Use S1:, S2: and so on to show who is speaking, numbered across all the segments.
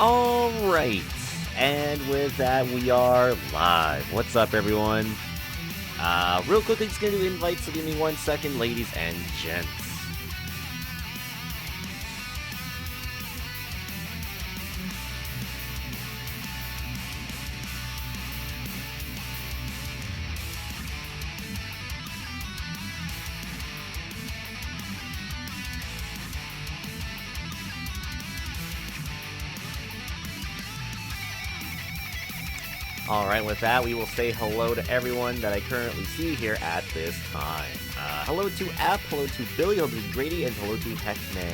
S1: All right, and with that, we are live. What's up, everyone? Real quickly, just going to invite, so give me 1 second, ladies and gents. Alright, with that, we will say hello to everyone that I currently see here at this time. Hello to App, hello to Billy, hello to Grady, and hello to Heckman.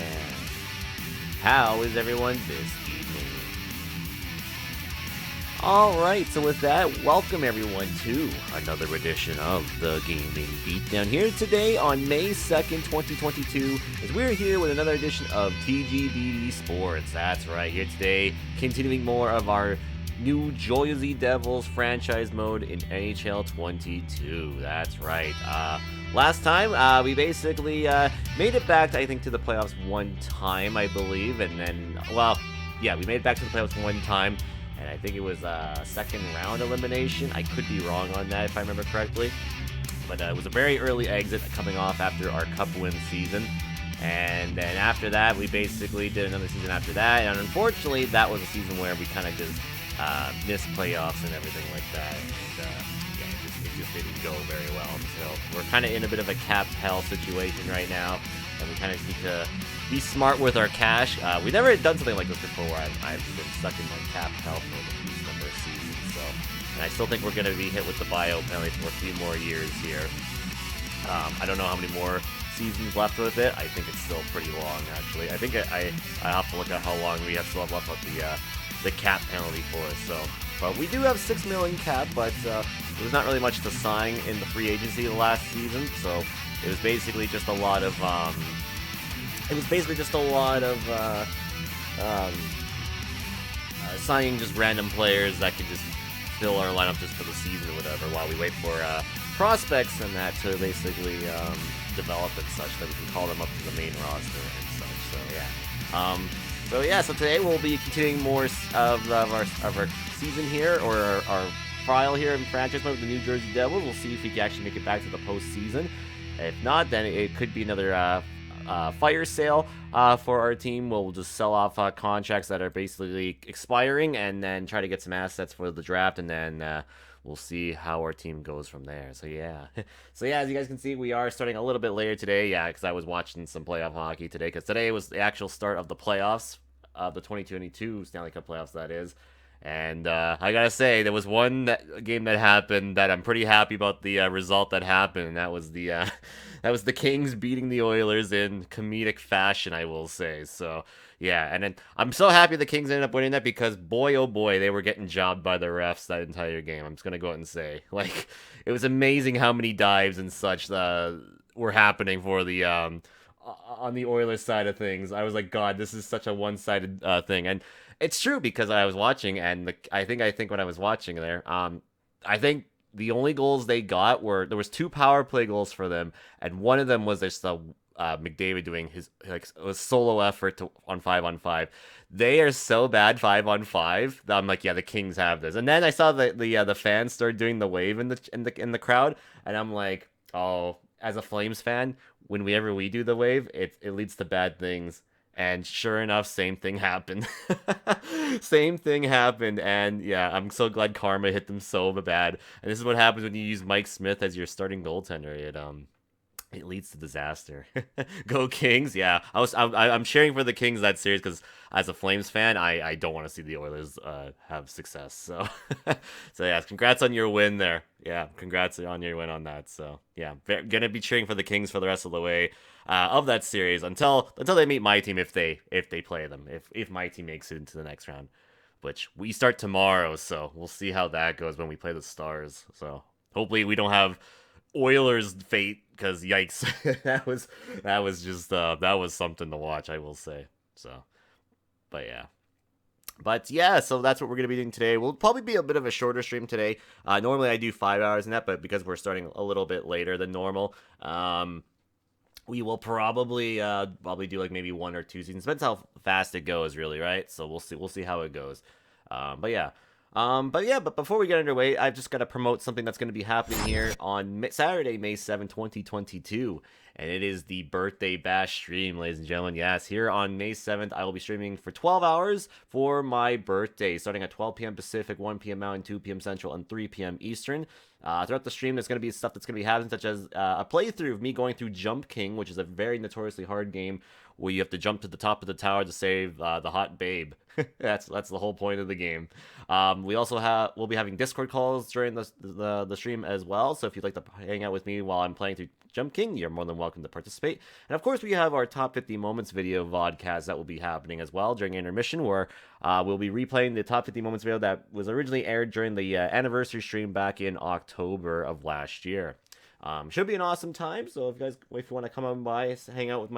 S1: How is everyone this evening? Alright, so with that, welcome everyone to another edition of the Gaming Beatdown here today on May 2nd, 2022, as we're here with another edition of TGBD Sports. That's right, here today, continuing more of our new Jersey Devils franchise mode in NHL 22. That's right. Last time, we basically made it back, I think, to the playoffs one time, I believe. And then, well, yeah, we made it back to the playoffs one time. And I think it was a second round elimination. I could be wrong on that if I remember correctly. But it was a very early exit coming off after our Cup win season. And then after that, we basically did another season after that. And unfortunately, that was a season where we kind of just missed playoffs and everything like that, and yeah, it just didn't go very well. So we're kind of in a bit of a cap hell situation right now, and we kind of need to be smart with our cash. We never done something like this before. I've been stuck in like cap hell for these number of seasons, so, and I still think we're going to be hit with the bio penalty for a few more years here. I don't know how many more seasons left with it. I think it's still pretty long, actually. I think I have to look at how long we still have left with the cap penalty for us. So, but we do have $6 million cap, but there was not really much to sign in the free agency last season. So it was basically just a lot of signing just random players that could just fill our lineup just for the season or whatever, while we wait for prospects and that to basically develop and such that we can call them up to the main roster and such. So yeah. So today we'll be continuing more of our season here, or our trial here in franchise mode with the New Jersey Devils. We'll see if we can actually make it back to the postseason. If not, then it could be another fire sale for our team. We'll just sell off contracts that are basically expiring, and then try to get some assets for the draft, and then we'll see how our team goes from there. So yeah, as you guys can see, we are starting a little bit later today. Yeah, because I was watching some playoff hockey today, because today was the actual start of the playoffs of the 2022 Stanley Cup playoffs, that is. And I gotta say, there was one game that happened that I'm pretty happy about the result that happened, and that was the Kings beating the Oilers in comedic fashion, I will say. So yeah, and then I'm so happy the Kings ended up winning that, because boy oh boy, they were getting jobbed by the refs that entire game. I'm just gonna go out and say, like, it was amazing how many dives and such were happening for the on the Oilers side of things. I was like, God, this is such a one-sided thing. And it's true, because I was watching, and I think when I was watching there, I think the only goals they got there was 2 power play goals for them, and one of them was just McDavid doing his a solo effort on 5-on-5. They are so bad 5-on-5 that I'm like, yeah, the Kings have this. And then I saw the fans start doing the wave in the crowd, and I'm like, oh, as a Flames fan, whenever we do the wave, it leads to bad things. And sure enough, same thing happened. Same thing happened, and yeah, I'm so glad karma hit them so bad. And this is what happens when you use Mike Smith as your starting goaltender. It leads to disaster. Go Kings! Yeah, I'm cheering for the Kings that series, because as a Flames fan, I don't want to see the Oilers have success. So, so yeah, congrats on your win there. Yeah, congrats on your win on that. So yeah, gonna be cheering for the Kings for the rest of the way of that series until they meet my team, if they play them, if my team makes it into the next round, which we start tomorrow. So we'll see how that goes when we play the Stars. So hopefully we don't have Oilers fate, because yikes, that was just that was something to watch, I will say. So, but yeah, so that's what we're gonna be doing today. We'll probably be a bit of a shorter stream today. Normally I do 5 hours in that, but because we're starting a little bit later than normal, we will probably do like maybe 1 or 2 seasons. Depends how fast it goes, really, right? So we'll see how it goes. But yeah. But before we get underway, I've just got to promote something that's going to be happening here on Saturday, May 7th, 2022. And it is the birthday bash stream, ladies and gentlemen. Yes, here on May 7th, I will be streaming for 12 hours for my birthday, starting at 12 p.m. Pacific, 1 p.m. Mountain, 2 p.m. Central, and 3 p.m. Eastern. Throughout the stream, there's going to be stuff that's going to be happening, such as a playthrough of me going through Jump King, which is a very notoriously hard game where you have to jump to the top of the tower to save the hot babe. That's the whole point of the game. We'll be having Discord calls during the stream as well. So if you'd like to hang out with me while I'm playing through Jump King, you're more than welcome to participate. And of course, we have our top 50 moments video vodcast that will be happening as well during intermission, where we'll be replaying the top 50 moments video that was originally aired during the anniversary stream back in October of last year. Should be an awesome time. So if you want to come on by, hang out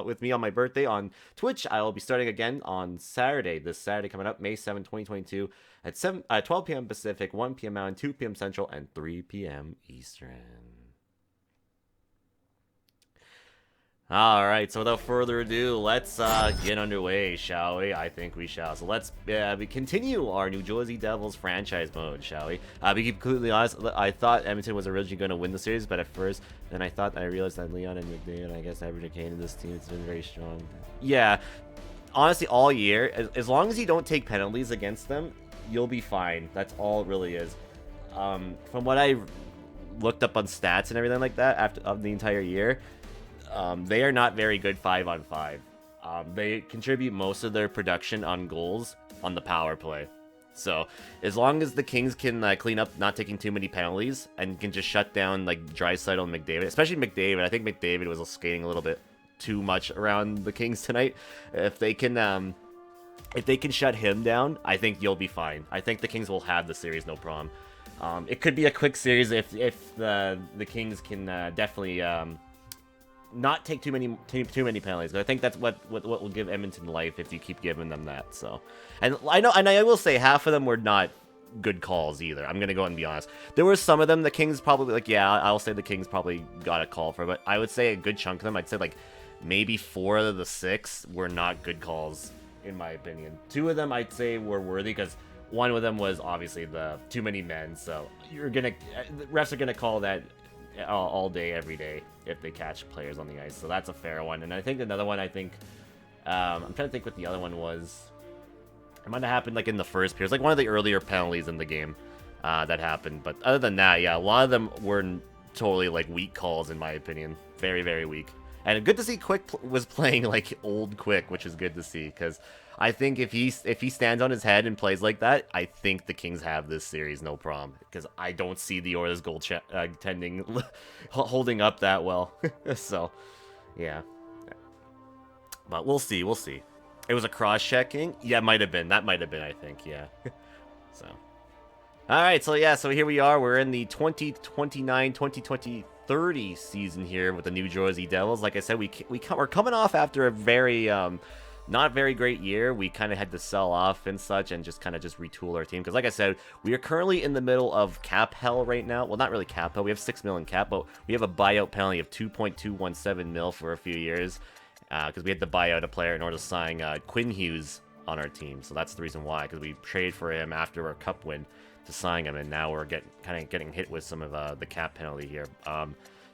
S1: with me on my birthday on Twitch, I will be starting again on this Saturday coming up, May 7, 2022, at 12 p.m. Pacific, 1 p.m. Mountain, 2 p.m. Central, and 3 p.m. Eastern. Alright, so without further ado, let's get underway, shall we? I think we shall. So let's continue our New Jersey Devils franchise mode, shall we? To be completely honest, I thought Edmonton was originally going to win the series, but at first, then I realized that Leon and McDavid, I guess Average Kane in this team, it's been very strong. Yeah, honestly, all year, as long as you don't take penalties against them, you'll be fine. That's all it really is. From what I looked up on stats and everything like that of the entire year, they are not very good 5-on-5. They contribute most of their production on goals on the power play. So as long as the Kings can clean up not taking too many penalties and can just shut down like Draisaitl and McDavid, especially McDavid. I think McDavid was skating a little bit too much around the Kings tonight. If they can shut him down, I think you'll be fine. I think the Kings will have the series, no problem. It could be a quick series if the Kings can definitely not take too many penalties. I think that's what will give Edmonton life if you keep giving them that. So, and I will say half of them were not good calls either. I'm gonna go and be honest. There were some of them the Kings probably I'll say the Kings probably got a call for, but I would say a good chunk of them, I'd say like maybe 4 of the 6 were not good calls in my opinion. 2 of them I'd say were worthy because one of them was obviously the too many men. So the refs are gonna call that all day, every day, if they catch players on the ice. So that's a fair one. And I think another one, I'm trying to think what the other one was. It might have happened like in the first period. It's like one of the earlier penalties in the game that happened. But other than that, yeah, a lot of them were totally like weak calls in my opinion. Very, very weak. And good to see Quick was playing like old Quick, which is good to see because I think if he stands on his head and plays like that, I think the Kings have this series no problem because I don't see the Oilers goaltending holding up that well. So, yeah. But we'll see. It was a cross-checking? Yeah, might have been. That might have been, I think, yeah. So. Alright, so yeah, so here we are. We're in the 2029-2020-30 season here with the New Jersey Devils. Like I said, we're coming off after a very not very great year. We kind of had to sell off and such and just retool our team. Because like I said, we are currently in the middle of cap hell right now. Well, not really cap hell. We have $6 million cap, but we have a buyout penalty of $2.217 million for a few years. Because we had to buy out a player in order to sign Quinn Hughes on our team. So that's the reason why. Because we traded for him after our cup win to sign him. And now we're getting hit with some of the cap penalty here.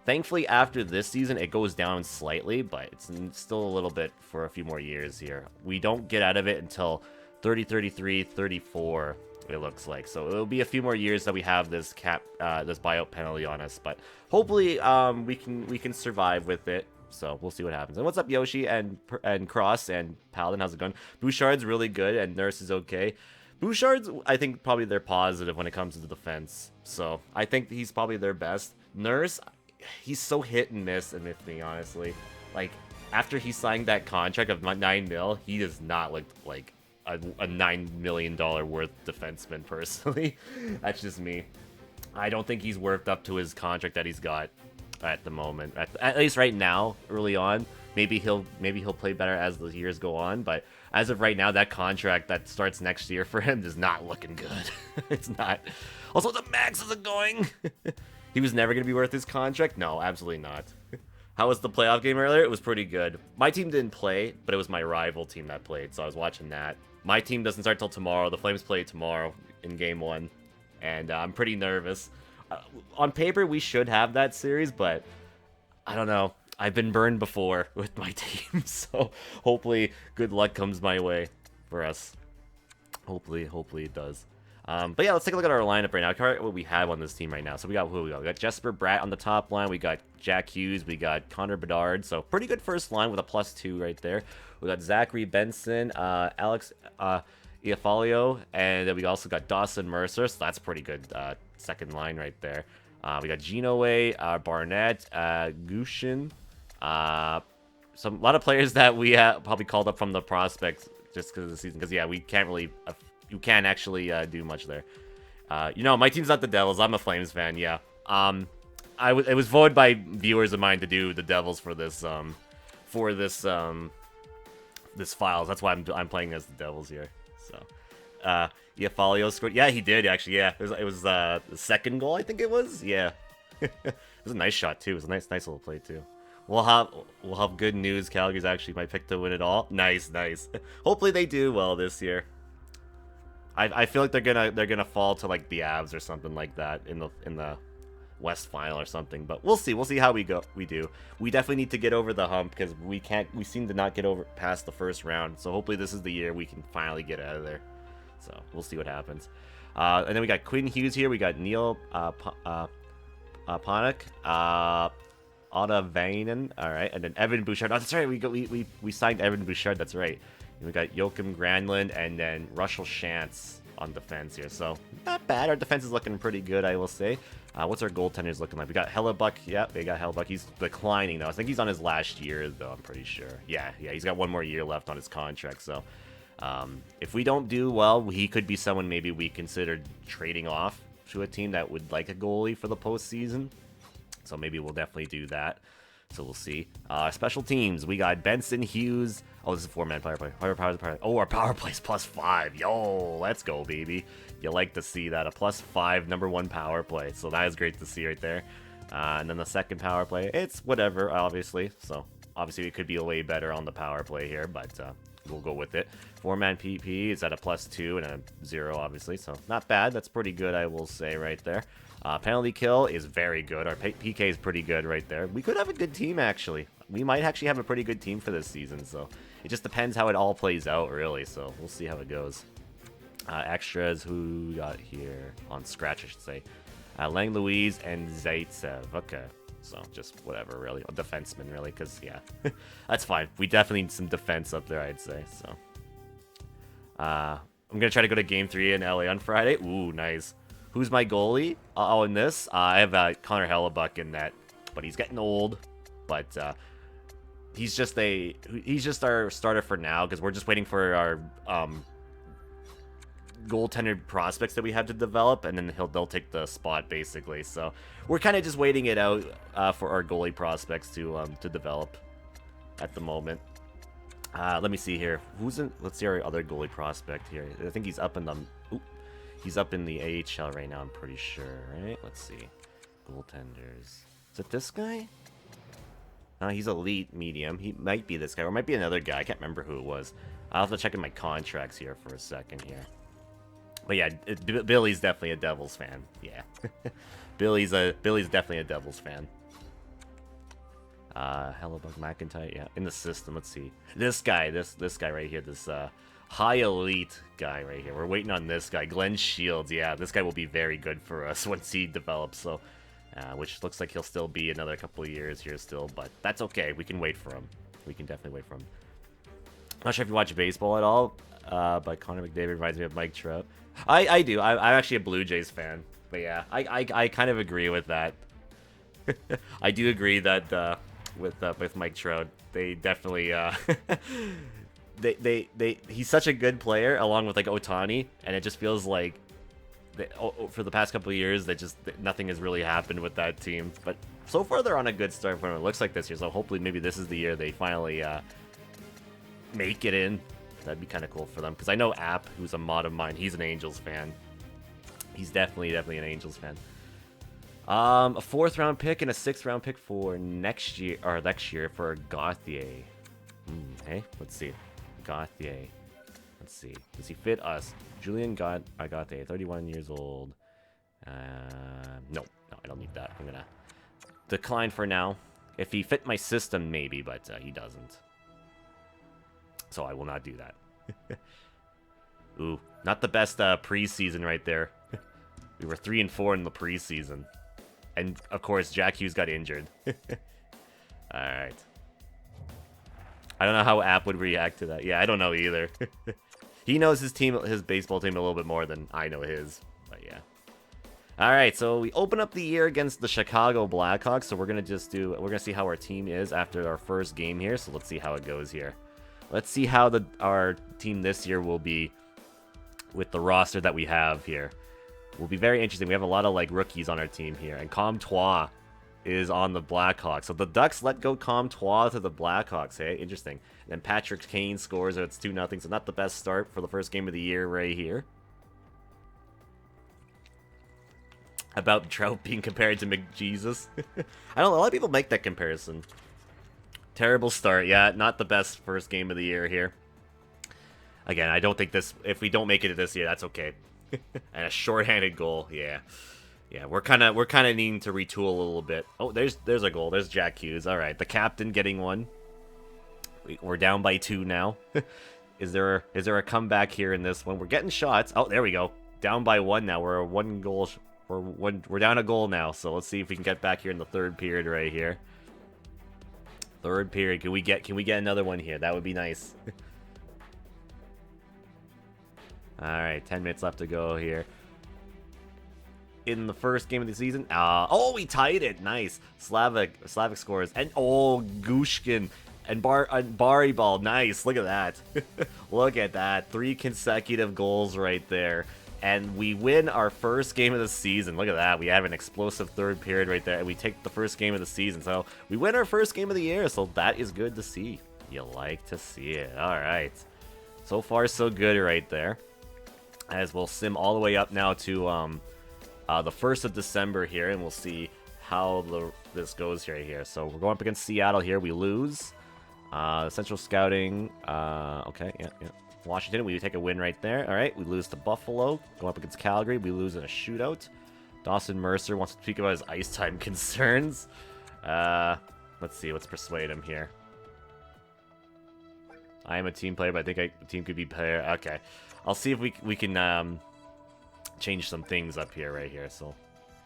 S1: Thankfully, after this season, it goes down slightly, but it's still a little bit for a few more years here. We don't get out of it until 30, 33, 34, it looks like. So it'll be a few more years that we have this this buyout penalty on us, but hopefully we can survive with it. So we'll see what happens. And what's up, Yoshi and Cross and Paladin? How's it going? Bouchard's really good, and Nurse is okay. Bouchard's, I think, probably their positive when it comes to the defense. So I think he's probably their best. Nurse, he's so hit and miss with me, honestly. Like, after he signed that contract of $9 million, he does not look like a $9 million worth defenseman, personally. That's just me. I don't think he's worked up to his contract that he's got at the moment. At least right now, early on. Maybe he'll play better as the years go on, but as of right now, that contract that starts next year for him is not looking good. It's not. Also, the max isn't going. He was never going to be worth his contract? No, absolutely not. How was the playoff game earlier? It was pretty good. My team didn't play, but it was my rival team that played, so I was watching that. My team doesn't start till tomorrow. The Flames play tomorrow in Game 1, and I'm pretty nervous. On paper, we should have that series, but I don't know. I've been burned before with my team, so hopefully good luck comes my way for us. Hopefully it does. But yeah, let's take a look at our lineup right now. What we have on this team right now. So we got who we got? We got Jesper Bratt on the top line. We got Jack Hughes. We got Connor Bedard. So pretty good first line with a +2 right there. We got Zachary Benson, Alex Iafalio, and then we also got Dawson Mercer. So that's pretty good second line right there. We got Ginoue, Barnett, Gushin. A lot of players that we probably called up from the prospects just because of the season. Because yeah, we can't really. You can't actually do much there. My team's not the Devils. I'm a Flames fan. Yeah. It was voted by viewers of mine to do the Devils for this this files. That's why I'm playing as the Devils here. So, Iafalio scored. Yeah, he did actually. Yeah, it was the second goal. I think it was. Yeah, it was a nice shot too. It was a nice little play too. We'll have good news. Calgary's actually my pick to win it all. Nice. Hopefully they do well this year. I feel like they're gonna fall to like the Avs or something like that in the West Final or something. But we'll see. We'll see how we do. We definitely need to get over the hump because we seem to not get over past the first round. So hopefully this is the year we can finally get out of there. So we'll see what happens. And then we got Quinn Hughes here. We got Neil Panik, Otta Vainen. All right, and then Evan Bouchard. Oh, that's right. We signed Evan Bouchard. That's right. And we got Joachim Granlund and then Russell Shantz on defense here. So not bad. Our defense is looking pretty good, I will say. What's our goaltenders looking like? We got Hellebuck. Yeah, they got Hellebuck. He's declining though. I think he's on his last year though. I'm pretty sure. Yeah. He's got one more year left on his contract. So if we don't do well, he could be someone maybe we considered trading off to a team that would like a goalie for the postseason. So maybe we'll definitely do that. So we'll see. Special teams. We got Benson, Hughes. Oh, this is a 4-man power play. Oh, our power play's +5. Yo, let's go, baby. You like to see that. A +5 #1 power play. So that is great to see right there. And then the second power play, it's whatever, obviously. So obviously it could be way better on the power play here, but we'll go with it. 4-man PP is at a +2 and a 0, obviously. So not bad. That's pretty good, I will say, right there. Penalty kill is very good. Our PK is pretty good right there. We could have a good team, actually. We might actually have a pretty good team for this season, so it just depends how it all plays out, really. So we'll see how it goes. Extras, who we got here? On scratch, I should say. Lang Louise and Zaitsev. Okay, so just whatever, really. A defenseman, really, because, yeah, that's fine. We definitely need some defense up there, I'd say, so. I'm going to try to go to Game 3 in LA on Friday. Ooh, nice. Who's my goalie? In this, I have Connor Hellebuck in that, but he's getting old. But he's just our starter for now because we're just waiting for our goaltender prospects that we have to develop, and then they'll take the spot basically. So we're kind of just waiting it out for our goalie prospects to develop at the moment. Let me see here. Let's see our other goalie prospect here. I think he's up in the. He's up in the AHL right now, I'm pretty sure, right? Let's see. Goaltenders. Is it this guy? No, he's elite medium. He might be this guy, or it might be another guy. I can't remember who it was. I'll have to check in my contracts here for a second here. But yeah, Billy's definitely a Devils fan. Yeah. Billy's definitely a Devils fan. Hellebuck McIntyre, yeah. In the system, let's see. This guy right here, this high elite guy right here. We're waiting on this guy, Glenn Shields. Yeah, this guy will be very good for us once he develops. So, which looks like he'll still be another couple of years here still, but that's okay. We can wait for him. We can definitely wait for him. Not sure if you watch baseball at all, but Connor McDavid reminds me of Mike Trout. I do. I'm actually a Blue Jays fan, but yeah, I kind of agree with that. I do agree that with Mike Trout, they definitely he's such a good player along with like Ohtani, and it just feels like for the past couple of years that nothing has really happened with that team. But so far they're on a good start for them. It looks like this year, so hopefully maybe this is the year they finally make it in. That'd be kind of cool for them, because I know App, who's a mod of mine, he's an Angels fan. He's definitely an Angels fan. A 4th round pick and a 6th round pick for next year for Gauthier. Hey, let's see. Gauthier. Let's see. Does he fit us? Julian Gauthier, 31 years old. No, I don't need that. I'm gonna decline for now. If he fit my system, maybe, but he doesn't. So I will not do that. Ooh, not the best preseason right there. We were 3-4 in the preseason. And, of course, Jack Hughes got injured. Alright. I don't know how App would react to that. Yeah, I don't know either. He knows his baseball team a little bit more than I know his. But, yeah. Alright, so we open up the year against the Chicago Blackhawks. So we're going to see how our team is after our first game here. So let's see how it goes here. Let's see how our team this year will be with the roster that we have here. Will be very interesting. We have a lot of rookies on our team here, and Comtois is on the Blackhawks. So the Ducks let go Comtois to the Blackhawks. Hey, interesting. And then Patrick Kane scores. So it's 2-0. So not the best start for the first game of the year right here. About Trout being compared to McJesus. I don't know. A lot of people make that comparison. Terrible start. Yeah, not the best first game of the year here. Again, I don't think if we don't make it this year, that's okay. And a shorthanded goal, yeah, we're kind of needing to retool a little bit. Oh, there's a goal. There's Jack Hughes. All right, the captain getting one. We're down by 2 now. Is there a comeback here in this one? We're getting shots. Oh, there we go. Down by 1 now. We're 1 goal. We're down a goal now. So let's see if we can get back here in the 3rd period right here. 3rd period. Can we get another one here? That would be nice. Alright, 10 minutes left to go here. In the first game of the season. Oh, we tied it. Nice. Slavic scores. And, Gushkin and Barryball. Nice. Look at that. Look at that. 3 consecutive goals right there. And we win our first game of the season. Look at that. We have an explosive 3rd period right there. And we take the first game of the season. So, we win our first game of the year. So, that is good to see. You like to see it. Alright. So far, so good right there. As we'll sim all the way up now to the 1st of December here, and we'll see how this goes right here. So we're going up against Seattle here. We lose. Central Scouting. Okay, yeah. Washington, we take a win right there. All right, we lose to Buffalo. Going up against Calgary, we lose in a shootout. Dawson Mercer wants to speak about his ice time concerns. Let's see. Let's persuade him here. I am a team player, but I think a team could be player. Okay. I'll see if we can change some things up here right here. So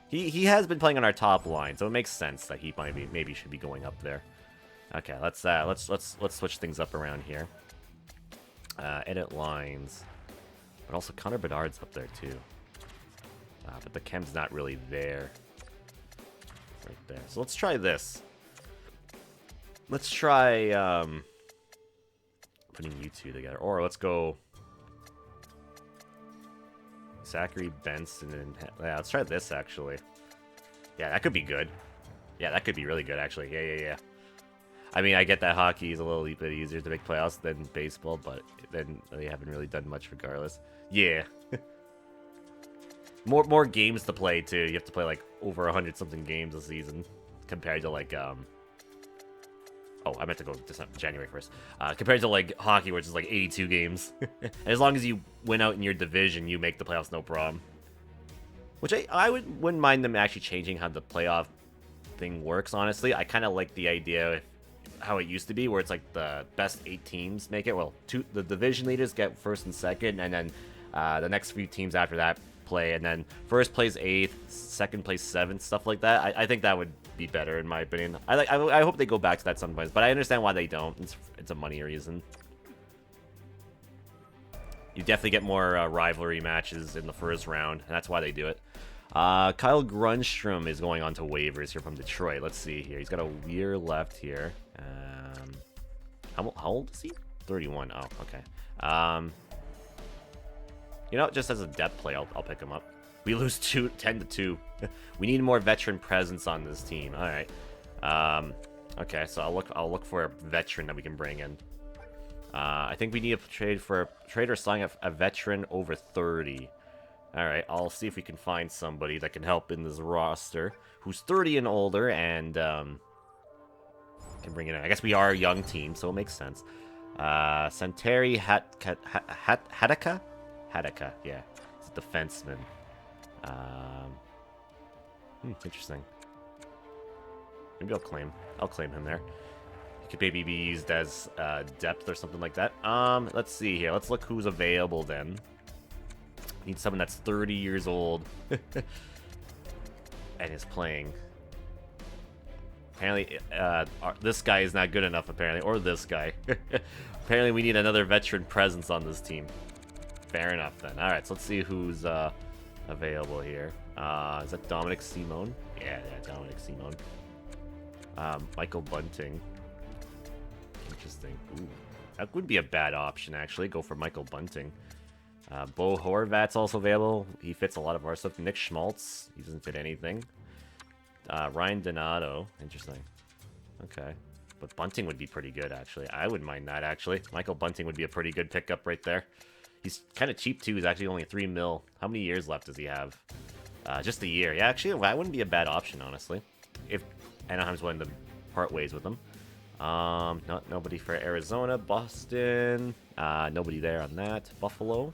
S1: he has been playing on our top line, so it makes sense that he maybe should be going up there. Okay, let's switch things up around here. Edit lines, but also Connor Bedard's up there too. But the chem's not really there. Right there. So let's try this. Let's try putting you two together, or let's go. Zachary Benson and yeah, let's try this actually. Yeah, that could be good. Yeah, that could be really good actually. Yeah. I mean, I get that hockey is a little bit easier to make playoffs than baseball, but then they haven't really done much regardless. Yeah. more games to play too. You have to play like over 100-something games a season compared to like Oh, I meant to go January 1st. Compared to like hockey, which is like 82 games. And as long as you win out in your division, you make the playoffs no problem. Which I wouldn't mind them actually changing how the playoff thing works, honestly. I kind of like the idea how it used to be, where it's like the best 8 teams make it. Well, the division leaders get 1st and 2nd, and then the next few teams after that play, and then 1st plays 8th, 2nd plays 7th, stuff like that. I think that would be better in my opinion. I hope they go back to that sometimes, but I understand why they don't. It's a money reason. You definitely get more rivalry matches in the first round, and that's why they do it. Kyle Grunstrom is going on to waivers here from Detroit. Let's see here. He's got a year left here. How old is he? 31. Oh, okay. You know, just as a depth play, I'll pick him up. We lose 10-2. We need more veteran presence on this team. All right. Okay, so I'll look for a veteran that we can bring in. I think we need to trade or sign a veteran over 30. Alright, I'll see if we can find somebody that can help in this roster who's 30 and older and can bring it in. I guess we are a young team, so it makes sense. Santeri Hadaka? Hadaka, yeah. He's a defenseman. Interesting. Maybe I'll claim him there. He could maybe be used as depth or something like that. Let's see here. Let's look who's available then. Need someone that's 30 years old and is playing. Apparently, this guy is not good enough, apparently. Or this guy. Apparently, we need another veteran presence on this team. Fair enough, then. Alright, so let's see who's available here. Is that Dominic Simone? Yeah, Dominic Simone. Michael Bunting. Interesting. Ooh, that would be a bad option, actually. Go for Michael Bunting. Bo Horvat's also available. He fits a lot of our stuff. Nick Schmaltz. He doesn't fit anything. Ryan Donato. Interesting. Okay. But Bunting would be pretty good, actually. I wouldn't mind that, actually. Michael Bunting would be a pretty good pickup right there. He's kind of cheap, too. He's actually only 3 mil. How many years left does he have? Just a year. Yeah, actually, that wouldn't be a bad option, honestly. If Anaheim's willing to part ways with him. Nobody for Arizona. Boston. Nobody there on that. Buffalo.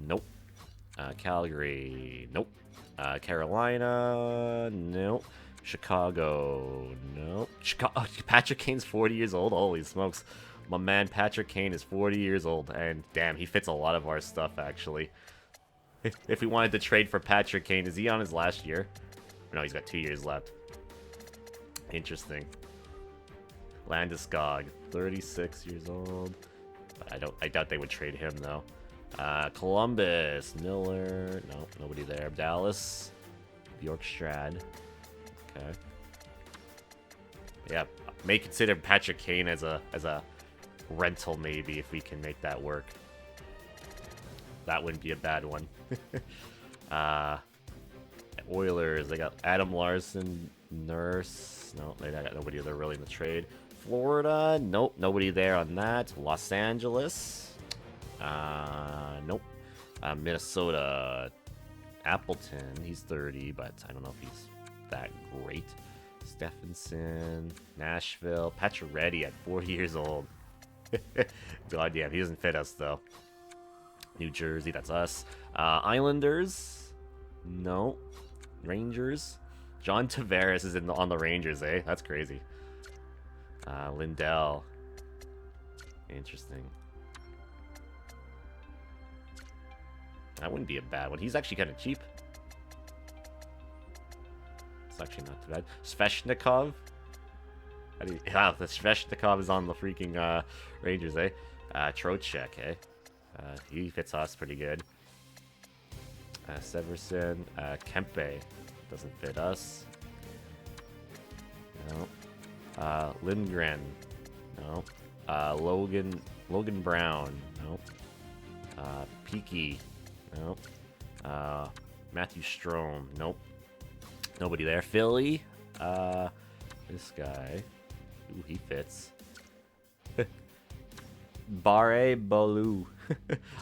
S1: Nope. Calgary. Nope. Carolina. Nope. Chicago. Nope. Patrick Kane's 40 years old. Holy smokes. My man Patrick Kane is 40 years old. And damn, he fits a lot of our stuff, actually. If we wanted to trade for Patrick Kane, is he on his last year? No, he's got 2 years left. Interesting. Landeskog, 36 years old. But I doubt they would trade him, though. Columbus, Miller. No, nobody there. Dallas, Bjorkstrad. Okay. Yeah, may consider Patrick Kane as a rental, maybe, if we can make that work. That wouldn't be a bad one. Oilers, they got Adam Larson, Nurse. No, they got nobody there really in the trade. Florida, nope, nobody there on that. Los Angeles, nope. Minnesota, Appleton, he's 30, but I don't know if he's that great. Stephenson, Nashville, Pacioretty at 40 years old. God damn, he doesn't fit us though. New Jersey, that's us. Islanders, no. Rangers, John Tavares is on the Rangers, eh? That's crazy. Lindell. Interesting. That wouldn't be a bad one. He's actually kind of cheap. It's actually not too bad. Sveshnikov. Wow, the Sveshnikov is on the freaking Rangers, eh? Trocheck, eh? He fits us pretty good. Severson. Kempe. Doesn't fit us. No. Lindgren. No. Logan Brown. No. Peaky. Nope. Matthew Strome. Nope. Nobody there. Philly. This guy. Ooh, he fits. Barre Bolu.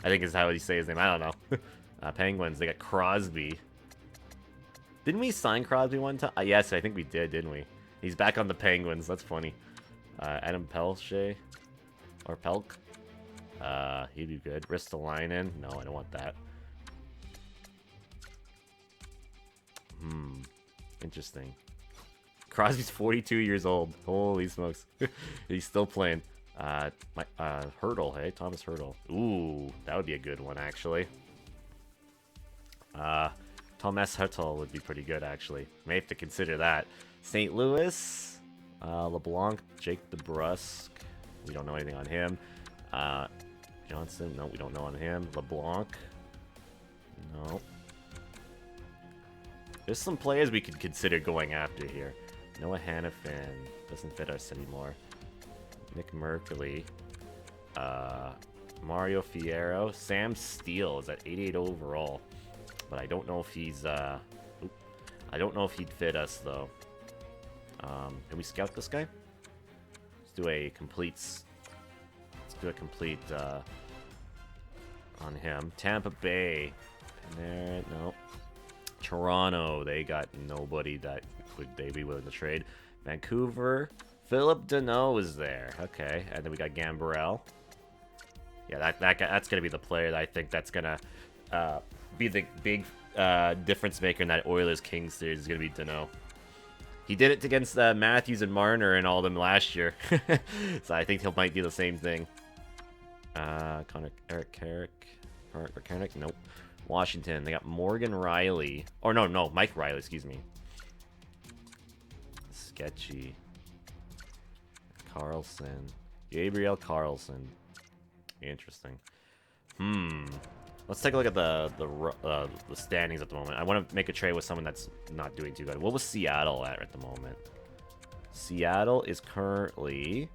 S1: I think is how you say his name. I don't know. Penguins. They got Crosby. Didn't we sign Crosby one time? Yes, I think we did, didn't we? He's back on the Penguins. That's funny. Adam Pelche. Or Pelk. He'd be good. Ristolainen. No, I don't want that. Interesting. Crosby's 42 years old. Holy smokes. He's still playing. Hurdle, hey? Thomas Hurdle. Ooh, that would be a good one, actually. Thomas Hurdle would be pretty good, actually. May have to consider that. St. Louis. LeBlanc. Jake DeBrusque. We don't know anything on him. Johnson. No, we don't know on him. LeBlanc. No. There's some players we could consider going after here. Noah Hannafin. Doesn't fit us anymore. Nick Merkley. Mario Fierro. Sam Steele is at 88 overall. But I don't know if he's, I don't know if he'd fit us, though. Can we scout this guy? Let's do a complete, on him. Tampa Bay. There, no. Toronto, they got nobody that would they be willing to trade. Vancouver, Philip Deneau is there. Okay, and then we got Gambrell. Yeah, that's gonna be the player that I think that's gonna be the big difference maker in that Oilers Kings series. Is gonna be Deneau. He did it against Matthews and Marner and all of them last year, so I think he might do the same thing. Eric Carrick, nope. Washington, they got Morgan Riley. Or no, Mike Riley, excuse me. Sketchy. Carlson. Gabriel Carlson. Interesting. Let's take a look at the standings at the moment. I want to make a trade with someone that's not doing too good. What was Seattle at the moment? Seattle is currently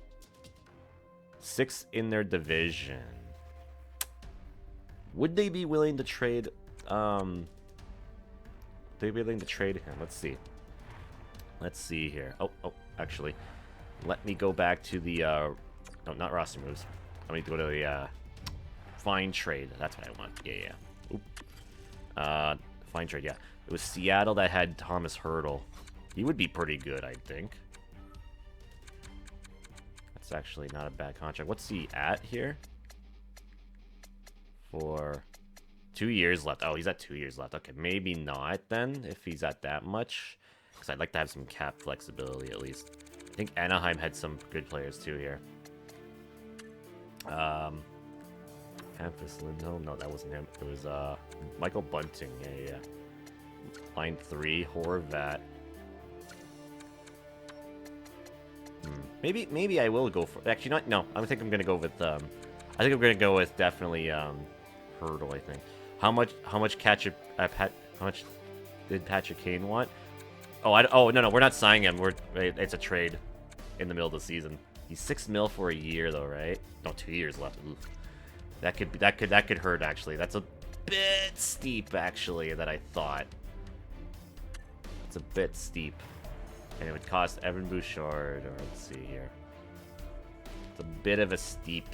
S1: 6th in their division. Would they be willing to trade? They'd be willing to trade him. Let's see. Let's see here. Oh, actually, let me go back to the. No, not roster moves. Let me go to the fine trade. That's what I want. Yeah. Oop. Fine trade. Yeah, it was Seattle that had Thomas Hertl. He would be pretty good, I think. That's actually not a bad contract. What's he at here? For 2 years left. Oh, he's at 2 years left. Okay, maybe not then, if he's at that much. Because I'd like to have some cap flexibility at least. I think Anaheim had some good players too here. Memphis Lindholm. No, that wasn't him. It was Michael Bunting. Yeah. Line 3, Horvat. Maybe I will go for. Actually, not. No, I think I'm gonna go with. I think I'm gonna go with definitely Hertl. I think. How much did Patrick Kane want? Oh no, we're not signing him. It's a trade in the middle of the season. He's $6 million for a year though, right? No, 2 years left. Oof. That could hurt actually. That's a bit steep actually that I thought. It's a bit steep. And it would cost Evan Bouchard, or let's see here. It's a bit of a steep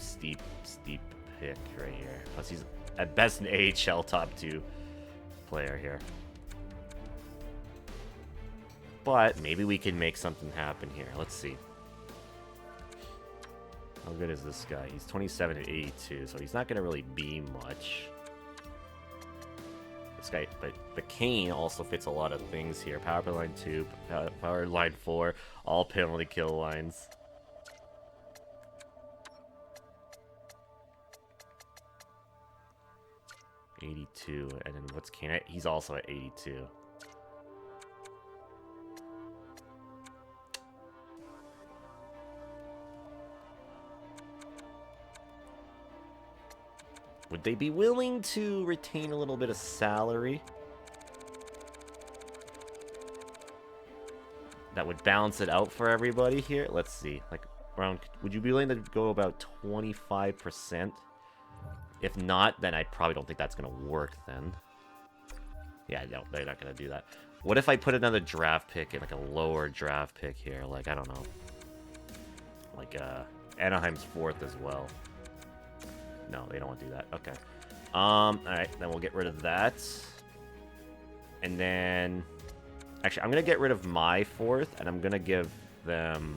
S1: pick right here. Plus he's at best an AHL top 2 player here. But maybe we can make something happen here. Let's see. How good is this guy? He's 27 at 82, so he's not going to really be much. This guy, but Kane also fits a lot of things here. Power play line 2, power line 4, all penalty kill lines. $82, and then what's Kane at? He's also at 82. Would they be willing to retain a little bit of salary? That would balance it out for everybody here. Let's see. Like around, would you be willing to go about 25%? If not, then I probably don't think that's gonna work then. Yeah, no, they're not gonna do that. What if I put another draft pick in, like a lower draft pick here? Like, I don't know. Like Anaheim's 4th as well. No, they don't want to do that. Okay. Alright, then we'll get rid of that. And then... Actually, I'm going to get rid of my 4th, and I'm going to give them...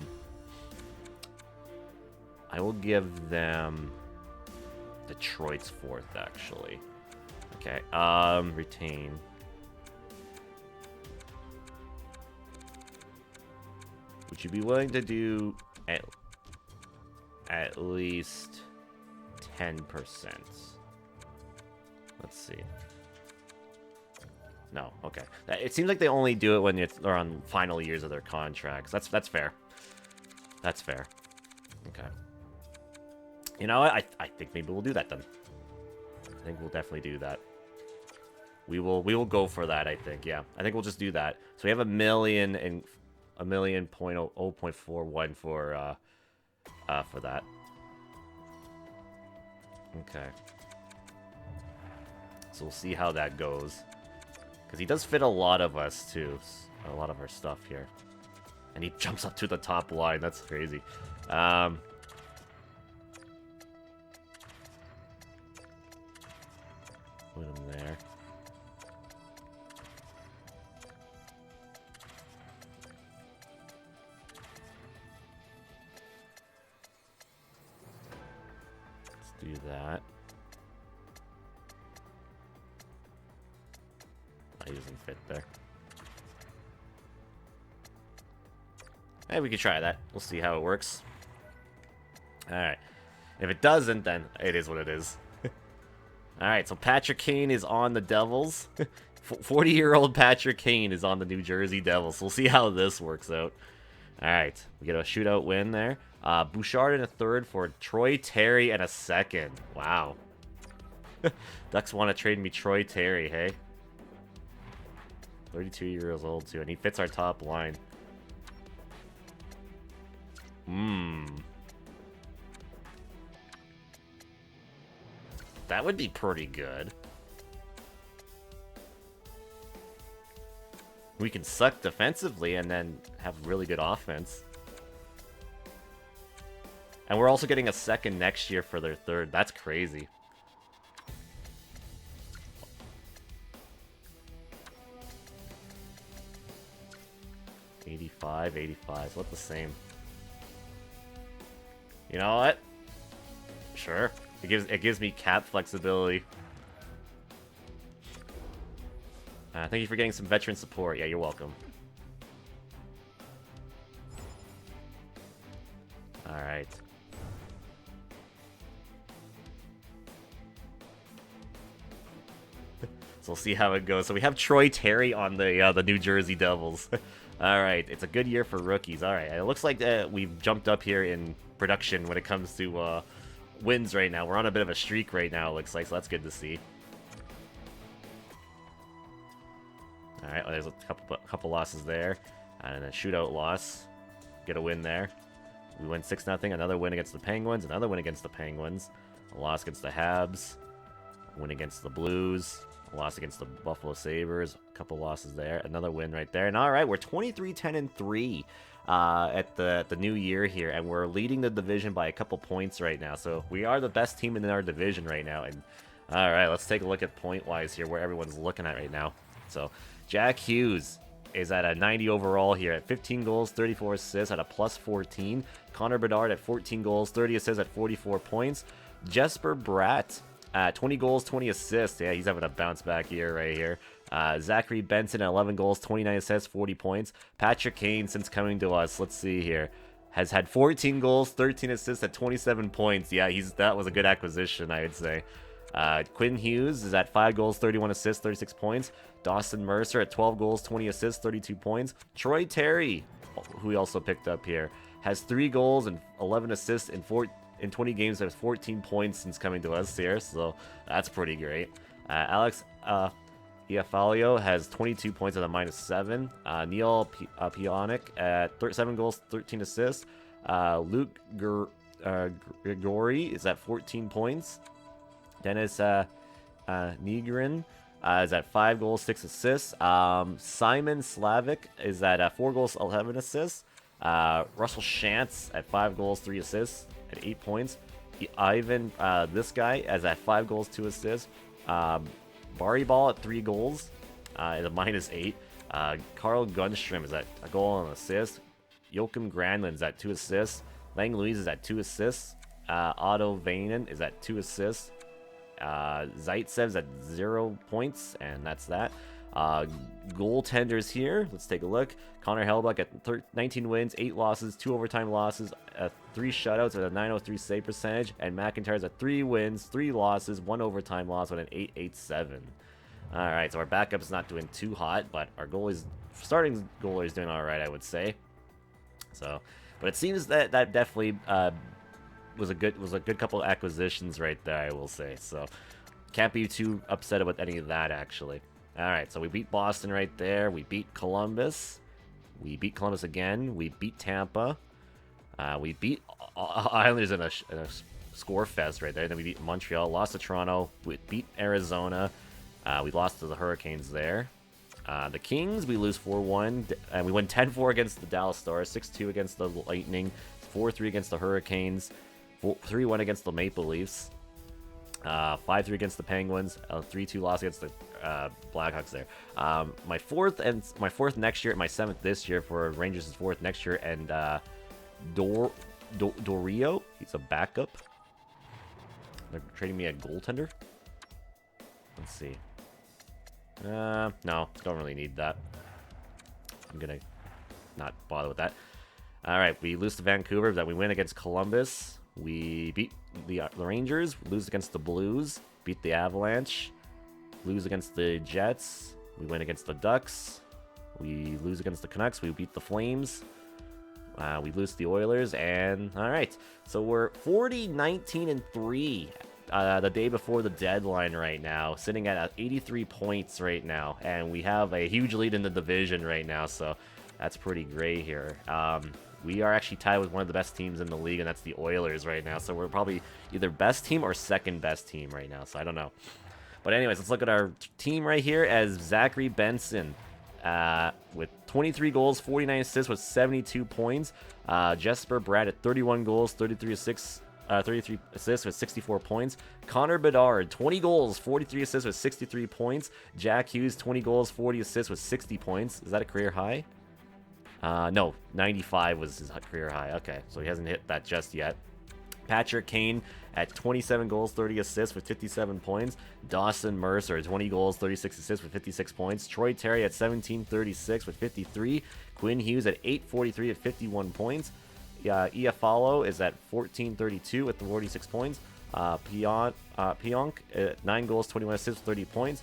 S1: I will give them... Detroit's 4th, actually. Okay, retain. Would you be willing to do... At least... 10%. Let's see. No, okay. It seems like they only do it when they're on final years of their contracts. That's fair. That's fair. Okay. You know what? I think maybe we'll do that then. I think we'll definitely do that. We will go for that. I think. Yeah. I think we'll just do that. So we have $1 million and $1 million 0.41 for that. Okay. So we'll see how that goes. Because he does fit a lot of us, too. A lot of our stuff here. And he jumps up to the top line. That's crazy. Put him there. do that. He doesn't fit there. Hey, we could try that. We'll see how it works. Alright. If it doesn't, then it is what it is. Alright, so Patrick Kane is on the Devils. 40-year-old Patrick Kane is on the New Jersey Devils. We'll see how this works out. Alright, we get a shootout win there. Bouchard in a third for Troy Terry and a second. Wow. Ducks want to trade me Troy Terry, hey? 32 years old, too, and he fits our top line. That would be pretty good. We can suck defensively and then have really good offense. And we're also getting a second next year for their third. That's crazy. $85, $85. So what's the same? You know what? Sure. It gives me cap flexibility. Thank you for getting some veteran support. Yeah, you're welcome. Alright. So we'll see how it goes. So we have Troy Terry on the New Jersey Devils. Alright, it's a good year for rookies. Alright, it looks like we've jumped up here in production when it comes to wins right now. We're on a bit of a streak right now, it looks like, so that's good to see. Alright, there's a couple losses there. And a shootout loss. Get a win there. We win 6-0. Another win against the Penguins. Another win against the Penguins. A loss against the Habs. Win against the Blues. A loss against the Buffalo Sabres. A couple losses there. Another win right there. And alright, we're 23-10-3 at the new year here. And we're leading the division by a couple points right now. So we are the best team in our division right now. And alright, let's take a look at point-wise here, where everyone's looking at right now. So Jack Hughes is at a 90 overall here at 15 goals, 34 assists at a plus 14. Connor Bedard at 14 goals, 30 assists at 44 points. Jesper Bratt at 20 goals, 20 assists. Yeah, he's having a bounce back year right here. Zachary Benson at 11 goals, 29 assists, 40 points. Patrick Kane, since coming to us, let's see here, has had 14 goals, 13 assists at 27 points. Yeah, that was a good acquisition, I would say. Quinn Hughes is at 5 goals, 31 assists, 36 points. Dawson Mercer at 12 goals, 20 assists, 32 points. Troy Terry, who we also picked up here, has 3 goals and 11 assists in 20 games. There's 14 points since coming to us here, so that's pretty great. Alex Iafalio has 22 points at a -7. Neil Pionk at 7 goals, 13 assists. Luke Grigori is at 14 points. Dennis Nigrin is at 5 goals, 6 assists. Simon Slavic is at 4 goals, 11 assists. Russell Shantz at 5 goals, 3 assists at 8 points. Ivan, this guy, is at 5 goals, 2 assists. Barry Ball at 3 goals, at a -8. Carl Gunstrom is at a goal and an assist. Joachim Granlund's at 2 assists. Lang Louise is at 2 assists. Otto Vainen is at 2 assists. Zaitsev's at 0 points, and that's that. Goaltenders here, let's take a look. Connor Hellebuyck at 19 wins, 8 losses, 2 overtime losses, 3 shutouts with a .903 save percentage, and McIntyre's at 3 wins, 3 losses, 1 overtime loss with an .887. Alright, so our backup's not doing too hot, but our starting goalie is doing alright, I would say. So, but it seems that definitely was a good couple of acquisitions right there, I will say. So can't be too upset about any of that, actually. All right, so we beat Boston right there. We beat Columbus. We beat Columbus again. We beat Tampa. We beat Islanders in a score fest right there. Then we beat Montreal. Lost to Toronto. We beat Arizona. We lost to the Hurricanes there. The Kings, we lose 4-1. And we win 10-4 against the Dallas Stars. 6-2 against the Lightning. 4-3 against the Hurricanes. 3-1 against the Maple Leafs. 5-3 against the Penguins. 3-2 loss against the Blackhawks there. My fourth next year, my 7th this year for Rangers' 4th next year, and Dorio, he's a backup. They're trading me a goaltender? Let's see. No, don't really need that. I'm gonna not bother with that. Alright, we lose to Vancouver, then we win against Columbus. We beat the Rangers, lose against the Blues, beat the Avalanche, lose against the Jets, we win against the Ducks, we lose against the Canucks, we beat the Flames, we lose to the Oilers, and alright, so we're 40-19-3 the day before the deadline right now, sitting at 83 points right now, and we have a huge lead in the division right now, so that's pretty great here. We are actually tied with one of the best teams in the league, and that's the Oilers right now, so we're probably either best team or second best team right now, so I don't know. But anyways, let's look at our team right here as Zachary Benson with 23 goals, 49 assists with 72 points. Jesper Bratt at 31 goals, 33 assists with 64 points. Connor Bedard, 20 goals, 43 assists with 63 points. Jack Hughes, 20 goals, 40 assists with 60 points. Is that a career high? No, 95 was his career high. Okay, so he hasn't hit that just yet. Patrick Kane at 27 goals, 30 assists with 57 points. Dawson Mercer, 20 goals, 36 assists with 56 points. Troy Terry at 17:36 with 53. Quinn Hughes at 8:43 at 51 points. Iafallo is at 14:32 with 46 points. Pionk at 9 goals, 21 assists, 30 points.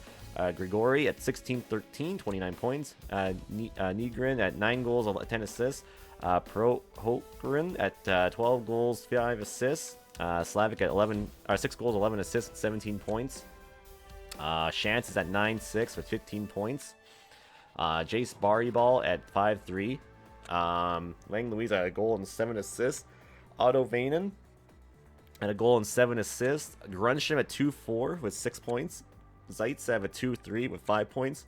S1: Grigori at 16-13, 29 points. Nigrin at 9 goals, 10 assists. Prohokorin at 12 goals, 5 assists. Slavic at 6 goals, 11 assists, 17 points. Shantz is at 9-6 with 15 points. Jace Barryball at 5-3. Lang Louise at a goal and 7 assists. Otto Vanen at a goal and 7 assists. Grunsham at 2-4 with 6 points. Zaitsev at 2-3 with 5 points.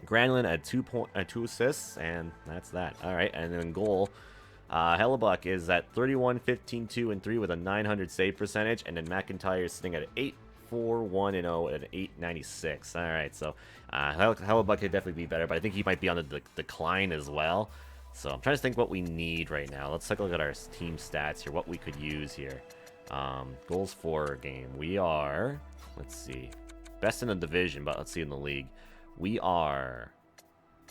S1: Granlund at 2 assists, and that's that. All right, and then goal. Hellebuck is at 31-15-2-3 with a 900 save percentage, and then McIntyre is sitting at 8-4-1-0 at 896. All right, so Hellebuck could definitely be better, but I think he might be on the decline as well. So I'm trying to think what we need right now. Let's take a look at our team stats here, what we could use here. Goals for game. We are, let's see, best in the division, but let's see in the league. We are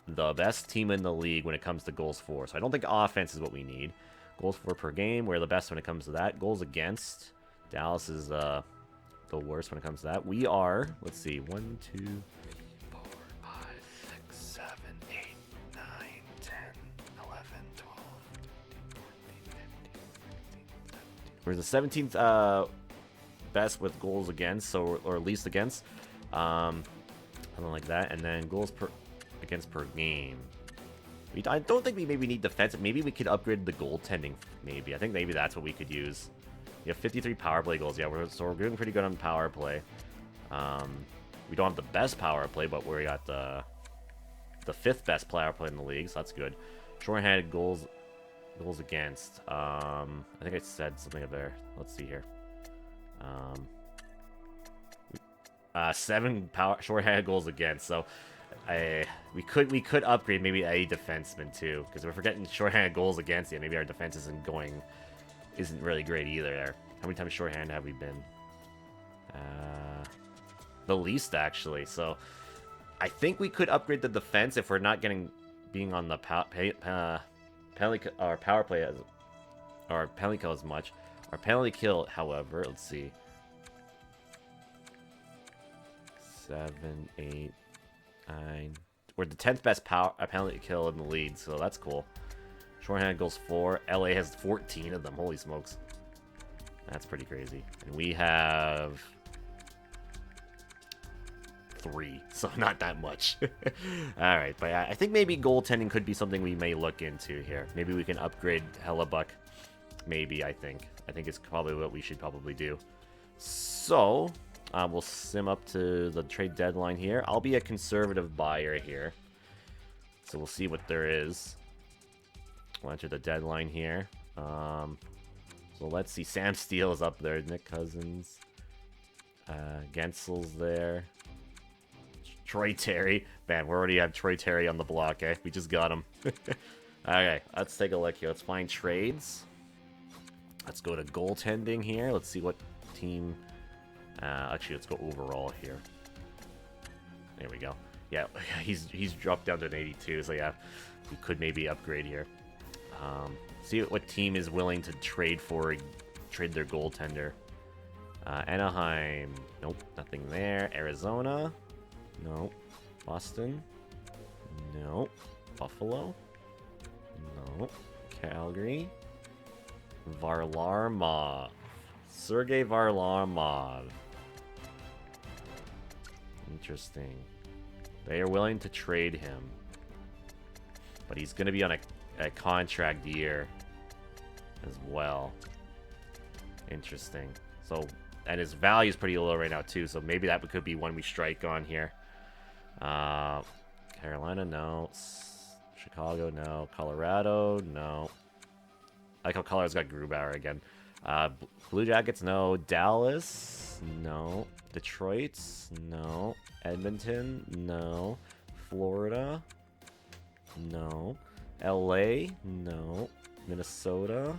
S1: the best team in the league when it comes to goals for. So I don't think offense is what we need. Goals for per game, we're the best when it comes to that. Goals against, Dallas is the worst when it comes to that. We are, let's see, 1, 2, 3, 4, 5, 6, 7, 8, 9, 10, 11, 12, 13, 14, 15, 16, 17. We're the 17th best with goals against, or least against. Something like that, and then goals against per game. I don't think we maybe need defensive. Maybe we could upgrade the goaltending. Maybe I think maybe that's what we could use. We have 53 power play goals. Yeah, we're doing pretty good on power play. We don't have the best power play, but we got the 5th best power play in the league, so that's good. Shorthanded goals against. I think I said something up there. Let's see here. 7 shorthanded goals against. So we could upgrade maybe a defenseman too, because if we're getting shorthanded goals against, yeah, maybe our defense isn't really great either there. How many times shorthanded have we been? The least actually. So I think we could upgrade the defense if we're not being on the power play as or penalty kill as much. Our penalty kill, however, let's see. 7, 8, 9. We're the 10th best penalty kill in the league, so that's cool. Shorthanded goals 4. LA has 14 of them. Holy smokes. That's pretty crazy. And we have 3, so not that much. Alright, but I think maybe goaltending could be something we may look into here. Maybe we can upgrade Hellebuck. Maybe, I think. I think it's probably what we should probably do. So, we'll sim up to the trade deadline here. I'll be a conservative buyer here. So we'll see what there is. We'll enter the deadline here. So let's see. Sam Steele is up there. Nick Cousins. Gensel's there. Troy Terry. Man, we already have Troy Terry on the block, eh? We just got him. Okay, let's take a look here. Let's find trades. Let's go to goaltending here. Let's see what team. Actually, let's go overall here. There we go. Yeah, he's dropped down to an 82, so yeah, we could maybe upgrade here. See what team is willing to trade their goaltender. Anaheim, nope, nothing there. Arizona, nope. Boston, nope. Buffalo, nope. Calgary, Varlamov, Sergei Varlamov. Interesting. They are willing to trade him, but he's going to be on a contract year as well. Interesting. So, and his value is pretty low right now too, so maybe that could be one we strike on here. Carolina, no. Chicago, no. Colorado, no. I like how Colorado's got Grubauer again. Blue Jackets, no. Dallas, no. Detroit, no. Edmonton, no. Florida, no. LA, no. Minnesota,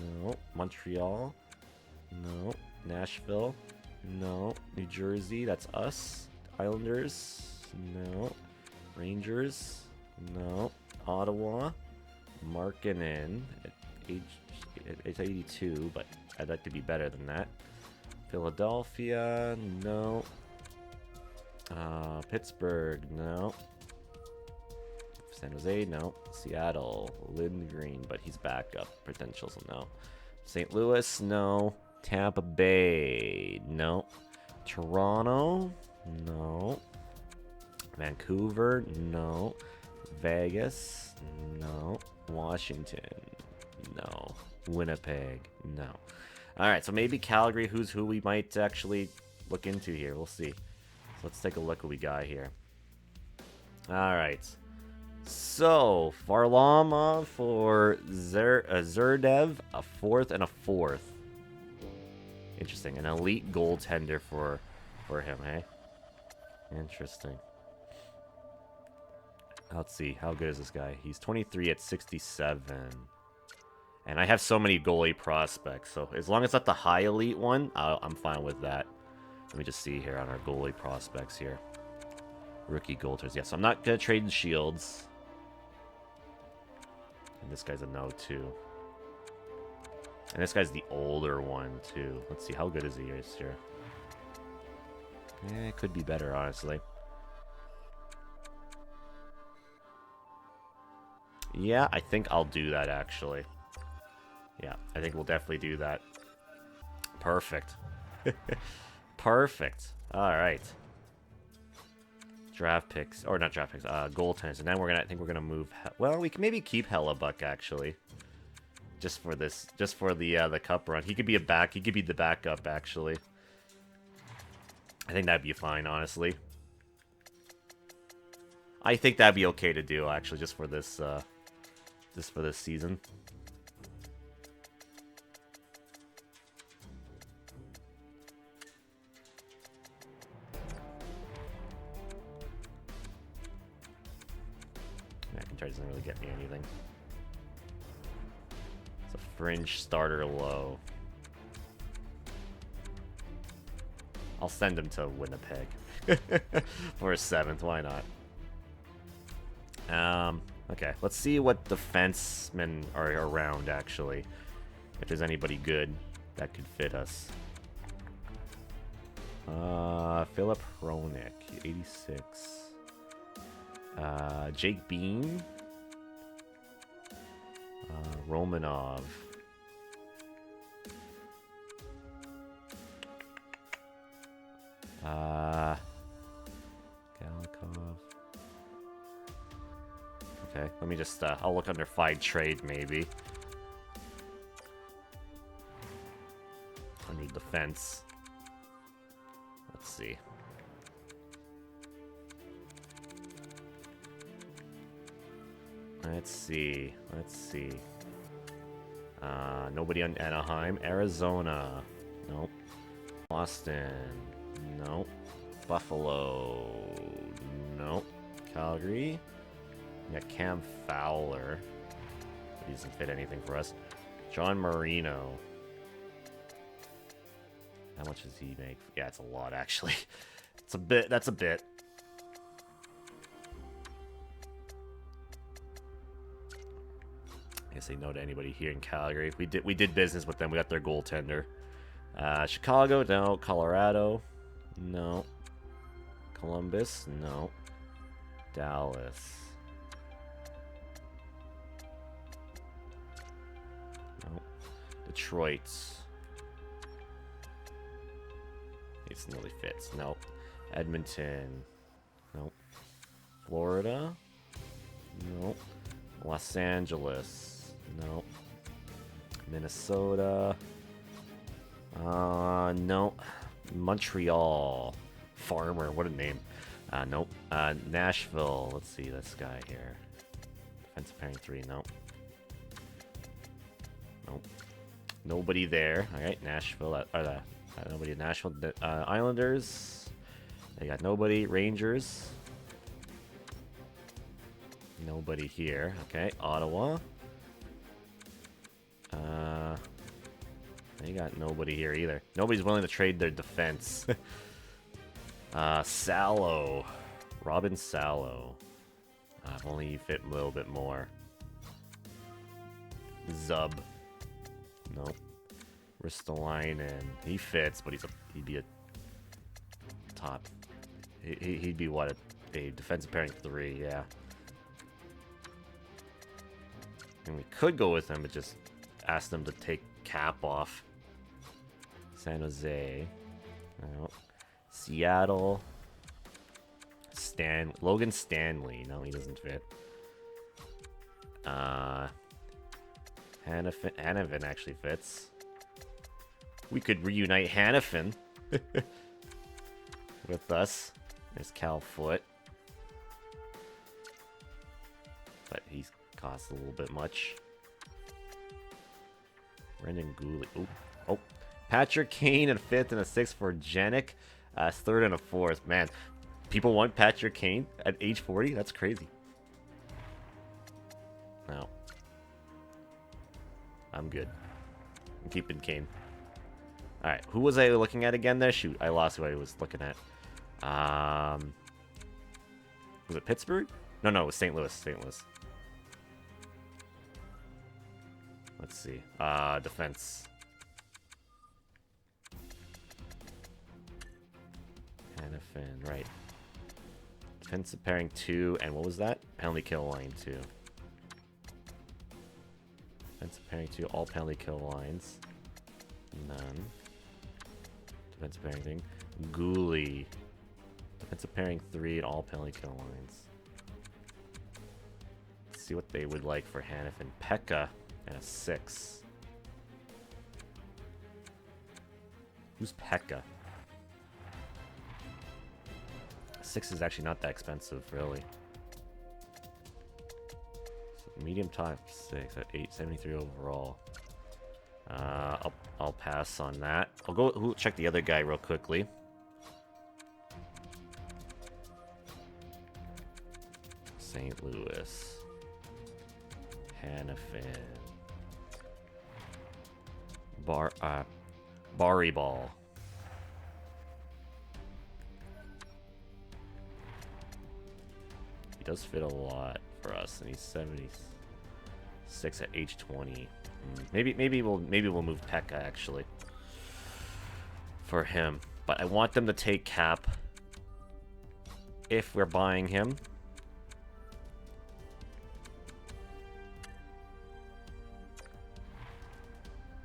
S1: no. Montreal, no. Nashville, no. New Jersey, that's us. Islanders, no. Rangers, no. Ottawa, Markkanen at it's 82, but I'd like to be better than that. Philadelphia, no. Pittsburgh, no. San Jose, no. Seattle, Lindgren, but he's backup potential, so no. St. Louis, no. Tampa Bay, no. Toronto, no. Vancouver, no. Vegas, no. Washington, no. Winnipeg, no. Alright, so maybe Calgary, who's who we might actually look into here. We'll see. So let's take a look what we got here. Alright. So, Varlamov for Zerdev, a 4th and a 4th. Interesting. An elite goaltender for him, hey? Interesting. Let's see. How good is this guy? He's 23 at 67. And I have so many goalie prospects, so as long as it's not the high elite one, I'm fine with that. Let me just see here on our goalie prospects here. Rookie goaltenders. Yeah, so I'm not going to trade Shields. And this guy's a no, too. And this guy's the older one, too. Let's see, how good is he here? It could be better, honestly. Yeah, I think I'll do that, actually. Yeah, I think we'll definitely do that. Perfect. Perfect. Alright. Draft picks. Or not draft picks. Goaltenders. And then I think we're gonna move... Well, we can maybe keep Hellebuck, actually. Just for this... Just for the cup run. He could be he could be the backup, actually. I think that'd be fine, honestly. I think that'd be okay to do, actually, just for this season. McIntyre doesn't really get me anything. It's a fringe starter low. I'll send him to Winnipeg for a 7th. Why not? Okay, let's see what defensemen are around, actually. If there's anybody good that could fit us. Philip Hronik, 86. Jake Bean. Romanov. Galikov. Okay, let me just, I'll look under Fide Trade, maybe. Under defense. Let's see. Let's see. Let's see. Nobody on Anaheim. Arizona. Nope. Boston. Nope. Buffalo. Nope. Calgary. We got Cam Fowler. He doesn't fit anything for us. John Marino. How much does he make? Yeah, it's a lot, actually. It's a bit. That's a bit. I guess say no to anybody here in Calgary. We did business with them. We got their goaltender. Chicago, no. Colorado, no. Columbus, no. Dallas, no. Detroit. It nearly fits. Nope. Edmonton, nope. Florida, nope. Los Angeles, nope. Minnesota, no. Montreal, Farmer, what a name. Nope. Nashville, let's see this guy here. Defensive pairing 3, nope. Nope. Nobody there. Alright, Nashville, nobody in Nashville. Islanders, they got nobody. Rangers, nobody here. Okay, Ottawa. They got nobody here either. Nobody's willing to trade their defense. Sallow. Robin Sallow. If only he fit a little bit more. Zub. Nope. Ristolainen. He fits, but he'd be a top. He'd be what, a defensive pairing 3, yeah. And we could go with him, but just ask them to take cap off. San Jose. No. Seattle. Logan Stanley. No, he doesn't fit. Hannafin actually fits. We could reunite Hannafin with us. There's Cal Foot. But he's cost a little bit much. Brendan Gooley. Oh. Patrick Kane and a 5th and a 6th for Janik. 3rd and a 4th. Man, people want Patrick Kane at age 40? That's crazy. No. I'm good. I'm keeping Kane. Alright, who was I looking at again there? Shoot, I lost who I was looking at. Was it Pittsburgh? No, it was St. Louis. St. Louis. Let's see. Defense. Hannafin, right. Defensive pairing 2, and what was that? Penalty kill line 2. Defensive pairing 2, all penalty kill lines. None. Defensive pairing thing. Gooley. Defensive pairing 3 and all penalty kill lines. Let's see what they would like for Hannafin. Pekka and a 6. Who's Pekka? 6 is actually not that expensive, really. So medium top 6 at 873 overall. I'll pass on that. I'll go check the other guy real quickly. St. Louis. Hannafin. Barry Ball. He does fit a lot for us, and he's 76 at age 20. Maybe we'll move Pekka actually for him, but I want them to take cap if we're buying him.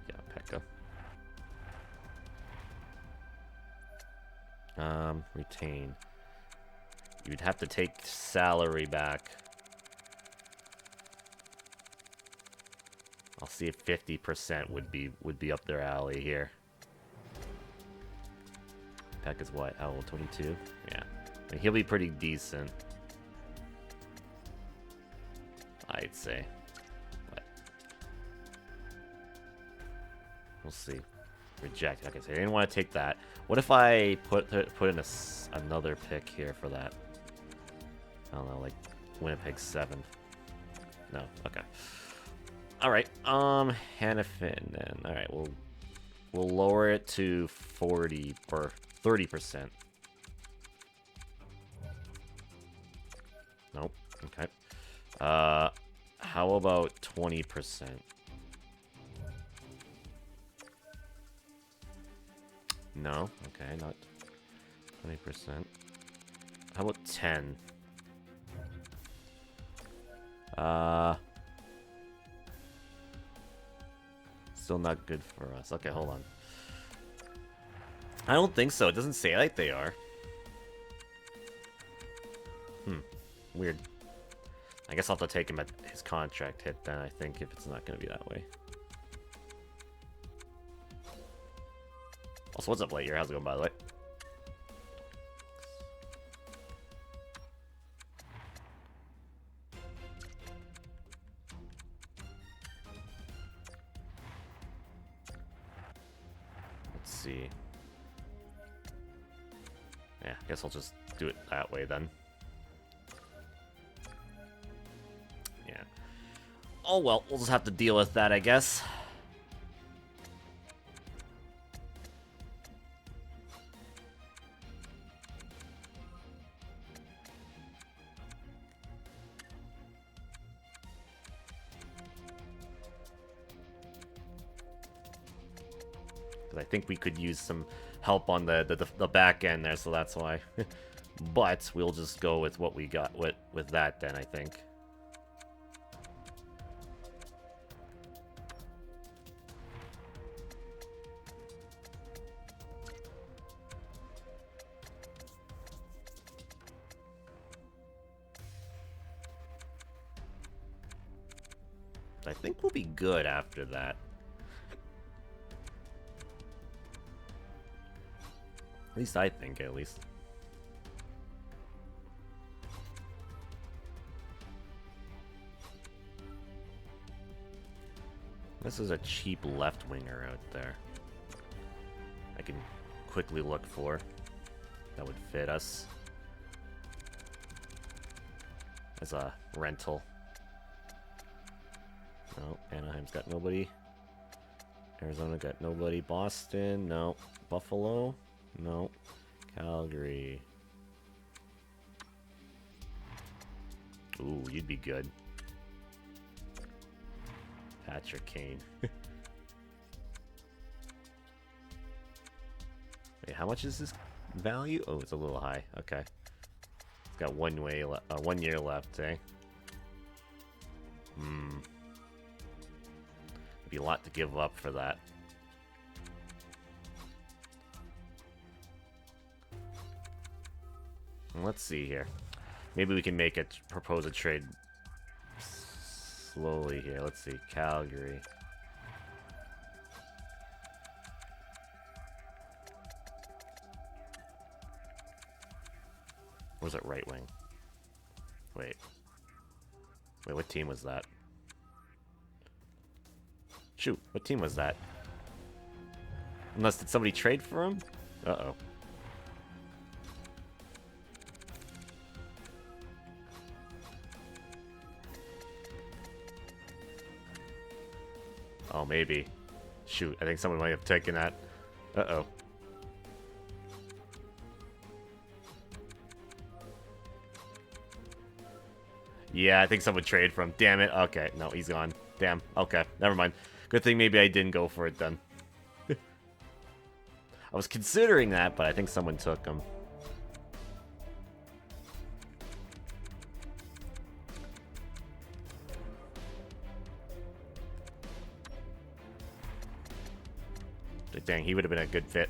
S1: Yeah, Pekka. Retain. You'd have to take salary back. I'll see if 50% would be up their alley here. Peck is what? How old? 22? Yeah. I mean, he'll be pretty decent, I'd say. But we'll see. Reject. Like I said, I didn't want to take that. What if I put in another pick here for that? I don't know, like Winnipeg 7. No. Okay. All right. Hannafin then. All right, we'll We'll lower it to 40 or 30%. Nope. Okay. How about 20%? No. Okay, not 20%. How about 10? Still not good for us. Okay, hold on. I don't think so. It doesn't say like they are. Weird. I guess I'll have to take him at his contract hit then, I think, if it's not going to be that way. Also, what's up, Lightyear? How's it going, by the way? Let's see. Yeah, I guess I'll just do it that way then. Yeah. Oh well, we'll just have to deal with that, I guess. I think we could use some help on the back end there, so that's why. But we'll just go with what we got with that then, I think. I think we'll be good after that. At least I think, at least. This is a cheap left winger out there. I can quickly look for. That would fit us. As a rental. No, Anaheim's got nobody. Arizona got nobody. Boston, no. Buffalo, no. Calgary. Ooh, you'd be good. Patrick Kane. Wait, how much is this value? Oh, it's a little high. Okay. It's got 1 year left, eh? It'd be a lot to give up for that. Let's see here. Maybe we can make it, propose a trade slowly here. Let's see. Calgary. Or was it right wing? Wait. Wait, what team was that? Shoot, what team was that? Unless, did somebody trade for him? Uh-oh. Oh, maybe. Shoot, I think someone might have taken that. Uh-oh. Yeah, I think someone traded for him. Damn it. Okay, no, he's gone. Damn. Okay, never mind. Good thing maybe I didn't go for it then. I was considering that, but I think someone took him. Dang, he would have been a good fit.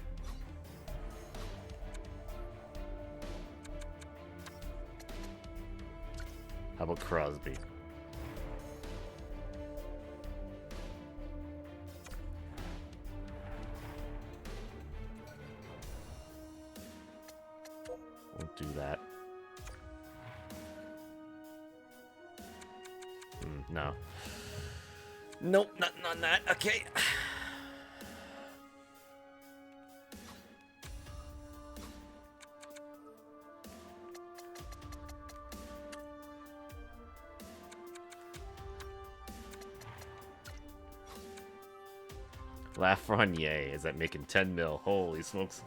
S1: How about Crosby? Won't do that. No. Nope, nothing on that. Okay. Lafreniere is at making 10 mil. Holy smokes.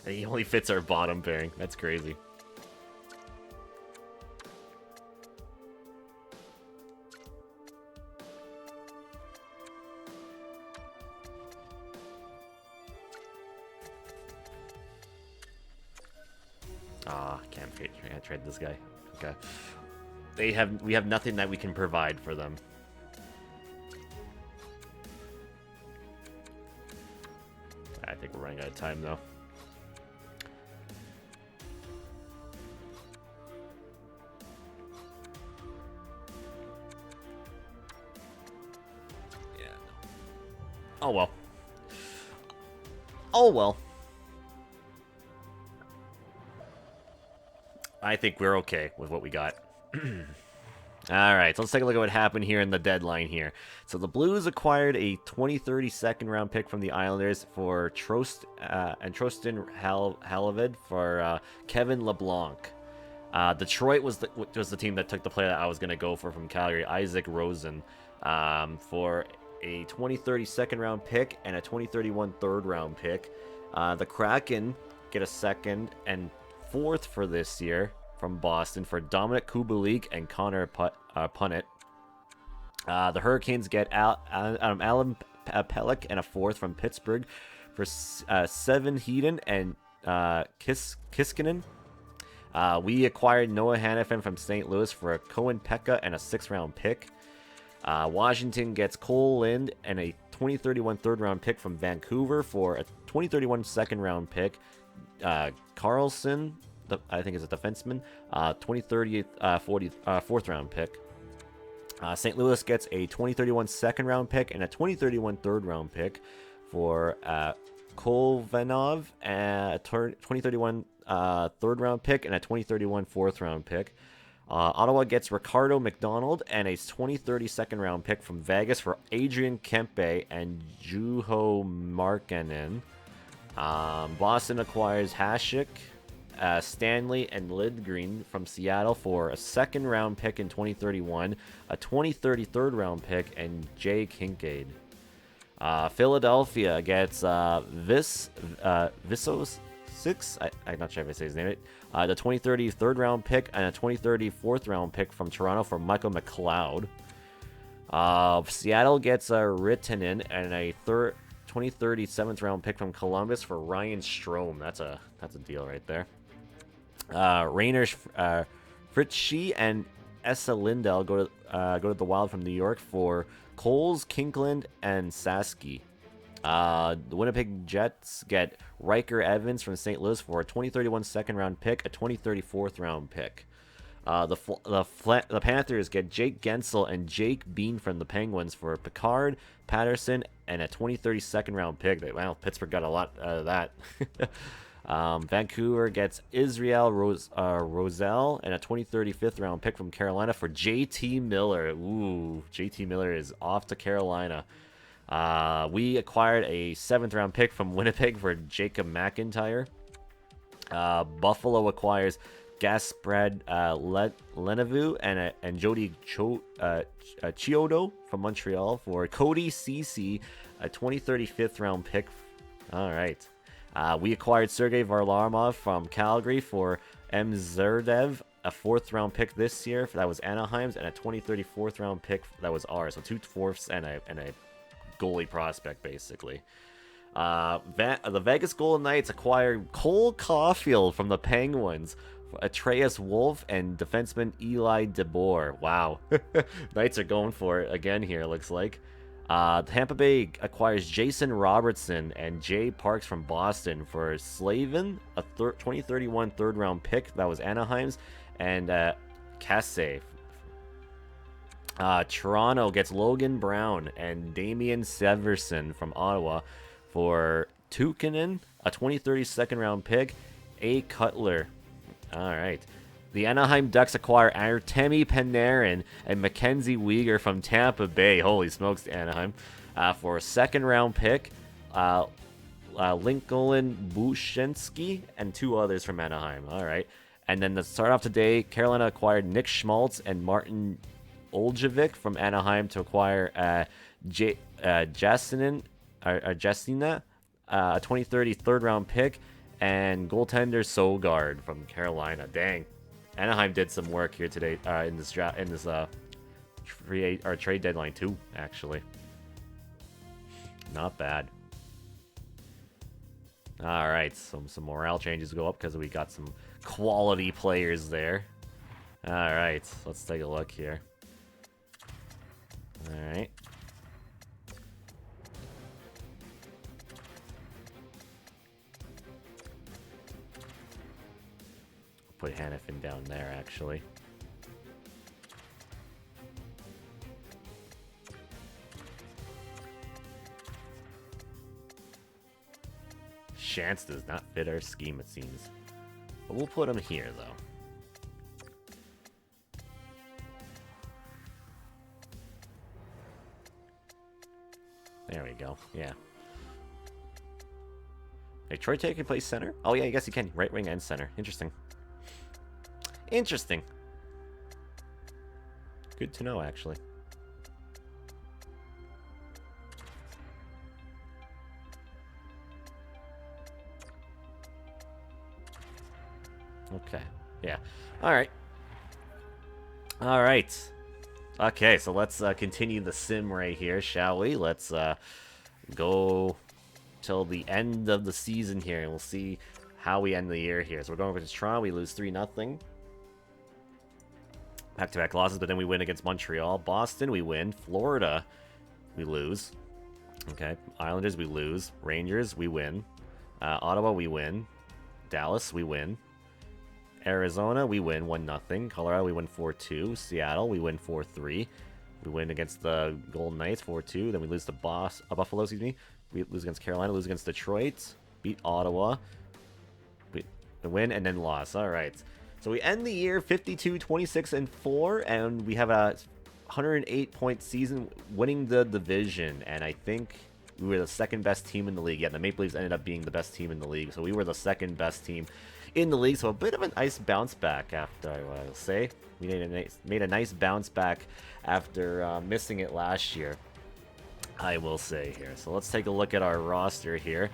S1: And he only fits our bottom pairing. That's crazy. Can't trade this guy. Okay. We have nothing that we can provide for them. I think we're running out of time though. Yeah. Oh well. Oh well. I think we're okay with what we got. Alright, so let's take a look at what happened here in the deadline here. So the Blues acquired a 2030 second round pick from the Islanders for Trostin Halavid for Kevin LeBlanc. Detroit was the team that took the player that I was going to go for from Calgary, Isaac Rosen, for a 2030 second round pick and a 2031 third round pick. The Kraken get a second and fourth for this year from Boston for Dominic Kubalik and Connor Punnett. The Hurricanes get Alan Pelech and a fourth from Pittsburgh for Seven Heeden and Kiskinen. We acquired Noah Hannafin from St. Louis for a Cohen Pekka and a 6th round pick. Washington gets Cole Lind and a 2031 third round pick from Vancouver for a 2031 second round pick. Carlson, I think is a defenseman, 2030 fourth round pick. St. Louis gets a 2031 second round pick and a 2031 third round pick for Kolvanov, a 2031 third round pick and a 2031 fourth round pick. Ottawa gets Ricardo McDonald and a 2030 second round pick from Vegas for Adrian Kempe and Juho Markkanen. Boston acquires Hasek, Stanley, and Lidgren from Seattle for a second round pick in 2031, a 2030 third round pick, and Jay Kincaid. Philadelphia gets Vissos 6. I'm not sure if I say his name. The 2030 third round pick and a 2030 fourth round pick from Toronto for Michael McLeod. Seattle gets Rittinen and a 2030 7th round pick from Columbus for Ryan Strome. That's a deal right there. Rainers Fritschie and Essa Lindell go to the Wild from New York for Coles, Kinkland, and Saski. The Winnipeg Jets get Riker Evans from St. Louis for a 2031 second round pick, a 2030 fourth round pick. The Panthers get Jake Gensel and Jake Bean from the Penguins for Picard, Patterson, and a 2030 second round pick. Wow, Pittsburgh got a lot out of that. Vancouver gets Israel Roselle and a 2030 5th round pick from Carolina for JT Miller. Ooh, JT Miller is off to Carolina. We acquired a 7th round pick from Winnipeg for Jacob McIntyre. Buffalo acquires Gaspard Lenevu and Jody Chiodo from Montreal for Cody Ceci, a 2030 5th round pick. All right. We acquired Sergei Varlamov from Calgary for M. Zerdev, a 4th round pick this year. That was Anaheim's, and a 2030 4th round pick that was ours. So 2 fourths and a goalie prospect, basically. The Vegas Golden Knights acquired Cole Caulfield from the Penguins, Atreus Wolf, and defenseman Eli DeBoer. Wow. Knights are going for it again here, looks like. Tampa Bay acquires Jason Robertson and Jay Parks from Boston for Slavin, a 2031 third round pick that was Anaheim's, and Casse. Toronto gets Logan Brown and Damian Severson from Ottawa for Tukinen, a 2030 second round pick, A. Cutler. All right. The Anaheim Ducks acquire Artemi Panarin and Mackenzie Weegar from Tampa Bay. Holy smokes, Anaheim. For a 2nd round pick, Lincoln Bushinsky, and 2 others from Anaheim. All right. And then to start off today, Carolina acquired Nick Schmaltz and Martin Oljevic from Anaheim to acquire Jasinin Argentina, a 2030 third-round pick, and goaltender Sogard from Carolina. Dang, Anaheim did some work here today in this draft, in this trade deadline too. Actually, not bad. All right, some morale changes go up because we got some quality players there. All right, let's take a look here. All right. Put Hannafin down there, actually. Chance does not fit our scheme, it seems. But we'll put him here, though. There we go. Yeah. Hey, Troy Taylor can play center? Oh, yeah, I guess he can. Right wing and center. Interesting. Interesting. Good to know, actually. Okay. Yeah. All right. All right. Okay, so let's continue the sim right here, shall we? Let's go till the end of the season here, and we'll see how we end the year here. So we're going against Toronto. We lose 3-0. Back-to-back losses, but then we win against Montreal. Boston, we win. Florida, we lose. Okay. Islanders, we lose. Rangers, we win. Ottawa, we win. Dallas, we win. Arizona, we win 1-0. Colorado, we win 4-2. Seattle, we win 4-3. We win against the Golden Knights 4-2. Then we lose to Buffalo, excuse me. We lose against Carolina, lose against Detroit, beat Ottawa. We win and then loss. All right. So we end the year 52, 26, and 4, and we have a 108-point season, winning the division. And I think we were the second best team in the league. Yeah, the Maple Leafs ended up being the best team in the league, so we were the second best team in the league. So a bit of a nice bounce back after, I will say. We made a nice bounce back after missing it last year, I will say here. So let's take a look at our roster here.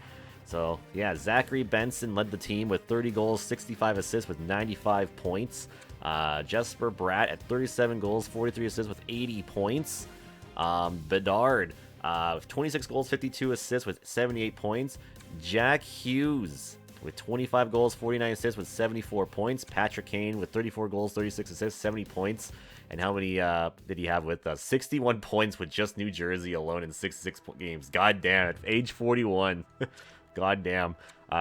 S1: So, yeah, Zachary Benson led the team with 30 goals, 65 assists with 95 points. Jesper Bratt at 37 goals, 43 assists with 80 points. Bedard, 26 goals, 52 assists with 78 points. Jack Hughes with 25 goals, 49 assists with 74 points. Patrick Kane with 34 goals, 36 assists, 70 points. And how many did he have with us? 61 points with just New Jersey alone in 66 games. God damn it. Age 41. God damn.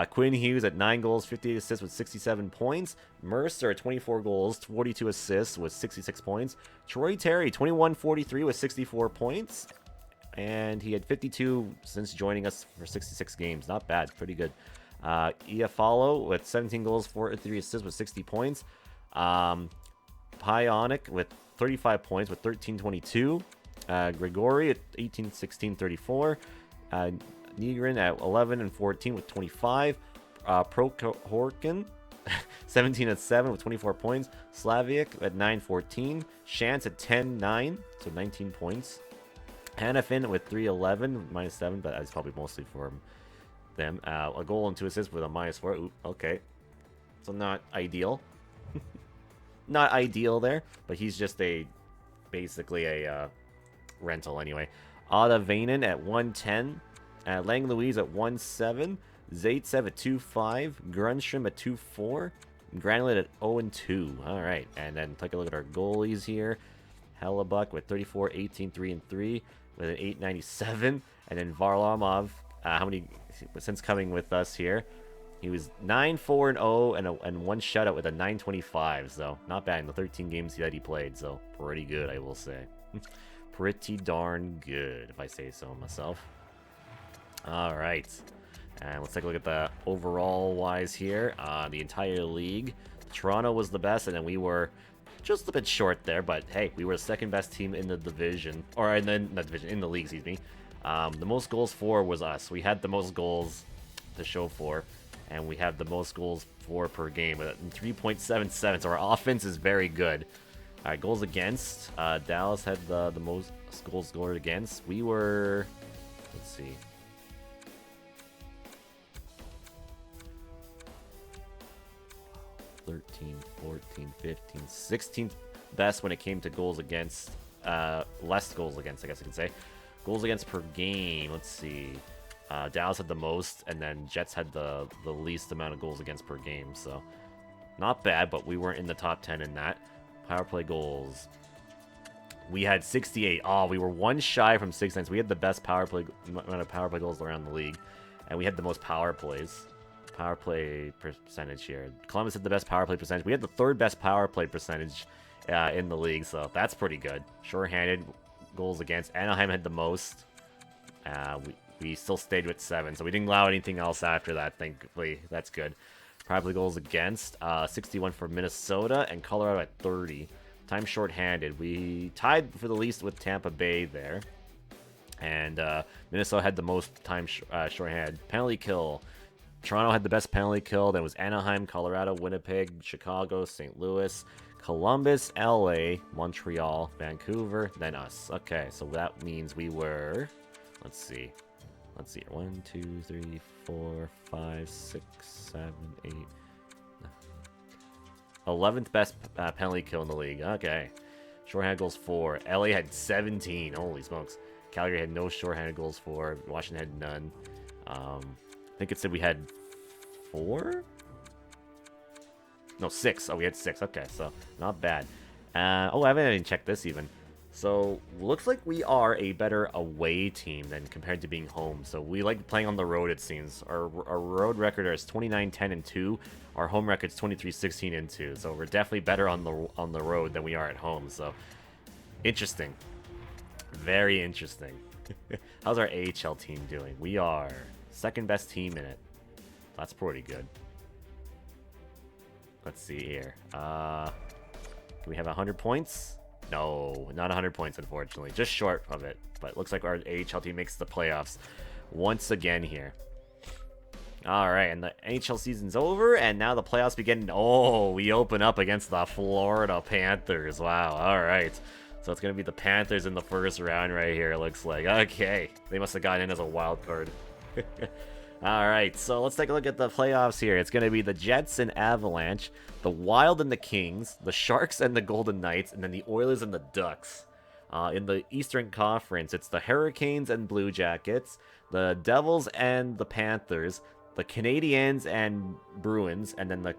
S1: Quinn Hughes at 9 goals, 58 assists with 67 points. Mercer at 24 goals, 42 assists with 66 points. Troy Terry, 21-43 with 64 points. And he had 52 since joining us for 66 games. Not bad. Pretty good. Iafallo with 17 goals, 43 assists with 60 points. Pionic with 35 points with 13-22. Grigori at 18-16-34. Nigrin at 11-14 with 25. Prokhorkin 17-7 with 24 points. Slavic at 9-14. Shantz at 10-9, so 19 points. Hannafin with 3-11, -7, but that's probably mostly for them. A goal and 2 assists with a -4. Ooh, okay. So not ideal. Not ideal there, but he's just basically a rental anyway. Ada Vainen at 110. Lang Louise at 1-7. Zaitsev at 2-5. Grunstrom at 2-4. Granulate at 0-2. All right, and then take a look at our goalies here. Hellebuck with 34, 18, 3-3 with an 897. And then Varlamov, since coming with us here, he was 9-4-0 and one shutout with a 925. So not bad in the 13 games that he played. So pretty good, I will say. Pretty darn good, if I say so myself. All right, and let's take a look at the overall wise here. The entire league, Toronto was the best, and then we were just a bit short there. But hey, we were the second best team in the division, or in the league, excuse me. The most goals for was us. We had the most goals to show for, and we have the most goals for per game with 3.77. So our offense is very good. All right, goals against. Dallas had the most goals scored against. We were, let's see. 13, 14, 15, 16th best when it came to goals against. Less goals against, I guess I could say. Goals against per game. Let's see. Dallas had the most, and then Jets had the least amount of goals against per game. So not bad, but we weren't in the top 10 in that. Power play goals. We had 68. Oh, we were one shy from 69. So we had the best amount of power play goals around the league, and we had the most power plays. Power play percentage here. Columbus had the best power play percentage. We had the third best power play percentage in the league, so that's pretty good. Shorthanded goals against. Anaheim had the most. We still stayed with 7, so we didn't allow anything else after that, thankfully. That's good. Power play goals against. 61 for Minnesota, and Colorado at 30. Time shorthanded. We tied for the least with Tampa Bay there. And Minnesota had the most time shorthanded. Penalty kill. Toronto had the best penalty kill. Then was Anaheim, Colorado, Winnipeg, Chicago, St. Louis, Columbus, LA, Montreal, Vancouver, then us. Okay, so that means we were, let's see, 1, 2, 3, 4, 5, 6, 7, 8, 11th best penalty kill in the league. Okay, shorthanded goals for LA had 17. Holy smokes. Calgary had no shorthanded goals for. Washington had none. I think it said we had 4. No, 6. Oh, we had 6. Okay, so not bad. I haven't even checked this even. So looks like we are a better away team than compared to being home. So we like playing on the road, it seems. Our road record is 29-10-2. Our home record is 23-16-2. So we're definitely better on the road than we are at home. So interesting. Very interesting. How's our AHL team doing? We are second best team in it. That's pretty good. Let's see here. Can we have 100 points? No, not 100 points, unfortunately. Just short of it. But it looks like our AHL team makes the playoffs once again here. Alright, and the NHL season's over, and now the playoffs begin. Oh, we open up against the Florida Panthers. Wow, alright. So it's going to be the Panthers in the first round right here, it looks like. Okay, they must have gotten in as a wild card. Alright, so let's take a look at the playoffs here. It's going to be the Jets and Avalanche, the Wild and the Kings, the Sharks and the Golden Knights, and then the Oilers and the Ducks. In the Eastern Conference, it's the Hurricanes and Blue Jackets, the Devils and the Panthers, the Canadiens and Bruins, and then the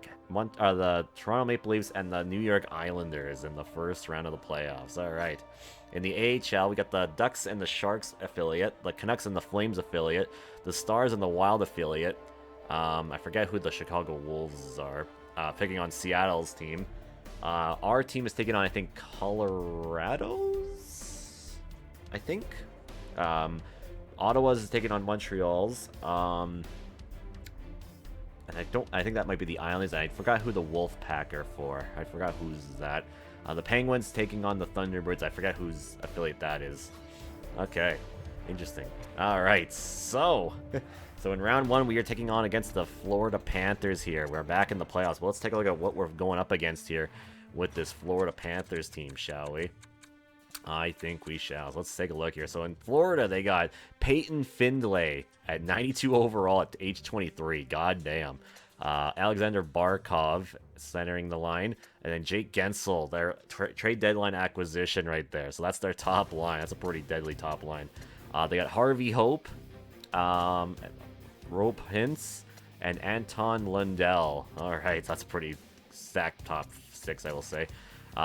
S1: Toronto Maple Leafs and the New York Islanders in the first round of the playoffs. Alright. In the AHL, we got the Ducks and the Sharks affiliate, the Canucks and the Flames affiliate, the Stars and the Wild affiliate. I forget who the Chicago Wolves are. Picking on Seattle's team. Our team is taking on, I think, Colorado's? I think. Ottawa's is taking on Montreal's. And I think that might be the Islanders. I forgot who the Wolf Pack are for. I forgot who's that. The Penguins taking on the Thunderbirds. I forget whose affiliate that is. Okay. Interesting. Alright, so in round 1, we are taking on against the Florida Panthers here. We're back in the playoffs. Well, let's take a look at what we're going up against here with this Florida Panthers team, shall we? I think we shall. So let's take a look here. So in Florida, they got Peyton Findlay at 92 overall at age 23. God damn. Alexander Barkov centering the line. And then Jake Gensel, their trade deadline acquisition right there. So that's their top line. That's a pretty deadly top line. They got Harvey Hope, Rope Hintz, and Anton Lundell. Alright, that's pretty stacked top 6, I will say.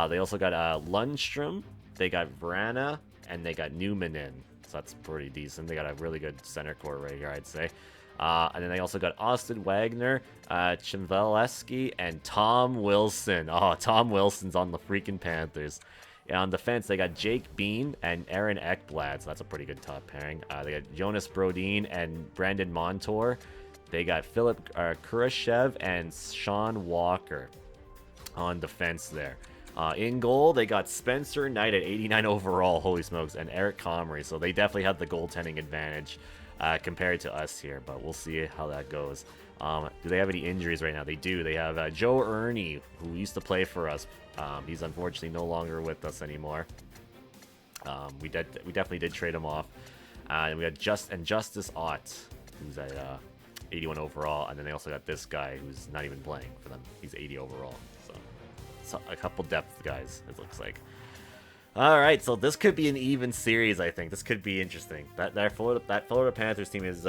S1: They also got Lundstrom, they got Vrana, and they got Newman in. So that's pretty decent. They got a really good center court right here, I'd say. And then they also got Austin Wagner, Chmielewski, and Tom Wilson. Oh, Tom Wilson's on the freaking Panthers. And on defense, they got Jake Bean and Aaron Ekblad, so that's a pretty good top pairing. They got Jonas Brodin and Brandon Montour. They got Philip Kurashev and Sean Walker on defense there. In goal, they got Spencer Knight at 89 overall, holy smokes, and Eric Comrie, so they definitely have the goaltending advantage compared to us here, but we'll see how that goes. Do they have any injuries right now? They do. They have Joe Ernie, who used to play for us. He's unfortunately no longer with us anymore. We definitely did trade him off. And we had Justice Ott, who's at 81 overall, and then they also got this guy who's not even playing for them. He's 80 overall. So a couple depth guys, it looks like. All right, so this could be an even series. I think this could be interesting. That Florida Panthers team is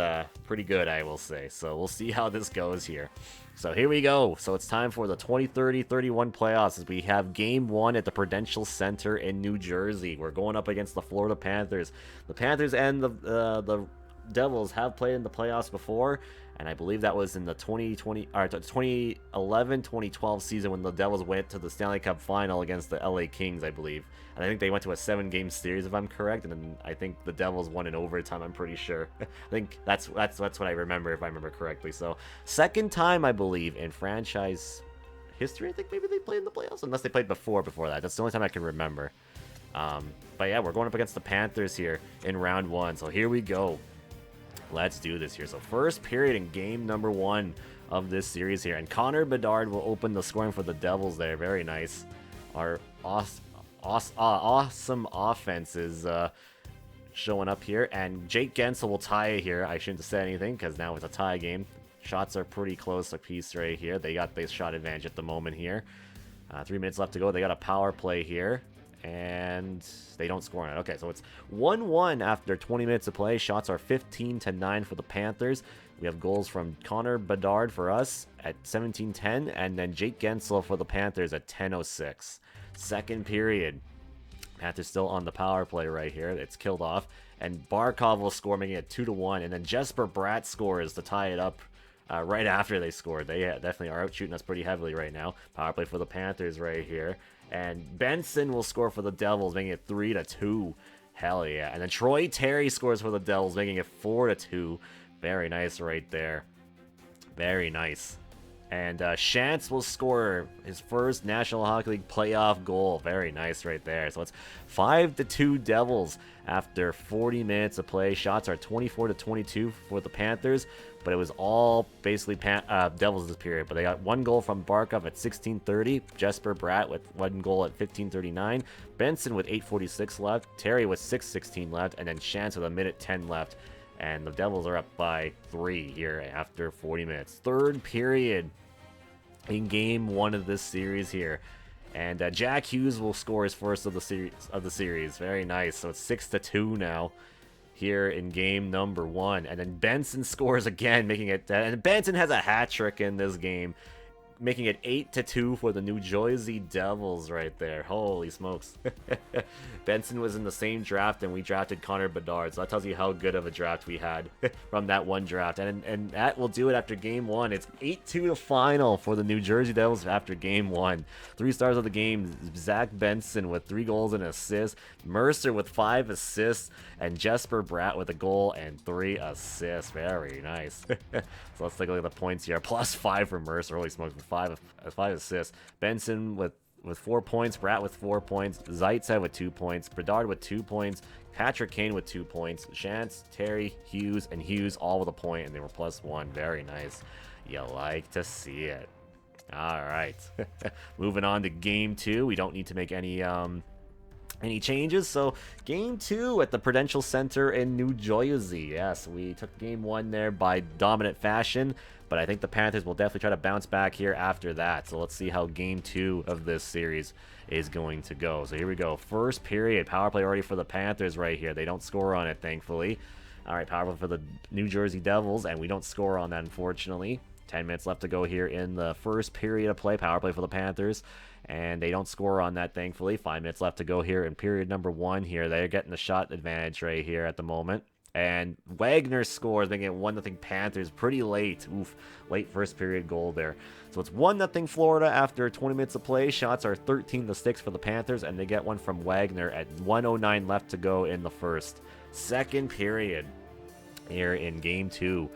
S1: pretty good, I will say. So we'll see how this goes here. So here we go. So it's time for the 2030-31 playoffs as we have Game 1 at the Prudential Center in New Jersey. We're going up against the Florida Panthers. The Panthers and the Devils have played in the playoffs before, and I believe that was in the 2011-2012 season when the Devils went to the Stanley Cup Final against the LA Kings, I believe. And I think they went to a 7-game series, if I'm correct, and then I think the Devils won in overtime, I'm pretty sure. I think that's what I remember, if I remember correctly. So, second time, I believe, in franchise history, I think maybe they played in the playoffs, unless they played before that. That's the only time I can remember. But yeah, we're going up against the Panthers here in round 1, so here we go. Let's do this here. So first period in game number 1 of this series here. And Connor Bedard will open the scoring for the Devils there. Very nice. Our awesome offense is showing up here. And Jake Gensel will tie it here. I shouldn't have said anything because now it's a tie game. Shots are pretty close a piece right here. They got the shot advantage at the moment here. 3 minutes left to go. They got a power play here. And they don't score on it. Okay, so it's 1-1 after 20 minutes of play. Shots are 15-9 for the Panthers. We have goals from Connor Bedard for us at 17:10, and then Jake Gensel for the Panthers at 10:06. Second period. Panthers still on the power play right here. It's killed off. And Barkov will score, making it 2-1. And then Jesper Bratt scores to tie it up right after they scored. They definitely are out shooting us pretty heavily right now. Power play for the Panthers right here. And Benson will score for the Devils, making it 3-2. Hell yeah. And then Troy Terry scores for the Devils, making it 4-2. Very nice right there. Very nice. And Shantz will score his first National Hockey League playoff goal. Very nice right there. So it's 5-2 Devils after 40 minutes of play. Shots are 24-22 for the Panthers, but it was all basically Devils this period. But they got one goal from Barkov at 16:30, Jesper Bratt with one goal at 15:39, Benson with 8:46 left, Terry with 6:16 left, and then Shantz with a minute 10 left. And the Devils are up by 3 here after 40 minutes. Third period in game 1 of this series here. And Jack Hughes will score his first of the series. Very nice. So it's 6-2 now here in game number 1. And then Benson scores again, making it... And Benson has a hat trick in this game, making it 8-2 for the New Jersey Devils right there. Holy smokes. Benson was in the same draft, and we drafted Connor Bedard, so that tells you how good of a draft we had from that one draft. And that will do it after game 1. It's 8-2 the final for the New Jersey Devils after game 1. 3 stars of the game, Zach Benson with 3 goals and assists, Mercer with 5 assists, and Jesper Bratt with a goal and 3 assists. Very nice. So let's take a look at the points here. +5 for Mercer. Holy smokes, with 5 assists. Benson with 4 points, Bratt with 4 points, Zaitsev with 2 points, Bedard with 2 points, Patrick Kane with 2 points, Shantz, Terry, Hughes, and Hughes all with a point, and they were +1. Very nice. You like to see it. All right. Moving on to game 2. We don't need to make any changes. So game 2 at the Prudential Center in New Jersey. Yes, we took game 1 there by dominant fashion, but I think the Panthers will definitely try to bounce back here after that. So let's see how game 2 of this series is going to go. So here we go. First period, power play already for the Panthers right here. They don't score on it, thankfully. All right, power play for the New Jersey Devils, and we don't score on that, unfortunately. 10 minutes left to go here in the first period of play. Power play for the Panthers, and they don't score on that, thankfully. 5 minutes left to go here in period number 1 here. They're getting the shot advantage right here at the moment. And Wagner scores, making it 1-0 Panthers pretty late. Oof, late first period goal there. So it's 1-0 Florida after 20 minutes of play. Shots are 13-6 for the Panthers, and they get one from Wagner at 1:09 left to go in the first. Second period here in game 2.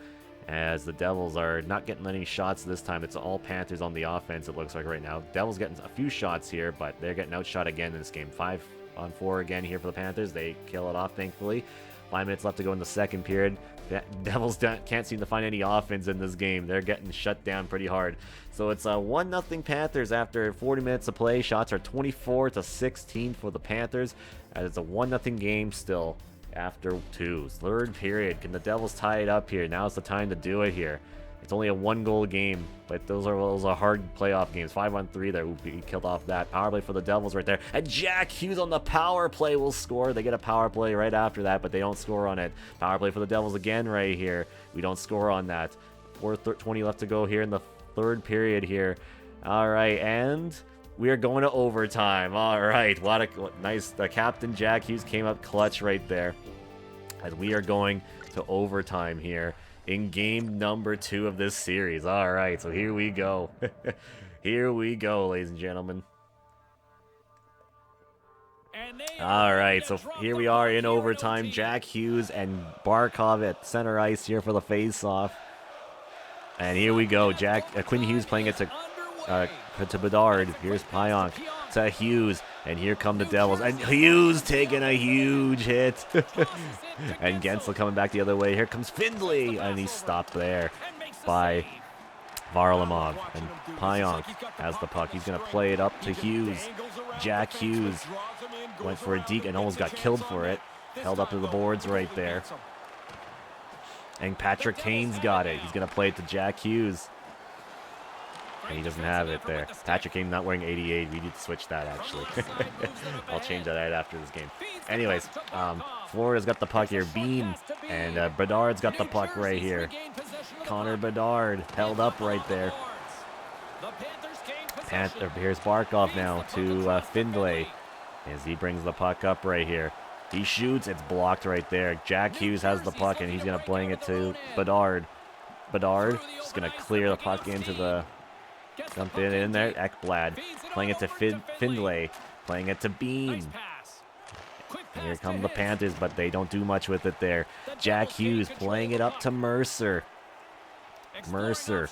S1: As the Devils are not getting any shots this time. It's all Panthers on the offense, it looks like right now. Devils getting a few shots here, but they're getting outshot again in this game. 5-on-4 again here for the Panthers. They kill it off, thankfully. 5 minutes left to go in the second period. The Devils can't seem to find any offense in this game. They're getting shut down pretty hard. So it's a 1-0 Panthers after 40 minutes of play. Shots are 24-16 for the Panthers. As it's a 1-0 game still. after 2. Third period. Can the Devils tie it up here? Now's the time to do it here. It's only a 1-goal game, but those are hard playoff games. 5-on-3 there. Ooh, he killed off that. Power play for the Devils right there. And Jack Hughes on the power play will score. They get a power play right after that, but they don't score on it. Power play for the Devils again right here. We don't score on that. 4:20 left to go here in the third period here. All right, and we are going to overtime. All right, what nice. The captain Jack Hughes came up clutch right there, as we are going to overtime here in game number 2 of this series. All right, so here we go. Here we go, ladies and gentlemen. All right, so here we are in overtime. Jack Hughes and Barkov at center ice here for the face-off. And here we go. Quinn Hughes playing it to Bedard. Here's Pionk to Hughes. And here come the Devils. And Hughes taking a huge hit. And Gensel coming back the other way. Here comes Findlay. And he's stopped there by Varlamov. And Pionk has the puck. He's going to play it up to Hughes. Jack Hughes went for a deke and almost got killed for it. Held up to the boards right there. And Patrick Kane's got it. He's going to play it to Jack Hughes. And he doesn't have it there. Patrick Kane not wearing 88. We need to switch that, actually. I'll change that right after this game. Anyways, Florida's got the puck here. Bean and Bedard's got the puck right here. Connor Bedard held up right there. Here's Barkov now to Findlay as he brings the puck up right here. He shoots. It's blocked right there. Jack Hughes has the puck, and he's going to bring it to Bedard. Bedard just going to clear the puck into the... Jump in there. Ekblad playing it to Findlay. Playing it to Bean. And here come the Panthers, but they don't do much with it there. Jack Hughes playing it up to Mercer. Mercer.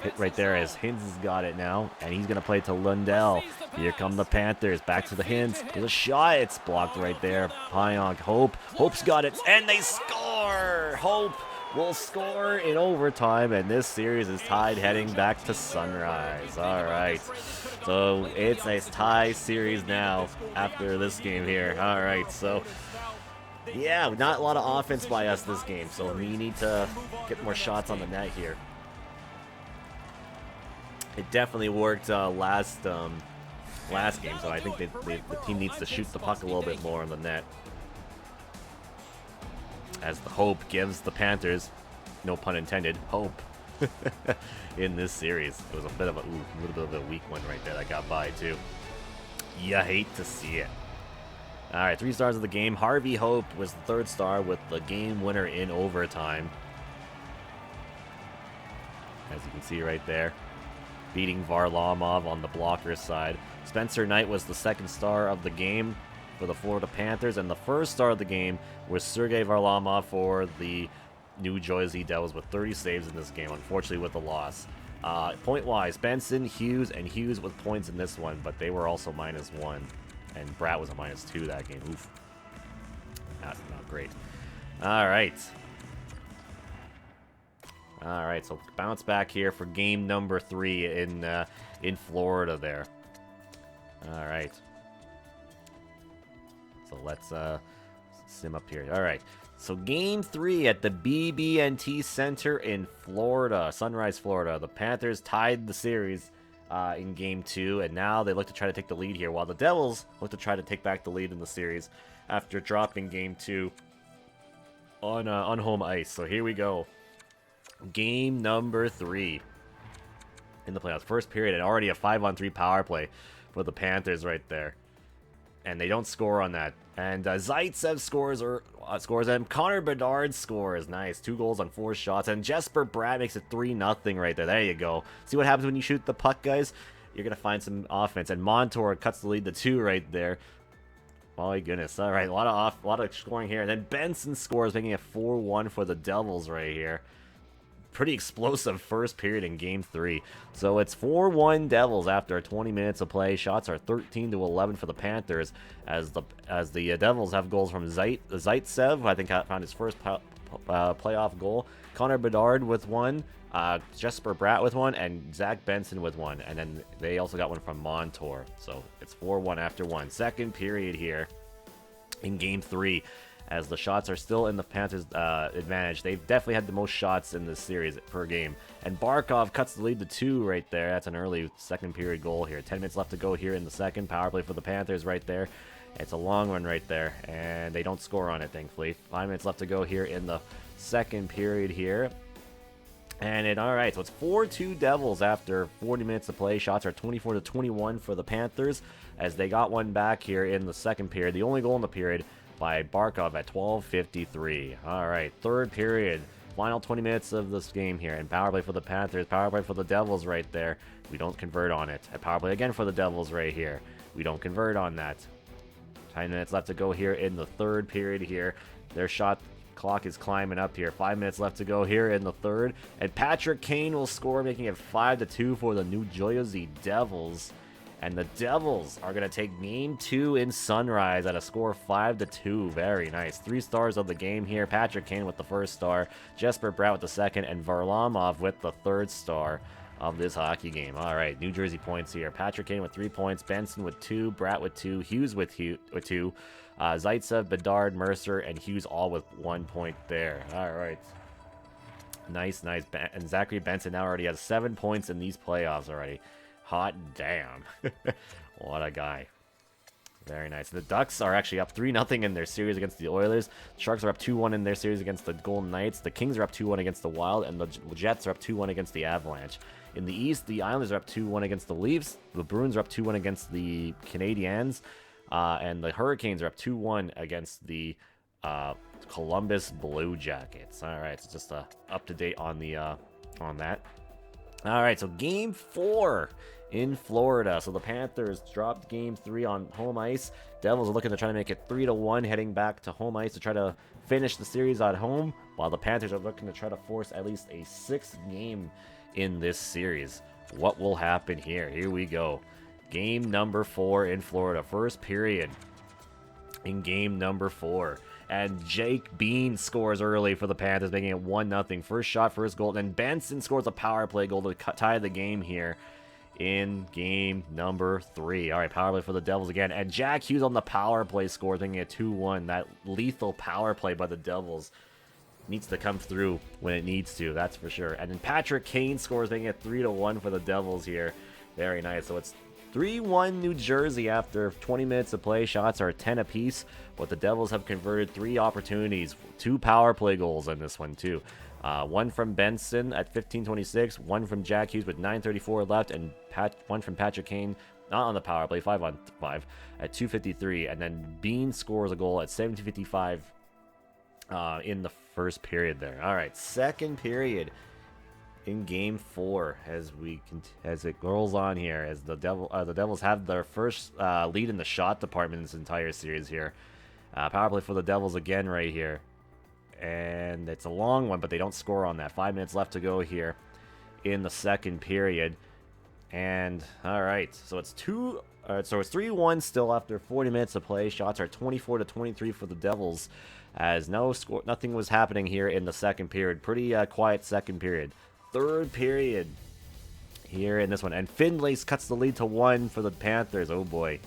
S1: Hit right there as Hintz has got it now. And he's going to play it to Lundell. Here come the Panthers. Back to the Hintz. There's a shot. It's blocked right there. Pionk. Hope's got it. And they score! Hope will score in overtime. And this series is tied heading back to Sunrise. All right. So it's a tie series now after this game here. All right. So, yeah, not a lot of offense by us this game. So we need to get more shots on the net here. It definitely worked last game, so I think the team needs to shoot the puck a little bit more on the net. As the Hope gives the Panthers, no pun intended, hope in this series. It was a bit of a little bit of a weak one right there that got by too. You hate to see it. All right, 3 stars of the game. Harvey Hope was the 3rd star with the game winner in overtime. As you can see right there, beating Varlamov on the blocker side. Spencer Knight was the 2nd star of the game for the Florida Panthers, and the 1st star of the game was Sergei Varlamov for the New Jersey Devils with 30 saves in this game, unfortunately with a loss. Point-wise, Benson, Hughes, and Hughes with points in this one, but they were also -1, and Bratt was a -2 that game. Oof. That's not great. All right. All right, so bounce back here for game number 3 in Florida there. All right. So let's sim up here. All right. So game 3 at the BB&T Center in Florida, Sunrise, Florida. The Panthers tied the series in game 2, and now they look to try to take the lead here, while the Devils look to try to take back the lead in the series after dropping game 2 on home ice. So here we go. Game number 3 in the playoffs. First period, and already a 5-on-3 power play for the Panthers right there. And they don't score on that. And Zaitsev scores, and Connor Bedard scores. Nice. 2 goals on 4 shots. And Jesper Bratt makes it 3-0 right there. There you go. See what happens when you shoot the puck, guys? You're going to find some offense. And Montour cuts the lead to 2 right there. Oh my goodness. All right, a lot of scoring here. And then Benson scores, making it 4-1 for the Devils right here. Pretty explosive first period in game 3. So it's 4-1 Devils after 20 minutes of play. Shots are 13-11 for the Panthers as the Devils have goals from Zaitsev, I think found his first playoff goal. Connor Bedard with 1, Jesper Bratt with 1, and Zach Benson with 1. And then they also got one from Montour. So it's 4-1 after 1. Second period here in game 3. as the shots are still in the Panthers' advantage. They've definitely had the most shots in this series per game. And Barkov cuts the lead to 2 right there. That's an early second period goal here. 10 minutes left to go here in the second. Power play for the Panthers right there. It's a long one right there, and they don't score on it, thankfully. 5 minutes left to go here in the second period here. And all right, so it's 4-2 Devils after 40 minutes to play. Shots are 24-21 for the Panthers, as they got one back here in the second period. The only goal in the period by Barkov at 12:53. All right, third period. Final 20 minutes of this game here. And power play for the Panthers. Power play for the Devils right there. We don't convert on it. And power play again for the Devils right here. We don't convert on that. 10 minutes left to go here in the third period here. Their shot clock is climbing up here. 5 minutes left to go here in the third. And Patrick Kane will score, making it 5-2 for the New Jersey Devils. And the Devils are going to take Game 2 in Sunrise at a score of 5-2. Very nice. 3 stars of the game here. Patrick Kane with the first star. Jesper Bratt with the second. And Varlamov with the third star of this hockey game. All right, New Jersey points here. Patrick Kane with 3 points. Benson with 2. Bratt with 2. Hughes with 2. Zaitsev, Bedard, Mercer, and Hughes all with 1 point there. All right. Nice. And Zachary Benson now already has 7 points in these playoffs already. Hot damn. What a guy. Very nice. The Ducks are actually up 3-0 in their series against the Oilers. The Sharks are up 2-1 in their series against the Golden Knights. The Kings are up 2-1 against the Wild, and the Jets are up 2-1 against the Avalanche. In the East, the Islanders are up 2-1 against the Leafs. The Bruins are up 2-1 against the Canadiens. And the Hurricanes are up 2-1 against the Columbus Blue Jackets. All right, so just up-to-date on the on that. All right, so Game 4 in Florida. So the Panthers dropped Game 3 on home ice. Devils are looking to try to make it 3-1, heading back to home ice to try to finish the series at home, while the Panthers are looking to try to force at least a 6th game in this series. What will happen here? Here we go. Game number 4 in Florida. First period in game number 4. And Jake Bean scores early for the Panthers, making it 1-0. First shot, first goal. And Benson scores a power play goal to tie the game here in game number 3. All right, power play for the Devils again. And Jack Hughes on the power play scores, making it 2-1. That lethal power play by the Devils needs to come through when it needs to, that's for sure. And then Patrick Kane scores, making it 3-1 for the Devils here. Very nice. So it's 3-1 New Jersey after 20 minutes of play. Shots are 10 apiece, but the Devils have converted 3 opportunities. 2 power play goals in this one, too. One from Benson at 15:26, one from Jack Hughes with 9:34 left, and one from Patrick Kane, not on the power play, 5-on-5, at 2:53. And then Bean scores a goal at 17:55 in the first period there. All right, second period in Game 4 as it rolls on here, as the Devils have their first lead in the shot department in this entire series here. Power play for the Devils again right here, and it's a long one, but they don't score on that. 5 minutes left to go here in the second period. And all right, so it's 3-1 still after 40 minutes of play. Shots are 24-23 for the Devils, as nothing was happening here in the second period. Pretty quiet second period. Third period here in this one, and Finlay cuts the lead to 1 for the Panthers. Oh boy.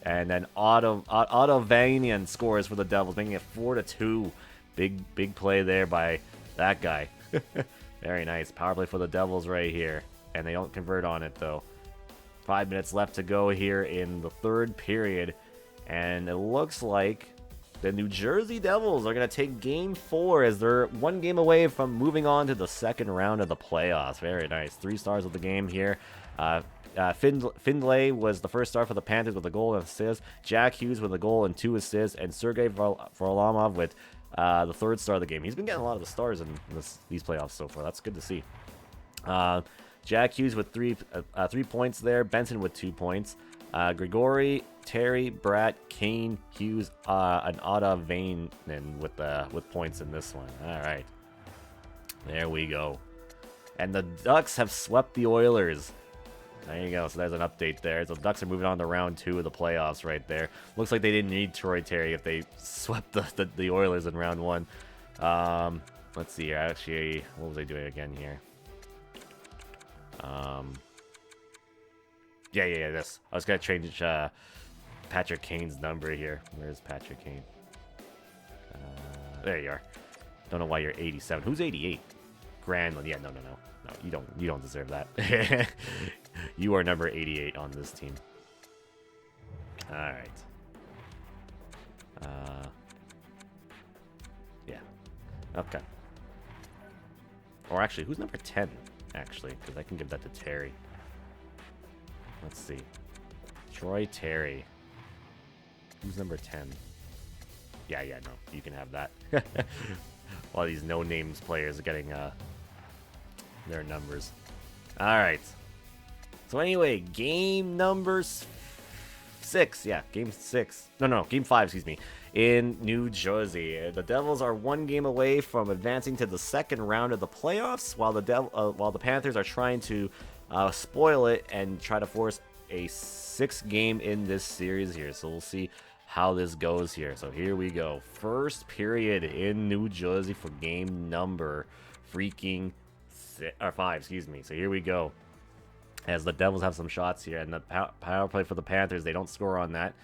S1: And then Otto Vanian scores for the Devils, making it 4-2. Big play there by that guy. Very nice. Power play for the Devils right here, and they don't convert on it though. 5 minutes left to go here in the third period, and it looks like the New Jersey Devils are going to take Game 4 as they're 1 game away from moving on to the second round of the playoffs. Very nice. 3 stars of the game here. Finlay was the first star for the Panthers with a goal and assist. Jack Hughes with a goal and 2 assists. And Sergei Varlamov with the third star of the game. He's been getting a lot of the stars in these playoffs so far. That's good to see. Jack Hughes with 3 points there. Benson with 2 points. Grigori, Terry, Bratt, Kane, Hughes, and Otto Vainen with points in this one. All right. There we go. And the Ducks have swept the Oilers. There you go. So there's an update there. So the Ducks are moving on to round 2 of the playoffs right there. Looks like they didn't need Troy Terry if they swept the Oilers in round 1. Let's see here. Actually, what was I doing again here? Yeah, this. I was going to change Patrick Kane's number here. Where's Patrick Kane? There you are. Don't know why you're 87. Who's 88? Granlund. Yeah, no. No, you don't deserve that. You are number 88 on this team. All right. Yeah. Okay. Or actually, who's number 10? Actually, because I can give that to Terry. Let's see. Troy Terry. Who's number 10? Yeah, no. You can have that. All these no-names players are getting their numbers. All right. So anyway, game number 6. Yeah, game 6. No, game 5, excuse me. In New Jersey. The Devils are one game away from advancing to the second round of the playoffs, while the Panthers are trying to spoil it and try to force a 6th game in this series here. So we'll see how this goes here. So here we go. First period in New Jersey for game number freaking 5, excuse me. So here we go. As the Devils have some shots here, and the power play for the Panthers, they don't score on that.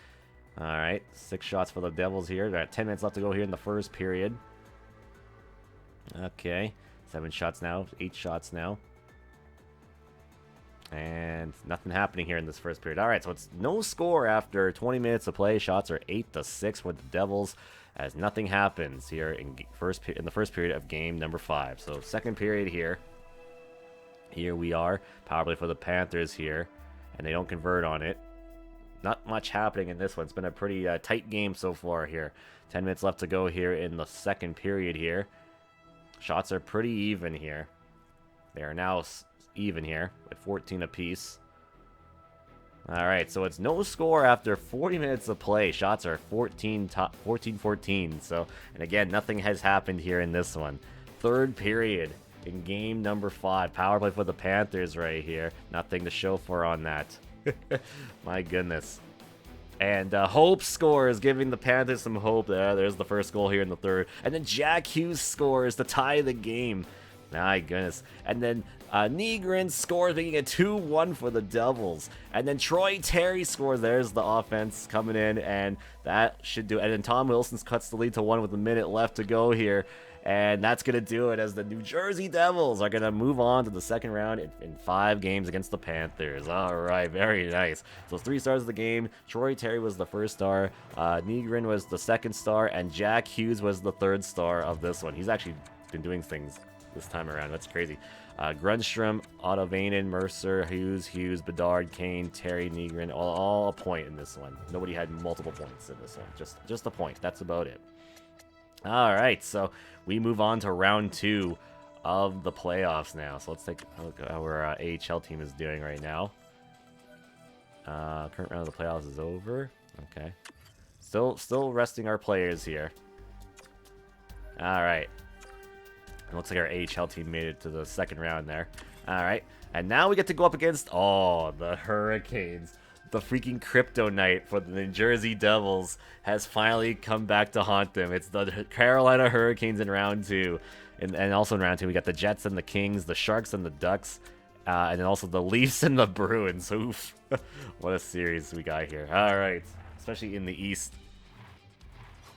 S1: All right, 6 shots for the Devils here. They got 10 minutes left to go here in the first period. Okay, 7 shots now, 8 shots now. And nothing happening here in this first period. All right, so it's no score after 20 minutes of play. Shots are 8-6 for the Devils, as nothing happens here in the first period of game number 5. So second period here. Here we are. Power play for the Panthers here, and they don't convert on it. Not much happening in this one. It's been a pretty tight game so far here. 10 minutes left to go here in the second period here. Shots are pretty even here. They are now even here at 14 apiece. All right, so it's no score after 40 minutes of play. Shots are 14-14. So, and again, nothing has happened here in this one. Third period in game number 5. Power play for the Panthers right here. Nothing to show for on that. My goodness. And Hope scores, giving the Panthers some hope there. There's the first goal here in the third. And then Jack Hughes scores to tie the game. My goodness. And then Nygren scores, making it 2-1 for the Devils. And then Troy Terry scores. There's the offense coming in, and that should do it. And then Tom Wilson cuts the lead to 1 with a minute left to go here. And that's going to do it, as the New Jersey Devils are going to move on to the second round in 5 games against the Panthers. All right, very nice. So 3 stars of the game. Troy Terry was the first star. Nygren was the second star. And Jack Hughes was the third star of this one. He's actually been doing things this time around. That's crazy. Grunstrom, Ottavainen, Mercer, Hughes, Bedard, Kane, Terry, Nygren, all a point in this one. Nobody had multiple points in this one. Just a point. That's about it. All right, so we move on to round 2 of the playoffs now. So let's take a look at how our AHL team is doing right now. Current round of the playoffs is over. Okay. Still resting our players here. All right. It looks like our AHL team made it to the second round there. All right. And now we get to go up against, the Hurricanes. The freaking kryptonite for the New Jersey Devils has finally come back to haunt them. It's the Carolina Hurricanes in round 2. And also in round 2, we got the Jets and the Kings, the Sharks and the Ducks, and then also the Leafs and the Bruins. Oof. What a series we got here. All right. Especially in the East.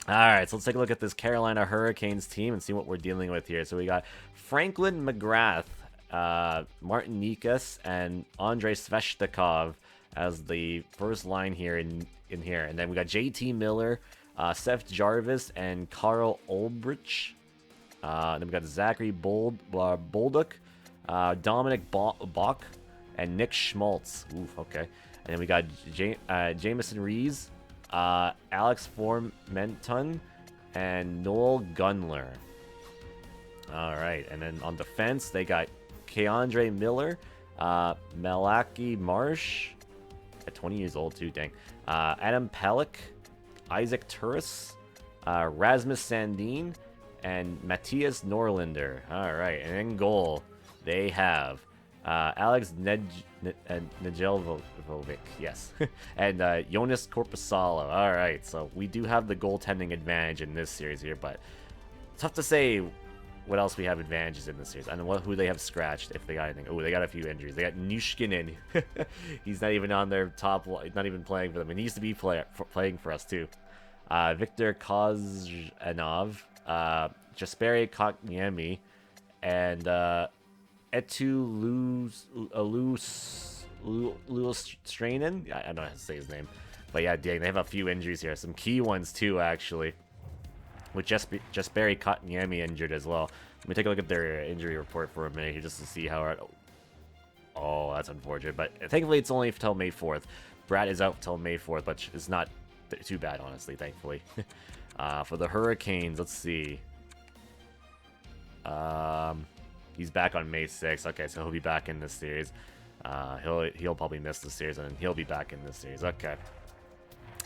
S1: All right, so let's take a look at this Carolina Hurricanes team and see what we're dealing with here. So we got Franklin McGrath, Martin Nikas, and Andrei Sveshnikov as the first line here in here. And then we got JT Miller, Seth Jarvis, and Carl Ulbrich. Then we got Zachary Bolduc, Dominic Bach, and Nick Schmaltz. Oof, okay. And then we got Jameson Rees, Alex Formenton, and Noel Gunler. All right, and then on defense, they got Keandre Miller, Malaki Marsh, at 20 years old too, dang. Adam Pellick, Isaac Turris, Rasmus Sandin, and Matthias Norlinder. All right, and in goal, they have Alex Nedeljkovic, yes, and Jonas Korpisalo. All right, so we do have the goaltending advantage in this series here, but tough to say what else we have advantages in this series. I don't know who they have scratched, if they got anything. Oh, they got a few injuries. They got Nushkinin. He's not even on their top. He's not even playing for them. And he used to be playing for us too. Victor Kozhanov, Jesperi Kotkaniemi, and Etu Lustrainen. I don't know how to say his name. But yeah, dang, they have a few injuries here. Some key ones too, actually. With Jesperi Kotkaniemi injured as well. Let me take a look at their injury report for a minute here just to see how... Oh, that's unfortunate. But thankfully, it's only until May 4th. Brad is out until May 4th, but it's not too bad, honestly, thankfully. For the Hurricanes, let's see. He's back on May 6th. Okay, so he'll be back in this series. He'll probably miss the series, and then he'll be back in this series. Okay.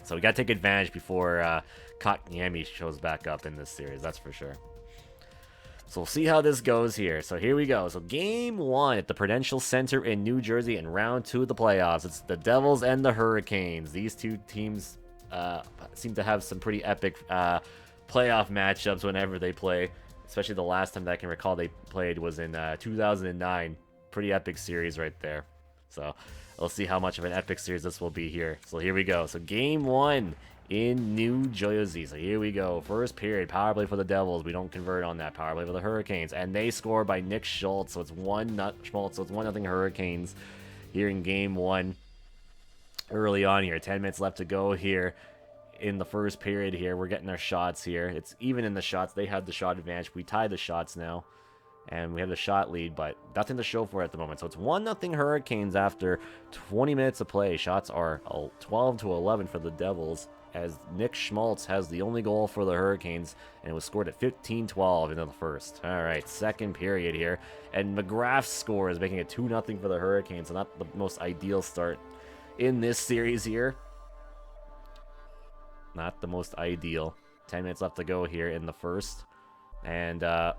S1: So we got to take advantage before Kotkaniemi shows back up in this series, that's for sure. So we'll see how this goes here. So here we go. So game 1 at the Prudential Center in New Jersey in round 2 of the playoffs. It's the Devils and the Hurricanes. These two teams seem to have some pretty epic playoff matchups whenever they play. Especially the last time that I can recall they played was in 2009. Pretty epic series right there. So we'll see how much of an epic series this will be here. So here we go. So game 1 in New Jersey. So here we go. First period, power play for the Devils. We don't convert on that. Power play for the Hurricanes. And they score by Nick Schultz. So it's 1-0 Hurricanes here in game 1. Early on here. 10 minutes left to go here in the first period here. We're getting our shots here. It's even in the shots. They have the shot advantage. We tie the shots now. And we have the shot lead, but nothing to show for it at the moment. So it's 1-0 Hurricanes after 20 minutes of play. Shots are 12-11 for the Devils, as Nick Schmaltz has the only goal for the Hurricanes, and it was scored at 15-12 into the first. All right, second period here, and McGrath scores, making it 2-0 for the Hurricanes. So not the most ideal start in this series here. Not the most ideal. 10 minutes left to go here in the first. And, yeah.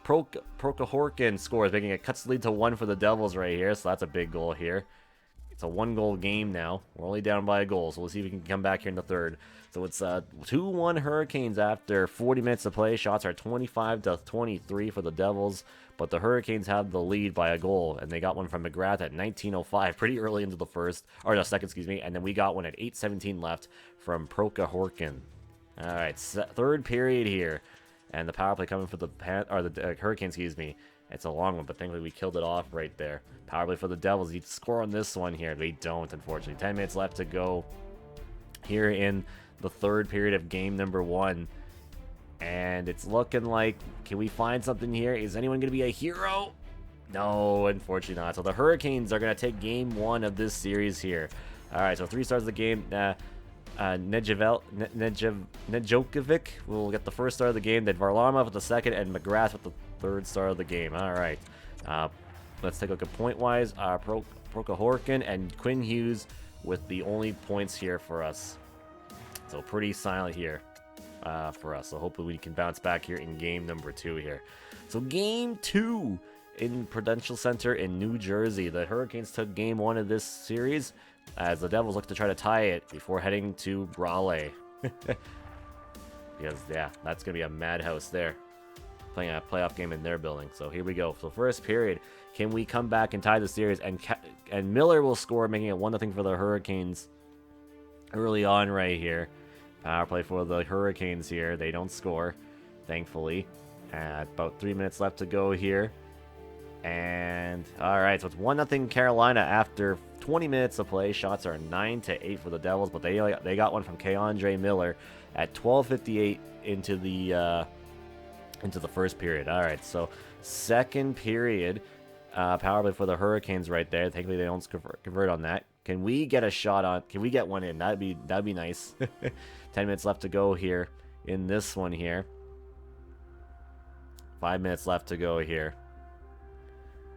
S1: Prokahorkin scores, making it cuts the lead to 1 for the Devils right here. So that's a big goal here. It's a 1-goal game now. We're only down by a goal, so we'll see if we can come back here in the third. So it's 2-1 Hurricanes after 40 minutes of play. Shots are 25-23 for the Devils, but the Hurricanes have the lead by a goal, and they got one from McGrath at 19:05, pretty early into the first, or no, second, excuse me, and then we got one at 8:17 left from Prokahorkin. All right, third period here. And the power play coming for the Hurricanes, excuse me. It's a long one, but thankfully we killed it off right there. Power play for the Devils. You'd score on this one here. They don't, unfortunately. 10 minutes left to go here in the third period of game number 1. And it's looking like, can we find something here? Is anyone going to be a hero? No, unfortunately not. So the Hurricanes are going to take game 1 of this series here. All right, so 3 stars of the game. Nejokovic will get the first star of the game, then Varlamov with the second, and McGrath with the third star of the game. All right. Let's take a look at point-wise. Prokahorkin and Quinn Hughes with the only points here for us. So pretty silent here for us. So hopefully we can bounce back here in game number 2 here. So game 2 in Prudential Center in New Jersey. The Hurricanes took game 1 of this series, as the Devils look to try to tie it before heading to Raleigh. Because, yeah, that's going to be a madhouse there. Playing a playoff game in their building. So here we go. So first period, can we come back and tie the series? And Miller will score, making it 1-0 for the Hurricanes early on right here. Power play for the Hurricanes here. They don't score, thankfully. About 3 minutes left to go here. And, alright, so it's 1-0 Carolina after 20 minutes of play. Shots are 9-8 for the Devils, but they got one from Keandre Miller at 12:58 into the first period. Alright, so second period, power play for the Hurricanes right there. Thankfully, they don't convert on that. Can we get a shot on? Can we get one in? That'd be nice. 10 minutes left to go here in this one here. 5 minutes left to go here.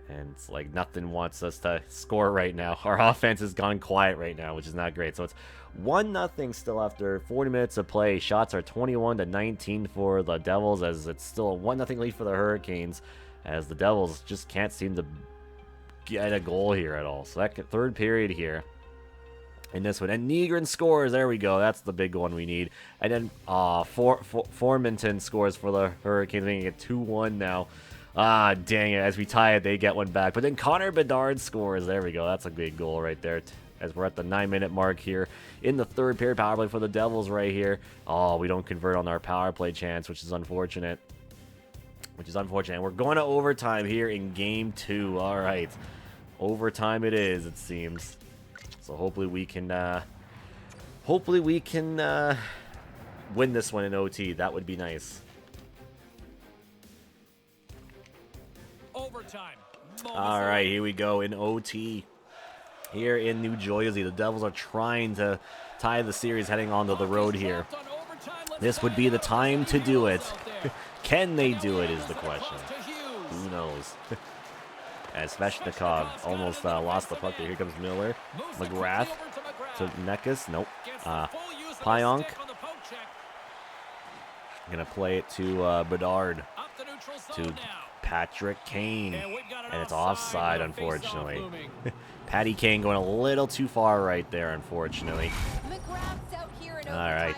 S1: And it's like nothing wants us to score right now. Our offense has gone quiet right now, which is not great. So it's 1-0 still after 40 minutes of play. Shots are 21-19 for the Devils, as it's still a 1-0 lead for the Hurricanes, as the Devils just can't seem to get a goal here at all. So that third period here in this one. And Nygren scores. There we go. That's the big one we need. And then Formanton scores for the Hurricanes, making it 2-1 now. Ah, dang it. As we tie it, they get one back. But then Connor Bedard scores. There we go. That's a big goal right there. as we're at the 9-minute mark here in the third period. Power play for the Devils right here. Oh, we don't convert on our power play chance, which is unfortunate. We're going to overtime here in game 2. All right. Overtime it is, it seems. So hopefully we can win this one in OT. That would be nice.
S2: Overtime.
S1: All right, here we go in OT. Here in New Jersey, the Devils are trying to tie the series heading onto the road here. This would be the time to do it. Can they do it is the question. Who knows? As Sveshnikov almost lost the puck there. Here comes Miller. McGrath to Nekus. Nope. Pionk. Gonna play it to Bedard. To Patrick Kane. And it's offside, unfortunately. Patty Kane going a little too far right there, unfortunately. All right.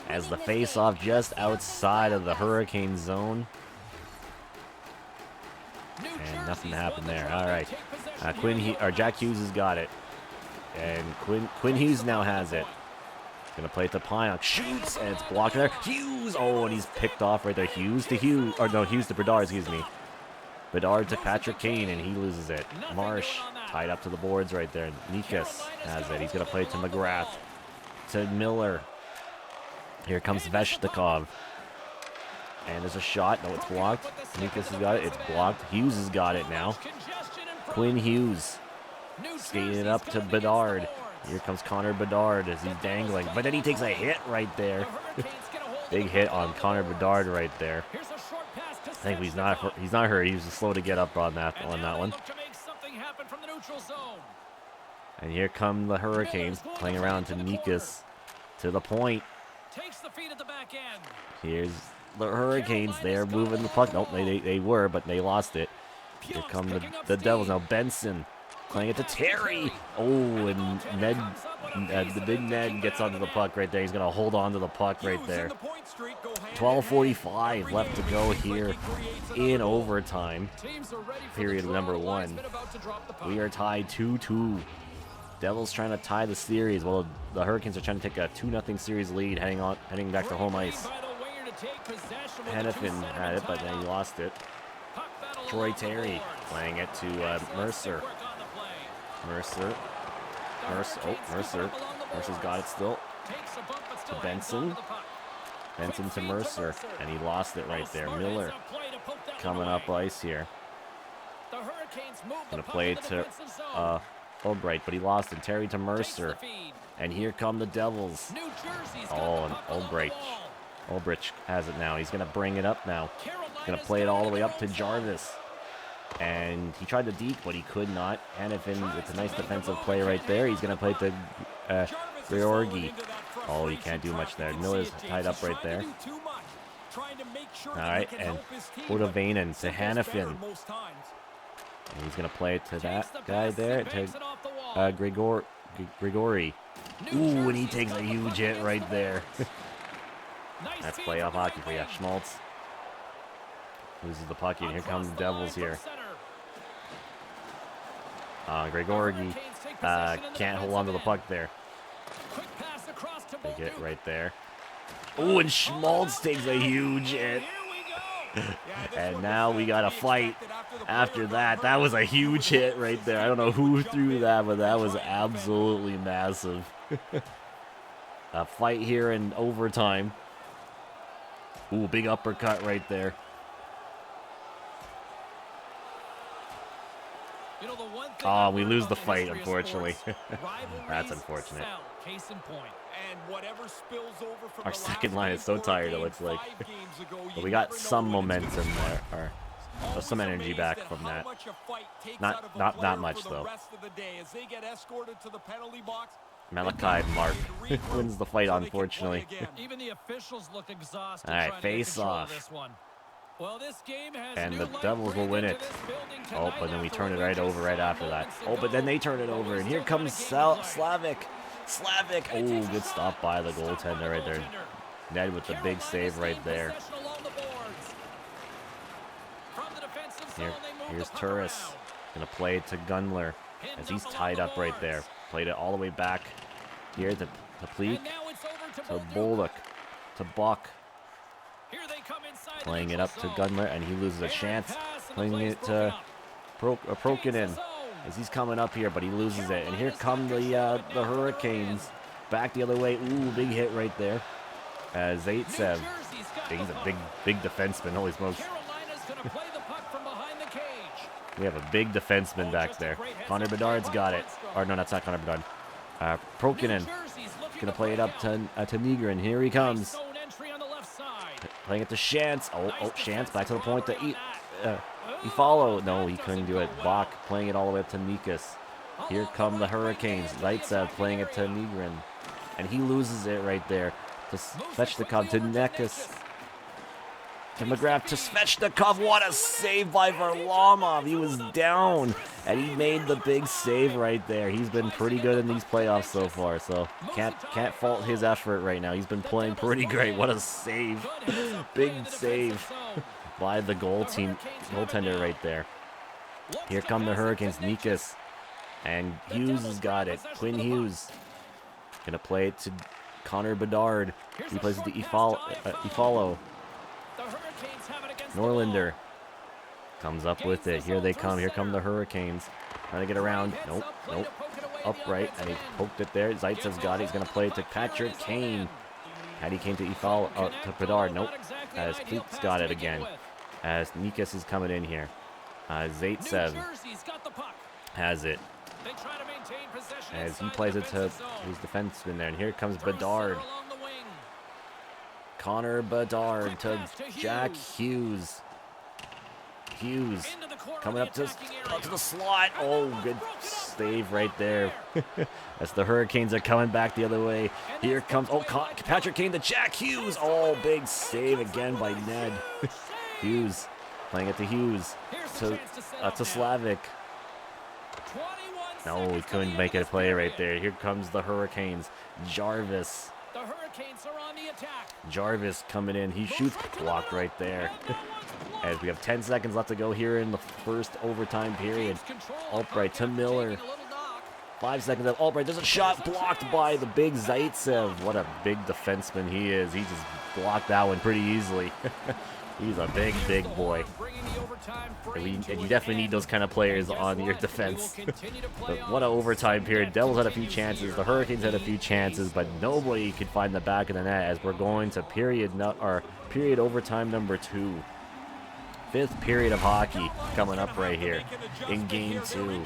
S1: As the face-off just outside of the Hurricane zone. And nothing happened there. All right. Jack Hughes has got it. And Quinn Hughes now has it. Gonna play it to Pionk. Shoots, and it's blocked there. Hughes! Oh, and he's picked off right there. Hughes to Bedard, excuse me. Bedard to Patrick Kane, and he loses it. Marsh tied up to the boards right there. Nikas has it. He's gonna play it to McGrath. To Miller. Here comes Sveshnikov. And there's a shot. No, it's blocked. Nikas has got it. It's blocked. Hughes has got it now. Quinn Hughes. Skating it up to Bedard. Here comes Connor Bedard as he's dangling. But then he takes a hit right there. Big hit on Connor Bedard right there. I think he's not hurt. He was just slow to get up on that one. And here come the Hurricanes playing around to Nikas. To the point. Here's the Hurricanes. They're moving the puck. Nope, they were, but they lost it. Here come the Devils now. Benson playing it to Terry. Oh, and the big Ned gets onto the puck right there. He's going to hold on to the puck right there. 12:45 left to go here in overtime. Period number 1. We are tied 2-2. Devils trying to tie the series. Well, the Hurricanes are trying to take a 2-0 series lead heading back to home ice. Hennepin had it, but then he lost it. Troy Terry playing it to Mercer. Mercer's got it still. To Benson. Benson to Mercer, and he lost it right there. Miller coming up ice here. Gonna play it to Albright, but he lost it. Terry to Mercer, and here come the Devils. Oh, and Ulbrich has it now. He's gonna bring it up now. Gonna play it all the way up to Jarvis. And he tried to deke, but he could not. Hannafin with a nice defensive play right there. He's going to play to Georgi. Oh, he can't do much there. Miller's tied up right there. All right, and Odavainen to Hannafin. And he's going to play it to that guy there, to Grigori. Ooh, and he takes a huge hit right there. That's playoff hockey for you. Schmaltz loses the puck, and here comes the Devils here. Grigori can't hold on to the puck there. Take it right there. Oh, and Schmaltz takes a huge hit. And now we got a fight after that. That was a huge hit right there. I don't know who threw that, but that was absolutely massive. A fight here in overtime. Ooh, big uppercut right there. Oh, we lose the fight, unfortunately. That's unfortunate. Our second line is so tired, it looks like. But we got some momentum there, or some energy back from that. Not much, though. Malachi Mark wins the fight, unfortunately. All right, face off. And the Devils will win it. Oh, but then we turn it right over right after that. Oh, but then they turn it over, and here comes Slavic. Oh, good stop by the goaltender right there. Ned with the big save right there. Here's Turris. Gonna play it to Gunler as he's tied up right there. Played it all the way back here to Pleek, to Bullock, to Buck. Playing it up to Gunler, and he loses a chance. Playing it to Prokinen as he's coming up here, but he loses it. And here come the Hurricanes back the other way. Ooh, big hit right there. Zaitsev. He's a big defenseman. Holy smokes. We have a big defenseman back there. Connor Bedard's got it. Or no, that's not Connor Bedard. Prokinen. Gonna play it up to Nygren. Here he comes. Playing it to Shantz. Oh, Shantz back to the point to he follow. No, he couldn't do it. Bach playing it all the way up to Nikas. Here come the Hurricanes. Zaitsev playing it to Nygren. And he loses it right there. To Svechnikov, to Nekas. To McGrath, to Svechnikov. What a save by Varlamov. He was down, and he made the big save right there. He's been pretty good in these playoffs so far, so can't fault his effort right now. He's been playing pretty great. What a save. Big save by the goaltender right there. Here come the Hurricanes. Nikas and Hughes has got it. Quinn Hughes gonna play it to Connor Bedard. He plays it to Ifalo. Norlinder comes up with it. Here they come. Here come the Hurricanes. Trying to get around. Nope. Upright. And he poked it there. Zaitsev's got it. He's going to play it to Patrick Kane. Patty Kane to Ifalo. To Bedard. Nope. As Pleek's got it again. As Nikas is coming in here. Zaitsev has it. As he plays it to his defenseman there. And here comes Bedard. Connor Bedard to Jack Hughes. Hughes coming up to the slot. Oh, good save right there. As the Hurricanes are coming back the other way. Here comes, Patrick Kane to Jack Hughes. Oh, big save again by Ned. Hughes playing it to Hughes. To Slavic. No, he couldn't make it a play right there. Here comes the Hurricanes. Jarvis. The Hurricanes are on the attack. Jarvis coming in. He shoots. Blocked right there. As we have 10 seconds left to go here in the first overtime period. Albright to Miller. 5 seconds left. Albright, there's a shot blocked by the big Zaitsev. What a big defenseman he is. He just blocked that one pretty easily. He's a big boy. And you definitely need those kind of players on your defense. But what an overtime period. Devils had a few chances. The Hurricanes had a few chances, but nobody could find the back of the net as we're going to period overtime number 2. 5th period of hockey coming up right here in game 2.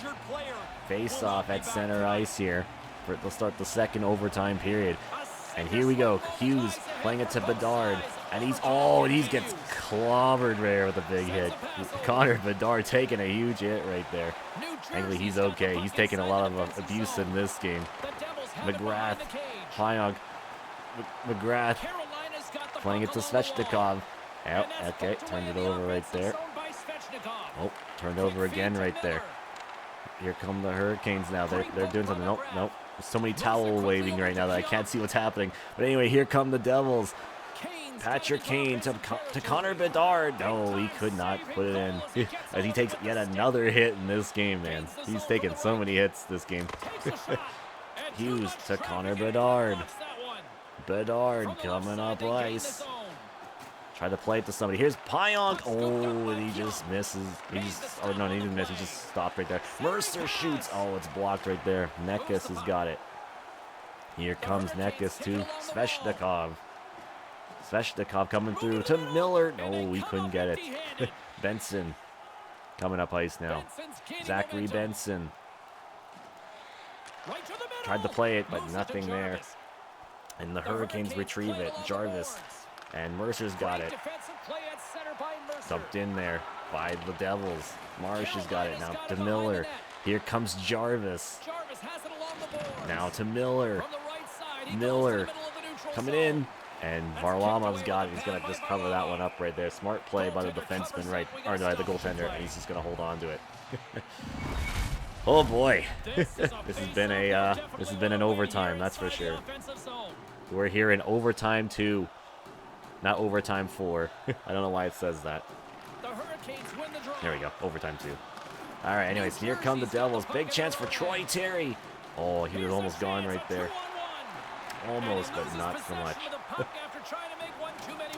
S1: Face off at center ice here. They'll start the second overtime period. And here we go. Hughes playing it to Bedard. And he gets clobbered there with a big hit. Connor Bedard taking a huge hit right there. Thankfully, he's okay. He's taking a lot of abuse in this game. McGrath, Hyunk, McGrath playing it to Svechnikov. Oh, okay, turned it over right there. Oh, turned over again right there. Here come the Hurricanes now. They're doing something. Nope. There's so many towel waving right now that I can't see what's happening. But anyway, here come the Devils. Patrick Kane to Connor Bedard. No, he could not put it in. As he takes yet another hit in this game, man. He's taking so many hits this game. Hughes to Connor Bedard. Bedard coming up ice. Try to play it to somebody. Here's Pionk. Oh, and he just misses. He didn't miss. He just stopped right there. Mercer shoots. Oh, it's blocked right there. Nekas has got it. Here comes Nekas to Svechnikov. Svechnikov coming through to Miller. No, he couldn't get it. Benson coming up ice now. Zachary Benson. Tried to play it, but nothing there. And the Hurricanes retrieve it. Jarvis. And Mercer's got it. Dumped in there by the Devils. Marsh has got it now to Miller. Here comes Jarvis. Now to Miller. Miller coming in. And Varlamov's got it. He's going to just cover that one up right there. Smart play by the defenseman the goaltender, and he's just going to hold on to it. Oh boy. This has been an overtime, that's for sure. We're here in overtime 2. Not overtime 4. I don't know why it says that. There we go. Overtime 2. All right, anyways, here come the Devils. Big chance for Troy Terry. Oh, he was almost gone right there. Almost, but not so much.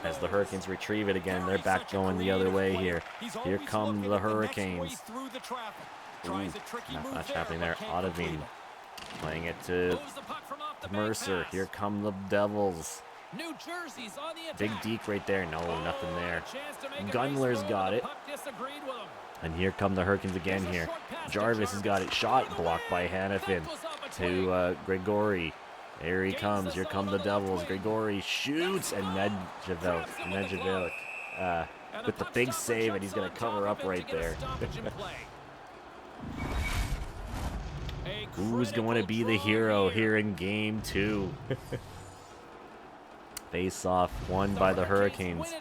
S1: As the Hurricanes retrieve it again, they're back going the other way here. Here come the Hurricanes. Ooh, not much happening there. Ottavine playing it to Mercer. Here come the Devils. Big deke right there. No, nothing there. Gunler's got it. And here come the Hurricanes again here. Jarvis has got it. Shot blocked by Hannafin to Grigori. There he comes. Here come the Devils. Grigori shoots, and Nedjevic with the big save, and he's going to cover up right there. Who's going to be the hero here in Game 2? Face-off won by the Hurricanes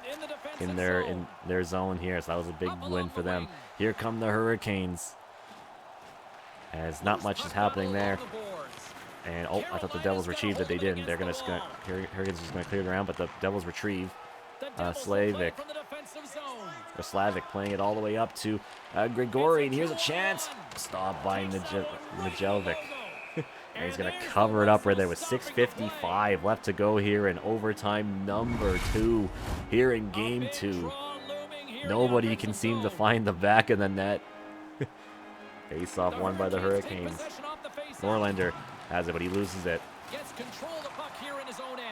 S1: in their zone here, so that was a big win for them. Here come the Hurricanes. As not much is happening there. And, oh, I thought the Devils retrieved it. They didn't. They're going to, Hurricanes is going to clear it around, but the Devils retrieve. Slavic playing it all the way up to Grigori, and here's a chance. Stopped by Nejelvic. And he's going to cover it up right there with 6:55 left to go here in overtime number 2 here in Game 2. Nobody can seem to find the back of the net. Face-off won by the Hurricanes. Norlander has it, but he loses it.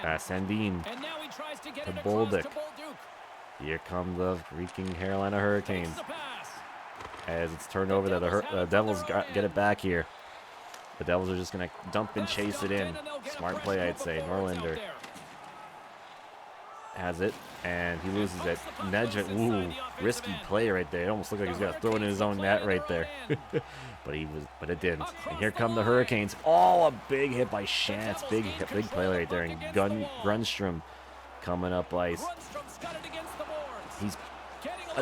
S1: Sandin to Bolduc. Here come the freaking Carolina Hurricanes. As it's turned over, the Devils get it back here. The Devils are just going to dump and chase it in. Smart play, I'd say. Norlander has it, and he loses it. Nedved, ooh, risky play right there. It almost looked like he's going to throw it in his own net right there. but it didn't. And here come the Hurricanes. Oh, a big hit by Shantz. Big play right there. And Grunstrom coming up ice.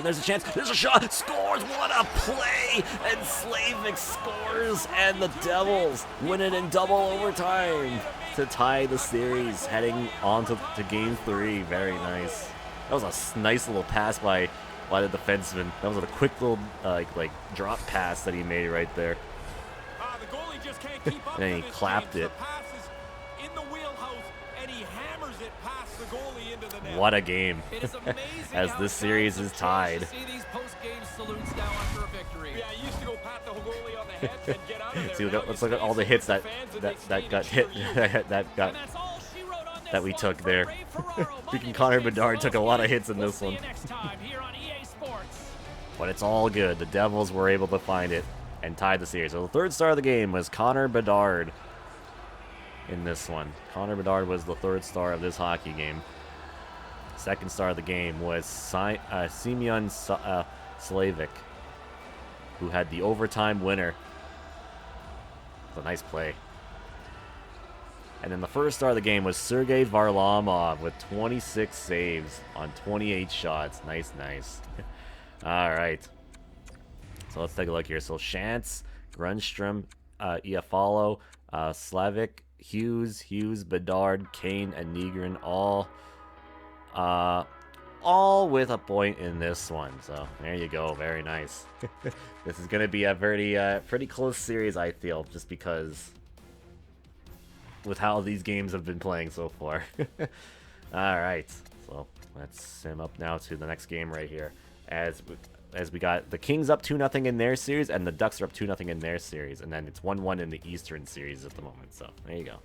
S1: There's a chance. There's a shot. Scores. What a play. And Slavic scores. And the Devils win it in double overtime to tie the series, heading on to Game 3. Very nice. That was a nice little pass by the defenseman. That was a quick little like drop pass that he made right there.
S2: The goalie just can't keep up.
S1: And then he clapped it.
S2: In the wheelhouse, and he hammers it past the goalie into the net.
S1: What a game. As this series is tied.
S2: Yeah, I used to go pat the goalie on the head and get out of there.
S1: See, let's look at all the hits that got hit that we took there. Freaking Connor Bedard took a lot of hits in this one. But it's all good. The Devils were able to find it and tie the series. So the third star of the game was Connor Bedard in this one. Connor Bedard was the third star of this hockey game. Second star of the game was Semyon Slavic, who had the overtime winner. It's a nice play. And then the first star of the game was Sergei Varlamov with 26 saves on 28 shots. Nice. All right. So let's take a look here. So Shantz, Grunstrom, Iafallo, Slavic, Hughes, Bedard, Kane, and Nygren all with a point in this one. So there you go. Very nice. This is going to be a pretty close series, I feel, just because with how these games have been playing so far. All right. So let's sim up now to the next game right here. As we got the Kings up 2-0 in their series, and the Ducks are up 2-0 in their series, and then it's 1-1 in the Eastern series at the moment. So there you go.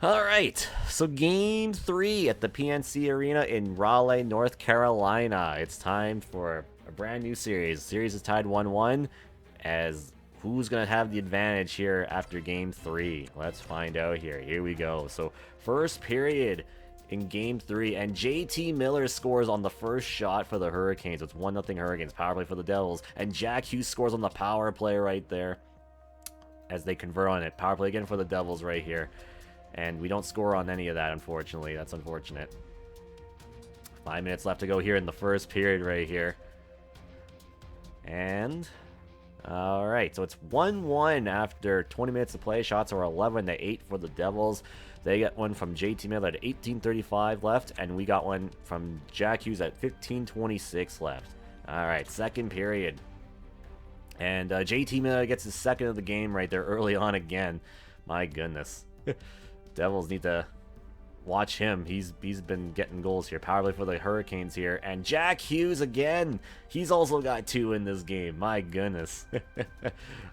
S1: All right, so Game 3 at the PNC Arena in Raleigh, North Carolina. It's time for a brand new series. The series is tied 1-1. As who's going to have the advantage here after Game 3? Let's find out here. Here we go. So first period in Game 3, and JT Miller scores on the first shot for the Hurricanes. It's 1-0 Hurricanes. Power play for the Devils. And Jack Hughes scores on the power play right there as they convert on it. Power play again for the Devils right here. And we don't score on any of that, unfortunately. That's unfortunate. 5 minutes left to go here in the first period right here. And all right, so it's 1-1 after 20 minutes to play. Shots are 11-8 for the Devils. They got one from JT Miller at 18:35 left, and we got one from Jack Hughes at 15:26 left. All right, second period. And JT Miller gets his second of the game right there early on again. My goodness. Devils need to watch him. He's been getting goals here. Power play for the Hurricanes here. And Jack Hughes again. He's also got 2 in this game. My goodness.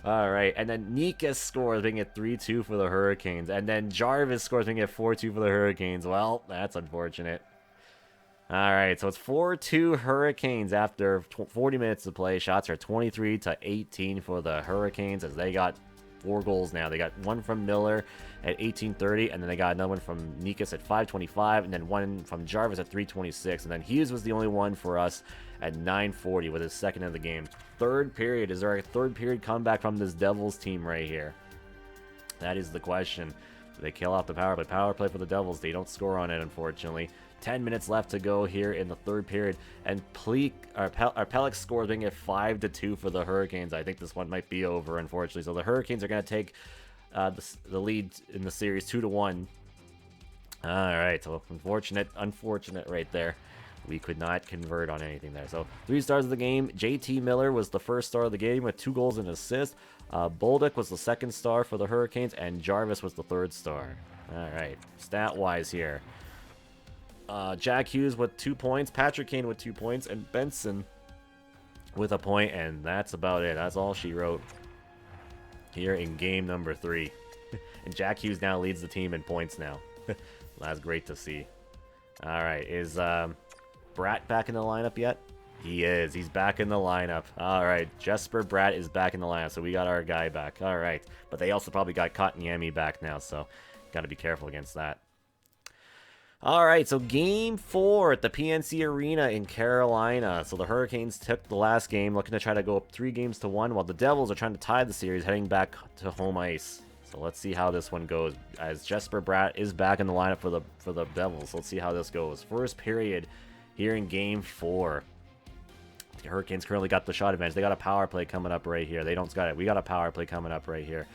S1: All right. And then Nika scores, making it 3-2 for the Hurricanes. And then Jarvis scores, making it 4-2 for the Hurricanes. Well, that's unfortunate. All right. So it's 4-2 Hurricanes after 40 minutes to play. Shots are 23-18 for the Hurricanes as they got 4 goals now. They got one from Miller at 18:30, and then they got another one from Nikas at 5:25, and then one from Jarvis at 3:26, and then Hughes was the only one for us at 9:40 with his second of the game. Third period. Is there a third period comeback from this Devils team right here? That is the question. Do they kill off the power play? Power play for the Devils. They don't score on it, unfortunately. 10 minutes left to go here in the third period, and Pelech scores, being at 5-2 for the Hurricanes. I think this one might be over, unfortunately. So the Hurricanes are going to take the lead in the series 2-1. All right, so unfortunate right there. We could not convert on anything there. So 3 stars of the game. JT Miller was the first star of the game with 2 goals and an assist. Bolduc was the second star for the Hurricanes, and Jarvis was the third star. All right, stat-wise here. Jack Hughes with 2 points, Patrick Kane with 2 points, and Benson with a point, and that's about it. That's all she wrote here in game number 3. And Jack Hughes now leads the team in points now. That's great to see. All right, is Bratt back in the lineup yet? He is. He's back in the lineup. All right, Jesper Bratt is back in the lineup, so we got our guy back. All right, but they also probably got Kotkaniemi back now, so got to be careful against that. All right, so game 4 at the PNC Arena in Carolina. So the Hurricanes took the last game, looking to try to go up 3-1, while the Devils are trying to tie the series, heading back to home ice. So let's see how this one goes, as Jesper Bratt is back in the lineup for the Devils. Let's see how this goes. First period here in game 4. The Hurricanes currently got the shot advantage. They got a power play coming up right here. They don't got it. We got a power play coming up right here.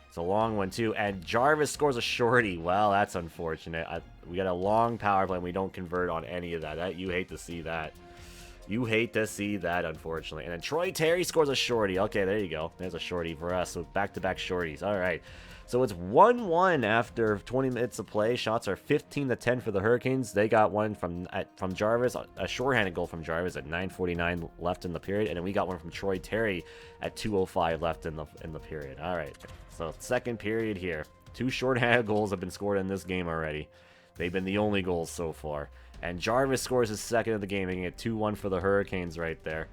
S1: It's a long one, too. And Jarvis scores a shorty. Well, that's unfortunate. We got a long power play, and we don't convert on any of that. You hate to see that. You hate to see that, unfortunately. And then Troy Terry scores a shorty. Okay, there you go. There's a shorty for us. So back-to-back shorties. All right. So it's 1-1 after 20 minutes of play. Shots are 15-10 for the Hurricanes. They got one from Jarvis, a shorthanded goal from Jarvis at 9:49 left in the period, and then we got one from Troy Terry at 2:05 left in the period. All right. So second period here. 2 shorthanded goals have been scored in this game already. They've been the only goals so far. And Jarvis scores his second of the game, making it 2-1 for the Hurricanes right there.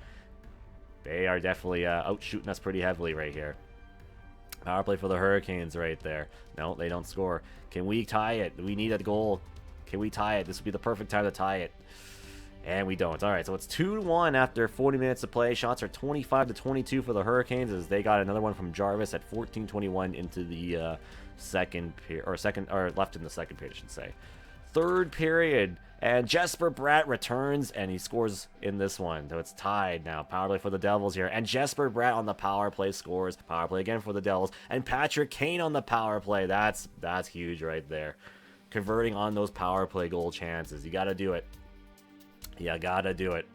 S1: They are definitely out-shooting us pretty heavily right here. Power play for the Hurricanes right there. No, they don't score. Can we tie it? We need a goal. Can we tie it? This would be the perfect time to tie it. And we don't. All right, so it's 2-1 after 40 minutes of play. Shots are 25-22 for the Hurricanes, as they got another one from Jarvis at 14:21 into the second period, or left in the second period, I should say. Third period, and Jesper Bratt returns, and he scores in this one. So it's tied now. Power play for the Devils here, and Jesper Bratt on the power play scores. Power play again for the Devils, and Patrick Kane on the power play. That's huge right there. Converting on those power play goal chances. You got to do it. You got to do it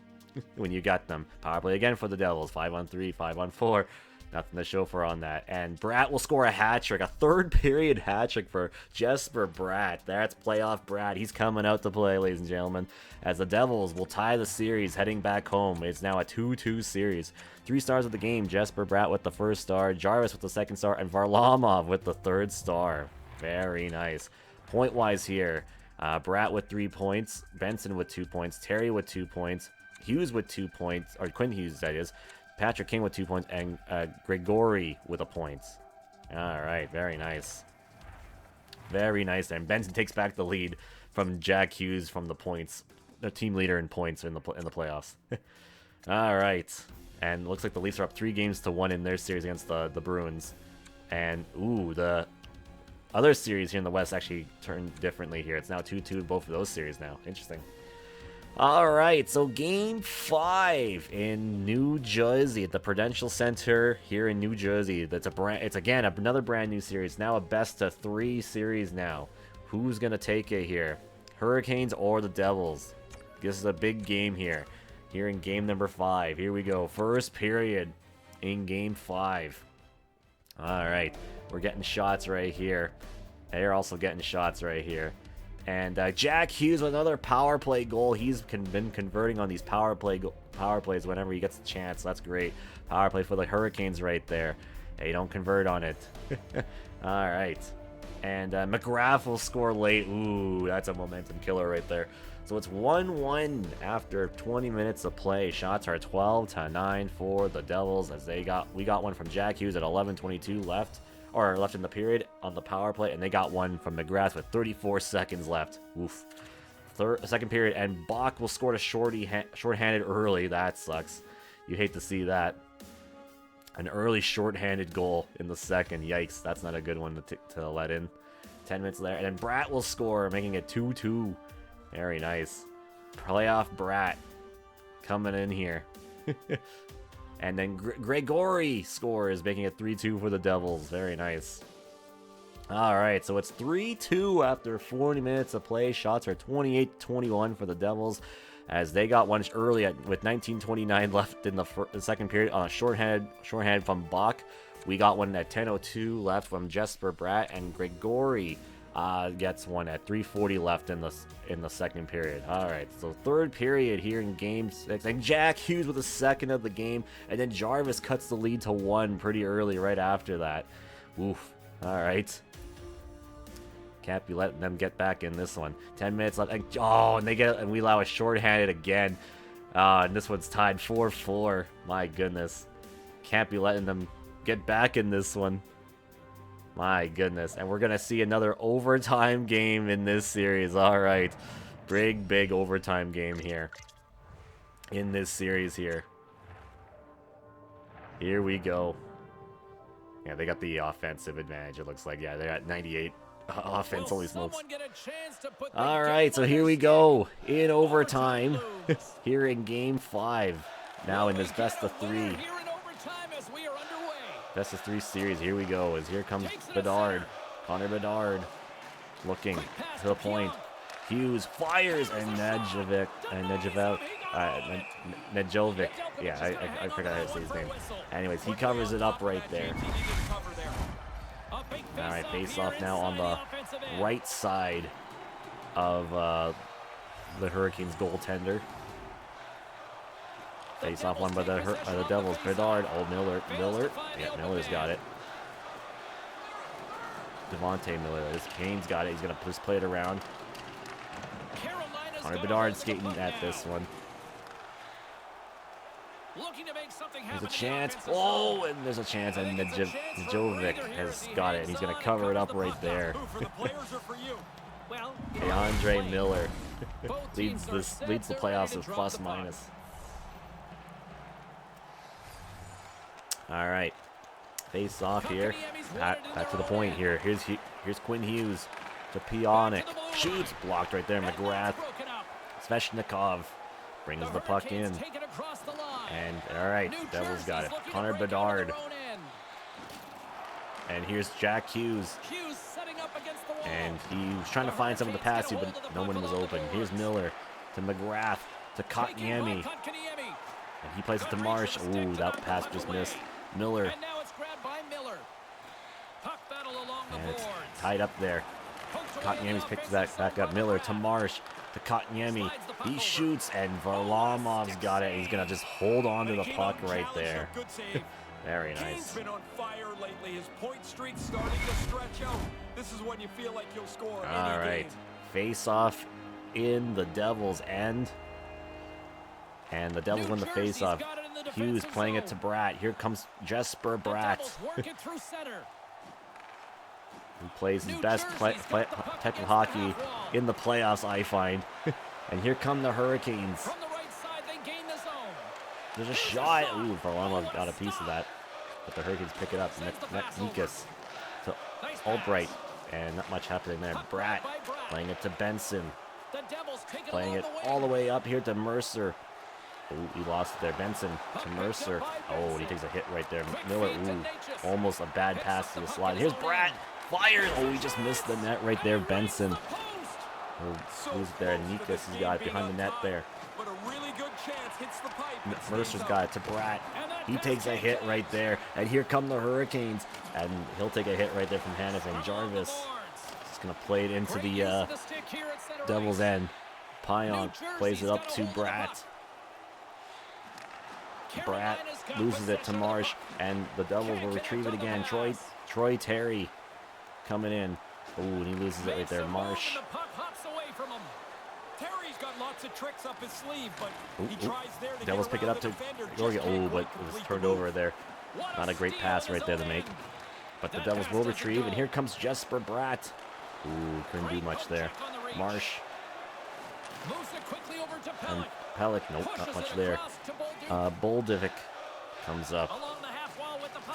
S1: when you got them. Power play again for the Devils. 5-on-3, 5-on-4. Nothing to show for on that. And Bratt will score a hat-trick. A third-period hat-trick for Jesper Bratt. That's playoff Bratt. He's coming out to play, ladies and gentlemen, as the Devils will tie the series heading back home. It's now a 2-2 series. 3 stars of the game. Jesper Bratt with the first star, Jarvis with the second star, and Varlamov with the third star. Very nice. Point-wise here, Bratt with 3 points, Benson with 2 points, Terry with 2 points, Hughes with 2 points, or Quinn Hughes, that is, Patrick King with 2 points, and Gregory with a point. All right, very nice. Very nice. And Benson takes back the lead from Jack Hughes from the points, the team leader in points in the playoffs. All right. And looks like the Leafs are up 3-1 in their series against the Bruins. And, ooh, the other series here in the West actually turned differently here. It's now 2-2 both of those series now. Interesting. All right, so Game 5 in New Jersey at the Prudential Center here in New Jersey. It's again another brand new series. Now a best-of-3 series now. Who's gonna take it here? Hurricanes or the Devils? This is a big game here. Here in game number 5. Here we go. First period. in Game 5. All right, we're getting shots right here. They're also getting shots right here. And Jack Hughes with another power play goal. He's been converting on these power plays whenever he gets a chance. That's great. Power play for the Hurricanes right there. Hey, don't convert on it. All right. And McGrath will score late. Ooh, that's a momentum killer right there. So it's 1-1 after 20 minutes of play. Shots are 12-9 for the Devils as we got one from Jack Hughes at 11:22 left. Or left in the period on the power play, and they got one from McGrath with 34 seconds left. Oof. Second period, and Bach will score a shorthanded early. That sucks. You hate to see that. An early shorthanded goal in the second. Yikes, that's not a good one to let in. 10 minutes there, and then Bratt will score, making it 2-2. Very nice. Playoff Bratt coming in here. And then Gregory scores, making it 3-2 for the Devils. Very nice. All right, so it's 3-2 after 40 minutes of play. Shots are 28-21 for the Devils, as they got one early with 19:29 left in the second period on a shorthanded from Bach. We got one at 10:02 left from Jesper Bratt, and Gregory gets one at 3:40 left in the second period. All right, so third period here in Game 6, and Jack Hughes with a second of the game, and then Jarvis cuts the lead to 1 pretty early right after that. Oof. All right. Can't be letting them get back in this one. 10 minutes left. And we allow a shorthanded again. And this one's tied 4-4. My goodness. Can't be letting them get back in this one. My goodness. And we're going to see another overtime game in this series. All right. Big overtime game here. In this series here. Here we go. Yeah, they got the offensive advantage, it looks like. Yeah, they're at 98 offense. Holy smokes. All right, so here we go. In overtime. Here in Game 5. Now in this best-of-3. Best-of-3 series. Here we go. As here comes Bedard. Connor Bedard. Looking to the point. Hughes fires, and Nejovic. Yeah, I forgot how to say his name. Anyways, he covers it up right there. All right, face off now on the right side of the Hurricanes goaltender. Face off one by the Devils. Bedard. Oh, Miller. Yeah, Miller's got it. Devontae Miller. This Kane's got it. He's going to just play it around. Connor Bedard skating at this one. There's a chance. Oh, and there's a chance. And Nejovic has got it. And he's going to cover it up right there. Andre Miller leads the playoffs with plus-minus. All right. Face off here. Back to the point here. Here's Quinn Hughes to Pionik. Shoots. Blocked right there. McGrath. Sveshnikov brings the puck in. And, all right, Devils got it. Connor Bedard. And here's Jack Hughes. And he was trying to find someone to pass to, but no one was open. Here's Miller to McGrath to Kotkaniemi. And he plays it to Marsh. Ooh, that pass just missed. Miller. And it's tied up there. Kotkaniemi's picked that back up. Miller to Marsh to Kotkaniemi. He shoots, and Varlamov's got it. He's going to just hold on to the puck right there. Very nice.
S2: He's been on fire lately. His point streak's starting to stretch out. This is when you feel like you'll score.
S1: All right. Face off in the Devils' end. And the Devils win the face off. Hughes playing it to Bratt. Here comes Jesper Bratt. He plays his best technical hockey in the playoffs, I find. And here come the Hurricanes. There's a shot. Ooh, Varlamov got a piece of that. But the Hurricanes pick it up. Nikas to Albright. And not much happening there. Bratt playing it to Benson. Playing it all the way up here to Mercer. Ooh, he lost it there. Benson to Mercer. Oh, and he takes a hit right there. Miller, ooh, almost a bad pass to the slide. Here's Bratt. Fires. Oh, he just missed the net right there. Benson. Oh, who's there? Nikas has got it behind the net there.
S2: chance hits the pipe.
S1: Mercer's got it to Bratt. He takes a hit right there. And here come the Hurricanes. And he'll take a hit right there from Hannafin. Jarvis is going to play it into the Devil's end. Pion plays it up to Bratt. Bratt loses it to Marsh. And the Devils will retrieve it again. Troy Terry coming in. Ooh, and he loses it right there. Marsh.
S2: Terry's got lots of tricks up his sleeve, but he tries there to
S1: Devils pick it up to Gorgia. Oh, but it was turned over there. Not a great pass right there to make. But the Devils will retrieve, and here comes Jesper Bratt. Ooh, couldn't do much there. Marsh. And Pellick, nope, not much there. Boldevic comes up.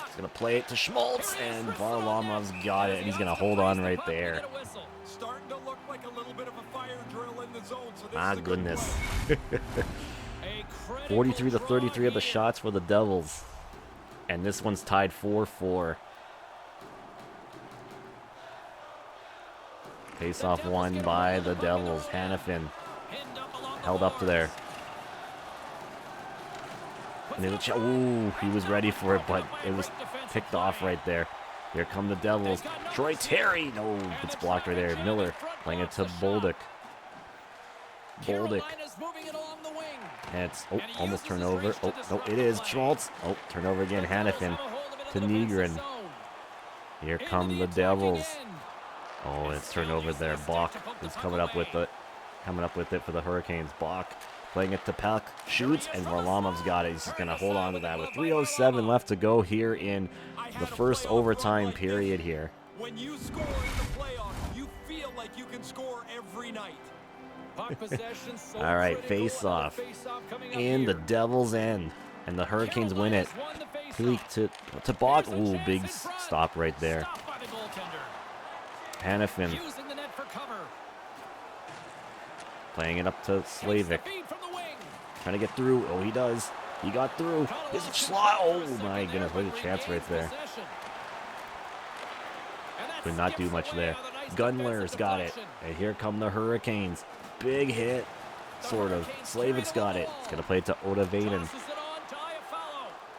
S1: He's going to play it to Schmaltz, and Varlamov's got it, and he's going to hold on right there.
S2: Starting to look like a little bit of a fire drill in the zone. So this
S1: My goodness. 43 to 33 of the shots for the Devils. And this one's tied 4-4. Face-off won by the Devils. Hannafin held up to there. Ooh, he was ready for it, but it was picked off right there. Here come the Devils. Troy Terry. No, it's blocked right there. Miller playing it to Bolduc. And it's almost turnover. Oh, no, it is. Schmaltz. Oh, turnover again. Hannafin to Nygren. Here come the Devils. Oh, it's turnover there. Bach is coming up with it for the Hurricanes. Bach playing it to Pelk. Shoots, and Varlamov's got it. He's just going to hold on to that with 3:07 left to go here in the first overtime period here.
S2: When you score in the playoffs, you feel like you can score every night.
S1: All right, face-off in the Devil's end, and the Hurricanes win it. Peak to Bach. Ooh, big stop right there. Hannafin playing it up to Slavik. Trying to get through. Oh, he does. He got through. There's a slot. Oh, my goodness. What a chance right there. Could not do much there. Gunler's got it. And here come the Hurricanes. Big hit. Sort of. Slavik's got it. It's going to play it to Oda Vaden.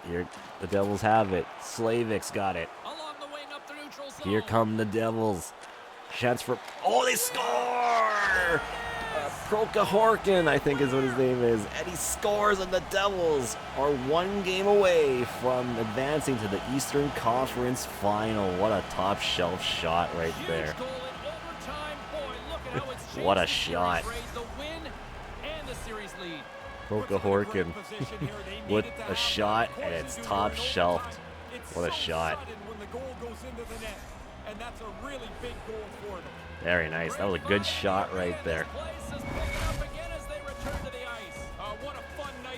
S1: Here, the Devils have it. Slavik's got it. Here come the Devils. Chance for... Oh, they score! Prokahorkin, I think is what his name is. And he scores, and the Devils are one game away from advancing to the Eastern Conference Final. What a top shelf shot right there. What a shot. Prokahorkin with a shot, and it's top shelved. What a shot. Very nice. That was a good shot right there.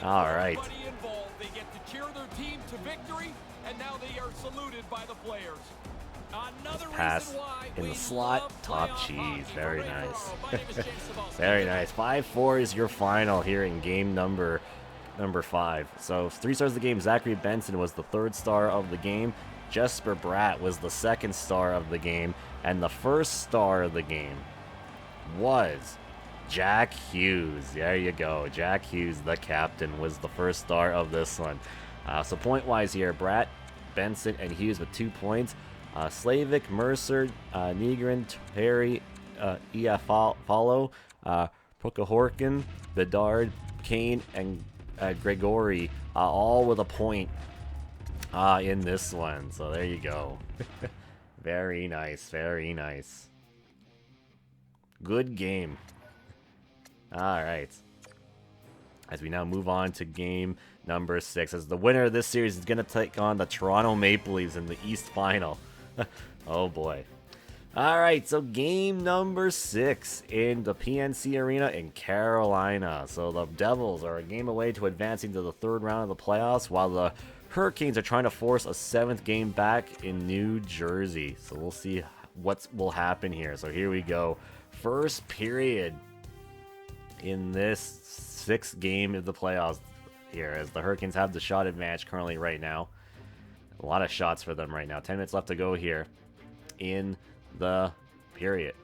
S1: All right.
S2: They get to cheer their team to victory, and now they are saluted by the players.
S1: Pass in the slot. Top cheese. Very nice. Very nice. 5-4 is your final here in game number 5. So 3 stars of the game. Zachary Benson was the 3rd star of the game. Jesper Bratt was the 2nd star of the game. And the 1st star of the game was Jack Hughes. There you go. Jack Hughes, the captain, was the 1st star of this one. So point-wise here, Bratt, Benson, and Hughes with 2 points. Slavik, Mercer, Nygren, Terry, Follow, Prokahorkin, Bedard, Kane, and Gregory, all with a point in this one. So there you go. Very nice, very nice. Good game. All right. As we now move on to game number 6, as the winner of this series is going to take on the Toronto Maple Leafs in the East Final. Oh boy. All right, so game number 6 in the PNC Arena in Carolina. So the Devils are a game away to advancing to the 3rd round of the playoffs, while the Hurricanes are trying to force a 7th game back in New Jersey. So we'll see what will happen here. So here we go. First period in this 6th game of the playoffs here, as the Hurricanes have the shot advantage currently right now. A lot of shots for them right now. 10 minutes left to go here in the period.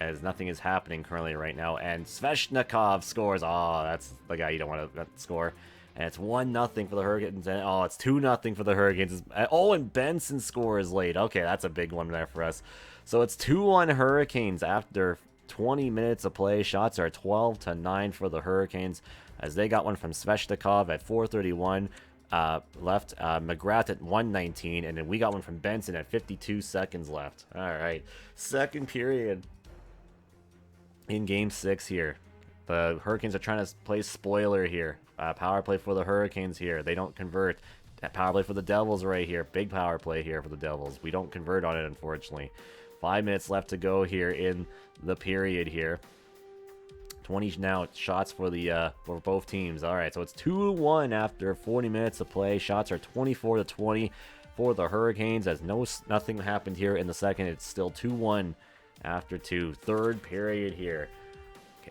S1: as nothing is happening currently right now. And Sveshnikov scores. Oh, that's the guy you don't want to score. And it's 1-0 for the Hurricanes. And oh, it's 2-0 for the Hurricanes. Oh, and Benson scores late. Okay, that's a big one there for us. So it's 2-1 Hurricanes after 20 minutes of play. Shots are 12-9 for the Hurricanes, as they got one from Sveshnikov at 4:31 left. McGrath at 1:19, and then we got one from Benson at 52 seconds left. All right, second period in Game 6 here. The Hurricanes are trying to play spoiler here. Power play for the Hurricanes here. They don't convert. Power play for the Devils right here. Big power play here for the Devils. We don't convert on it, unfortunately. 5 minutes left to go here in the period here. 20 now shots for the for both teams. All right, so it's 2-1 after 40 minutes of play. Shots are 24-20 for the Hurricanes, as nothing happened here in the second. It's still 2-1 after 2. Third period here.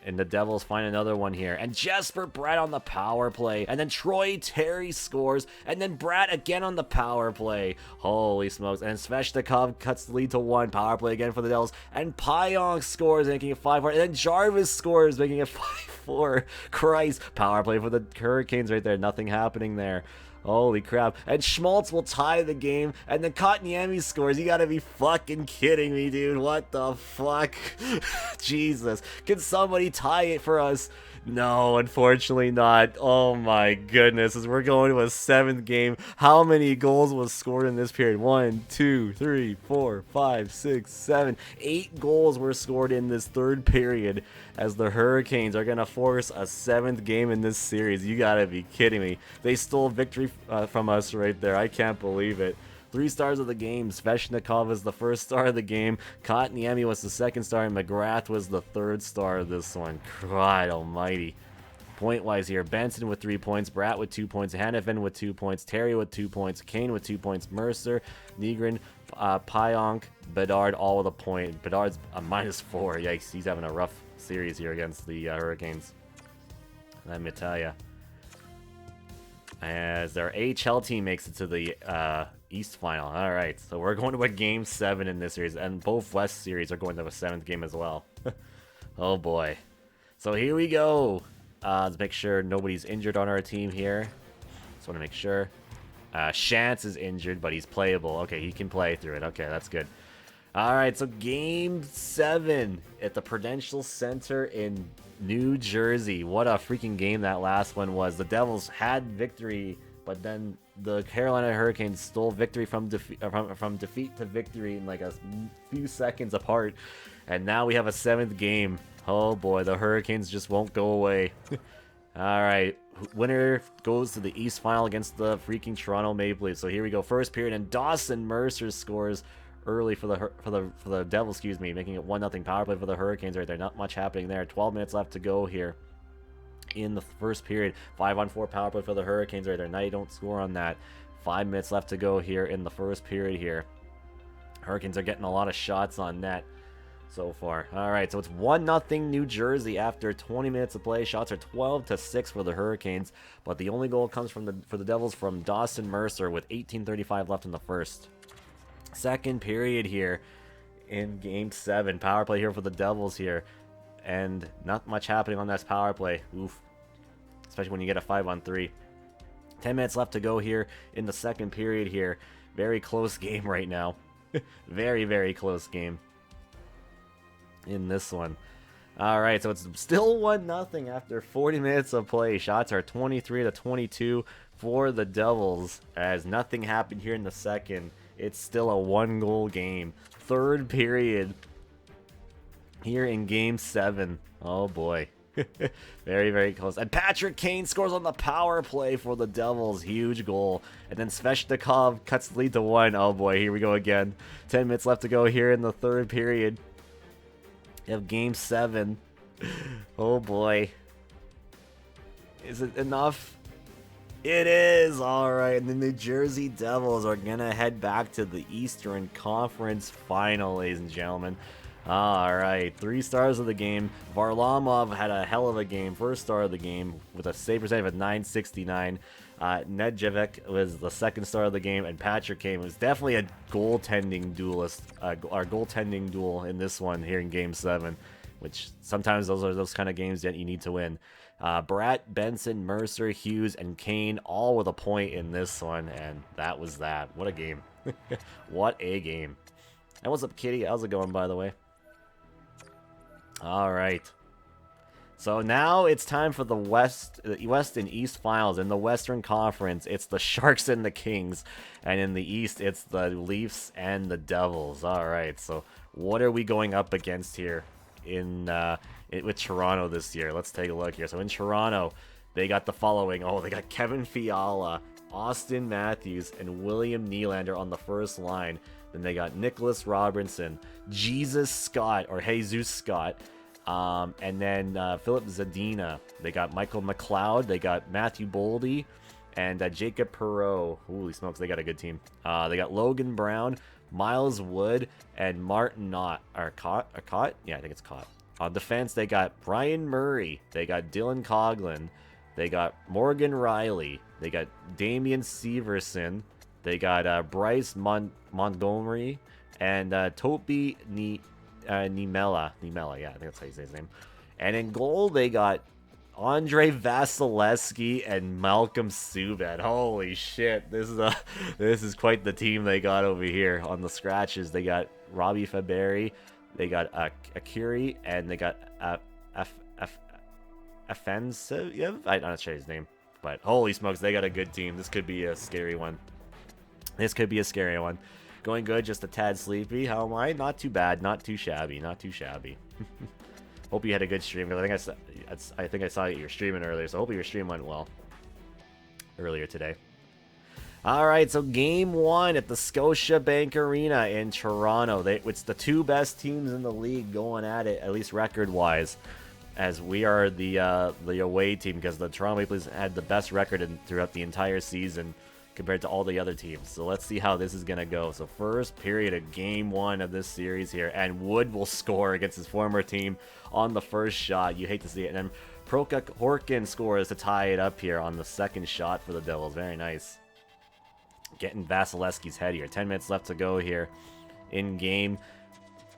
S1: And the Devils find another one here. And Jesper Bratt on the power play. And then Troy Terry scores. And then Bratt again on the power play. Holy smokes. And Sveshnikov cuts the lead to 1. Power play again for the Devils. And Pionk scores, making it 5-4. And then Jarvis scores, making it 5-4. Christ. Power play for the Hurricanes right there. Nothing happening there. Holy crap. And Schmaltz will tie the game. And then Kotkaniemi scores. You gotta be fucking kidding me, dude. What the fuck? Jesus. Can somebody tie it for us? No, unfortunately not. Oh my goodness. As we're going to a 7th game, how many goals was scored in this period? 1, 2, 3, 4, 5, 6, 7. 8 goals were scored in this third period, as the Hurricanes are going to force a 7th game in this series. You gotta be kidding me. They stole victory from us right there. I can't believe it. 3 stars of the game. Sveshnikov is the first star of the game. Kotkaniemi was the second star, and McGrath was the third star of this one. God almighty. Point-wise here, Benson with 3 points, Bratt with 2 points, Hanifin with 2 points, Terry with 2 points, Kane with 2 points, Mercer, Nygren, Pionk, Bedard all with a point. Bedard's a -4. Yikes, he's having a rough series here against the Hurricanes. Let me tell ya. As their AHL team makes it to the East Final. Alright, so we're going to a Game 7 in this series, and both West series are going to a 7th game as well. Oh boy. So here we go. Let's make sure nobody's injured on our team here. Just want to make sure. Shantz is injured, but he's playable. Okay, he can play through it. Okay, that's good. Alright, so Game 7 at the Prudential Center in New Jersey. What a freaking game that last one was. The Devils had victory, but then the Carolina Hurricanes stole victory from defeat to victory in like a few seconds apart. And now we have a 7th game. Oh boy, the Hurricanes just won't go away. Alright, winner goes to the East Final against the freaking Toronto Maple Leafs. So here we go, first period, and Dawson Mercer scores early for the Devils, excuse me, making it 1-0 power play for the Hurricanes right there. Not much happening there. 12 minutes left to go here in the first period. 5-on-4 power play for the Hurricanes right there. Now you don't score on that. 5 minutes left to go here in the first period here. Hurricanes are getting a lot of shots on net so far. Alright, so it's 1-0 New Jersey after 20 minutes of play. Shots are 12-6 for the Hurricanes, but the only goal comes from for the Devils from Dawson Mercer with 18:35 left in the first. Second period here in Game 7. Power play here for the Devils here. And not much happening on this power play. Oof. Especially when you get a 5-on-3. 10 minutes left to go here in the second period here. Very close game right now. Very, very close game in this one. Alright, so it's still 1-0 after 40 minutes of play. Shots are 23-22 for the Devils, as nothing happened here in the second. It's still a 1-goal game. Third period here in Game 7. Oh boy. Very, very close. And Patrick Kane scores on the power play for the Devils. Huge goal. And then Sveshnikov cuts the lead to 1. Oh boy, here we go again. 10 minutes left to go here in the third period of Game 7. Oh boy. Is it enough? It is! Alright, and the New Jersey Devils are gonna head back to the Eastern Conference Final, ladies and gentlemen. All right, 3 stars of the game. Varlamov had a hell of a game, first star of the game with a save percentage of 969. Nedjevic was the second star of the game, and Patrick Kane was definitely a goaltending duelist, our goaltending duel in this one here in Game 7, which sometimes those are those kind of games that you need to win. Bratt, Benson, Mercer, Hughes, and Kane all with a point in this one, and that was that. What a game. What a game. And what's up, Kitty? How's it going, by the way? All right. So now it's time for the West and East finals. In the Western Conference, it's the Sharks and the Kings, and in the East, it's the Leafs and the Devils. All right. So what are we going up against here with Toronto this year? Let's take a look here. So in Toronto, they got the following. Oh, they got Kevin Fiala, Austin Matthews, and William Nylander on the first line. Then they got Nicholas Robinson, Jesus Scott, and then Philip Zadina. They got Michael McLeod. They got Matthew Boldy and Jacob Perreault. Holy smokes, they got a good team. They got Logan Brown, Miles Wood, and Martin Cott? Yeah, I think it's Cott. On defense, they got Brian Murray. They got Dylan Coughlin. They got Morgan Riley. They got Damian Severson. They got Bryce Montgomery and Topi Niemela. Yeah, I think that's how you say his name. And in goal, they got Andre Vasilevsky and Malcolm Subban. Holy shit, this is quite the team they got over here. On the scratches, they got Robbie Faberi, they got Akiri, and they got Offensive. I'm not sure his name, but holy smokes, they got a good team. This could be a scary one. Going good, just a tad sleepy. How am I? Not too bad, not too shabby. Hope you had a good stream. I think I saw you were streaming earlier, so I hope your stream went well earlier today. All right, so Game 1 at the Scotiabank Arena in Toronto. It's the 2 best teams in the league going at it, at least record-wise, as we are the away team, because the Toronto Maple Leafs had the best record throughout the entire season compared to all the other teams. So let's see how this is going to go. So first period of Game 1 of this series here, and Wood will score against his former team on the first shot. You hate to see it. And then Proka Horkin scores to tie it up here on the second shot for the Devils. Very nice. Getting Vasilevsky's head here. 10 minutes left to go here in Game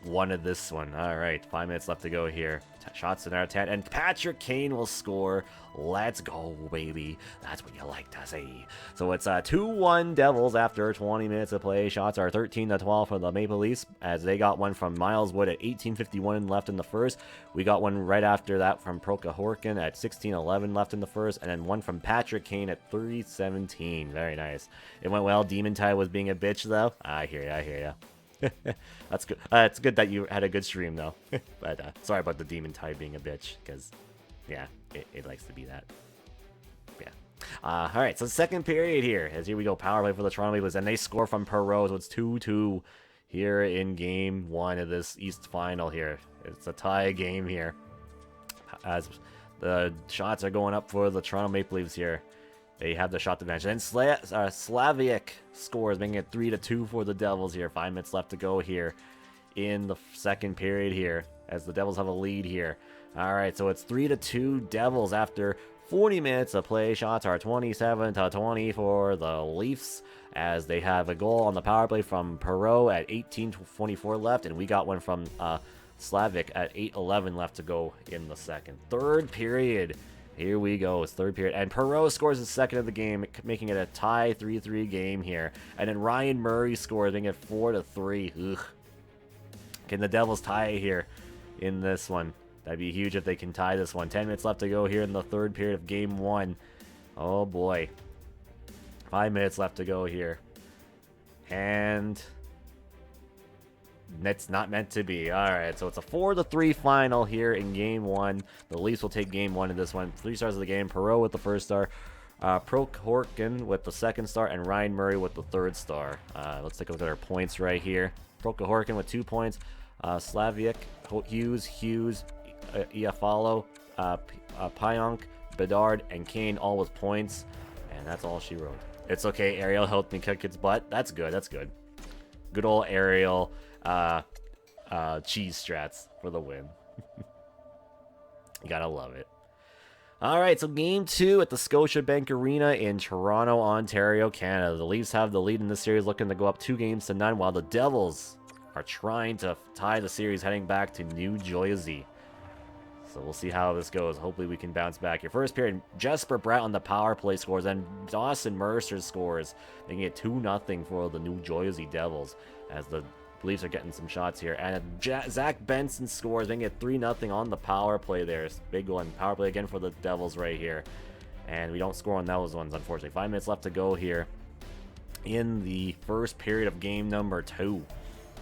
S1: 1 of this one. All right, 5 minutes left to go here. Shots in our 10, and Patrick Kane will score. Let's go, baby. That's what you like to see. So it's 2-1 Devils after 20 minutes of play. Shots are 13-12 for the Maple Leafs, as they got one from Miles Wood at 18:51 left in the first. We got one right after that from Proka Horkin at 16:11 left in the first, and then one from Patrick Kane at 3:17. Very nice. It went well. Demon Tide was being a bitch, though. I hear ya. That's good. It's good that you had a good stream, though. But sorry about the Demon Tide being a bitch, because yeah, it likes to be that. Yeah. All right, so second period here, as here we go, power play for the Toronto Maple Leafs, and they score from Perreault, so it's 2-2 here in Game 1 of this East Final here. It's a tie game here, as the shots are going up for the Toronto Maple Leafs here. They have the shot advantage. And Slavic scores, making it 3-2 for the Devils here. 5 minutes left to go here in the second period here, as the Devils have a lead here. All right, so it's 3-2 Devils after 40 minutes of play. Shots are 27-20 for the Leafs, as they have a goal on the power play from Perreault at 18:24 left, and we got one from Slavic at 8:11 left to go in the second. Third period. Here we go. It's third period. And Perreault scores his second of the game, making it a tie 3-3 game here. And then Ryan Murray scores, making it 4-3. Ugh. Can the Devils tie here in this one? That'd be huge if they can tie this one. 10 minutes left to go here in the third period of Game 1. Oh, boy. 5 minutes left to go here. And that's not meant to be. All right, so it's a 4-3 final here in Game 1. The Leafs will take Game 1 in this one. 3 stars of the game. Perreault with the first star. Prokhorkin with the second star. And Ryan Murray with the third star. Let's take a look at our points right here. Prokhorkin with 2 points. Slavic, Hughes, Iafalo, Pionk, Bedard, and Kane all with points. And that's all she wrote. It's okay. Ariel helped me kick its butt. That's good. Good old Ariel. cheese strats for the win. You gotta love it. All right, so game 2 at the Scotiabank Arena in Toronto, Ontario, Canada. The Leafs have the lead in this series, looking to go up 2-0, while the Devils are trying to tie the series, heading back to New Jersey. So we'll see how this goes. Hopefully we can bounce back here. First period, Jesper Bratt on the power play scores, and Dawson Mercer scores, making it 2-0 for the New Jersey Devils, as the Leafs are getting some shots here. And Zach Benson scores, making it 3-0 on the power play there. Big one. Power play again for the Devils right here. And we don't score on those ones, unfortunately. 5 minutes left to go here in the first period of game number 2.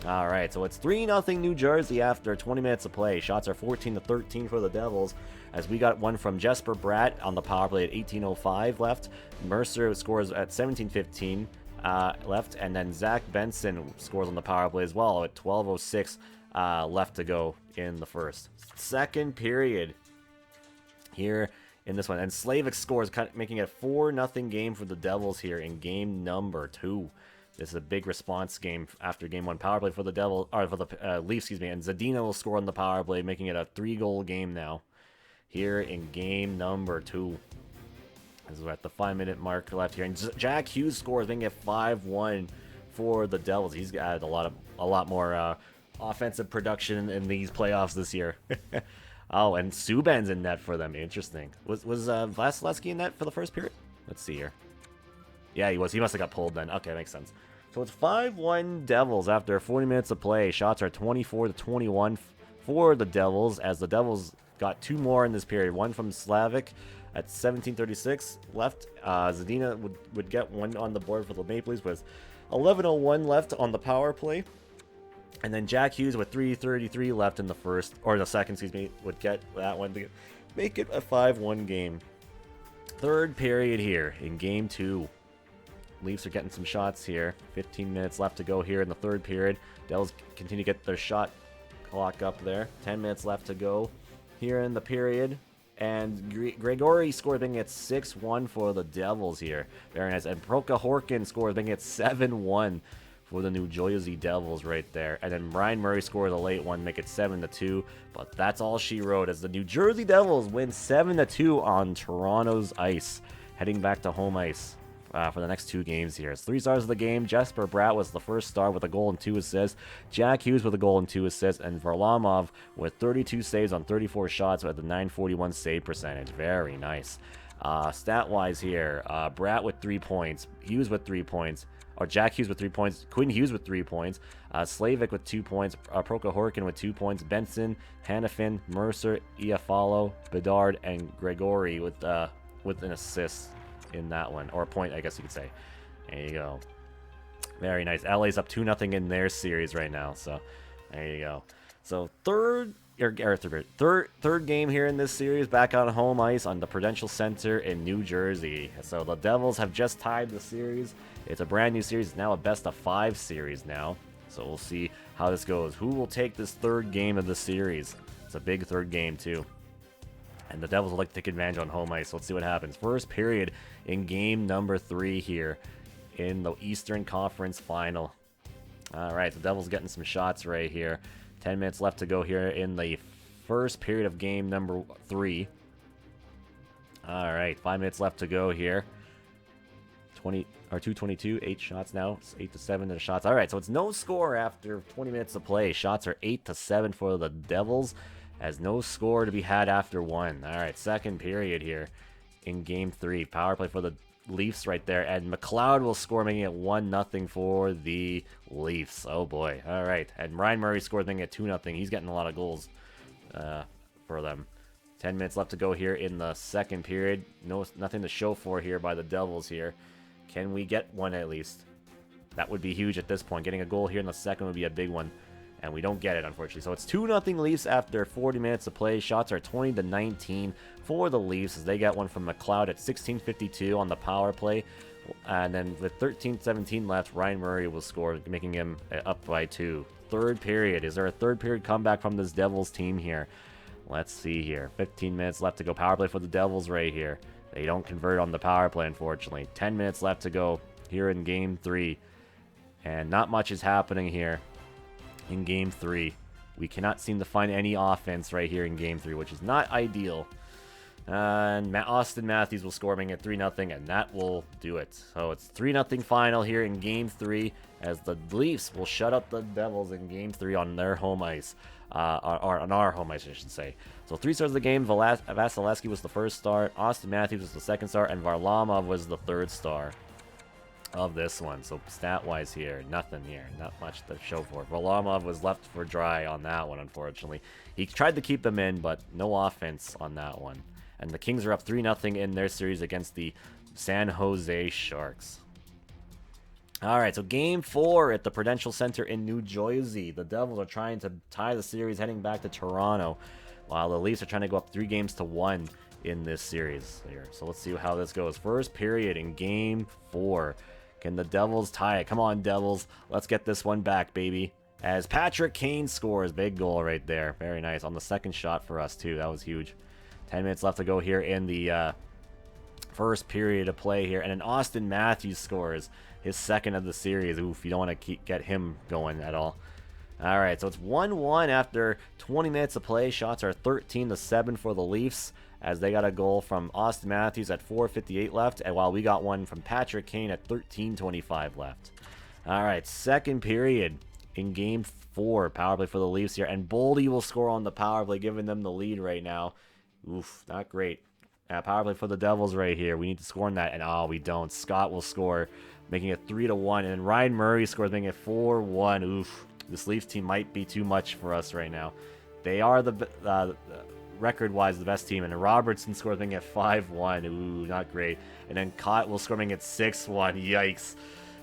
S1: All right, so it's 3-0 New Jersey after 20 minutes of play. Shots are 14-13 for the Devils, as we got one from Jesper Bratt on the power play at 18:05 left. Mercer scores at 17:15 left, and then Zach Benson scores on the power play as well at 12:06 left to go in the first. Second period here in this one, and Slavik scores, making it a 4-0 game for the Devils here in game number 2. This is a big response game after game 1. Power play for the Devil, or for the Leafs, excuse me, and Zadina will score on the power play, making it a 3-goal game now here in game number 2. As we're at the 5-minute mark left here, and Jack Hughes scores, making it 5-1 for the Devils. He's got a lot more offensive production in these playoffs this year. Oh, and Subban's in net for them. Interesting. Was Vasilevsky in net for the first period? Let's see here. Yeah, he was. He must have got pulled then. Okay, makes sense. So it's 5-1 Devils after 40 minutes of play. Shots are 24-21 for the Devils, as the Devils got 2 more in this period. One from Slavik at 17:36 left. Zadina would get one on the board for the Maple Leafs with 11:01 left on the power play. And then Jack Hughes with 3:33 left in the first, or the second, excuse me, would get that one to make it a 5-1 game. Third period here in game 2. Leafs are getting some shots here. 15 minutes left to go here in the third period. Devils continue to get their shot clock up there. 10 minutes left to go here in the period. And Gregory scored, making it 6-1 for the Devils here. Very nice. And Proka Horkin scores, making it 7-1 for the New Jersey Devils right there. And then Ryan Murray scores a late one, make it 7-2. But that's all she wrote, as the New Jersey Devils win 7-2 on Toronto's ice, heading back to home ice for the next 2 games here. It's 3 stars of the game. Jesper Bratt was the first star with a goal and 2 assists. Jack Hughes with a goal and 2 assists. And Varlamov with 32 saves on 34 shots with a .941 save percentage. Very nice. Stat-wise here, Bratt with 3 points. Hughes with 3 points. Or Jack Hughes with 3 points. Quinn Hughes with 3 points. Slavik with 2 points. Proka Horkin with 2 points. Benson, Hanifin, Mercer, Iafallo, Bedard, and Gregory with an assist in that one, or a point, I guess you could say. There you go. Very nice. LA's up 2-0 in their series right now, so there you go. So third game here in this series, back on home ice on the Prudential Center in New Jersey. So the Devils have just tied the series. It's a brand new series. It's now a best-of-5 series now. So we'll see how this goes. Who will take this third game of the series? It's a big third game too. And the Devils would like to take advantage on home ice. So let's see what happens. First period in game number 3 here in the Eastern Conference Final. All right, the Devils getting some shots right here. 10 minutes left to go here in the first period of game number 3. All right, 5 minutes left to go here. 2:22, 8 shots now. It's 8-7 in the shots. All right, so it's no score after 20 minutes of play. Shots are 8-7 for the Devils, as no score to be had after 1. All right, second period here in game 3. Power play for the Leafs right there, and McLeod will score, making it 1-0 for the Leafs. Oh boy. All right, and Ryan Murray scores, making it 2-0. He's getting a lot of goals for them. 10 minutes left to go here in the second period. Nothing to show for here by the Devils here. Can we get one at least? That would be huge at this point. Getting a goal here in the second would be a big one. And we don't get it, unfortunately. So it's 2-0 Leafs after 40 minutes of play. Shots are 20-19 for the Leafs, as they got one from McLeod at 16:52 on the power play. And then with 13:17 left, Ryan Murray will score, making him up by 2. Third period. Is there a third period comeback from this Devils team here? Let's see here. 15 minutes left to go. Power play for the Devils right here. They don't convert on the power play, unfortunately. 10 minutes left to go here in game 3. And not much is happening here in game 3. We cannot seem to find any offense right here in Game 3, which is not ideal. And Austin Matthews will score, making it 3-0, and that will do it. So it's 3-0 final here in Game 3, as the Leafs will shut out the Devils in Game 3 on their home ice. Or on our home ice, I should say. So 3 stars of the game. Vasilevsky was the first star, Austin Matthews was the second star, and Varlamov was the third star of this one. So stat-wise here, nothing here. Not much to show for. Varlamov was left for dry on that one, unfortunately. He tried to keep them in, but no offense on that one. And the Kings are up 3-0 in their series against the San Jose Sharks. Alright, so Game 4 at the Prudential Center in New Jersey. The Devils are trying to tie the series heading back to Toronto, while the Leafs are trying to go up 3-1 in this series here. So let's see how this goes. First period in Game 4. Can the Devils tie it? Come on, Devils. Let's get this one back, baby. As Patrick Kane scores. Big goal right there. Very nice. On the second shot for us, too. That was huge. 10 minutes left to go here in the first period of play here. And then Austin Matthews scores his second of the series. Oof, you don't want to get him going at all. All right, so it's 1-1 after 20 minutes of play. Shots are 13-7 for the Leafs, as they got a goal from Austin Matthews at 4:58 left, and while we got one from Patrick Kane at 13:25 left. All right, second period in Game 4. Power play for the Leafs here, and Boldy will score on the power play, giving them the lead right now. Oof, not great. Power play for the Devils right here. We need to score on that, and we don't. Scott will score, making it 3-1, and then Ryan Murray scores, making it 4-1. Oof, this Leafs team might be too much for us right now. They are the record-wise the best team, and Robertson scores, making it 5-1. Ooh, not great. And then Cott will score, making it 6-1. Yikes.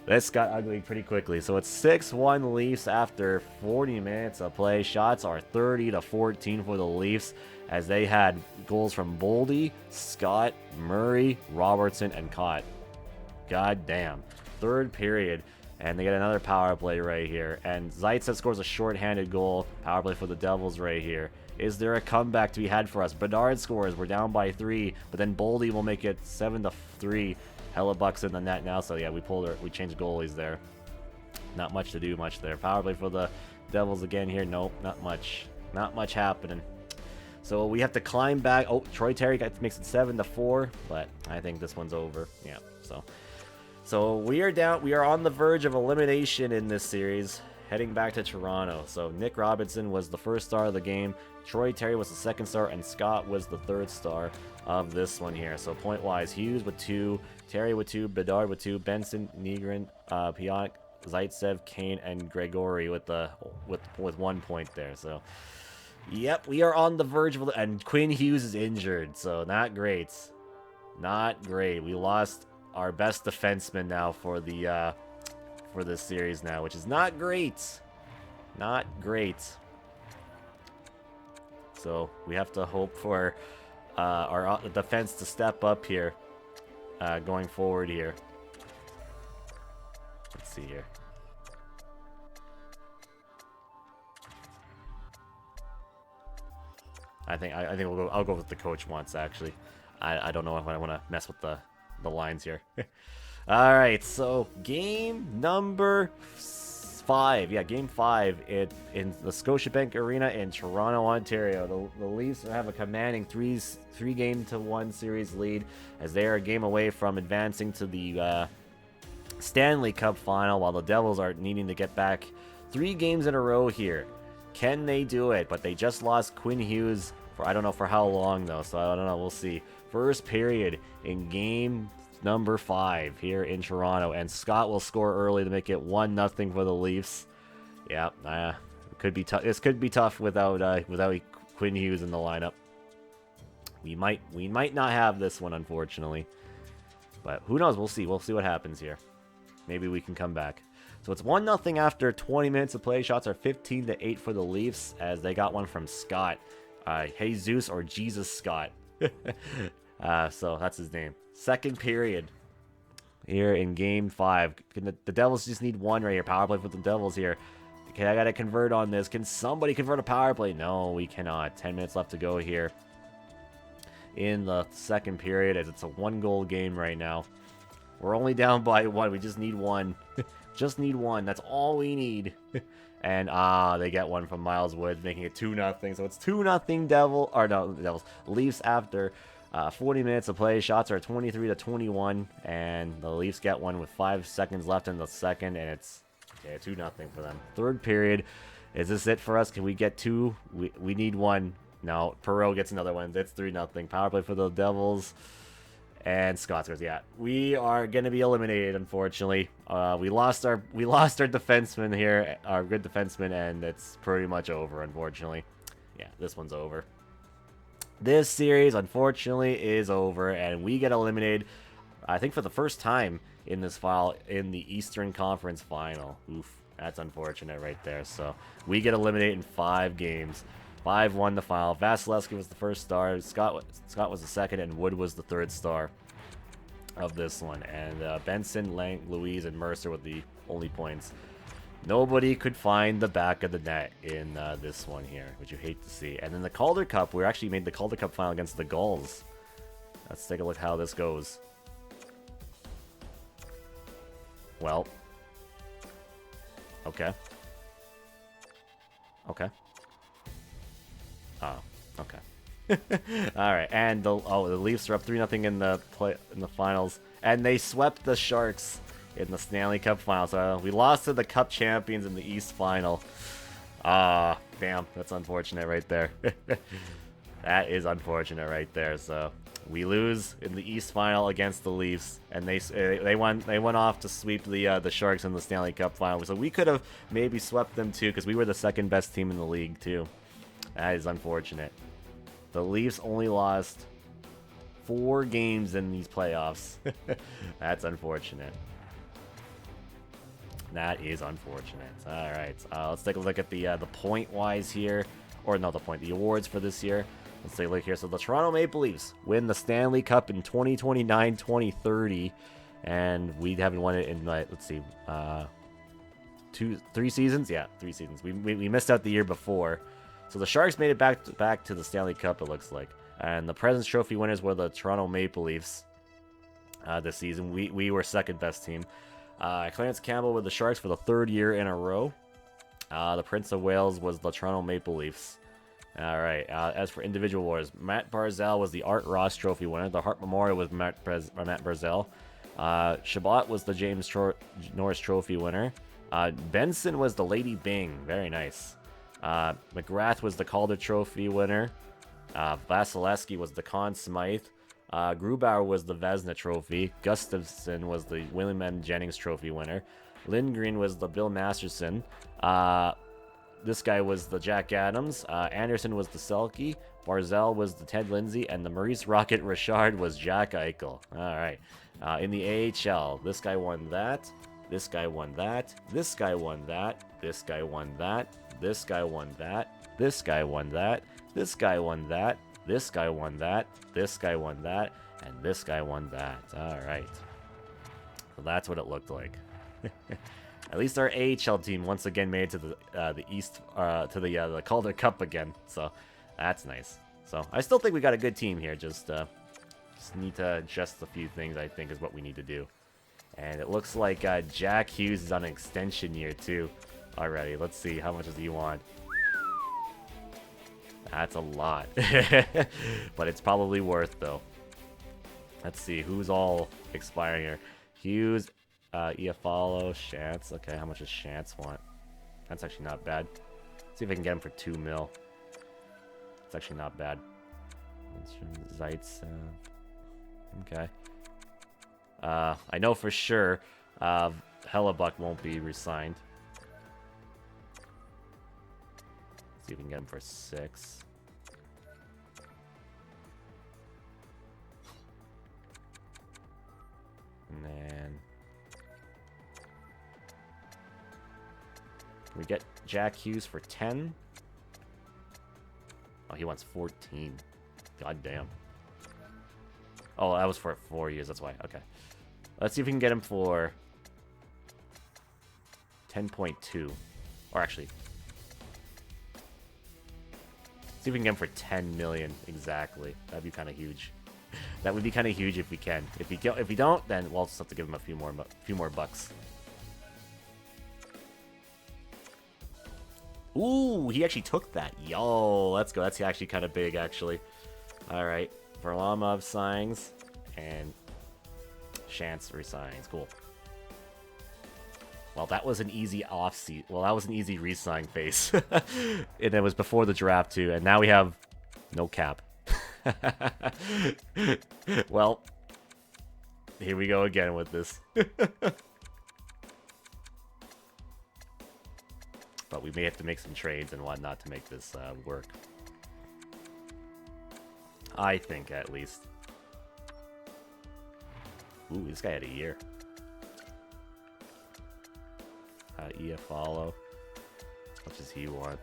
S1: This got ugly pretty quickly. So it's 6-1 Leafs after 40 minutes of play. Shots are 30-14 for the Leafs, as they had goals from Boldy, Scott, Murray, Robertson, and Cott. God damn. Third period, and they get another power play right here. And Zaitsev scores a shorthanded goal. Power play for the Devils right here. Is there a comeback to be had for us? Bedard scores. We're down by 3, but then Boldy will make it 7-3. Hellebuck's in the net now, so yeah, we changed goalies there. Not much to do there. Power play for the Devils again here. Nope, not much. Not much happening. So we have to climb back. Oh, Troy Terry makes it 7-4, but I think this one's over. Yeah, so we are down. We are on the verge of elimination in this series, heading back to Toronto. So Nick Robinson was the first star of the game. Troy Terry was the second star, and Scott was the third star of this one here. So point-wise, Hughes with 2, Terry with 2, Bedard with 2, Benson, Nygren, Pionk, Zaitsev, Kane, and Gregory with 1 point there. So, yep, we are on the verge of, and Quinn Hughes is injured, so not great. Not great. We lost our best defenseman now for this series now, which is not great. Not great. So we have to hope for our defense to step up here going forward here. Let's see here. I think I'll go with the coach once, actually. I don't know if I want to mess with the lines here. All right, so game number 5. Yeah, game 5 in the Scotiabank Arena in Toronto, Ontario. The Leafs have a commanding 3-game-1 series lead, as they are a game away from advancing to the Stanley Cup final, while the Devils are needing to get back 3 games in a row here. Can they do it? But they just lost Quinn Hughes for I don't know for how long though, so I don't know. We'll see. First period in game number 5 here in Toronto, and Scott will score early to make it 1-0 for the Leafs. Yeah, it could be tough. This could be tough without Quinn Hughes in the lineup. We might not have this one, unfortunately, but who knows? We'll see. We'll see what happens here. Maybe we can come back. So it's 1-0 after 20 minutes of play. Shots are 15-8 for the Leafs, as they got one from Scott, Jesus or Jesus Scott. So that's his name. Second period here in game 5. The Devils just need one right here. Power play for the Devils here. Okay, I gotta convert on this. Can somebody convert a power play? No, we cannot. 10 minutes left to go here in the second period, as it's a 1-goal game right now. We're only down by 1. We just need 1. Just need 1. That's all we need. And they get 1 from Miles Woods, making it 2-0. So it's 2-0 Devils. Leafs after 40 minutes of play. Shots are 23-21, and the Leafs get 1 with 5 seconds left in the second, and it's 2-0 for them. Third period. Is this it for us? Can we get 2? We need 1. No, Perreault gets another one. It's 3-0. Power play for the Devils. And Scott scores. Yeah, we are going to be eliminated, unfortunately. We lost our defenseman here, our good defenseman, and it's pretty much over, unfortunately. Yeah, this one's over. This series, unfortunately, is over, and we get eliminated, I think, for the first time in this file in the Eastern Conference Final. Oof, that's unfortunate right there. So we get eliminated in 5 games. 5-1 the final. Vasilevsky was the first star. Scott was the second, and Wood was the third star of this one. And Benson, Lang, Louise, and Mercer were the only points. Nobody could find the back of the net in this one here, which you hate to see. And then the Calder Cup, we actually made the Calder Cup final against the Gulls. Let's take a look how this goes. Well. Okay. Okay. Oh, okay. All right, and the Leafs are up 3-0 in the finals, and they swept the Sharks in the Stanley Cup final. So we lost to the Cup champions in the East final. Damn, that's unfortunate right there. That is unfortunate right there. So we lose in the East final against the Leafs, and they went off to sweep the Sharks in the Stanley Cup final. So we could have maybe swept them too, because we were the second best team in the league too. That is unfortunate. The Leafs only lost 4 games in these playoffs. That's unfortunate. That is unfortunate. All right, let's take a look at the point-wise here. Or no, the awards for this year. Let's take a look here. So the Toronto Maple Leafs win the Stanley Cup in 2029, 2030. And we haven't won it in, let's see, 3 seasons? Yeah, 3 seasons. We missed out the year before. So the Sharks made it back to the Stanley Cup, it looks like. And the President's Trophy winners were the Toronto Maple Leafs this season. We were second best team. Clarence Campbell with the Sharks for the 3rd year in a row. The Prince of Wales was the Toronto Maple Leafs. All right. As for individual awards, Matt Barzal was the Art Ross Trophy winner. The Hart Memorial was Matt Barzal. Shabbat was the James Norris Trophy winner. Benson was the Lady Bing. Very nice. McGrath was the Calder Trophy winner. Vasilevsky was the Conn Smythe. Grubauer was the Vezina Trophy. Gustafsson was the William M. Jennings Trophy winner. Lindgren was the Bill Masterson. This guy was the Jack Adams. Anderson was the Selke. Barzal was the Ted Lindsay. And the Maurice Rocket Richard was Jack Eichel. All right. In the AHL, this guy won that. This guy won that. This guy won that. This guy won that. This guy won that. This guy won that. This guy won that. This guy won that. This guy won that. And this guy won that. All right. So that's what it looked like. At least our AHL team once again made it to the East, to the Calder Cup again. So that's nice. So I still think we got a good team here. Just need to adjust a few things, I think, is what we need to do. And it looks like Jack Hughes is on an extension year too already. Let's see, how much does he want? That's a lot. But it's probably worth, though. Let's see, who's all expiring here? Hughes, Iafallo, Shantz. Okay, how much does Shantz want? That's actually not bad. Let's see if I can get him for 2 mil. It's actually not bad. Zeitz. Okay. I know for sure Hellebuck won't be re-signed. See if we can get him for 6. And then can we get Jack Hughes for 10? Oh, he wants 14. God damn. Oh, that was for 4 years, that's why. Okay. Let's see if we can get him for 10.2. Or actually, see if we can get him for 10 million exactly. That'd be kind of huge. That would be kind of huge if we can. If we don't, then we'll just have to give him a few more bucks. Ooh, he actually took that. Yo, let's go. That's actually kind of big, actually. All right, Varlamov signs and Chance re-signs. Cool. Well, that was an easy off-seat. Well, that was an easy re-sign phase. And it was before the draft, too. And now we have no cap. Well, here we go again with this. But we may have to make some trades and whatnot to make this work. I think, at least. Ooh, this guy had a year. Follow. How much does he want?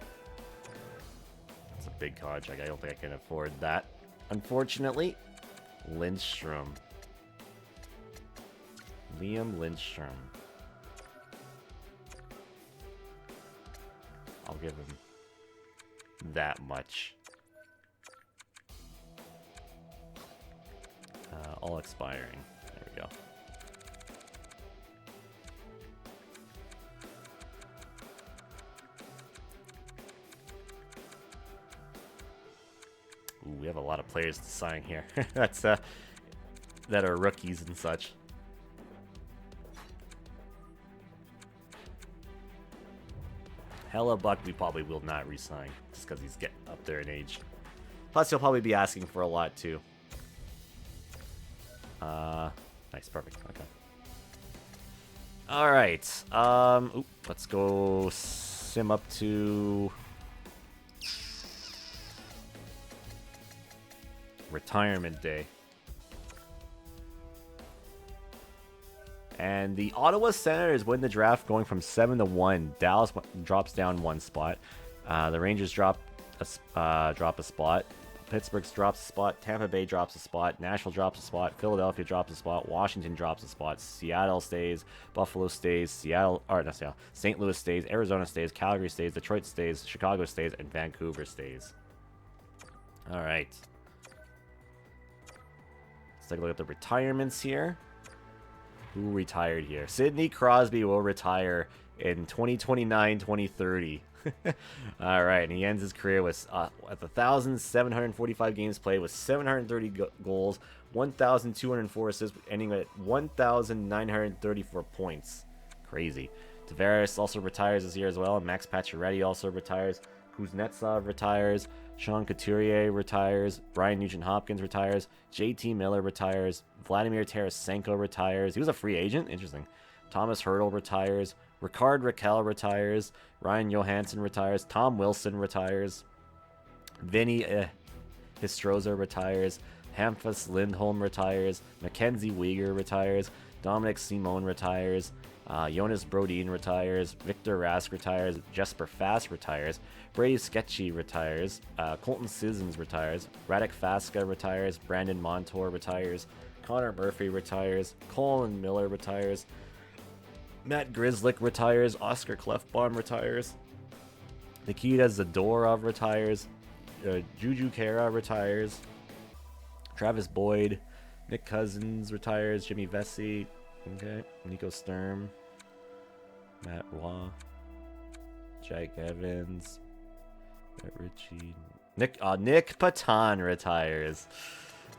S1: It's a big contract. I don't think I can afford that. Unfortunately. Lindstrom. Liam Lindstrom. I'll give him that much. All expiring. There we go. Ooh, we have a lot of players to sign here. That's that are rookies and such. Hellebuck we probably will not re-sign just because he's getting up there in age. Plus he'll probably be asking for a lot too. Nice, perfect. Okay. All right. Let's go sim up to retirement day. And the Ottawa Senators win the draft, going from 7-1. Dallas drops down 1 spot. The Rangers drop a spot. Pittsburgh drops a spot. Tampa Bay drops a spot. Nashville drops a spot. Philadelphia drops a spot. Washington drops a spot. Seattle stays. Buffalo stays. St. Louis stays. Arizona stays. Calgary stays. Detroit stays. Chicago stays. And Vancouver stays. All right. Let's take a look at the retirements here. Who retired here? Sidney Crosby will retire in 2029-2030. All right, and he ends his career with at 1,745 games played with 730 goals, 1,204 assists, ending at 1,934 points. Crazy. Tavares also retires this year as well. Max Pacioretty also retires. Kuznetsov retires. Sean Couturier retires. Brian Nugent-Hopkins retires. JT Miller retires. Vladimir Tarasenko retires. He was a free agent. Interesting. Thomas Hertl retires. Ricard Raquel retires. Ryan Johansson retires. Tom Wilson retires. Vinny Histroza retires. Hampus Lindholm retires. Mackenzie Weegar retires. Dominic Simone retires. Jonas Brodin retires. Victor Rask retires. Jesper Fast retires. Brady Sketchy retires. Colton Sissons retires. Radek Faska retires. Brandon Montour retires. Connor Murphy retires. Colin Miller retires. Matt Grzelcyk retires. Oscar Klefbom retires. Nikita Zadorov retires. Juju Kara retires. Travis Boyd. Nick Cousins retires. Jimmy Vesey. Okay. Nico Sturm. Matt Roy. Jake Evans. Matt Ritchie. Nick Patan retires.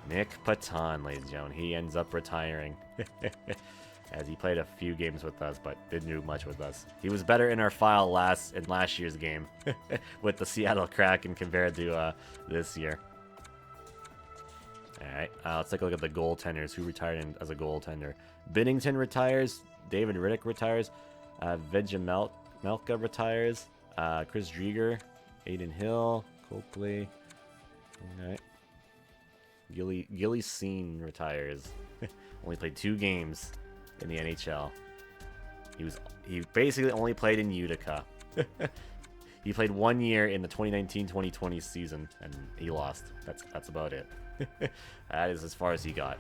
S1: Nick Patan, ladies and gentlemen. He ends up retiring. As he played a few games with us, but didn't do much with us. He was better in our file in last year's game with the Seattle Kraken compared to this year. All right, let's take a look at the goaltenders who retired as a goaltender. Binnington retires. David Riddick retires. Veja Melka retires. Chris Drieger. Aiden Hill. Copley. All right. Gilly Seen retires. Only played 2 games in the NHL. He basically only played in Utica. He played 1 year in the 2019-2020 season, and he lost. That's about it. That is as far as he got.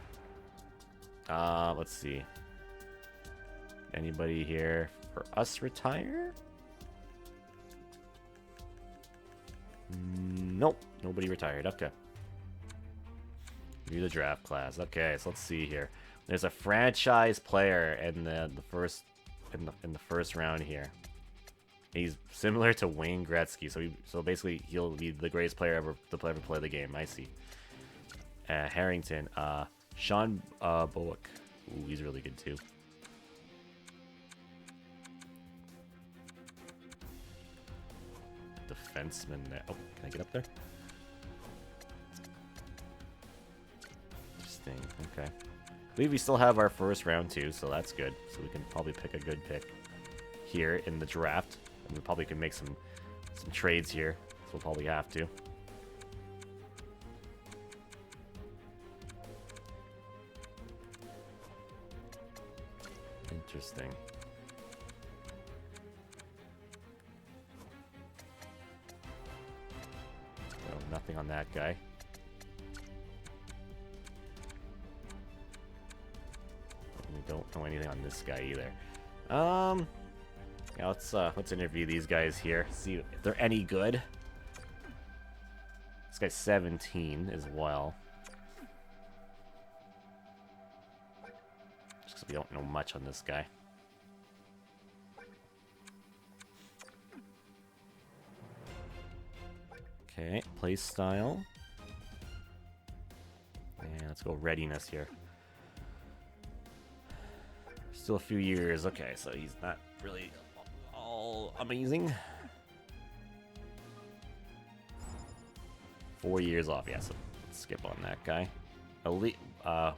S1: Let's see. Anybody here for us retire? Nope, nobody retired. Okay. View the draft class. Okay, so let's see here. There's a franchise player in the first round here. He's similar to Wayne Gretzky, so basically he'll be the greatest player ever to ever play the game. I see. Harrington, Sean Bullock. Ooh, he's really good too. Defenseman. Oh, can I get up there? Interesting. Okay. I believe we still have our first round too, so that's good. So we can probably pick a good pick here in the draft. And we probably can make some trades here. So we'll probably have to. Interesting. So nothing on that guy. We don't know anything on this guy either. Yeah, let's interview these guys here. See if they're any good. This guy's 17 as well. Just because we don't know much on this guy. Okay, play style. And let's go readiness here. Still a few years. Okay, so he's not really all amazing. 4 years off. Yeah, so let's skip on that guy. Elite,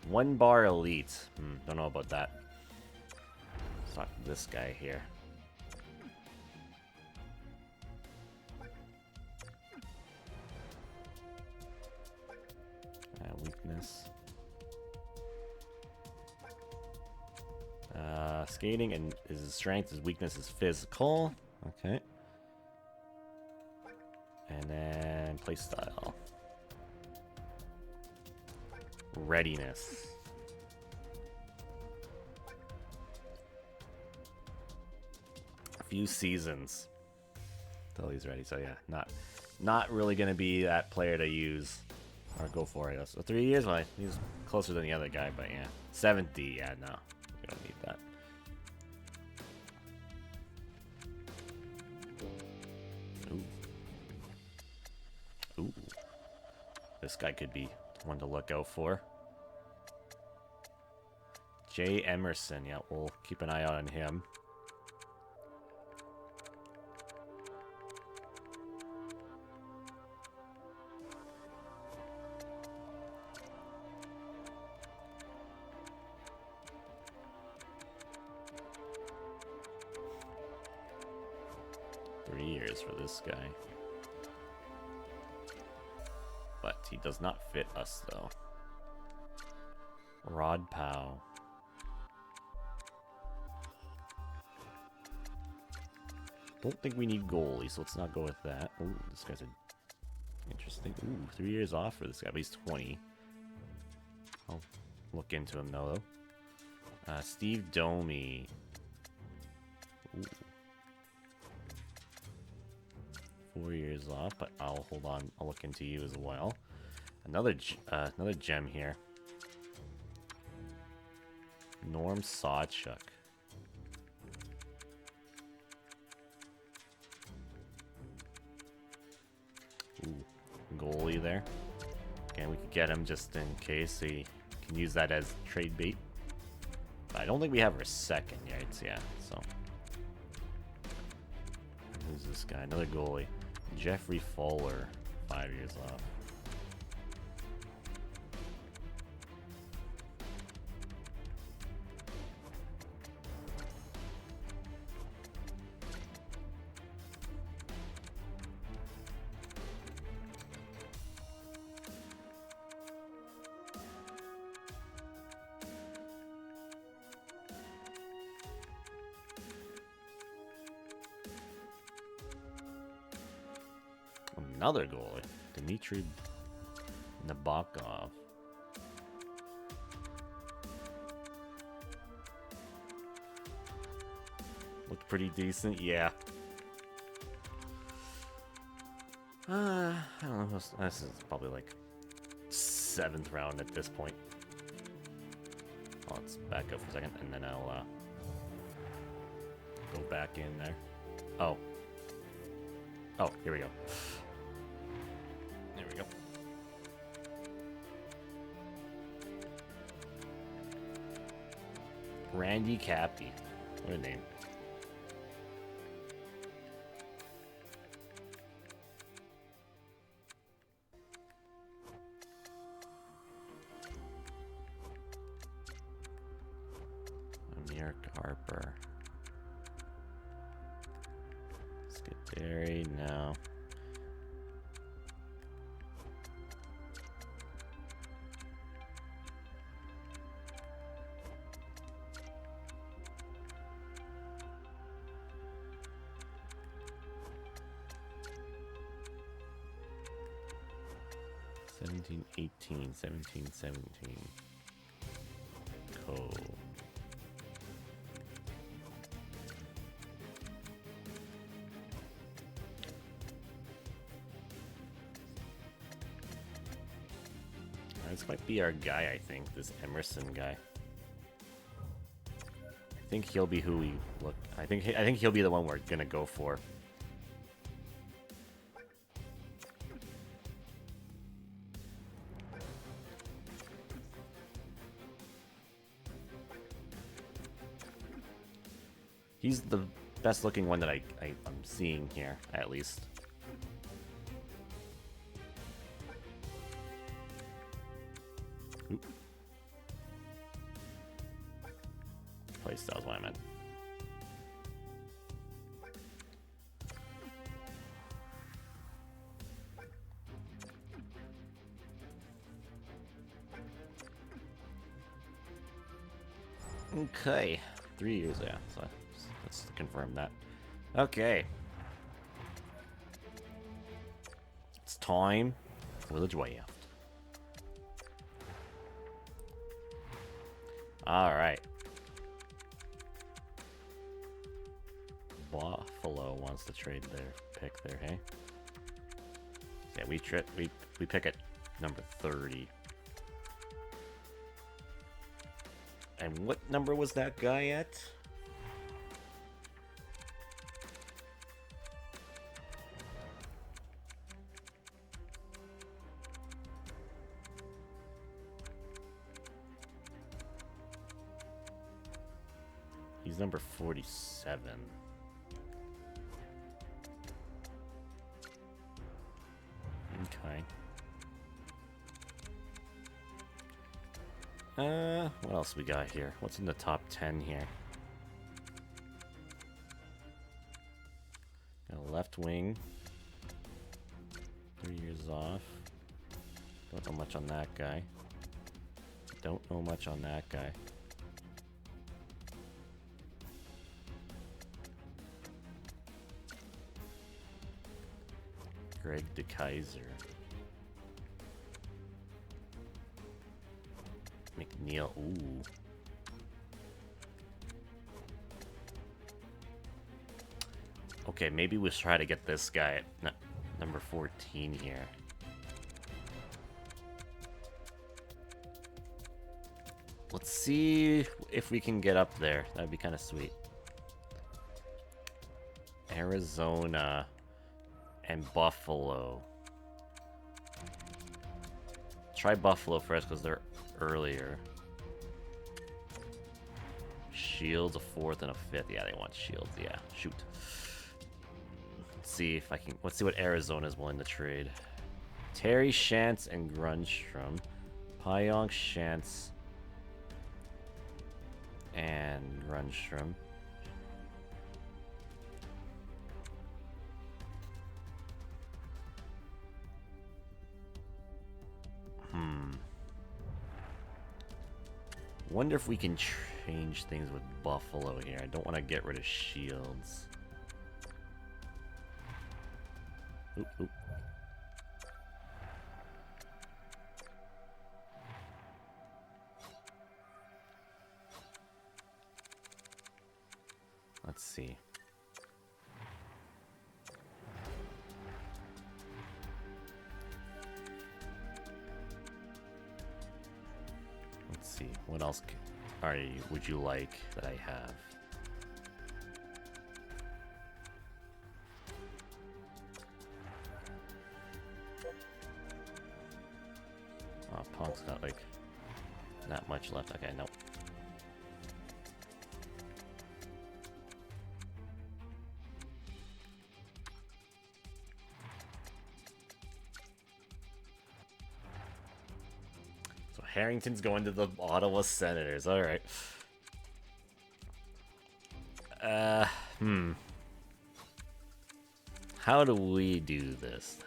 S1: 1 bar elite. Don't know about that. Let's talk to this guy here. Weakness. Skating and his strength, his weakness is physical. Okay. And then play style. Readiness. A few seasons till he's ready. So yeah, not really gonna be that player to use or go for it. So 3 years, well, he's closer than the other guy, but yeah, 70. Yeah, no, we don't need that. Ooh, this guy could be one to look out for. Jay Emerson, yeah, we'll keep an eye out on him. For this guy, but he does not fit us though. Rod Powell. Don't think we need goalie, so let's not go with that. Ooh, this guy's interesting. Ooh, 3 years off for this guy, but he's 20. I'll look into him though. Steve Domi. Ooh. 4 years off, but I'll hold on. I'll look into you as well. Another gem here. Norm Sawchuk. Ooh, goalie there. Okay, we could get him just in case he can use that as trade bait. But I don't think we have our second yet. Yeah, so. Who's this guy? Another goalie. Jeffrey Fowler, 5 years off. Another goalie, Dmitry Nabokov. Looked pretty decent, yeah. I don't know. This is probably like 7th round at this point. Let's back up for a second, and then I'll go back in there. Oh. Oh, here we go. There we go. Randy Cappy. What a name. Amir Harper. Scuderi, no. Seventeen, 18, 17, 17. Cole. This might be our guy, I think, this Emerson guy. I think he'll be who we look. I think he'll be the one we're gonna go for. He's the best looking one that I'm seeing here, at least. Oop. Playstyle's what I meant. Okay, 3 years, yeah. So let's confirm that. Okay, it's time for the draft. All right. Buffalo wants to trade their pick there, hey? Yeah, we pick at number 30. And what number was that guy at? He's number 47. Okay. What else we got here? What's in the top 10 here? Got a left wing. 3 years off. Don't know much on that guy. Don't know much on that guy. Greg DeKaiser. McNeil. Ooh. Okay, maybe we'll try to get this guy at number 14 here. Let's see if we can get up there. That'd be kind of sweet. Arizona and Buffalo. Try Buffalo first because they're earlier. Shields, a 4th and a 5th. Yeah, they want Shields. Yeah, shoot. Let's see if I can. Let's see what Arizona's willing to trade. Terry Shantz and Grunstrom. Payong, Shantz, and Grunstrom. Wonder if we can change things with Buffalo here. I don't want to get rid of Shields. Oop, oop. Let's see. What else would you like that I have? Oh, Punk's got like not much left. Okay, nope. So Harrington's going to the Ottawa Senators. All right. How do we do this?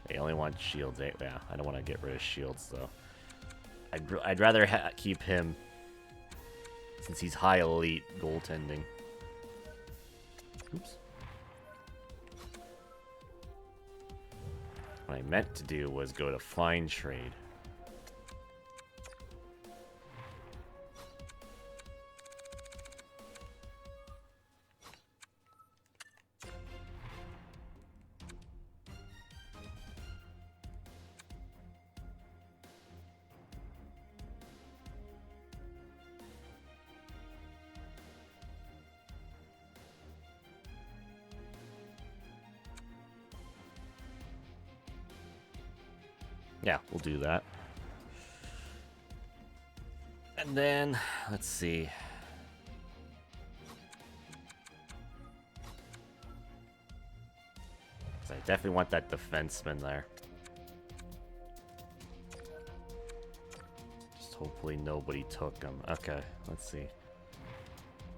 S1: They only want shields. Yeah, I don't want to get rid of shields though. I'd rather keep him since he's high elite goaltending. Oops. What I meant to do was go to fine trade. Yeah, we'll do that. And then, let's see. I definitely want that defenseman there. Just hopefully nobody took him. Okay, let's see.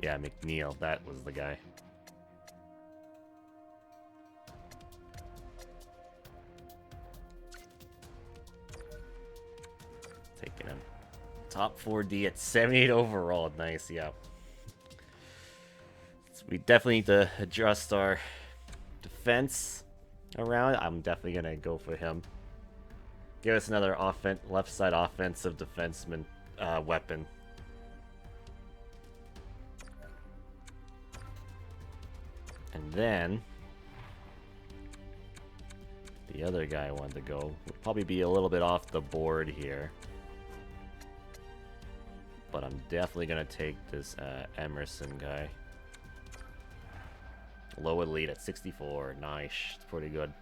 S1: Yeah, McNeil, that was the guy. Taking him. Top 4D at 78 overall. Nice, yeah. So we definitely need to adjust our defense around. I'm definitely going to go for him. Give us another left side offensive defenseman weapon. And then the other guy I wanted to go would probably be a little bit off the board here. But I'm definitely going to take this Emerson guy. Low elite at 64. Nice. Pretty good.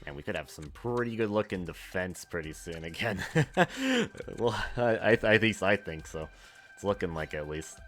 S1: And we could have some pretty good looking defense pretty soon again. Well, at least I think so. It's looking like it, at least.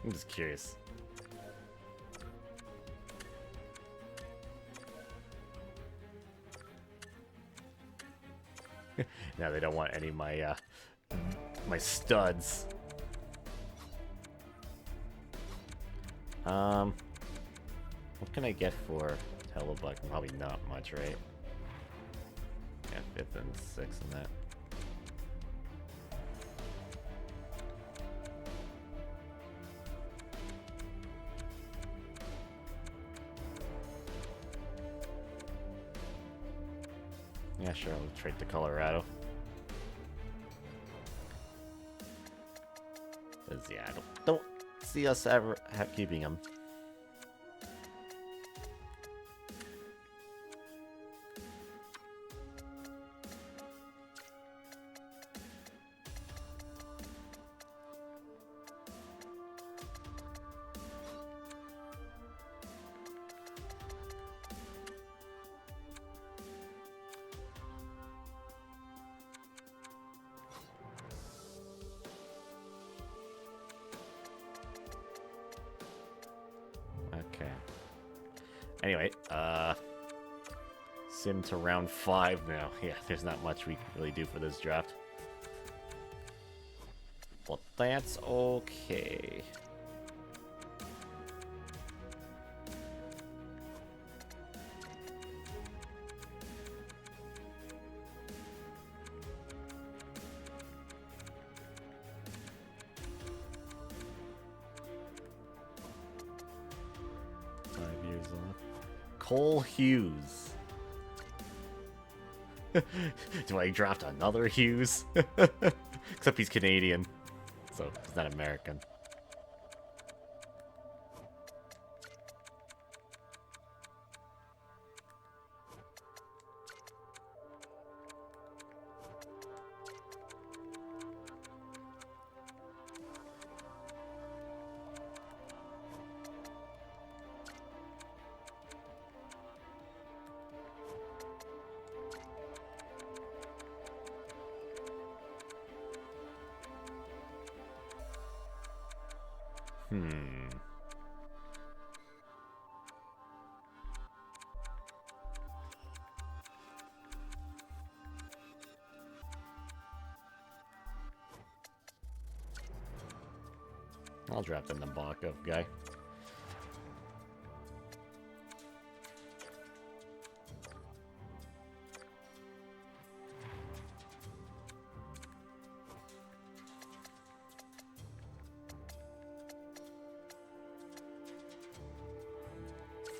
S1: I'm just curious. Now they don't want any of my my studs. What can I get for Telebuck? Probably not much, right? Yeah, 5th and 6th in that. Yeah, sure, I'll trade to Colorado. Because, yeah, I don't see us ever keeping him. Anyway, sim to round 5 now. Yeah, there's not much we can really do for this draft. But that's okay. Cole Hughes. Do I draft another Hughes? Except he's Canadian, so he's not American. I'll draft the Nabokov guy.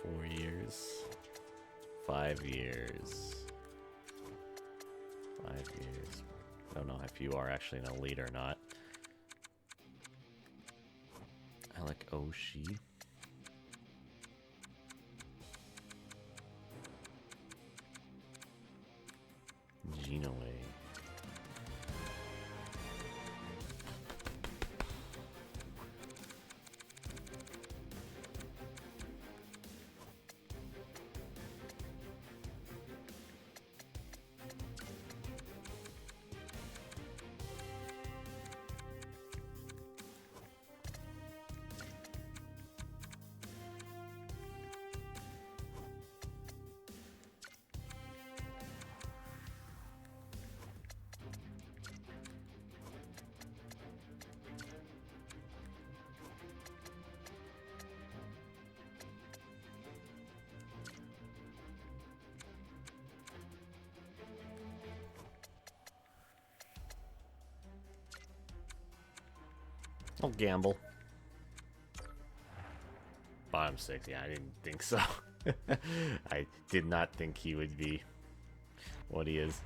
S1: Four years. 5 years. 5 years. I don't know if you are actually in a lead or not. Alec Oshie. Gino Way. I'll gamble. Bottom 6, yeah, I didn't think so. I did not think he would be what he is.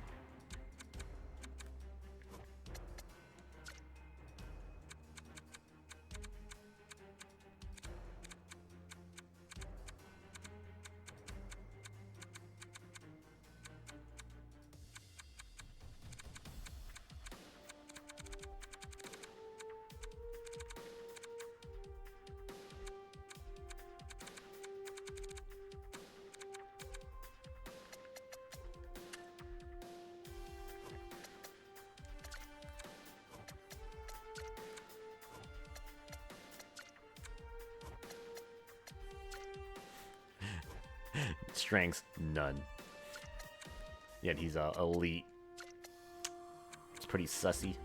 S1: Strengths, none. Yet he's elite. It's pretty sussy.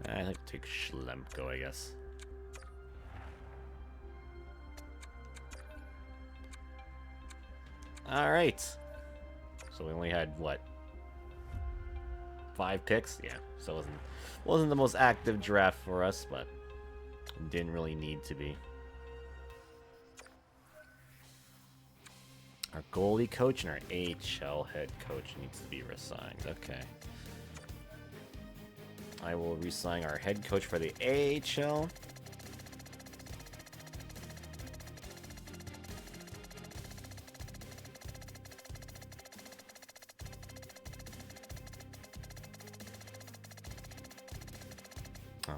S1: I like to take Schlemko, I guess. Alright. So we only had, what? 5 picks? Yeah, so it wasn't the most active draft for us, but didn't really need to be. Our goalie coach and our AHL head coach needs to be resigned. Okay. I will resign our head coach for the AHL.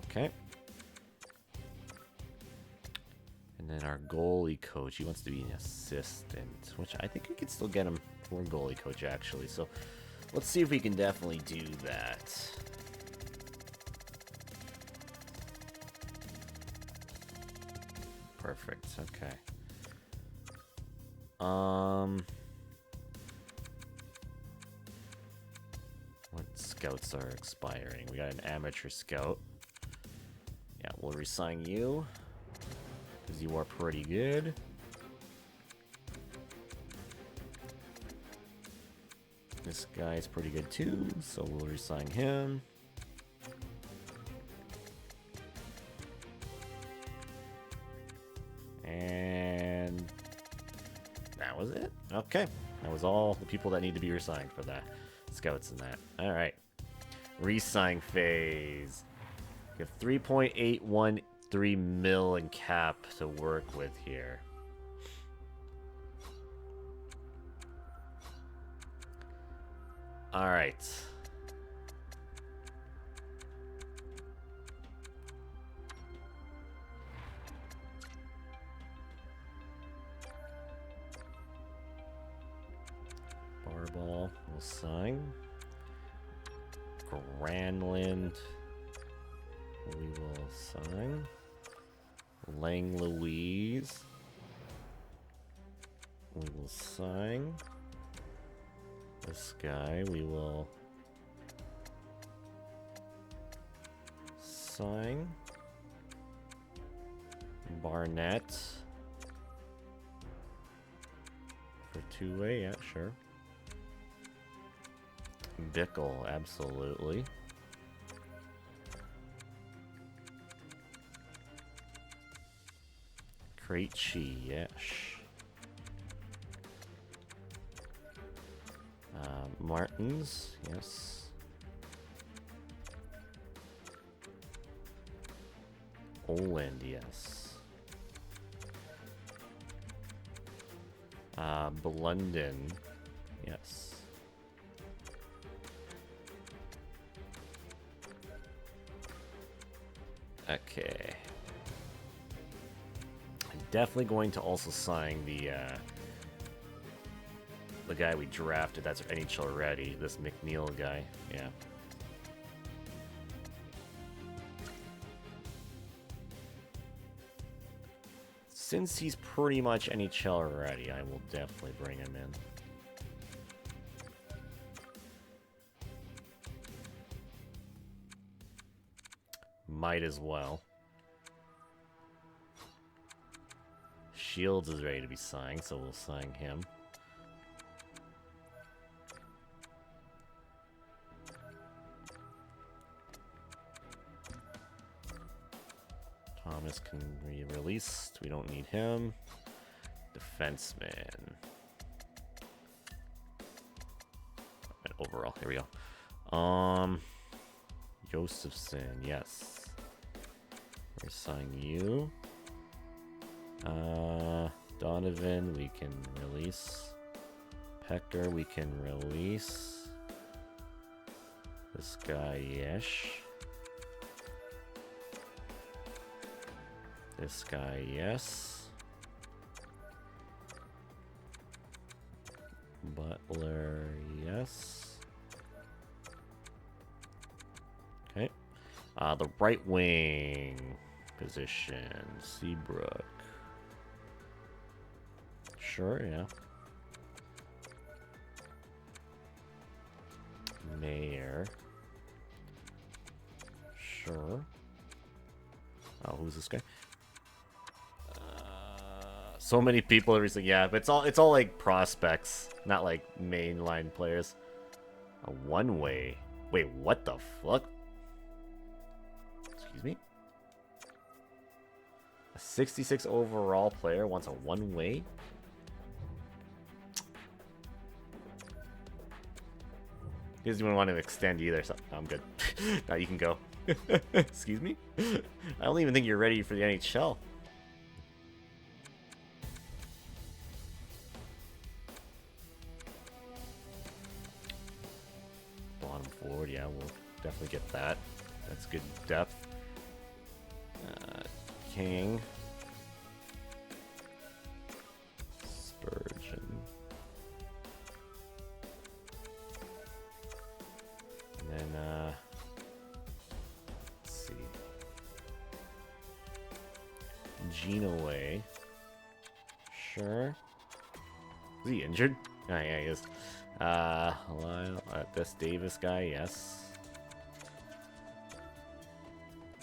S1: Okay. And then our goalie coach, he wants to be an assistant, which I think we could still get him for goalie coach, actually. So let's see if we can definitely do that. Perfect. Okay. What scouts are expiring? We got an amateur scout. Yeah, we'll resign you because you are pretty good. This guy's pretty good too, so we'll resign him. And that was it. Okay, that was all the people that need to be resigned for that. Scouts and that. All right, resign phase. We have 3.813 mil in cap to work with here. All right. Barball will sign. Granlund we will sign. Lang Louise we will sign. This guy we will sign. Barnett for two-way, yeah, sure. Bickle, absolutely. Krejci, yes. Martins, yes. Oland, yes. Blunden, yes. Okay. I'm definitely going to also sign the guy we drafted that's NHL ready, this McNeil guy, yeah. Since he's pretty much NHL ready, I will definitely bring him in. Might as well. Shields is ready to be signed, so we'll sign him. Thomas can be released. We don't need him. Defenseman. And overall, here we go. Josephson, yes. We're signing you. Donovan, we can release. Pecker, we can release. This guy, Yesh. This guy, yes. Butler, yes. Okay. The right wing position, Seabrook. Sure, yeah. Mayor. Sure. Oh, who's this guy? So many people every single, yeah, but it's all like prospects, not like mainline players. A one-way. Wait, what the fuck? Excuse me? A 66 overall player wants a one-way? He doesn't even want to extend either, so I'm good. Now you can go. Excuse me? I don't even think you're ready for the NHL. Bottom forward, yeah, we'll definitely get that. That's good depth. King. Spurgeon. And then, let's see. Gene away. Sure. Is he injured? Oh, yeah, he is. Lyle, this Davis guy, yes.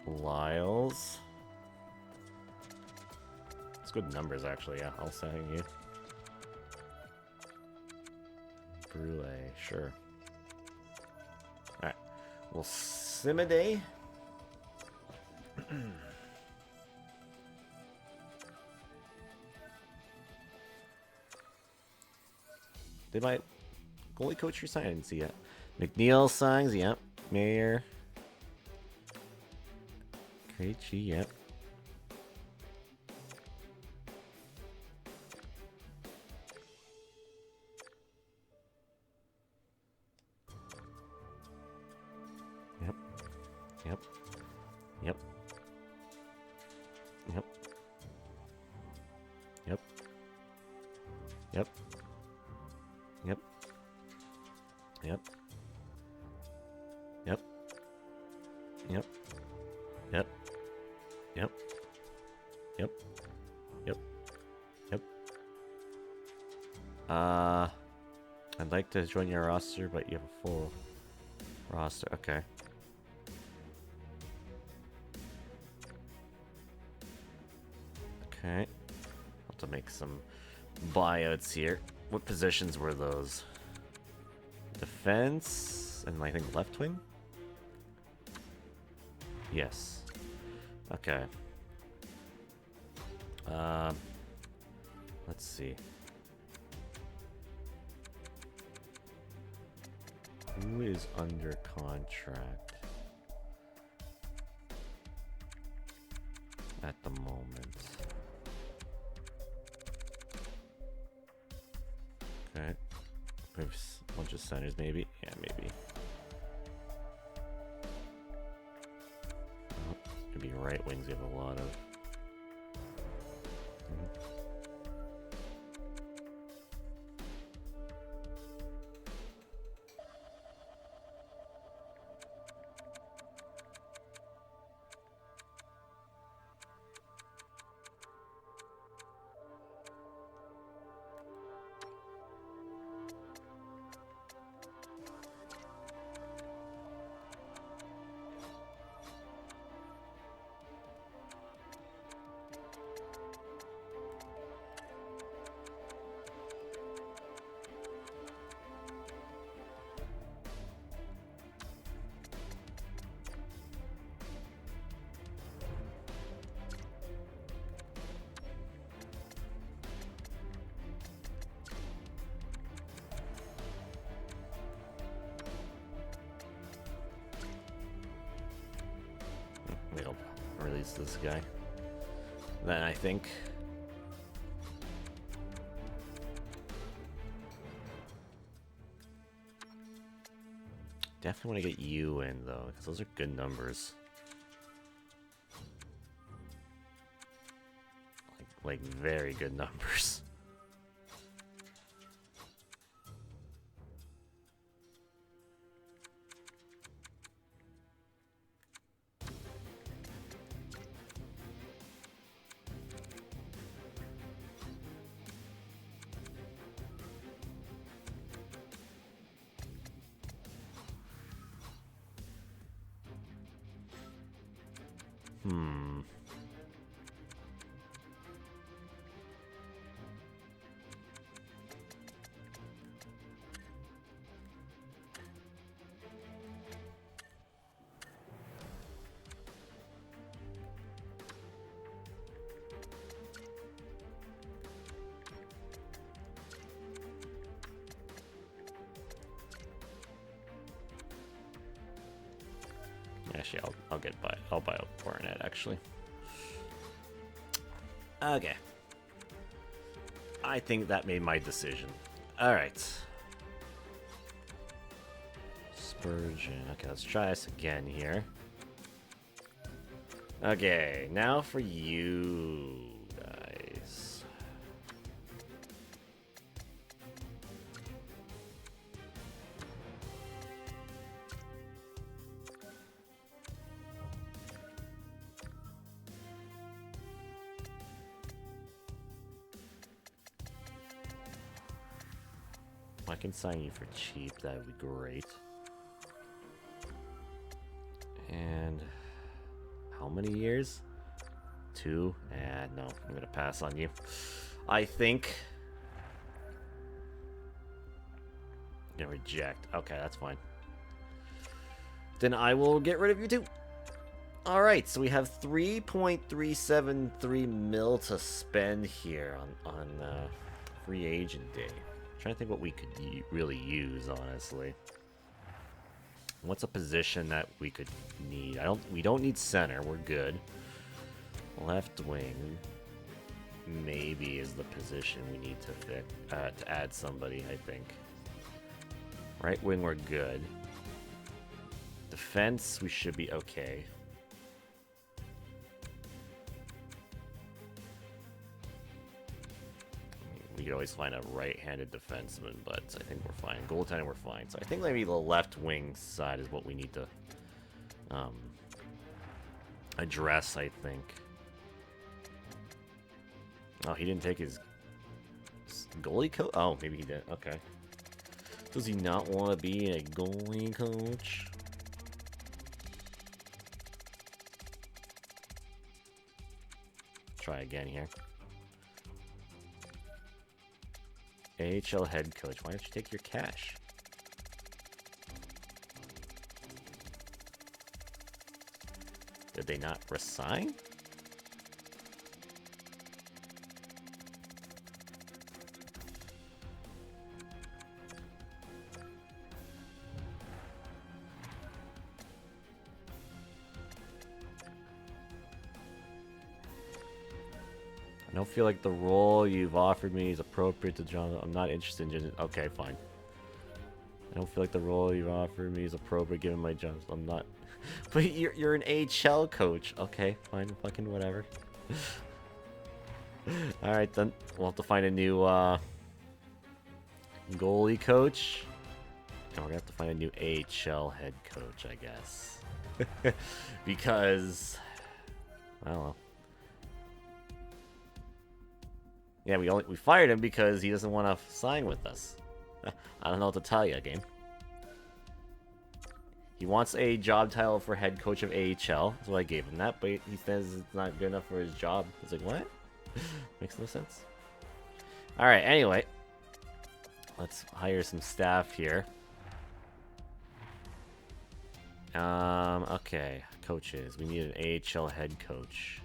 S1: Lyles. It's good numbers, actually, yeah. I'll send you. Brule, sure. Alright. Well, Simiday. They might goalie coach resign. I didn't see yet. McNeil signs, yep. Mayor. Krejci, yep. Yep. Yep. Yep. Yep. Yep. Yep. Yep. Yep. Yep. Yep. Yep. Yep. Yep. Yep. Yep. I'd like to join your roster, but you have a full roster. Okay. Okay. I'll have to make some buyouts here. What positions were those? Defense and I think left wing? Yes. Okay. Let's see. Who is under contract at the moment? Okay. We have a bunch of centers, maybe? Yeah, maybe. Oh, maybe right wings, we have a lot of. We'll release this guy. Then I think definitely want to get you in though, because those are good numbers. Like very good numbers. Actually, I'll buy a Barnett actually. Okay. I think that made my decision. Alright. Spurgeon. Okay, let's try this again here. Okay, now for you guys. I can sign you for cheap. That would be great. And how many years? 2? No, I'm gonna pass on you. I think. Yeah, reject. Okay, that's fine. Then I will get rid of you too. Alright, so we have 3.373 mil to spend here on free agent day. I'm trying to think what we could really use, honestly. What's a position that we could need? We don't need center, we're good. Left wing maybe is the position we need to fit to add somebody, I think. Right wing we're good. Defense we should be okay. We could always find a right-handed defenseman, but I think we're fine. Goaltending, we're fine. So I think maybe the left wing side is what we need to address, I think. Oh, he didn't take his goalie coach? Oh, maybe he did. Okay. Does he not want to be a goalie coach? Try again here. AHL head coach. Why don't you take your cash? Did they not resign? I don't feel like the role you've offered me is appropriate to John. I'm not interested in... Okay, fine. I don't feel like the role you've offered me is appropriate given my job. I'm not... But you're an AHL coach. Okay, fine. Fucking whatever. Alright, then. We'll have to find a new goalie coach. And we're going to have to find a new AHL head coach, I guess. Because... I don't know. Yeah, we fired him because he doesn't want to sign with us. I don't know what to tell you, game. He wants a job title for head coach of AHL, so I gave him that, but he says it's not good enough for his job. It's like, what? Makes no sense. Alright, anyway. Let's hire some staff here. Okay. Coaches. We need an AHL head coach.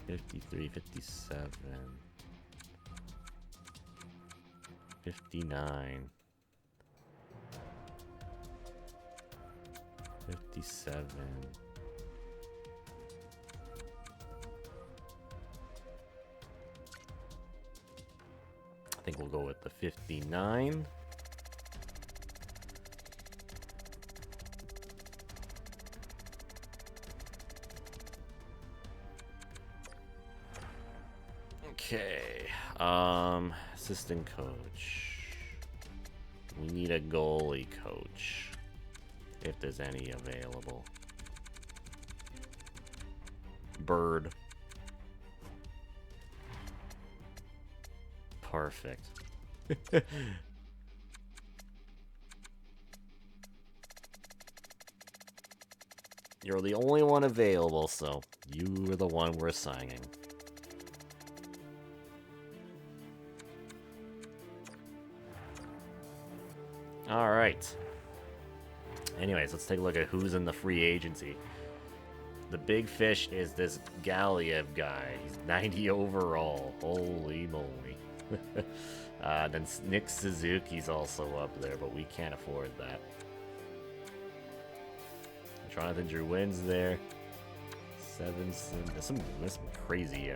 S1: 53, 57, 59, 57. I think we'll go with the 59. Okay, assistant coach. We need a goalie coach, if there's any available. Bird. Perfect. You're the only one available, so you are the one we're signing. Alright. Anyways, let's take a look at who's in the free agency. The big fish is this Galiev guy. He's 90 overall. Holy moly. Then Nick Suzuki's also up there, but we can't afford that. Jonathan Drouin's there. There's some crazy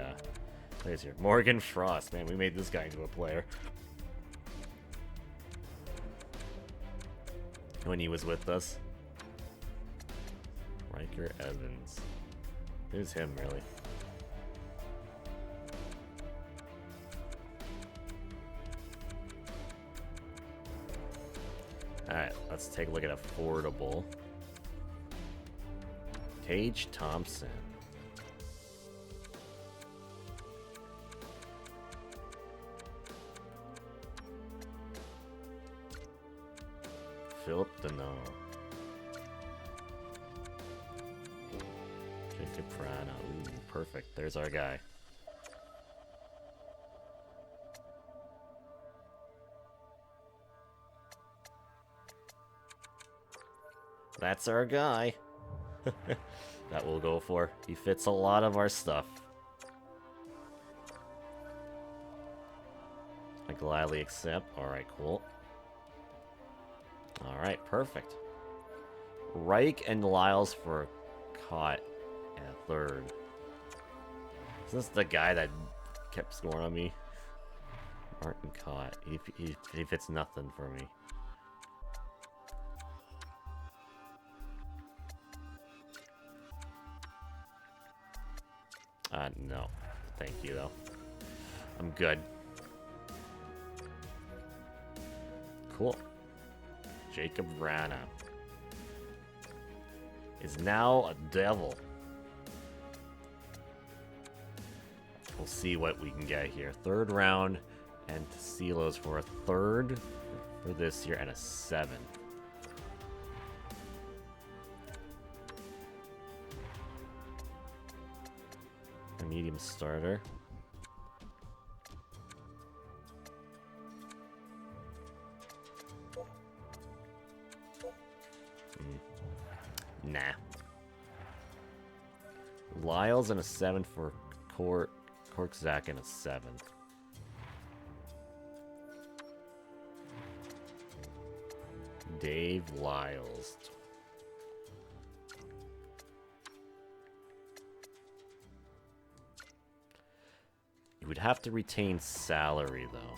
S1: players here. Morgan Frost, man, we made this guy into a player when he was with us. Riker Evans. Who's him, really? Alright, let's take a look at affordable. Tage Thompson. Jacob Prana. Ooh, perfect. There's our guy. That's our guy. That we'll go for. He fits a lot of our stuff. I gladly accept. Alright, cool. Alright, perfect. Reich and Lyles for Cott and a third. Is this the guy that kept scoring on me? Martin Cott. He fits nothing for me. No. Thank you, though. I'm good. Cool. Jacob Rana is now a devil. We'll see what we can get here. Third round, and Silos for a third for this year and a 7. A medium starter. Nah. Lyles and a 7 for Korczak and a 7. Dave Lyles. You would have to retain salary, though.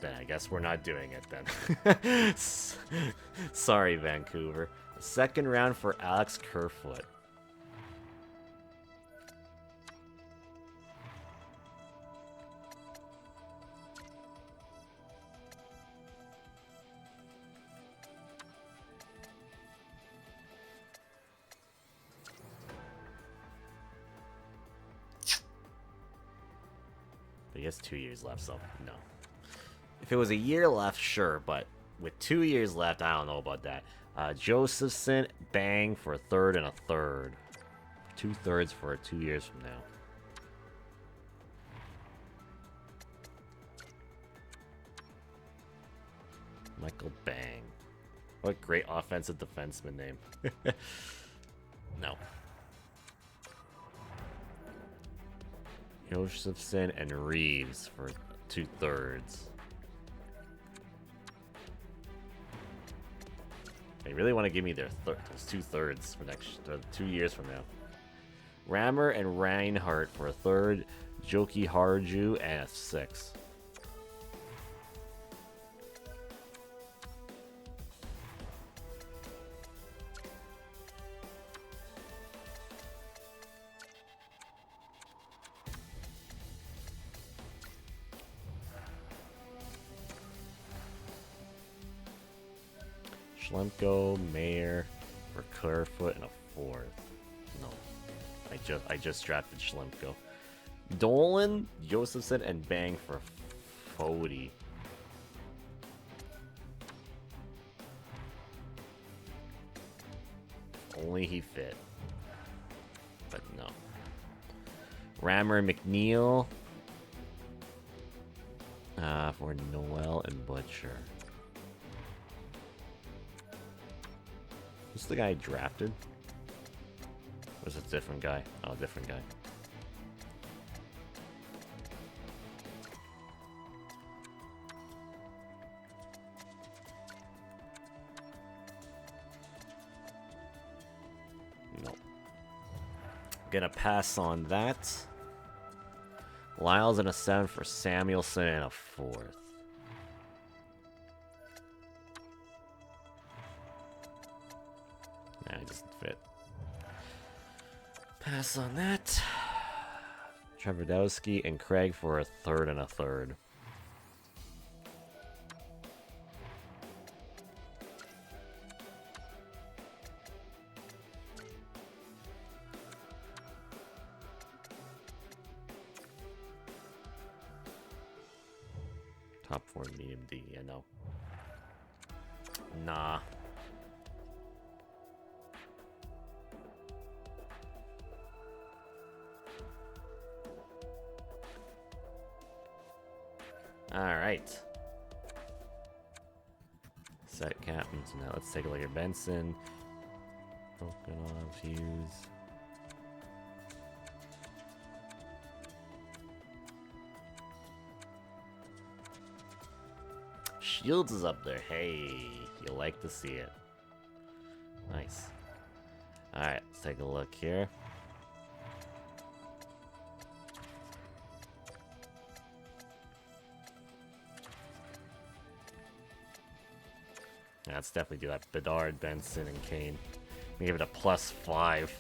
S1: Then I guess we're not doing it then. Sorry, Vancouver. Second round for Alex Kerfoot. But he has 2 years left, so no. If it was a year left, sure, but with 2 years left, I don't know about that. Josephson, bang for a third and a third. 2 thirds for 2 years from now. Michael Bang. What great offensive defenseman name. No. Josephson and Reeves for 2 thirds. They really want to give me their those 2 thirds for next 2 years from now. Rammer and Reinhardt for a third. Joki Harju and a 6. Schlemko, Mayer for Kerfoot and a 4th. No. I just drafted Schlemko. Dolan, Josephson, and Bang for Fody. Only he fit. But no. Rammer, McNeil. For Noel and Butcher. Is this the guy I drafted? Or is it a different guy? Oh, different guy. No. Gonna pass on that. Lyles and a 7 for Samuelson and a 4th. Nah, it doesn't fit. Pass on that. Treverdowski and Craig for a 3rd and a 3rd. Top 4 medium D, I know. Nah. Alright. Set captain. So now let's take a look at Benson. Broken on fuse. Shields is up there. Hey, you like to see it. Nice. Alright, let's take a look here. Yeah, let's definitely do that. Bedard, Benson, and Kane. We give it a +5.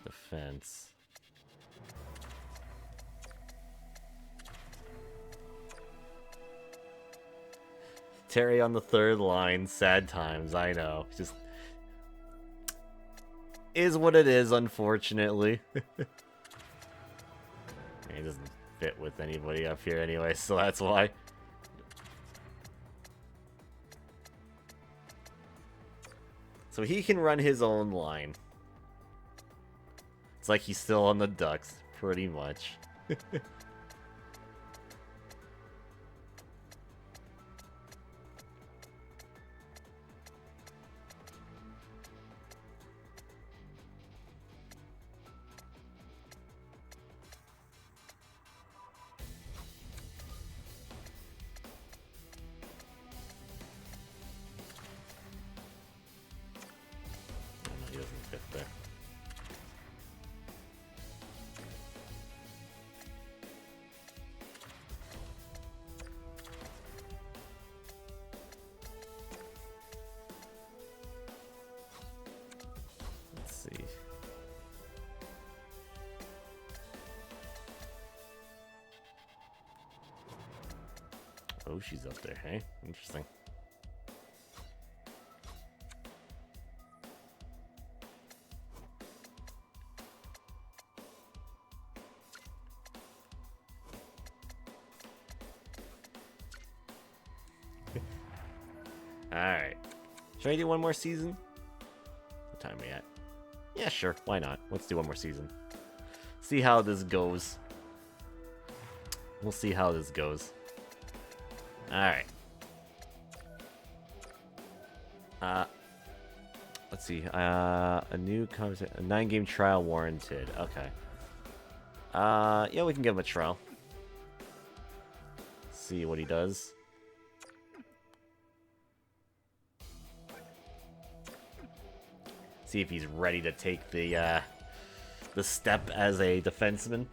S1: Defense. Terry on the third line. Sad times, I know. Just is what it is, unfortunately. He doesn't fit with anybody up here anyway, so that's why. So he can run his own line. It's like he's still on the Ducks, pretty much. He doesn't fit there. Let's see. Oh, she's up there, hey? Interesting. Alright. Should I do one more season? What time are we at? Yeah, sure. Why not? Let's do one more season. See how this goes. We'll see how this goes. Alright. Let's see. A new conversation. A 9-game trial warranted. Okay. Yeah, we can give him a trial. See what he does. See if he's ready to take the step as a defenseman.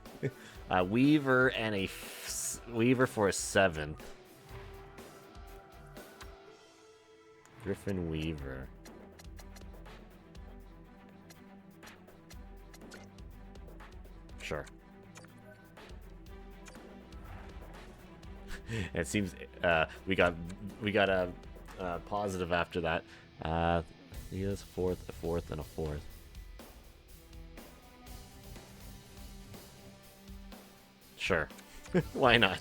S1: Weaver and a Weaver for a 7th. Griffin Weaver. Sure. It seems we got a positive after that. He has a 4th, and a 4th. Sure. Why not?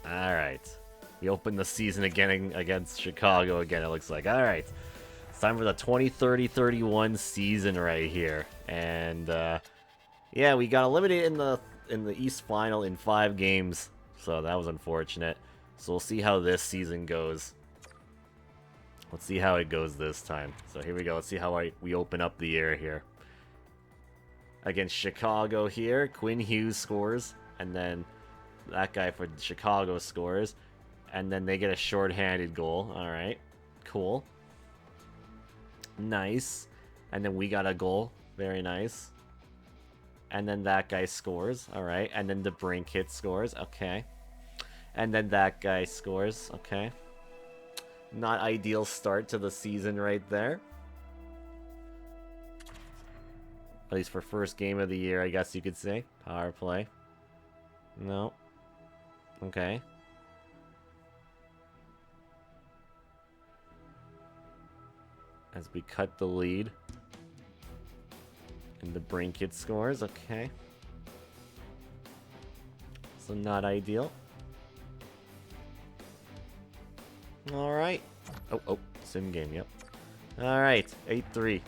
S1: Alright. We open the season again against Chicago again, it looks like. Alright. It's time for the 2030-31 season right here. And yeah, we got eliminated in the East Final in 5 games. So that was unfortunate. So we'll see how this season goes. Let's see how it goes this time. So here we go. Let's see how we open up the year here. Against Chicago here, Quinn Hughes scores, and then that guy for Chicago scores, and then they get a shorthanded goal. All right, cool, nice. And then we got a goal, very nice. And then that guy scores. All right, and then the Brink hit scores. Okay, and then that guy scores. Okay, not ideal start to the season right there. At least for first game of the year, I guess you could say. Power play. No. Okay. As we cut the lead. And the Brinkett scores. Okay. So not ideal. Alright. Oh, sim game, yep. Alright, 8-3.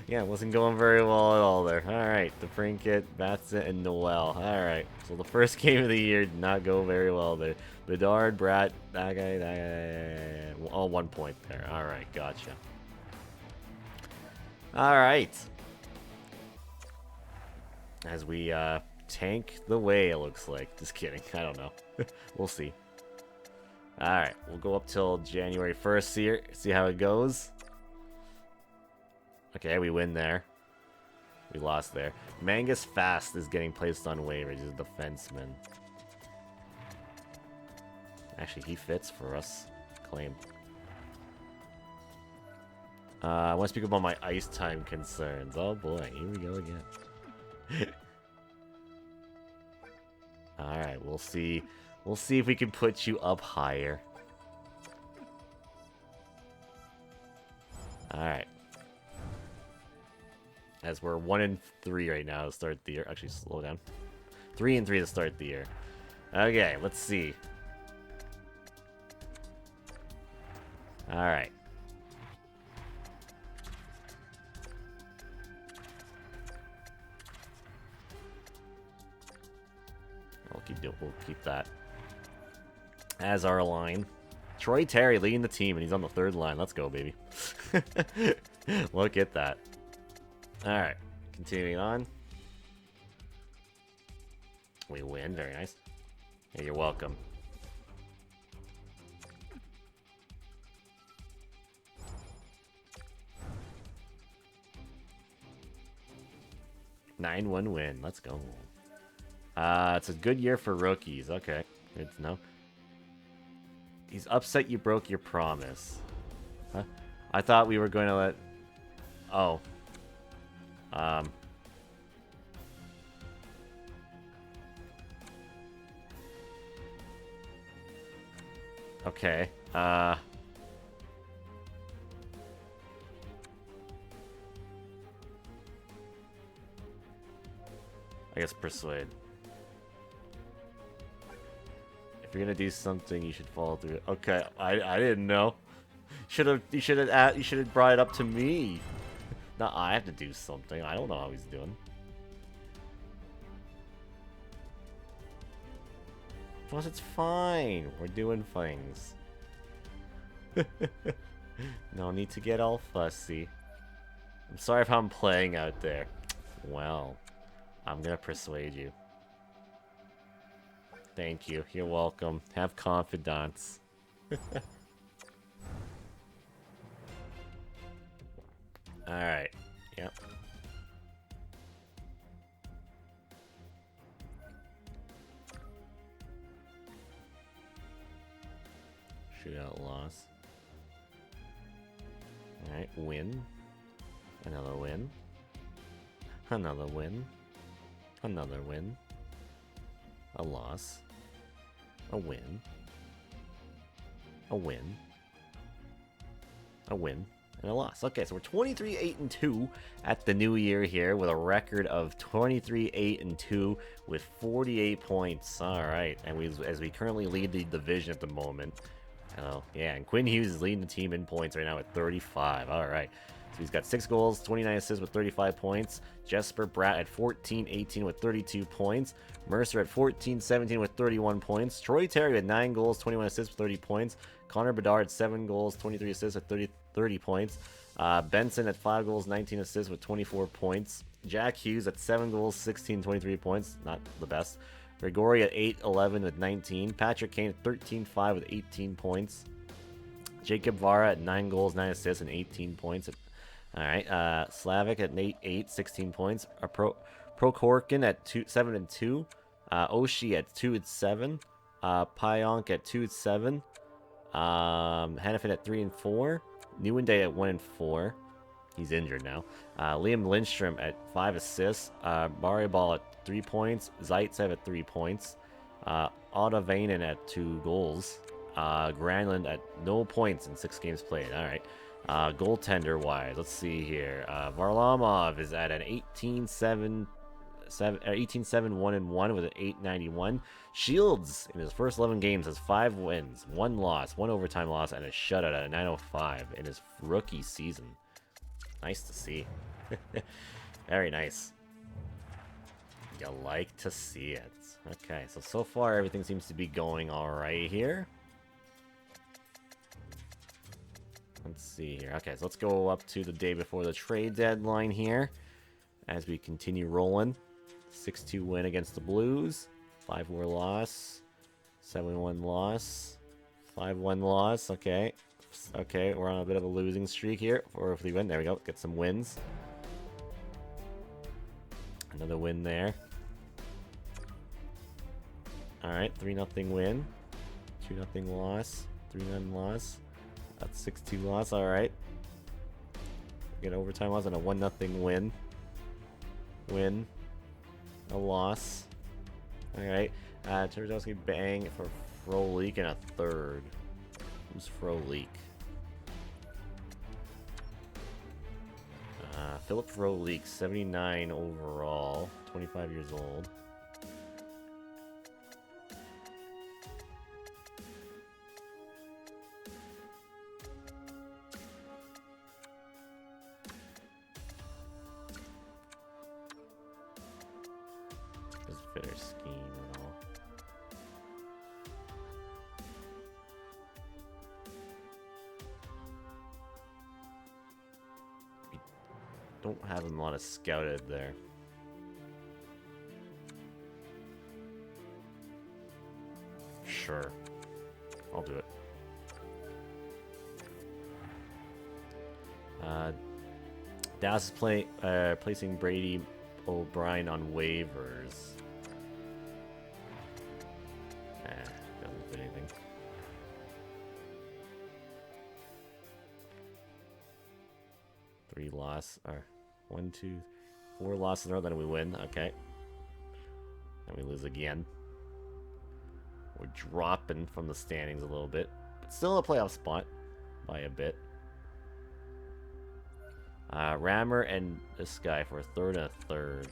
S1: Yeah, it wasn't going very well at all there. Alright, the Brinkett, Batson, and Noel. Alright, so the first game of the year did not go very well there. Bedard, Brat, that guy. Oh, 1 point there. Alright, gotcha. Alright. As we, tank the way, it looks like. Just kidding. I don't know. We'll see. Alright, we'll go up till January 1st here. See how it goes. Okay, we win there. We lost there. Mangus Fast is getting placed on waivers. He's a defenseman. Actually, he fits for us. Claim. I want to speak about my ice time concerns. Oh boy, here we go again. Alright, we'll see. We'll see if we can put you up higher. Alright. As we're 1-3 right now to start the year. Actually, slow down. 3-3 to start the year. Okay, let's see. Alright. We'll keep that as our line. Troy Terry leading the team, and he's on the 3rd line. Let's go, baby. Look at that. Alright, continuing on. We win, very nice. Yeah, you're welcome. (9-1) win. Let's go. It's a good year for rookies. Okay, good to know. He's upset you broke your promise. Huh? I thought we were going to let... Oh. Okay. I guess persuade. If you're gonna do something, you should follow through. Okay, I didn't know. You should have brought it up to me. Now I have to do something. I don't know how he's doing. Plus, it's fine. We're doing things. No need to get all fussy. I'm sorry if I'm playing out there. Well, I'm gonna persuade you. Thank you. You're welcome. Have confidants. Alright. Yep. Shootout loss. Alright, win. Another win. Another win. Another win. A loss. A win. A win. A win. And a loss. Okay, so we're 23-8-2 at the new year here with a record of 23-8-2 with 48 points. Alright, and as we currently lead the division at the moment. Oh, yeah, and Quinn Hughes is leading the team in points right now at 35. Alright. So he's got 6 goals, 29 assists with 35 points. Jesper Bratt at 14-18 with 32 points. Mercer at 14-17 with 31 points. Troy Terry at 9 goals, 21 assists with 30 points. Connor Bedard 7 goals, 23 assists with 30 points. Benson at 5 goals, 19 assists with 24 points. Jack Hughes at 7 goals, 16, 23 points. Not the best. Grigori at 8-11 with 19. Patrick Kane at 13-5 with 18 points. Jacob Vara at 9 goals, 9 assists, and 18 points. Alright, Slavic at 8-8, 16 points. Prokhorkin at 7-2. Oshie at 2-7. Pionk at 2-7. Hannafin at 3-4. Newenday at 1-4. He's injured now. Liam Lindstrom at 5 assists. Barry Ball at 3 points. Zaitsev at 3 points. Otto Vainen at 2 goals. Granlund at no points in 6 games played. All right. Goaltender wise, let's see here. Varlamov is at an 18-7, 1-1 with an 891. Shields in his first 11 games has 5 wins, 1 loss, 1 overtime loss, and a shutout at a 905 in his rookie season. Nice to see. Very nice. You like to see it. Okay, so far everything seems to be going alright here. Let's see here. Okay, so let's go up to the day before the trade deadline here. As we continue rolling. 6-2 win against the Blues. 5-4 loss. 7-1 loss. 5-1 loss. Okay. Okay, we're on a bit of a losing streak here. Or if we win, there we go. Get some wins. Another win there. Alright, 3-0 win. 2-0 loss. 3-0 loss. That's 6-2 loss. Alright. Get an overtime loss and a 1-0 win. Win. A loss. Alright. Terzowski bang for Frolik and a third. Who's Frolik? Philip Frolik, 79 overall, 25 years old. His fitter scheme and all. Don't have him on a scouted there. Sure. I'll do it. Dallas is placing Brady O'Brien on waivers. Doesn't do anything. Three loss, or 1, 2, 4 losses in a row, then we win. Okay. And we lose again. We're dropping from the standings a little bit, but still in a playoff spot by a bit. Rammer and this guy for a third and a third.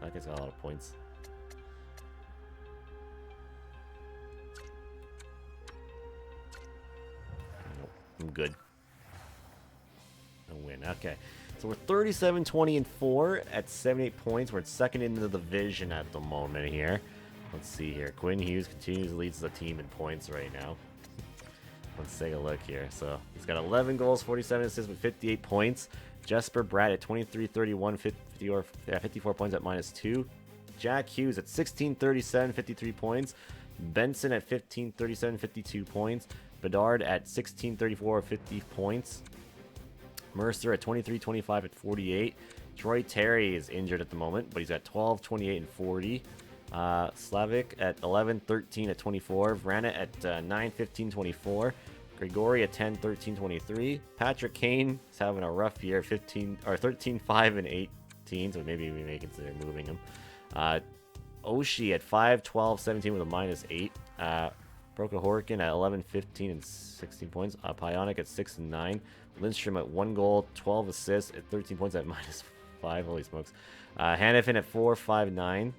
S1: That guy's got a lot of points. Nope, I'm good. A win. Okay. So we're 37, 20, and 4 at 78 points. We're at second in the division at the moment here. Let's see here. Quinn Hughes continues leads the team in points right now. Let's take a look here. So he's got 11 goals, 47 assists with 58 points. Jesper Bratt at 23, 31, 54 points at -2. Jack Hughes at 16, 37, 53 points. Benson at 15, 37, 52 points. Bedard at 16, 34, 50 points. Mercer at 23, 25 at 48. Troy Terry is injured at the moment, but he's got 12, 28, and 40. Slavic at 11, 13 at 24. Vrana at 9, 15, 24. Grigori at 10, 13, 23. Patrick Kane is having a rough year, 13, 5, and 18, so maybe we may consider moving him. Oshie at 5, 12, 17 with a -8. Broka Horkin at 11, 15, and 16 points. Pionic at 6 and 9. Lindstrom at 1 goal, 12 assists at 13 points at -5. Holy smokes. Hannafin at 4, 5, 9.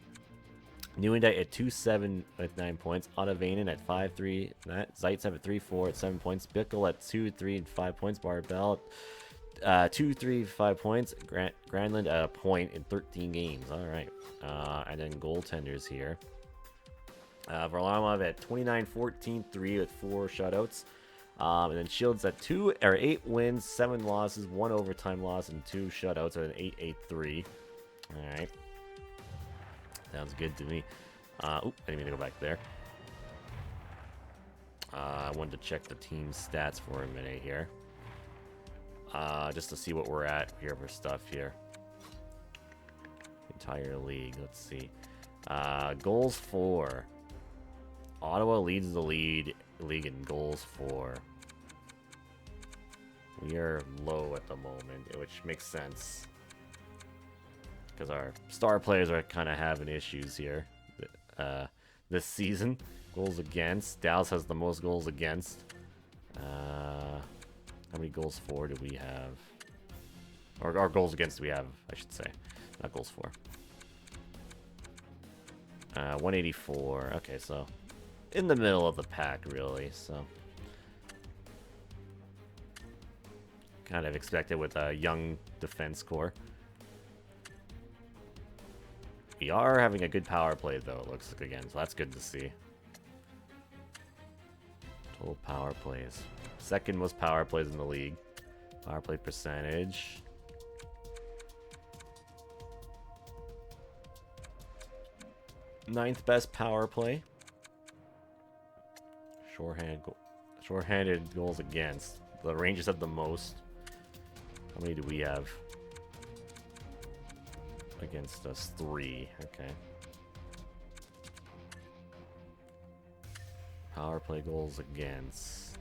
S1: Newendike at 2, 7 with 9 points. Otto Vainen at 5, 3. Zaitsev at 3, 4 at 7 points. Bickle at 2, 3, and 5 points. Barbell at 2, 3, 5 points. Granlund at a point in 13 games. All right. And then goaltenders here. Varlamov at 29, 14, 3 with 4 shutouts. And then Shields at 8 wins, 7 losses, 1 overtime loss, and 2 shutouts at an 8-8-3. All right. Sounds good to me. I didn't mean to go back there. I wanted to check the team stats for a minute here. Just to see what we're at here for stuff here. Entire league. Let's see. Goals for. Ottawa leads the lead league in goals for. We are low at the moment, which makes sense. Because our star players are kind of having issues here this season. Goals against. Dallas has the most goals against. How many goals for do we have? Or our goals against do we have, I should say. Not goals for. 184. Okay, so in the middle of the pack, really. So kind of expected with a young defense core. We are having a good power play, though, it looks like, again, so that's good to see. Total power plays. Second most power plays in the league. Power play percentage. Ninth best power play. Shorthanded goals against. The Rangers have the most. How many do we have? Against us, 3. Okay. Power play goals against.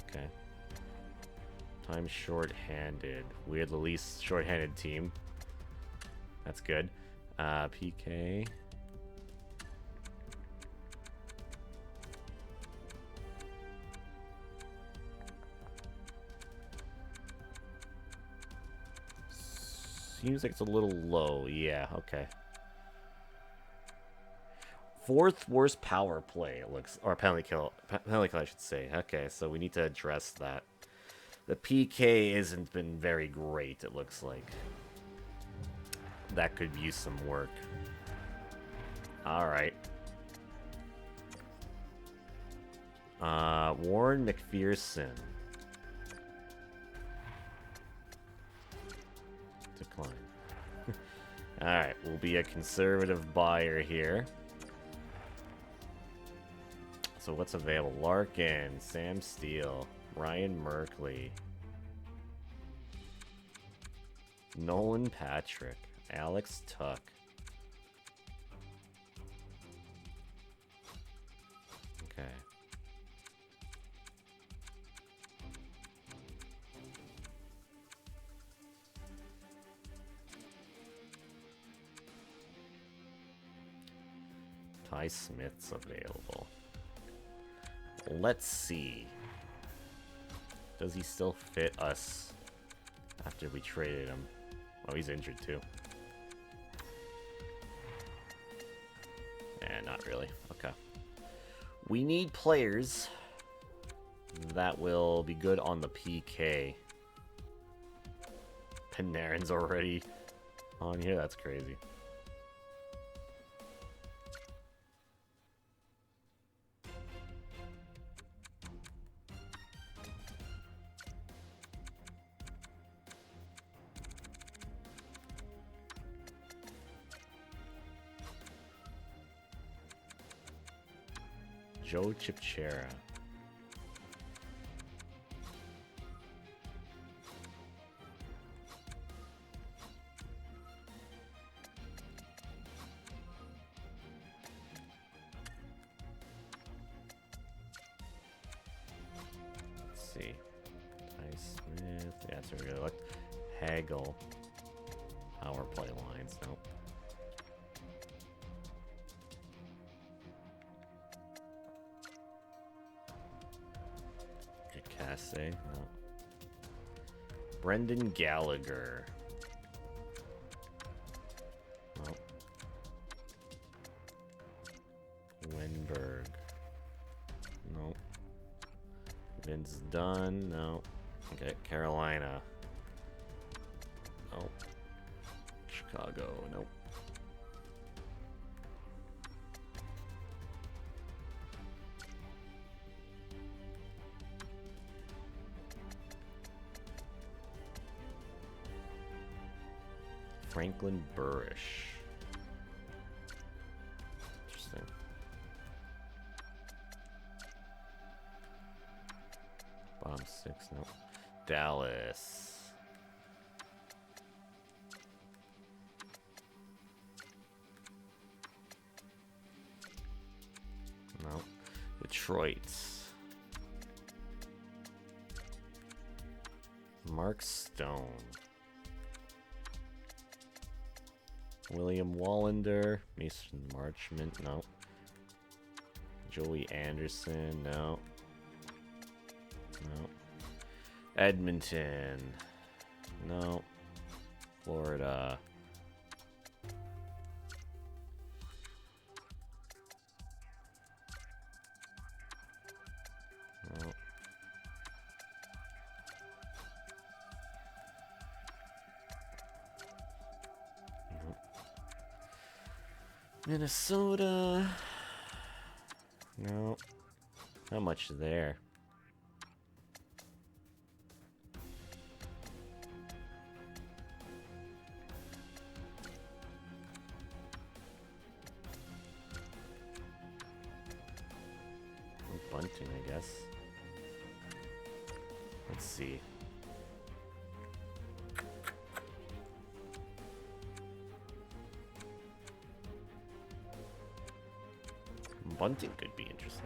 S1: Okay. Time short-handed. We had the least short-handed team. That's good. PK. Seems like it's a little low. Yeah, okay. 4th worst power play, it looks, or penalty kill, I should say. Okay, so we need to address that. The PK hasn't been very great, it looks like. That could use some work. Alright. Warren McPherson. Decline. Alright, we'll be a conservative buyer here. So what's available? Larkin, Sam Steele, Ryan Merkley, Nolan Patrick, Alex Tuck. Okay. Ty Smith's available. Let's see. Does he still fit us after we traded him? Oh, he's injured too. Not really. Okay. We need players that will be good on the PK. Panarin's already on here. That's crazy. Joe Chipchera. Let's see. Ty Smith. Yeah, that's where we look. Hagel. Power play lines. Nope. Say no. Brendan Gallagher. Nope. Wenberg. Nope. Vince Dunn. No. Okay, Carolina. Nope. Chicago. Nope. Franklin Burrish. Interesting. Bottom 6, no. Dallas. No. Detroit. Mark Stone. William Wallander. Mason Marchment. No. Joey Anderson. No. No. Edmonton. No. Florida. No. No. Minnesota. No. Not much there. Bunting, I guess. Let's see. Bunting could be interesting.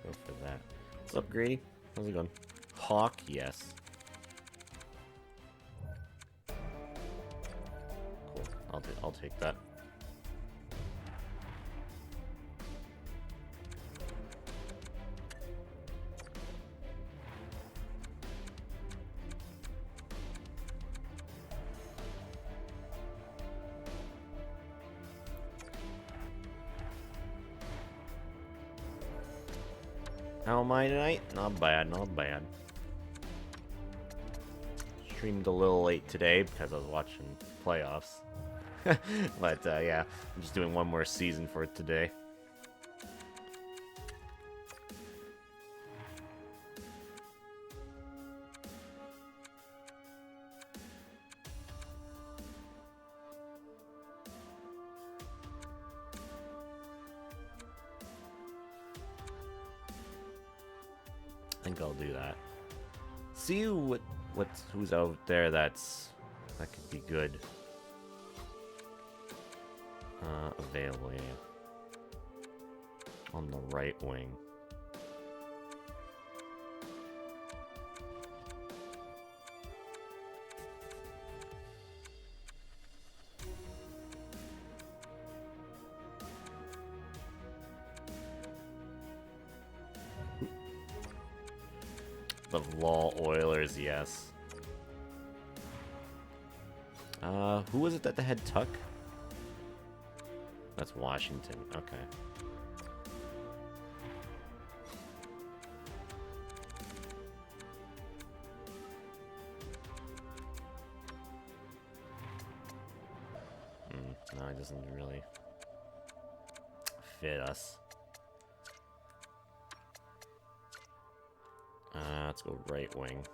S1: Let's go for that. What's up, Grady? How's it going? Hawk, yes. Cool. I'll take that. How am I tonight? Not bad, not bad. Streamed a little late today because I was watching playoffs. But yeah, I'm just doing one more season for it today. I think I'll do that. See who's out there that could be good. Available, yeah. On the right wing. The Law Oilers, yes. Who was it that they had Tuck? That's Washington. Okay. No, it doesn't really fit us. Let's go right wing.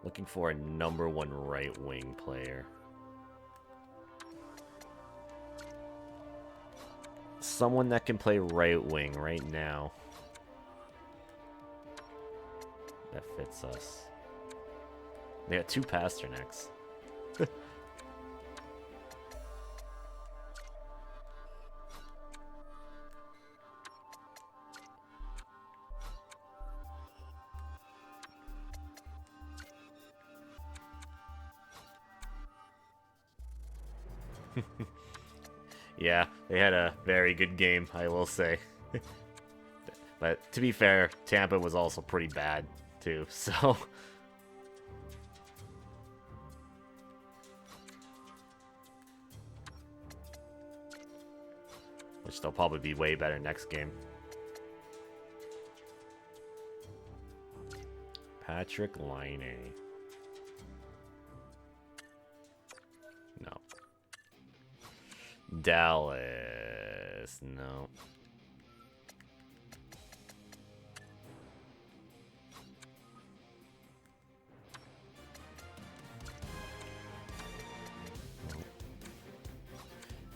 S1: Looking for a #1 right wing player. Someone that can play right wing right now. That fits us. They got 2 Pasternaks. Yeah, they had a very good game, I will say. But to be fair, Tampa was also pretty bad, too, so... Which they'll probably be way better next game. Patrick Laine. No. Dallas. No.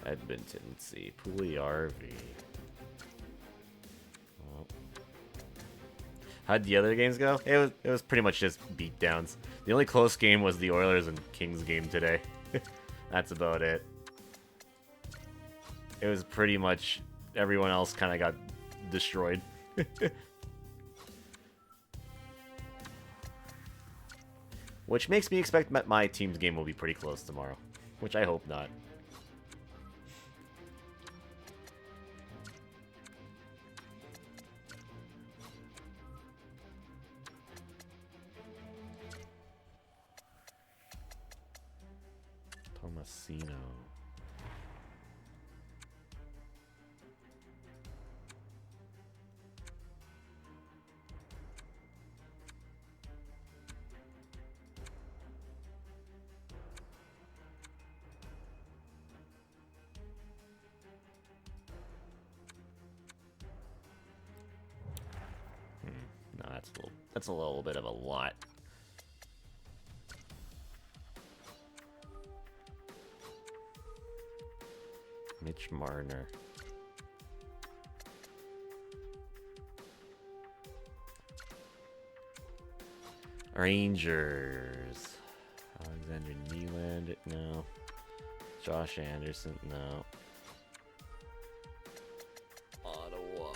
S1: Edmonton. Let's see. Pugliarvi. Oh. How'd the other games go? It was pretty much just beatdowns. The only close game was the Oilers and Kings game today. That's about it. It was pretty much everyone else kind of got destroyed. Which makes me expect my team's game will be pretty close tomorrow. Which I hope not. Tomasino. No, that's a little bit of a lot. Mitch Marner. Rangers. Alexander Nyland, no. Josh Anderson, no. Ottawa.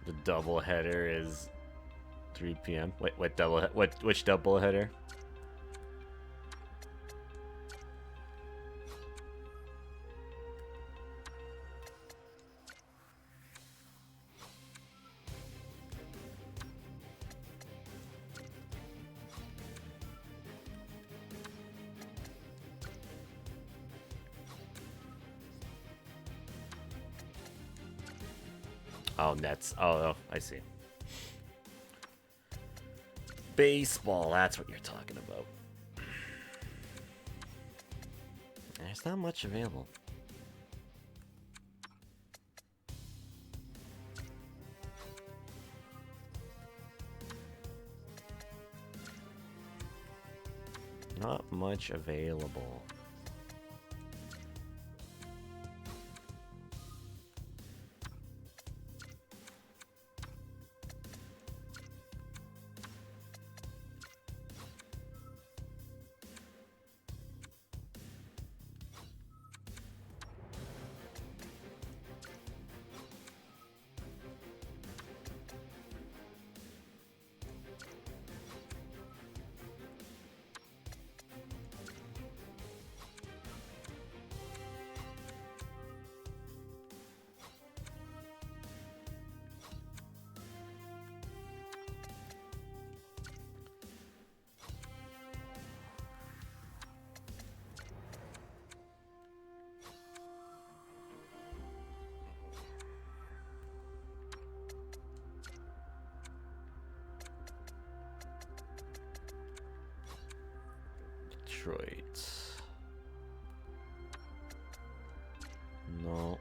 S1: The double header is 3 p.m. Wait, which double header? Oh, Nets. Oh, I see. Baseball, that's what you're talking about. There's not much available. Not much available. Detroit. No.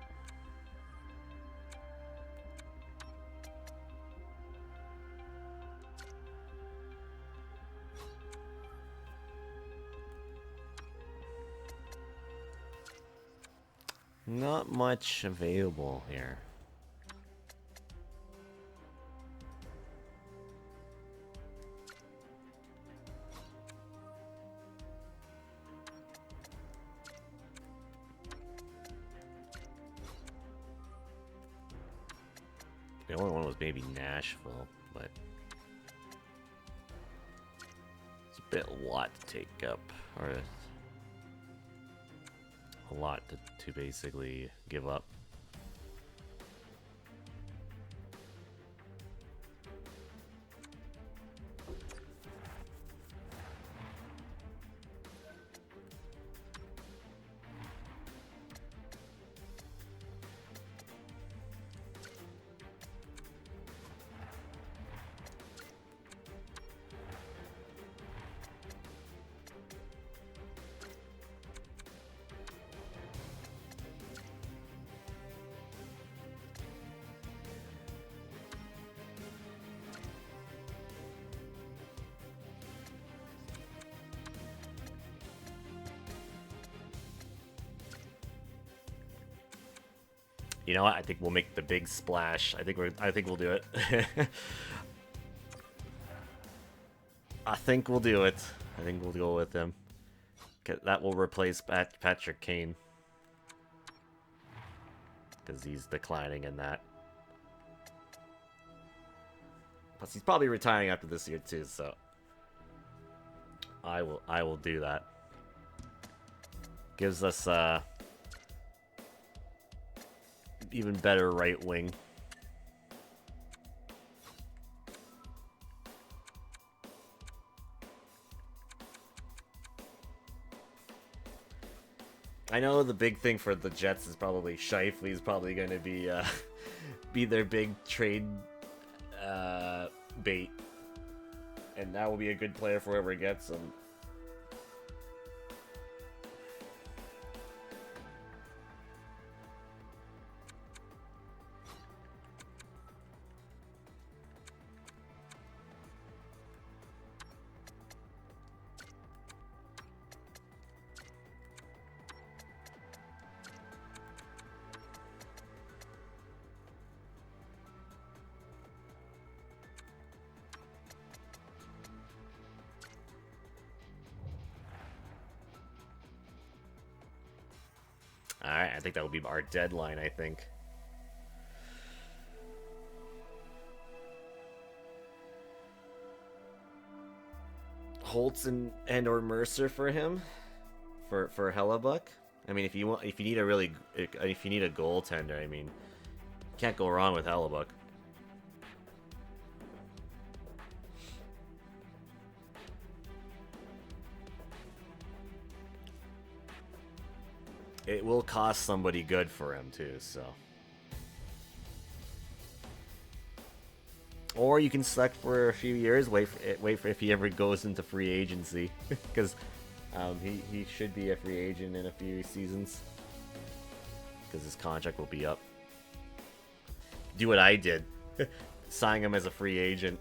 S1: Not much available here. The only one was maybe Nashville, but it's a bit a lot to take up, or a lot to basically give up. You know what? I think we'll make the big splash. I think we'll do it. I think we'll do it. I think we'll go with him. That will replace Patrick Kane. Because he's declining in that. Plus, he's probably retiring after this year too, so I will do that. Gives us even better right wing. I know the big thing for the Jets is probably Scheifele's probably going to be their big trade bait, and that will be a good player for whoever gets him. Alright, I think that will be our deadline, I think. Holtz and or Mercer for him? For Hellebuck? I mean, if you need a goaltender, I mean, can't go wrong with Hellebuck. It will cost somebody good for him too, so. Or you can select for a few years, wait for if he ever goes into free agency, because he should be a free agent in a few seasons, because his contract will be up. Do what I did, sign him as a free agent.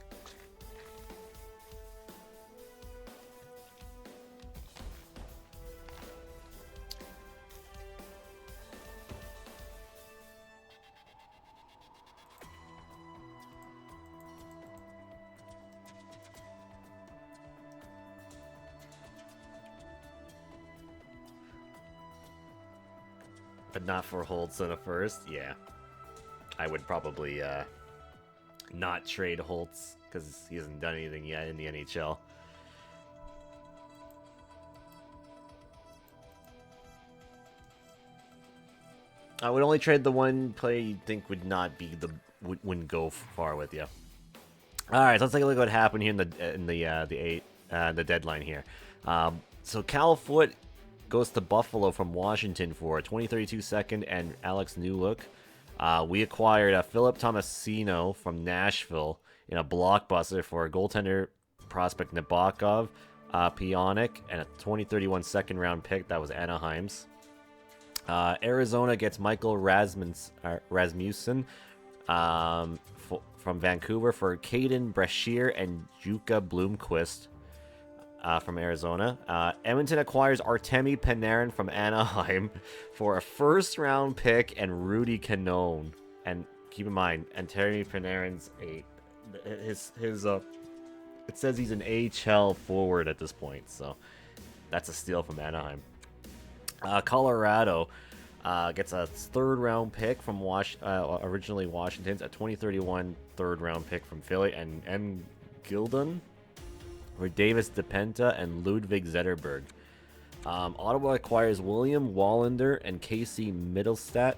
S1: But not for Holtz in a first, yeah. I would probably not trade Holtz because he hasn't done anything yet in the NHL. I would only trade the one player you think would not be wouldn't go far with you. All right, so let's take a look at what happened here in the deadline here. So Cal Foote goes to Buffalo from Washington for a 2032 second and Alex Newlook. We acquired Philip Tomasino from Nashville in a blockbuster for a goaltender prospect Nabokov, Pionik, and a 2031 second round pick that was Anaheim's. Arizona gets Michael Rasmussen from Vancouver for Caden Brashear and Juka Bloomquist. From Arizona. Edmonton acquires Artemi Panarin from Anaheim for a first-round pick and Rudy Canone. And keep in mind, Artemi Panarin's it says he's an AHL forward at this point, so that's a steal from Anaheim. Colorado gets a third-round pick from originally Washington's, a 2031 third-round pick from Philly, and M. Gildon for Davis DePenta and Ludwig Zetterberg. Ottawa acquires William Wallander and Casey Middlestat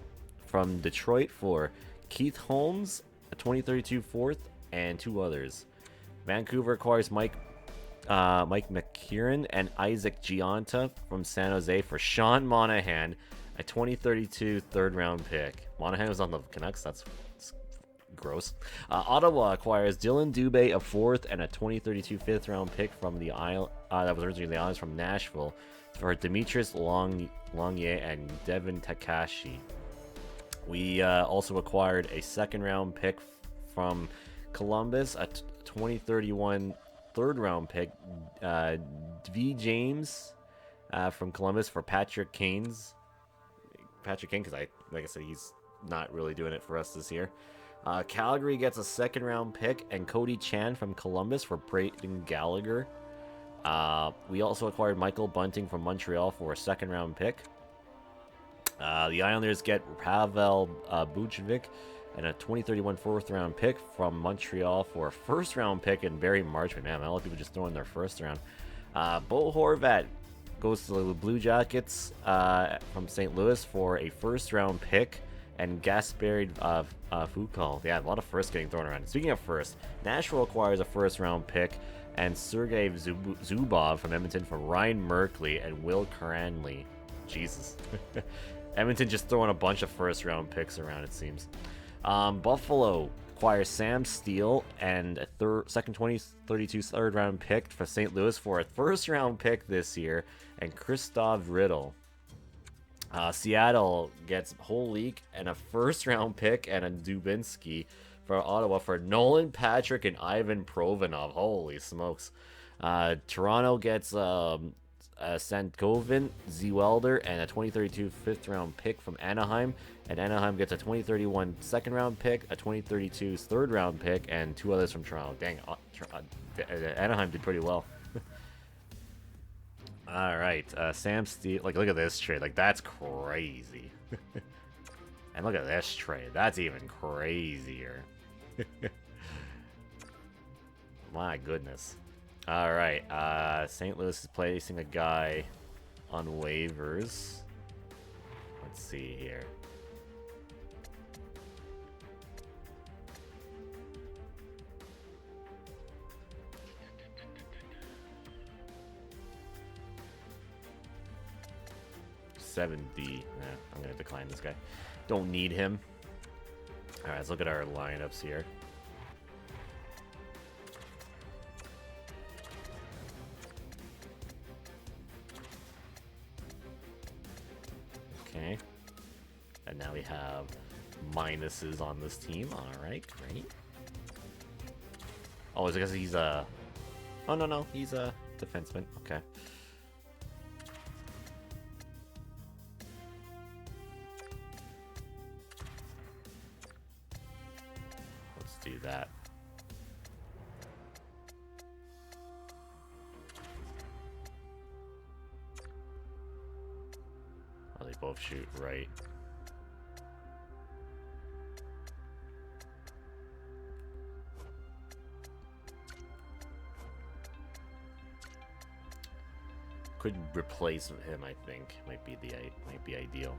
S1: from Detroit for Keith Holmes, a 2032 fourth, and two others. Vancouver acquires Mike McKieran and Isaac Gianta from San Jose for Sean Monahan, a 2032 third-round pick. Monahan was on the Canucks. That's gross. Ottawa acquires Dylan Dubé, a fourth, and a 2032 fifth-round pick from the that was originally the Islanders from Nashville for Demetrius Longier and Devin Takashi. We also acquired a second-round pick from Columbus, a 2031 third-round pick, V. James from Columbus for Patrick Kane, because like I said, he's not really doing it for us this year. Calgary gets a second-round pick and Cody Chan from Columbus for Brayden Gallagher. We also acquired Michael Bunting from Montreal for a second-round pick. The Islanders get Pavel Buchvik and a 2031 fourth-round pick from Montreal for a first-round pick and Barry Marchment. Man, a lot of people just throwing their first round. Bo Horvat goes to the Blue Jackets from St. Louis for a first-round pick and Gaspard Foucault. Yeah, a lot of firsts getting thrown around. Speaking of first, Nashville acquires a first-round pick and Sergei Zubov from Edmonton for Ryan Merkley and Will Cranley. Jesus. Edmonton just throwing a bunch of first-round picks around, it seems. Buffalo acquires Sam Steele and a second 2032 third-round pick for St. Louis for a first-round pick this year and Christoph Riddle. Seattle gets Holik and a first-round pick and a Dubinsky for Ottawa for Nolan Patrick and Ivan Provanov. Holy smokes. Toronto gets Sankoven, Zwelder, and a 2032 fifth-round pick from Anaheim. And Anaheim gets a 2031 second-round pick, a 2032 third-round pick, and two others from Toronto. Dang, Anaheim did pretty well. All right, Sam Steele. Like, look at this trade. Like, that's crazy. And look at this trade. That's even crazier. My goodness. All right, St. Louis is placing a guy on waivers. Let's see here. $7D. Nah, I'm gonna decline this guy. Don't need him. All right, let's look at our lineups here. Okay. And now we have minuses on this team. All right, great. Oh, is it because he's a... Oh, no, he's a defenseman. Okay. Let's do that. Oh, they both shoot right. Could replace him, I think. Might be ideal.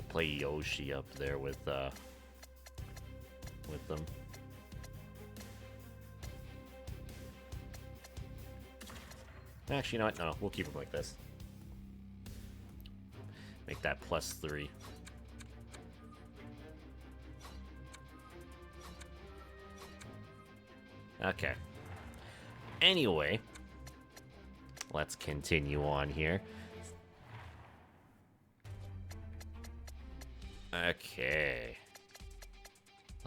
S1: Play Yoshi up there with them. Actually, you know what? No, we'll keep him like this. Make that +3. Okay. Anyway, let's continue on here. Okay.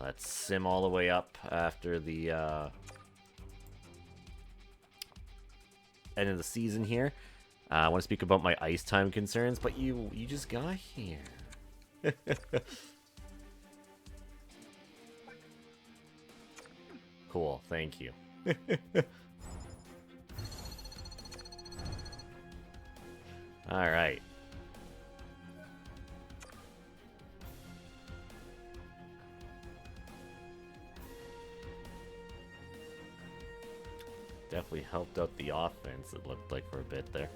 S1: Let's sim all the way up after the end of the season here. I want to speak about my ice time concerns, but you just got here. Cool, thank you. All right. Definitely helped out the offense, it looked like, for a bit there.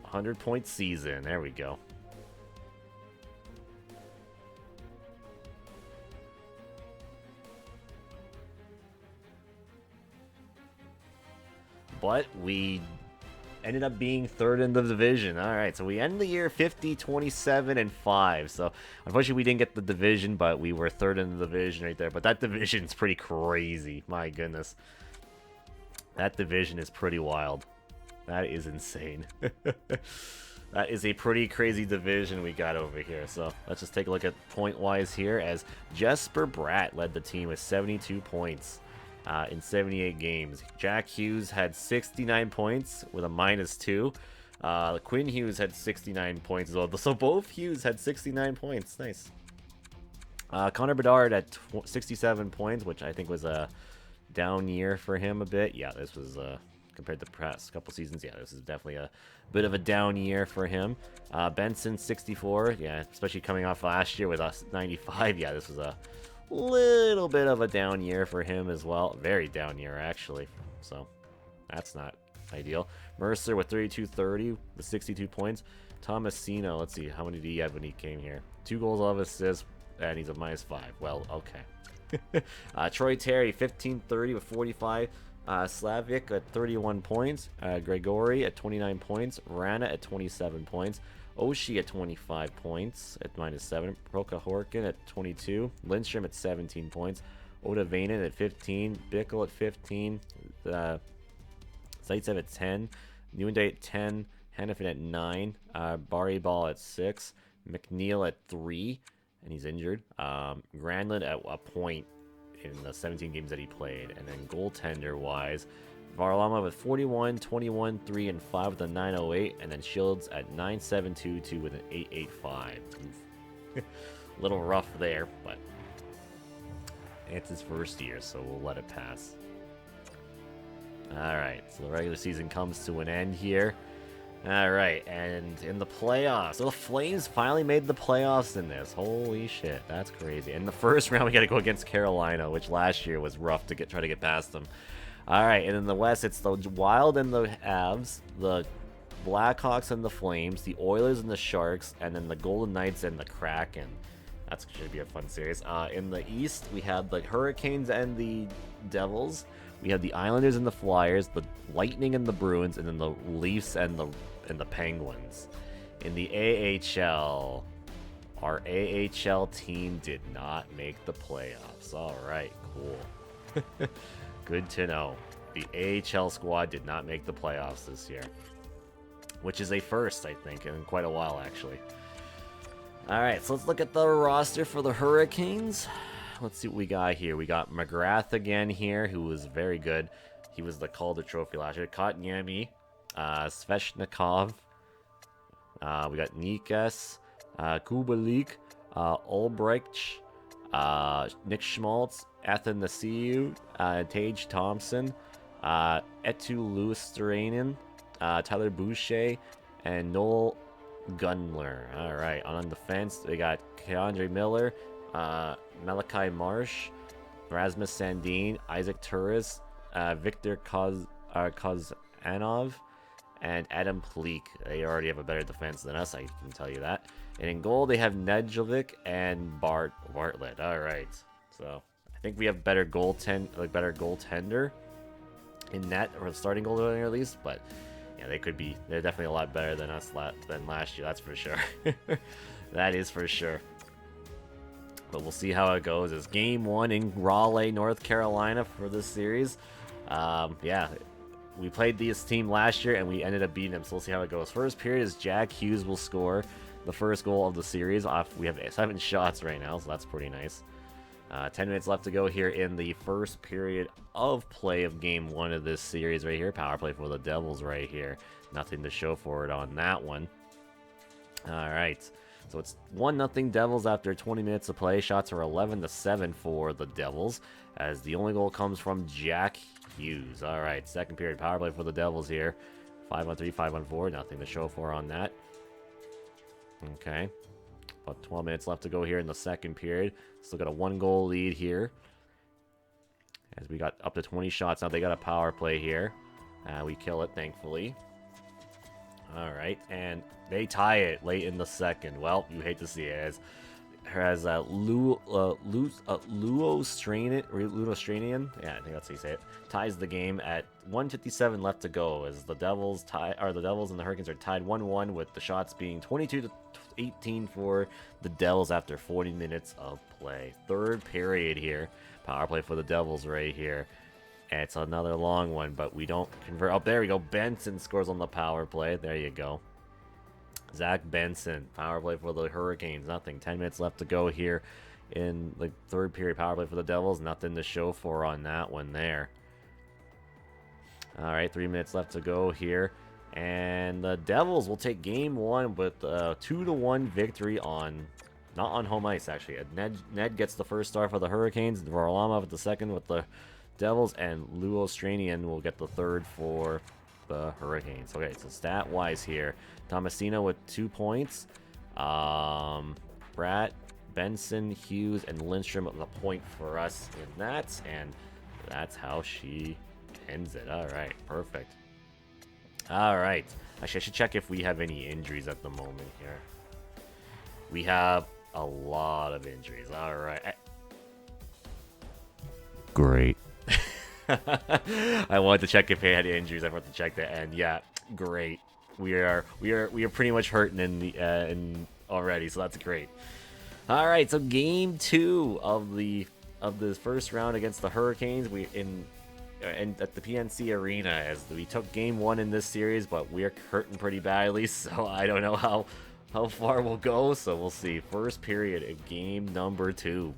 S1: 100-point season. There we go. But we ended up being third in the division. All right, so we end the year 50, 27, and 5. So unfortunately, we didn't get the division, but we were third in the division right there. But that division's pretty crazy. My goodness, that division is pretty wild. That is insane. That is a pretty crazy division we got over here. So let's just take a look at point-wise here, as Jesper Bratt led the team with 72 points in 78 games. Jack Hughes had 69 points with a -2. Quinn Hughes had 69 points as well. So both Hughes had 69 points. Nice. Connor Bedard at 67 points, which I think was a down year for him a bit. Yeah, this was... compared to the past couple seasons, yeah, this is definitely a bit of a down year for him. Benson, 64, yeah, especially coming off last year with us 95. Yeah, this was a little bit of a down year for him as well. Very down year, actually. So that's not ideal. Mercer with 32-30 with 62 points. Tomasino, let's see, how many did he have when he came here? 2 goals, 11 assists, and he's a -5. Well, okay. Troy Terry, 15-30 with 45. Slavic at 31 points, Gregory at 29 points, Rana at 27 points, Oshie at 25 points at -7, Proka Horkin at 22, Lindstrom at 17 points, Oda Vainen at 15, Bickle at 15, Zaitsev at 10, Newendate at 10, Hannafin at 9, Bari Ball at 6, McNeil at 3, and he's injured, Granlund at a point in the 17 games that he played. And then goaltender wise, Varlamov with 41, 21, 3, and 5 with a 908, and then Shields at 9.722 with an 8.85. A little rough there, but it's his first year, so we'll let it pass. Alright, so the regular season comes to an end here. Alright, and in the playoffs, so the Flames finally made the playoffs in this. Holy shit, that's crazy. In the first round, we got to go against Carolina, which last year was rough to try to get past them. Alright, and in the West, it's the Wild and the Avs, the Blackhawks and the Flames, the Oilers and the Sharks, and then the Golden Knights and the Kraken. That should be a fun series. In the East, we had the Hurricanes and the Devils. We had the Islanders and the Flyers, the Lightning and the Bruins, and then the Leafs and the Penguins. In the AHL, our AHL team did not make the playoffs. All right, cool. Good to know. The AHL squad did not make the playoffs this year, which is a first, I think, in quite a while, actually. All right, so let's look at the roster for the Hurricanes. Let's see what we got here. We got McGrath again here, who was very good. He was the Calder Trophy last year. Kotkaniemi, Sveshnikov. We got Nikas, Kubalik, Ulbricht, Nick Schmaltz, Athanasiou, Tage Thompson, Etu Luisterainen, Tyler Boucher, and Noel Gunler. All right, on defense, we got Keandre Miller, Malachi Marsh, Rasmus Sandin, Isaac Turris, Victor Kozanov, and Adam Pleak. They already have a better defense than us, I can tell you that. And in goal, they have Nedeljkovic and Bartlett. All right, so I think we have better goaltender in net, or starting goaltender at least. But yeah, they're definitely a lot better than us than last year. That's for sure. That is for sure. But we'll see how it goes. It's game 1 in Raleigh, North Carolina for this series. Yeah, we played this team last year and we ended up beating them, so we'll see how it goes. First period is Jack Hughes will score the first goal of the series. We have 7 shots right now, so that's pretty nice. 10 minutes left to go here in the first period of play of game 1 of this series right here. Power play for the Devils right here. Nothing to show for it on that one. All right. So it's 1-0 Devils after 20 minutes of play. Shots are 11-7 for the Devils, as the only goal comes from Jack Hughes. All right, second period power play for the Devils here. 5-on-3, 5-on-4. Nothing to show for on that. Okay. About 12 minutes left to go here in the second period. Still got a 1-goal lead here, as we got up to 20 shots. Now they got a power play here. We kill it, thankfully. All right, and they tie it late in the second. Well, you hate to see it, as has Luostranian. Yeah, I think that's how you say it. Ties the game at 1:57 left to go as the Devils and the Hurricanes are tied 1-1 with the shots being 22-18 for the Devils after 40 minutes of play. Third period here. Power play for the Devils right here. And it's another long one, but we don't convert. Oh, there we go. Benson scores on the power play. There you go. Zach Benson, power play for the Hurricanes. Nothing. 10 minutes left to go here in the third period. Power play for the Devils. Nothing to show for on that one there. All right, 3 minutes left to go here. And the Devils will take game one with a 2-1 victory on... Not on home ice, actually. Ned gets the first star for the Hurricanes. Varlamov at the second with the Devils. And Luostranian will get the third for the Hurricanes. Okay, so stat-wise here. Tomasino with 2 points. Bratt, Benson, Hughes, and Lindstrom with a point for us in that. And that's how she ends it. All right, perfect. All right. Actually, I should check if we have any injuries at the moment here. We have a lot of injuries. All right. Great. I wanted to check if he had injuries. I wanted to check that, and yeah, great. We are pretty much hurting in already, so that's great. All right, so game 2 of the first round against the Hurricanes. And at the PNC Arena, as we took game 1 in this series, but we're hurting pretty badly, so I don't know how far we'll go. So we'll see. First period of game number 2.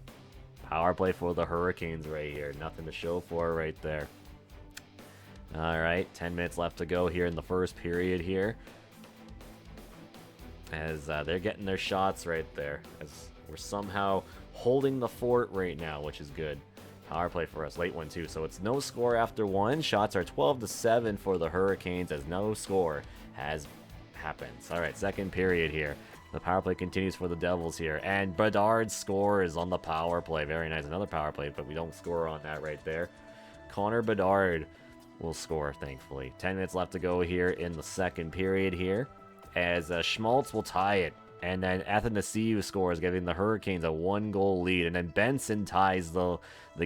S1: Power play for the Hurricanes right here. Nothing to show for right there. All right, 10 minutes left to go here in the first period here. As they're getting their shots right there. As we're somehow holding the fort right now, which is good. Power play for us. Late one, too. So it's no score after 1. Shots are 12-7 for the Hurricanes as no score has happened. All right, second period here. The power play continues for the Devils here. And Bedard scores on the power play. Very nice. Another power play, but we don't score on that right there. Connor Bedard will score, thankfully. 10 minutes left to go here in the second period here. As Schmaltz will tie it. And then Athanasiou scores, giving the Hurricanes a 1-goal lead. And then Benson ties the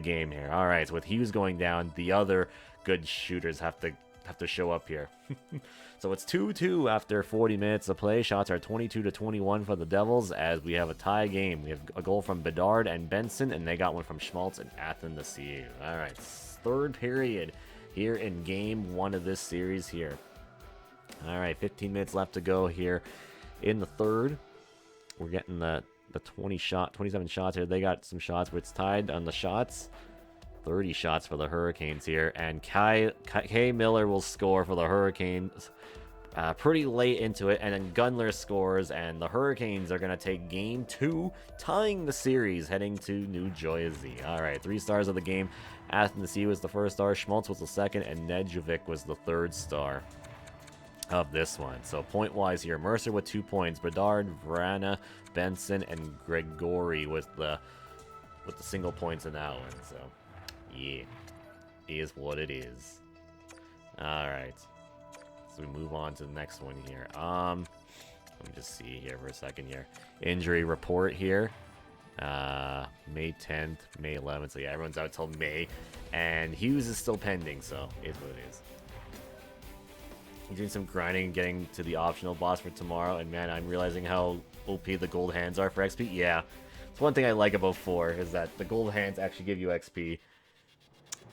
S1: game here. All right, so with Hughes going down, the other good shooters have to show up here. So it's 2-2 after 40 minutes of play. Shots are 22-21 for the Devils as we have a tie game. We have a goal from Bedard and Benson, and they got one from Schmaltz and Athanasiou. All right, third period here in game 1 of this series here. All right, 15 minutes left to go here in the third. We're getting the 27 shots here. They got some shots, but it's tied on the shots. 30 shots for the Hurricanes here. And Kay Miller will score for the Hurricanes pretty late into it. And then Gunler scores, and the Hurricanes are going to take game 2, tying the series, heading to New Jersey. All right, 3 stars of the game. Athanasiou was the first star. Schmaltz was the second, and Nejovic was the third star of this one. So point-wise here, Mercer with 2 points. Bedard, Vrana, Benson, and Gregory with the single points in that one. So yeah, is what it is. All right, so we move on to the next one here. Let me just see here for a second here. Injury report here. May 10th, May 11th. So yeah, everyone's out till May, and Hughes is still pending. So is what it is. He's doing some grinding and getting to the optional boss for tomorrow, and man, I'm realizing how OP the gold hands are for XP. Yeah, it's one thing I like about 4 is that the gold hands actually give you XP,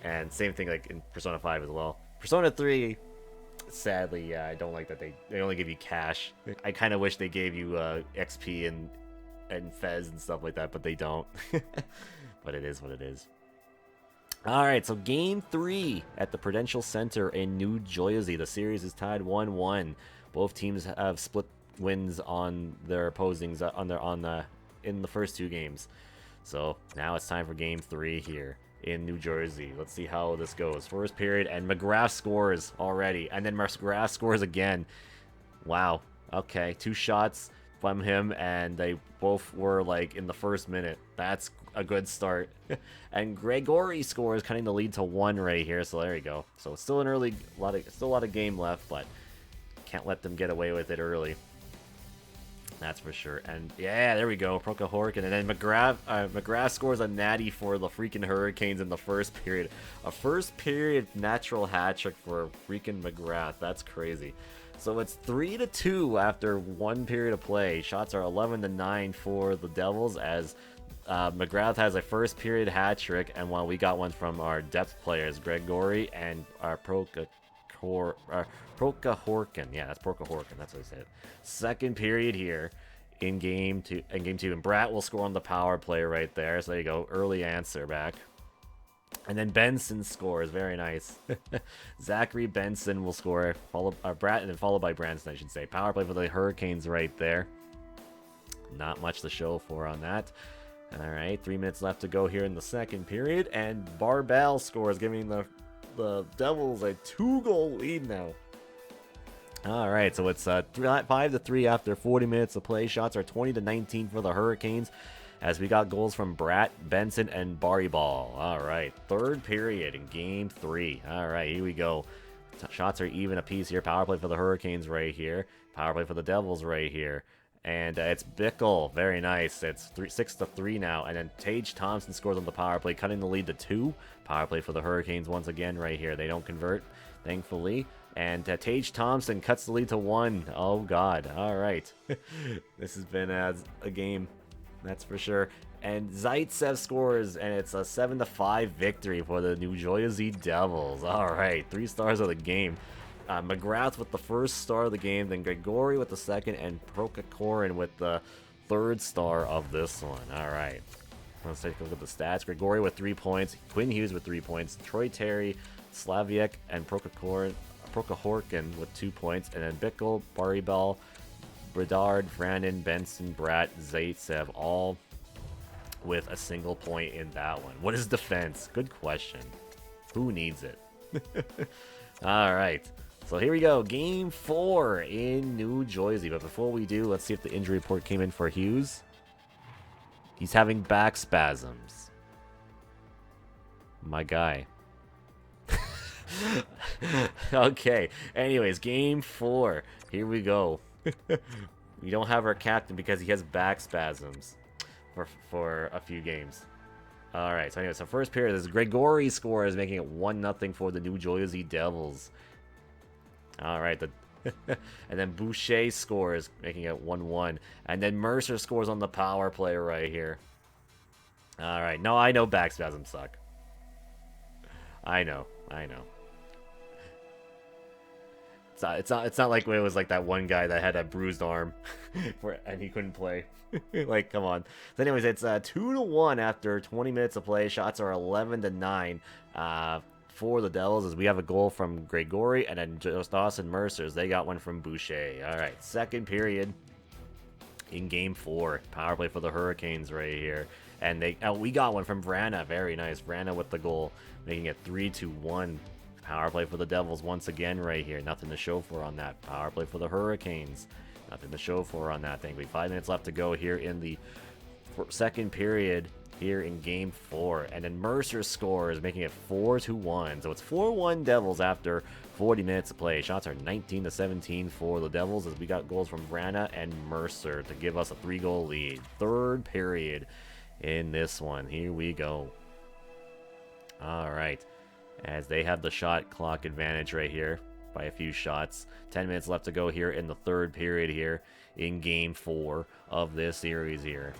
S1: and same thing like in Persona 5 as well. Persona 3, sadly, I don't like that they only give you cash. I kind of wish they gave you XP and Fez and stuff like that, but they don't. But it is what it is. All right, so game 3 at the Prudential Center in New Jersey. The series is tied 1-1. Both teams have split wins on their opposings in the first 2 games. So now it's time for game 3 here in New Jersey. Let's see how this goes. First period, and McGrath scores already, and then McGrath scores again. Wow. Okay, 2 shots from him, and they both were like in the first minute. That's a good start. And Gregory scores, cutting the lead to 1 right here. So there you go. So it's still still a lot of game left, but can't let them get away with it early. That's for sure. And yeah, there we go. Proka Horkin. And then McGrath scores a natty for the freaking Hurricanes in the first period. A first period natural hat trick for freaking McGrath. That's crazy. So it's 3-2 after 1 period of play. Shots are 11-9 for the Devils as McGrath has a first period hat trick, and while we got one from our depth players, Gregory and our Proka Horkin. Yeah, that's Proka Horkin. That's what I said. Second period here in game two, and Brat will score on the power play right there. So there you go, early answer back. And then Benson scores, very nice. Zachary Benson will score, followed Brat, and then followed by Branson, I should say. Power play for the Hurricanes right there. Not much to show for on that. All right, 3 minutes left to go here in the second period, and Barbell scores, giving the Devils a 2-goal lead now. All right, so it's 5-3 after 40 minutes of play. Shots are 20-19 for the Hurricanes, as we got goals from Brat, Benson, and Barryball. All right, third period in Game 3. All right, here we go. Shots are even apiece here. Power play for the Hurricanes right here. Power play for the Devils right here. And it's Bickle. Very nice. It's 6-3 now. And then Tage Thompson scores on the power play, cutting the lead to 2. Power play for the Hurricanes once again right here. They don't convert, thankfully. And Tage Thompson cuts the lead to 1. Oh, God. All right. This has been a game, that's for sure. And Zaitsev scores, and it's a 7-5 victory for the New Jersey Devils. All right. 3 stars of the game. McGrath with the first star of the game, then Gregory with the second, and Prokakorin with the third star of this one. All right. Let's take a look at the stats. Gregory with 3 points, Quinn Hughes with 3 points, Troy Terry, Slaviek, and Prokahorkin with 2 points, and then Bickle, Barrybell, Bredard, Brandon, Benson, Brat, Zaitsev, all with a single point in that one. What is defense? Good question. Who needs it? All right. So here we go, Game 4 in New Jersey. But before we do, let's see if the injury report came in for Hughes. He's having back spasms. My guy. Okay, anyways, Game 4. Here we go. We don't have our captain because he has back spasms for a few games. Alright, so anyways, so first period, this Gregory scores, making it 1-0 for the New Jersey Devils. Alright, and then Boucher scores, making it 1-1. And then Mercer scores on the power play right here. Alright, no, I know back spasms suck. I know. It's not like when it was like that one guy that had a bruised arm and he couldn't play. Like, come on. So anyways, it's 2-1 after 20 minutes of play. Shots are 11-9 for the Devils, as we have a goal from Gregory, and then just Dawson Mercer's. They got one from Boucher. All right, second period in Game 4. Power play for the Hurricanes right here. And we got one from Vrana. Very nice. Vrana with the goal, making it 3-1. Power play for the Devils once again right here. Nothing to show for on that. Power play for the Hurricanes. Nothing to show for on that. Thankfully, 5 minutes left to go here in the second period here in Game 4. And then Mercer scores, making it 4-1. So it's 4-1 Devils after 40 minutes of play. Shots are 19-17 for the Devils, as we got goals from Vrana and Mercer to give us a 3-goal lead. Third period in this one. Here we go. All right. As they have the shot clock advantage right here by a few shots. 10 minutes left to go here in the third period here in Game 4 of this series here.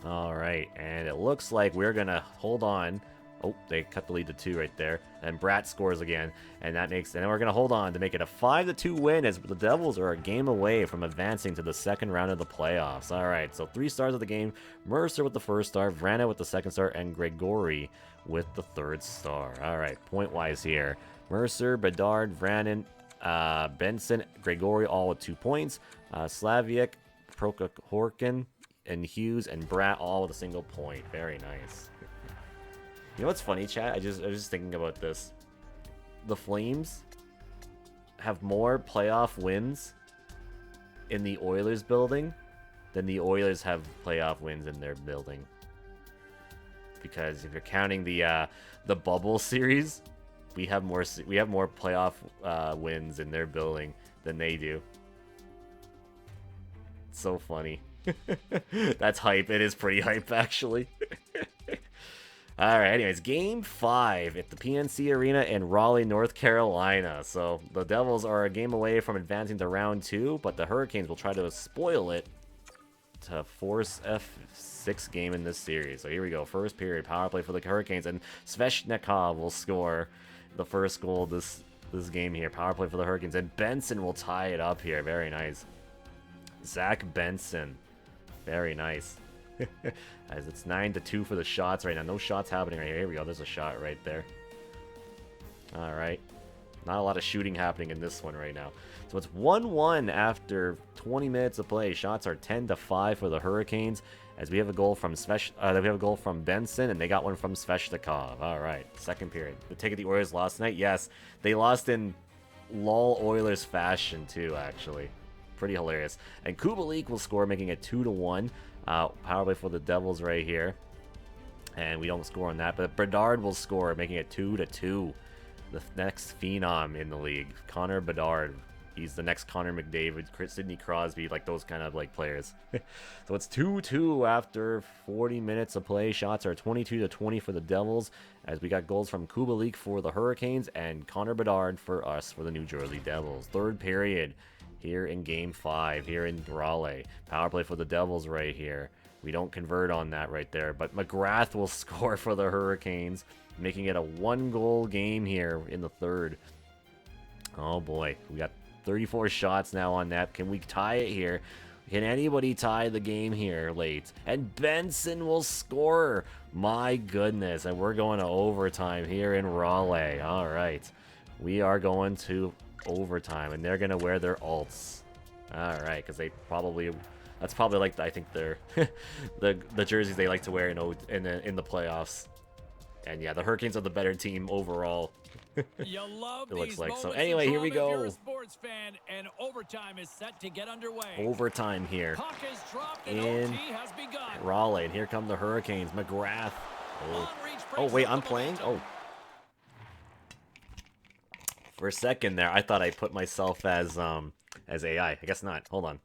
S1: All right, and it looks like we're going to hold on. Oh, they cut the lead to 2 right there. And Brat scores again, and then we're going to hold on to make it a 5-2 win, as the Devils are a game away from advancing to the second round of the playoffs. All right, so 3 stars of the game. Mercer with the first star, Vrana with the second star, and Gregory with the third star. All right, point-wise here. Mercer, Bedard, Vranin, Benson, Gregory all with 2 points. Slaviek, Prokahorkin, and Hughes and Brat all with a single point. Very nice. You know what's funny, chat? I was just thinking about this. The Flames have more playoff wins in the Oilers building than the Oilers have playoff wins in their building. Because if you're counting the bubble series, we have more playoff wins in their building than they do. It's so funny. That's hype. It is pretty hype, actually. Alright, anyways, Game 5 at the PNC Arena in Raleigh, North Carolina. So, the Devils are a game away from advancing to round 2, but the Hurricanes will try to spoil it to force F6 game in this series. So here we go, first period, power play for the Hurricanes, and Sveshnikov will score the first goal this game here. Power play for the Hurricanes, and Benson will tie it up here. Very nice. Zach Benson. Very nice. As it's 9-2 for the shots right now. No shots happening right here. Here we go. There's a shot right there. Alright. Not a lot of shooting happening in this one right now. So it's 1-1 after 20 minutes of play. Shots are 10-5 for the Hurricanes. As we have a goal from Benson, and they got one from Sveshnikov. Alright. Second period. The ticket the Oilers lost tonight? Yes. They lost in lol Oilers fashion too, actually. Pretty hilarious. And Kubalik will score, making it 2-1. Power play for the Devils right here. And we don't score on that. But Bedard will score, making it 2-2. The next phenom in the league. Connor Bedard. He's the next Connor McDavid, Sidney Crosby, like those kind of like players. So it's 2-2 after 40 minutes of play. Shots are 22-20 for the Devils. As we got goals from Kubalik for the Hurricanes and Connor Bedard for us for the New Jersey Devils. Third period. Here in Game 5, here in Raleigh. Power play for the Devils right here. We don't convert on that right there, but McGrath will score for the Hurricanes, making it a 1-goal game here in the third. Oh boy, we got 34 shots now on that. Can we tie it here? Can anybody tie the game here late? And Benson will score. My goodness, and we're going to overtime here in Raleigh. All right, we are going to overtime, and they're gonna wear their alts. All right, because they probably, that's probably like, I think they're the jerseys they like to wear in the playoffs. And yeah, the Hurricanes are the better team overall.
S2: You love
S1: it looks like. So
S2: moments
S1: anyway,
S2: in
S1: here we
S2: drama if you're
S1: go.
S2: a sports fan, and overtime is set to get underway.
S1: Overtime here
S2: Puck is dropped and
S1: in
S2: OT has begun.
S1: Raleigh, and here come the Hurricanes. McGrath.
S2: On reach
S1: Oh
S2: breaks
S1: wait,
S2: up
S1: I'm
S2: the
S1: playing.
S2: momentum.
S1: Oh. For a second there, I thought I put myself as AI. I guess not. Hold on.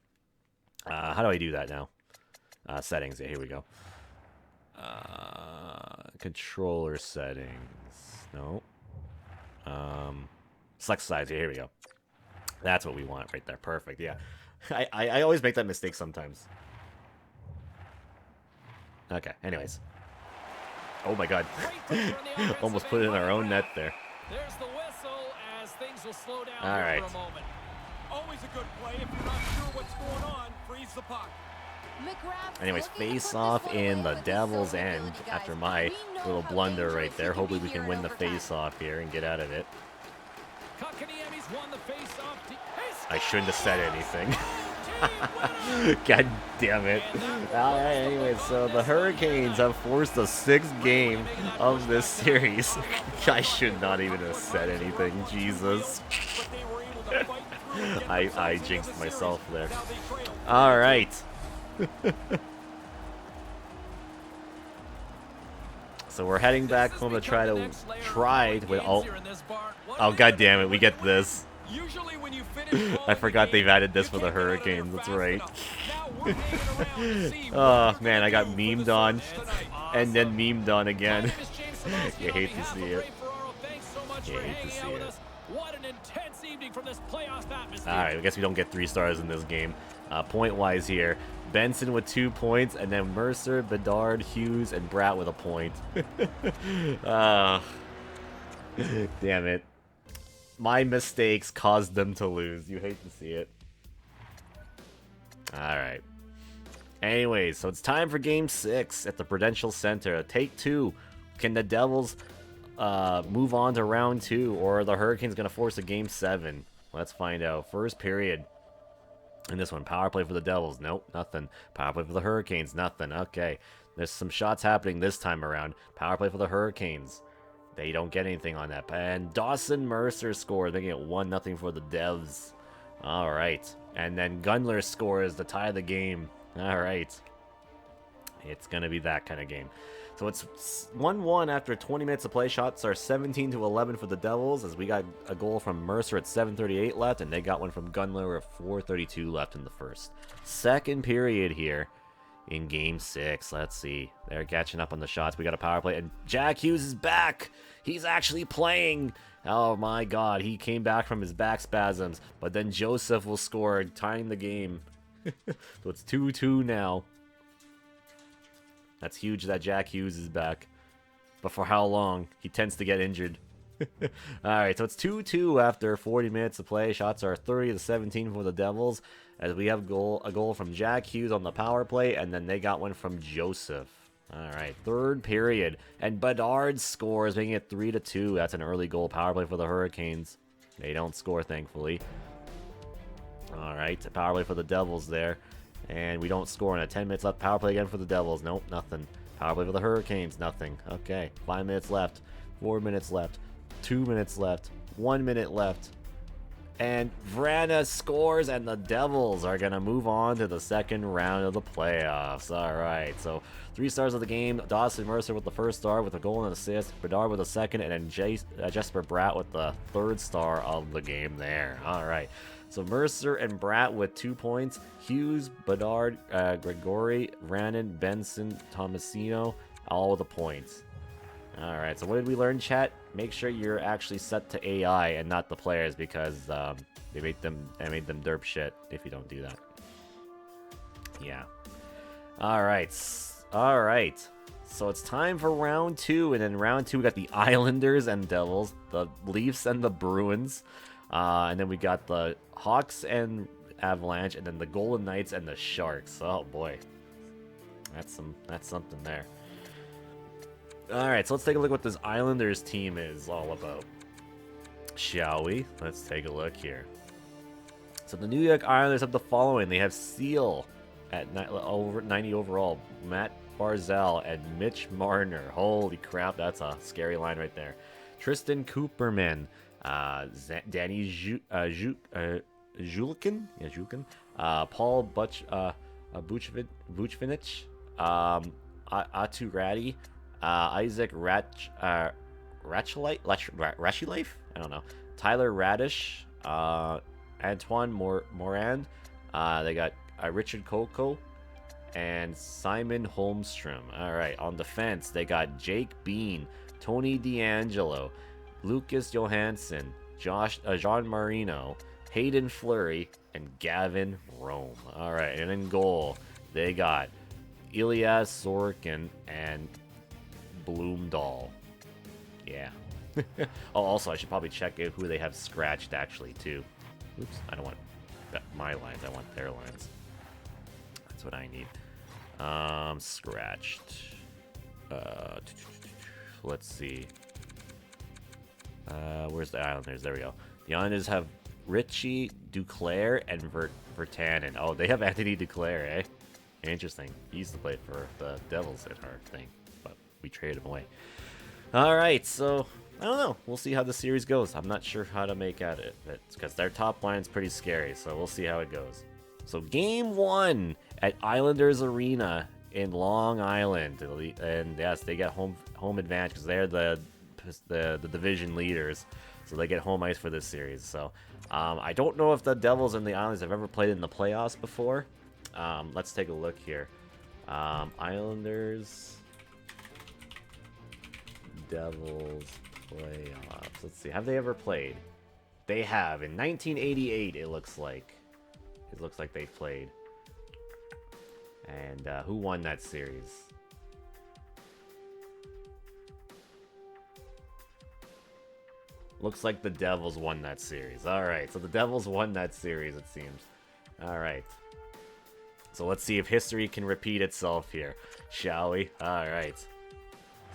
S1: How do I do that now? Settings. Yeah, here we go. Controller settings. No. Select size. Here we go. That's what we want right there. Perfect. Yeah. I always make that mistake sometimes. Okay. Anyways. Oh my god. Almost put it in our own net there.
S2: There's the whistle as things will slow down
S1: All right.
S2: for a moment. Always a good play if you're not sure what's going on. Freeze the puck.
S1: Anyways, face off in the Devil's end after my little blunder right there. Hopefully we can win the face off here and get out of it.
S2: Kotkaniemi's won the face-off.
S1: I shouldn't have said anything. God damn it. Alright, anyway, so the Hurricanes have forced the 6th game of this series. I should not even have said anything. Jesus. I jinxed myself there. Alright. So we're heading back home to try with oh god damn it, we get this. I forgot they've added this for the Hurricanes, that's right. Oh man, I got memed on and then memed on again. You hate to see it. You hate to see it. Alright, I guess we don't get 3 stars in this game. Point-wise here, Benson with 2 points, and then Mercer, Bedard, Hughes, and Bratt with a point. Damn it. My mistakes caused them to lose. You hate to see it. Alright. Anyways, so it's time for Game 6 at the Prudential Center. Take 2. Can the Devils move on to round 2, or are the Hurricanes going to force a Game 7? Let's find out. First period. In this one, power play for the Devils. Nope, nothing. Power play for the Hurricanes. Nothing. Okay. There's some shots happening this time around. Power play for the Hurricanes. They don't get anything on that. And Dawson Mercer scores, making it 1-0 for the Devs. Alright. And then Gunler scores to tie the game. Alright. It's going to be that kind of game. So it's 1-1 after 20 minutes of play. Shots are 17-11 for the Devils, as we got a goal from Mercer at 7:38 left, and they got one from Gunlower at 4:32 left in the first. Second period here in Game 6. Let's see. They're catching up on the shots. We got a power play, and Jack Hughes is back. He's actually playing. Oh my god, he came back from his back spasms, but then Joseph will score, tying the game. So it's 2-2 now. That's huge that Jack Hughes is back. But for how long? He tends to get injured. Alright, so it's 2-2 after 40 minutes of play. Shots are 30-17 for the Devils, as we have a goal from Jack Hughes on the power play, and then they got one from Joseph. Alright, third period, and Bedard scores, making it 3-2. That's an early goal power play for the Hurricanes. They don't score, thankfully. Alright, power play for the Devils there. And we don't score in a 10 minutes left. Power play again for the Devils. Nope, nothing. Power play for the Hurricanes. Nothing. Okay, 5 minutes left. 4 minutes left. 2 minutes left. 1 minute left. And Vrana scores, and the Devils are going to move on to the second round of the playoffs. All right, so 3 stars of the game. Dawson Mercer with the first star with a goal and an assist. Bedard with a second, and then Jesper Bratt with the third star of the game there. All right. So Mercer and Bratt with 2 points. Hughes, Bedard, Gregory, Rannon, Benson, Tomasino, all with a point. Alright, so what did we learn, chat? Make sure you're actually set to AI and not the players, because I made them derp shit if you don't do that. Yeah. Alright. Alright. So it's time for round 2, and in round 2 we got the Islanders and Devils, the Leafs and the Bruins. And then we got the Hawks and Avalanche, and then the Golden Knights and the Sharks. Oh boy, that's something there. All right, so let's take a look at what this Islanders team is all about, shall we? Let's take a look here. So the New York Islanders have the following: they have Seal at over 90 overall, Matt Barzal and Mitch Marner. Holy crap, that's a scary line right there. Tristan Cooperman. Danny Julkin, Paul Buchvinich, Aturati, Isaac Rashilife, I don't know, Tyler Radish, Antoine Moran, they got Richard Coco, and Simon Holmstrom. Alright, on defense, they got Jake Bean, Tony DeAngelo, Lucas Johansson, John Marino, Hayden Fleury, and Gavin Rome. All right, and in goal, they got Elias Sorokin and Bloomdahl. Yeah. Oh, also, I should probably check out who they have scratched, actually, too. Oops, I don't want my lines. I want their lines. That's what I need. Scratched. Let's see. Where's the Islanders? There we go. The Islanders have Richie Duclair and Vertanen. Oh, they have Anthony Duclair, eh? Interesting. He used to play for the Devils at our thing, but we traded him away. All right, so I don't know. We'll see how the series goes. I'm not sure how to make at it, because their top line's pretty scary, so we'll see how it goes. So Game 1 at Islanders Arena in Long Island, and yes, they get home advantage because they're the division leaders, so they get home ice for this series. So I don't know if the Devils and the Islanders have ever played in the playoffs before. Let's take a look here. Islanders, Devils playoffs. Let's see. Have they ever played? They have. In 1988, it looks like. It looks like they've played. And who won that series? Looks like the Devils won that series. Alright, so the Devils won that series, it seems. Alright. So let's see if history can repeat itself here, shall we? Alright.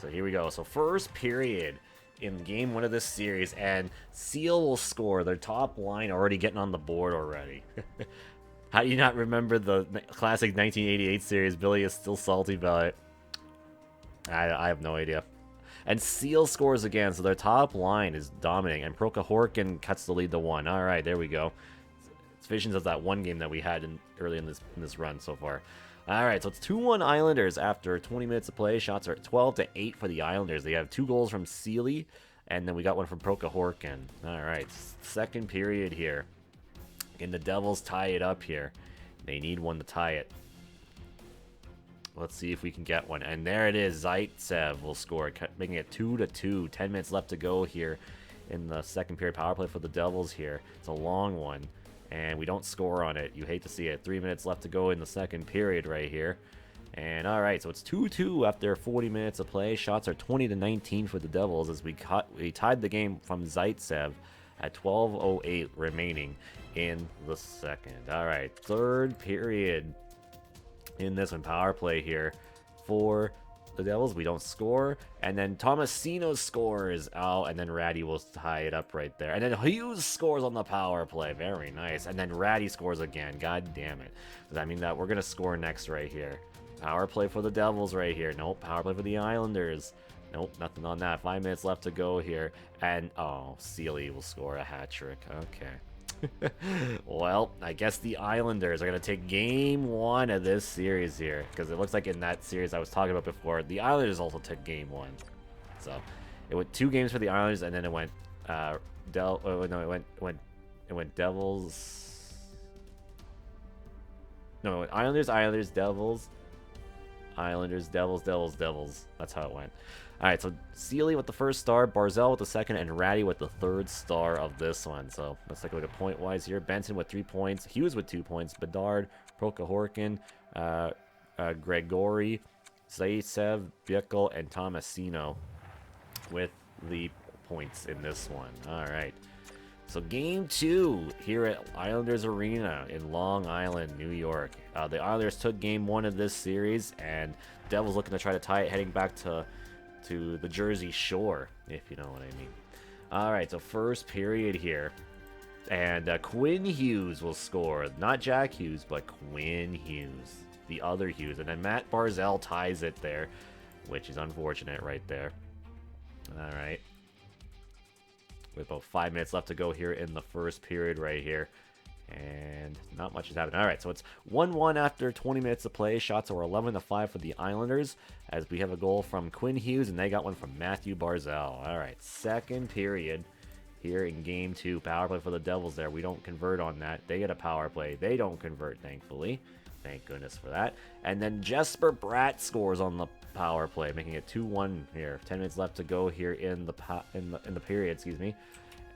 S1: So here we go. So first period in Game 1 of this series, and Seal will score. Their top line already getting on the board already. How do you not remember the classic 1988 series? Billy is still salty about it. I have no idea. And Seal scores again, so their top line is dominating. And Prokhorkin cuts the lead to 1. All right, there we go. It's visions of that one game that we had early in this run so far. All right, so it's 2-1 Islanders after 20 minutes of play. Shots are at 12-8 for the Islanders. They have 2 goals from Sealy, and then we got one from Prokahorkin. All right, second period here. Can the Devils tie it up here? They need one to tie it. Let's see if we can get one. And there it is. Zaitsev will score, making it 2-2. 10 minutes left to go here in the second period. Power play for the Devils here. It's a long one, and we don't score on it. You hate to see it. 3 minutes left to go in the second period right here. And all right, so it's 2-2 after 40 minutes of play. Shots are 20-19 for the Devils as we tied the game from Zaitsev at 12:08 remaining in the second. All right, third period in this one. Power play here for the Devils. We don't score, and then Tomasino scores out, and then Ratty will tie it up right there, and then Hughes scores on the power play. Very nice. And then Ratty scores again. God damn it. Does that mean that we're gonna score next right here? Power play for the Devils right here. Nope. Power play for the Islanders. Nope, nothing on that. 5 minutes left to go here, and oh, Sealy will score a hat trick. Okay. Well, I guess the Islanders are going to take game 1 of this series here, because it looks like in that series I was talking about before, the Islanders also took game 1. So it went 2 games for the Islanders, and then it went it went Devils. No, it went Islanders, Devils, Islanders, Devils, Devils, Devils. That's how it went. All right, so Sealy with the first star, Barzell with the second, and Ratty with the third star of this one. So let's take a look at point-wise here. Benson with 3 points, Hughes with 2 points, Bedard, Prokahorkin, Gregory, Zaitsev, Bickle, and Tomasino with the points in this one. All right. So game 2 here at Islanders Arena in Long Island, New York. The Islanders took game 1 of this series, and Devils looking to try to tie it heading back to the Jersey Shore, if you know what I mean. All right, so first period here. And Quinn Hughes will score. Not Jack Hughes, but Quinn Hughes, the other Hughes. And then Matt Barzell ties it there, which is unfortunate right there. All right. With about 5 minutes left to go here in the first period right here. And not much has happened. All right, so it's 1-1 after 20 minutes of play. Shots are 11-5 for the Islanders, as we have a goal from Quinn Hughes, and they got one from Matthew Barzell. All right, second period here in game 2. Power play for the Devils there. We don't convert on that. They get a power play. They don't convert, thankfully. Thank goodness for that. And then Jesper Bratt scores on the power play, making it 2-1 here. 10 minutes left to go here in the period, excuse me.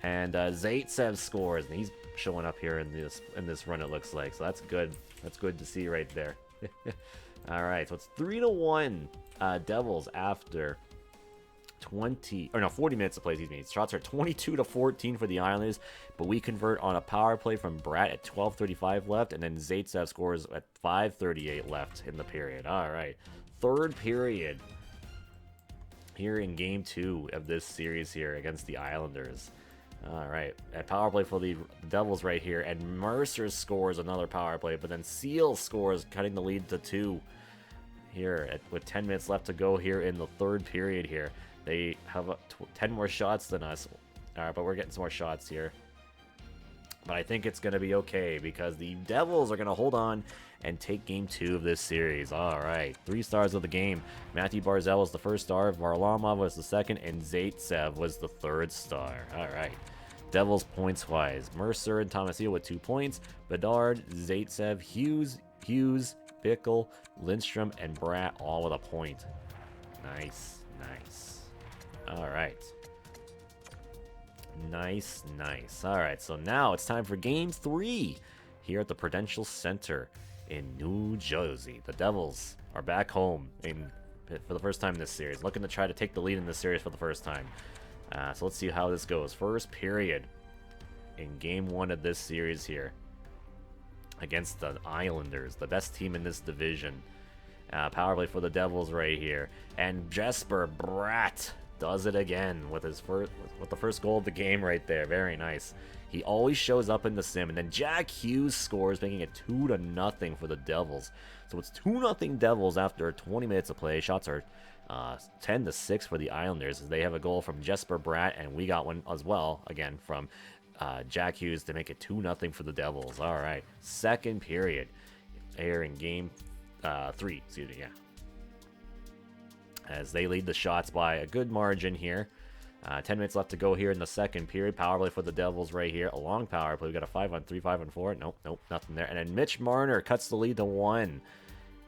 S1: And Zaitsev scores, and he's showing up here in this run, it looks like. So that's good. That's good to see right there. All right, so it's 3-1 Devils after 40 minutes of play, excuse me. Shots are 22-14 for the Islanders, but we convert on a power play from Bratt at 12:35 left, and then Zaitsev scores at 5:38 left in the period. All right, third period here in game 2 of this series here against the Islanders. All right, a power play for the Devils right here, and Mercer scores another power play, but then Seal scores, cutting the lead to 2 here with 10 minutes left to go here in the third period here. They have 10 more shots than us. All right, but we're getting some more shots here. But I think it's going to be okay, because the Devils are going to hold on and take game 2 of this series. All right, 3 stars of the game. Matthew Barzell was the first star, Varlamov was the second, and Zaitsev was the third star. All right, Devils points-wise. Mercer and Tomasino with 2 points. Bedard, Zaitsev, Hughes, Bickle, Lindstrom, and Bratt all with a point. Nice, nice. All right. Nice. All right, so now it's time for game 3 here at the Prudential Center in New Jersey. The Devils are back home for the first time in this series, looking to try to take the lead in this series for the first time. So let's see how this goes. First period in game 1 of this series here against the Islanders, the best team in this division. Power play for the Devils right here, and Jesper Bratt does it again with the first goal of the game right there. Very nice. He always shows up in the sim, and then Jack Hughes scores, making it 2-0 for the Devils. So it's 2-0 Devils after 20 minutes of play. Shots are 10-6 for the Islanders, as they have a goal from Jesper Bratt, and we got one as well, again, from Jack Hughes to make it 2-0 for the Devils. All right, second period here in game 3, excuse me, yeah. As they lead the shots by a good margin here. 10 minutes left to go here in the second period. Power play for the Devils right here. A long power play. We got a 5-on-3, 5-on-4. Nope, nothing there. And then Mitch Marner cuts the lead to 1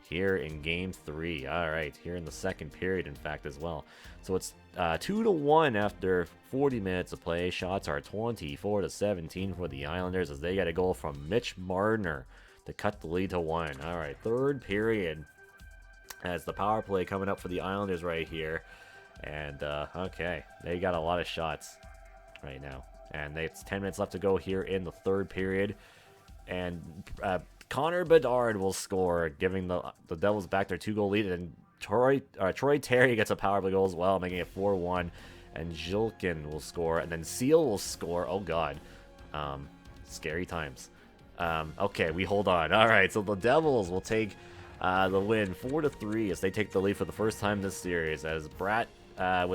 S1: here in game 3. All right, here in the second period, in fact, as well. So it's 2-1 after 40 minutes of play. Shots are 24-17 for the Islanders as they get a goal from Mitch Marner to cut the lead to 1. All right, third period as the power play coming up for the Islanders right here. And, okay, they got a lot of shots right now. And it's 10 minutes left to go here in the third period. And Connor Bedard will score, giving the Devils back their 2-goal lead. And Troy Terry gets a power play goal as well, making it 4-1. And Jilkin will score. And then Seal will score. Oh, God. Scary times. Okay, we hold on. All right, so the Devils will take the win 4-3 as they take the lead for the first time this series. As Bratt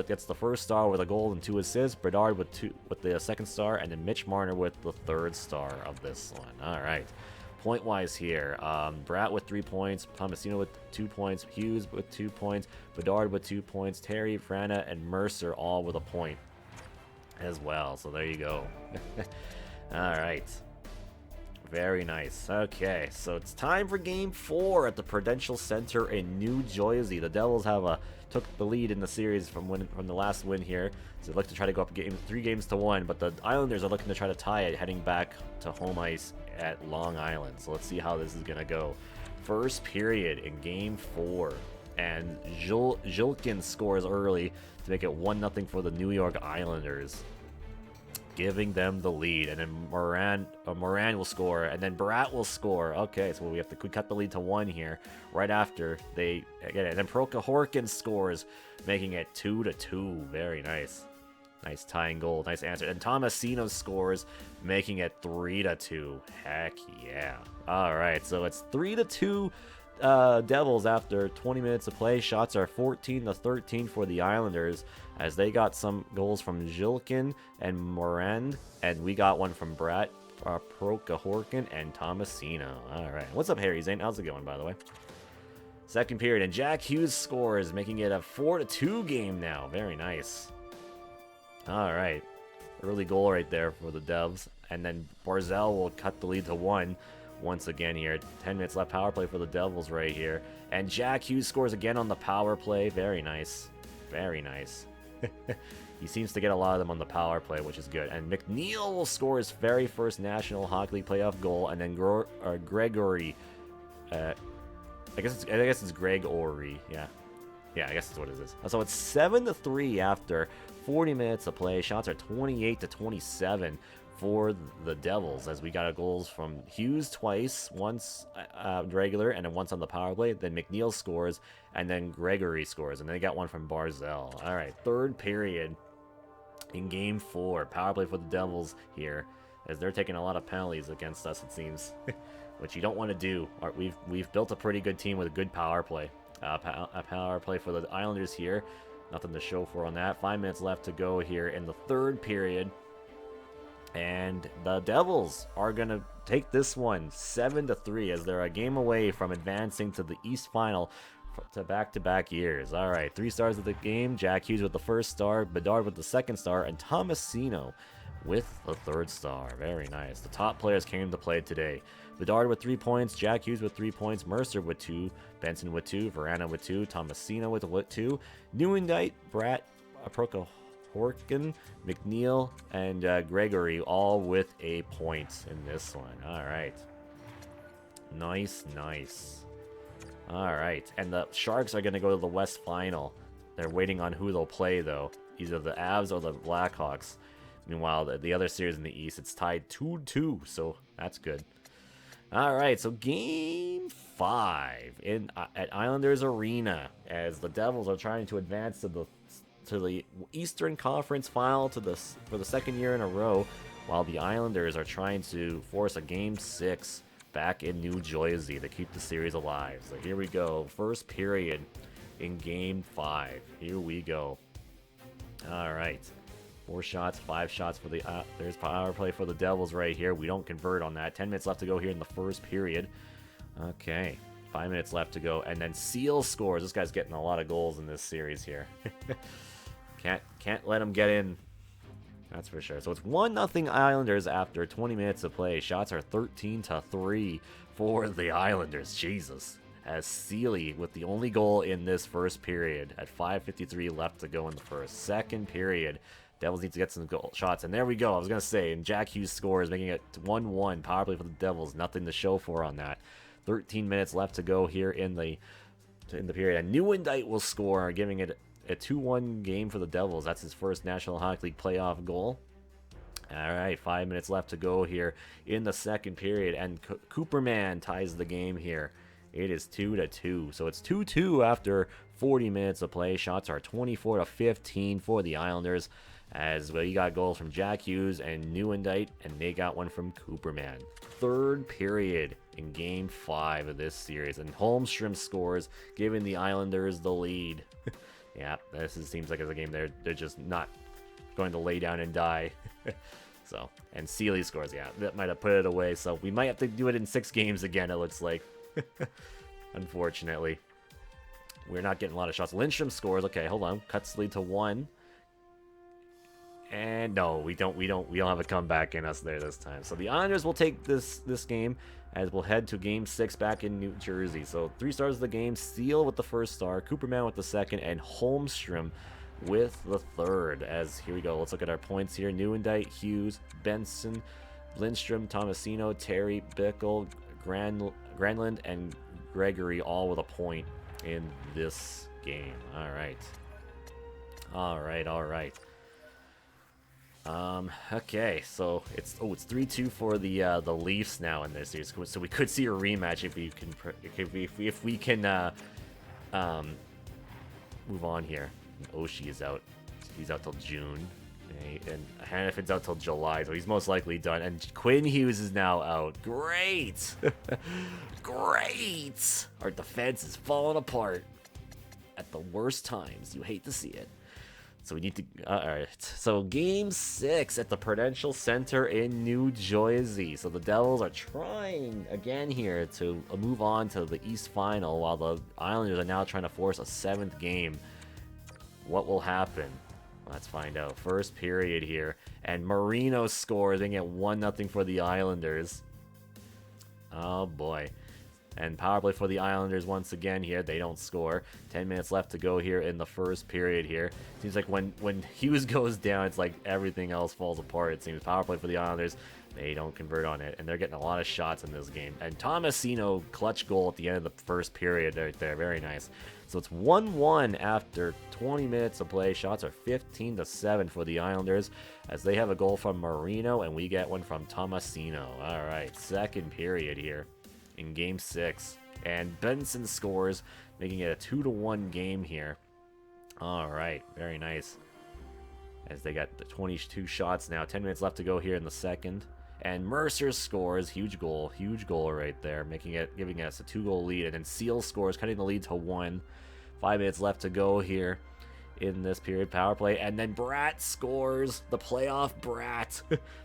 S1: gets the first star with a goal and 2 assists, Bedard with the second star, and then Mitch Marner with the third star of this one. All right, point wise here, Bratt with 3 points, Tomasino with 2 points, Hughes with 2 points, Bedard with 2 points, Terry, Frana, and Mercer all with a point as well. So there you go. All right. Very nice. Okay, so it's time for Game 4 at the Prudential Center in New Jersey. The Devils took the lead in the series from the last win here, so they look to try to go up 3 games to 1. But the Islanders are looking to try to tie it, heading back to home ice at Long Island. So let's see how this is gonna go. First period in Game 4, and Jilkin scores early to make it 1-0 for the New York Islanders, giving them the lead. And then Moran will score, and then Bratt will score. Okay, so we cut the lead to 1 here right after they get it. And then Prokhorkin scores, making it 2-2. Very nice. Nice tying goal. Nice answer. And Tomasino scores, making it 3-2. Heck yeah. All right, so it's 3-2 Devils after 20 minutes of play. Shots are 14-13 for the Islanders, as they got some goals from Jilkin and Morand, and we got one from Bratt, Prokhorkin, and Tomasino. All right, what's up, Harry Zane? How's it going, by the way? Second period, and Jack Hughes scores, making it a 4-2 game now. Very nice. All right, early goal right there for the Devs, and then Barzell will cut the lead to 1. Once again here, 10 minutes left, power play for the Devils right here. And Jack Hughes scores again on the power play. Very nice. Very nice. He seems to get a lot of them on the power play, which is good. And McNeil will score his very first National Hockey League playoff goal. And then Gregory, I guess it's Greg Ory. Yeah, I guess that's what it is. So it's 7-3 after 40 minutes of play. Shots are 28-27 for the Devils, as we got goals from Hughes twice, once regular and then once on the power play. Then McNeil scores, and then Gregory scores, and then they got one from Barzell. All right, third period in Game 4. Power play for the Devils here, as they're taking a lot of penalties against us, it seems, which you don't want to do. We've built a pretty good team with a good power play. A power play for the Islanders here. Nothing to show for on that. 5 minutes left to go here in the third period. And the Devils are going to take this one 7-3, as they're a game away from advancing to the East Final to back-to-back years. All right, 3 stars of the game. Jack Hughes with the first star, Bedard with the second star, and Tomasino with the third star. Very nice. The top players came to play today. Bedard with 3 points, Jack Hughes with 3 points, Mercer with 2, Benson with 2, Verana with 2, Tomasino with 2, Newendite, Bratt, Prokhorkin, McNeil, and Gregory all with a point in this one. All right. Nice. All right. And the Sharks are going to go to the West Final. They're waiting on who they'll play, though. Either the Avs or the Blackhawks. Meanwhile, the other series in the East, it's tied 2-2, so that's good. All right, so Game 5 at Islanders Arena, as the Devils are trying to advance to the Eastern Conference Final for the second year in a row, while the Islanders are trying to force a Game 6 back in New Jersey to keep the series alive. So here we go, first period in Game 5. Here we go. All right. 4 shots, 5 shots for there's power play for the Devils right here. We don't convert on that. 10 minutes left to go here in the first period. Okay. 5 minutes left to go, and then Seal scores. This guy's getting a lot of goals in this series here. Can't let him get in. That's for sure. So it's 1-0 Islanders after 20 minutes of play. Shots are 13-3 for the Islanders. Jesus. As Sealy with the only goal in this first period at 5:53 left to go in the first. Second period, Devils need to get some goal shots. And there we go. I was going to say, and Jack Hughes scores, making it 1-1. Power play for the Devils. Nothing to show for on that. 13 minutes left to go here in the period. And Nieuwendyk will score, giving it a 2-1 game for the Devils. That's his first National Hockey League playoff goal. All right, 5 minutes left to go here in the second period. And Cooperman ties the game here. It is 2-2. So it's 2-2 after 40 minutes of play. Shots are 24-15 for the Islanders. As well, you got goals from Jack Hughes and Nieuwendyk, and they got one from Cooperman. Third period in Game 5 of this series, and Holmstrom scores, giving the Islanders the lead. Yeah, seems like it's a game they're just not going to lay down and die. So, and Sealy scores. Yeah, that might have put it away. So we might have to do it in 6 games again, it looks like. Unfortunately, we're not getting a lot of shots. Lindstrom scores. Okay, hold on. Cuts the lead to 1. And no, we don't have a comeback in us there this time. So the Islanders will take this game, as we'll head to Game 6 back in New Jersey. So 3 stars of the game: Seal with the first star, Cooperman with the second, and Holmstrom with the third. As here we go. Let's look at our points here: Nieuwendyk, Hughes, Benson, Lindstrom, Tomasino, Terry, Bickle, Granlund, and Gregory, all with a point in this game. All right. Okay, so it's 3-2 for the Leafs now in this series. So we could see a rematch if we can move on here. Oshie is out. He's out till June. And Hannafin's out till July, so he's most likely done. And Quinn Hughes is now out. Great! Great! Our defense is falling apart at the worst times. You hate to see it. So we need to... Alright. So Game 6 at the Prudential Center in New Jersey. So the Devils are trying again here to move on to the East Final, while the Islanders are now trying to force a 7th game. What will happen? Let's find out. First period here. And Marino scores, making it 1-0 for the Islanders. Oh boy. And power play for the Islanders once again here. They don't score. 10 minutes left to go here in the first period here. Seems like when Hughes goes down, it's like everything else falls apart. It seems power play for the Islanders. They don't convert on it, and they're getting a lot of shots in this game. And Tomasino, clutch goal at the end of the first period right there. Very nice. So it's 1-1 after 20 minutes of play. Shots are 15-7 for the Islanders, as they have a goal from Marino, and we get one from Tomasino. All right, second period here in Game 6. And Benson scores, making it a 2-1 game here. All right, very nice. As they got the 22 shots now. 10 minutes left to go here in the second. And Mercer scores. Huge goal right there, giving us a 2-goal lead. And then Seal scores, cutting the lead to 1. 5 minutes left to go here in this period. Power play. And then Bratt scores, the playoff Bratt,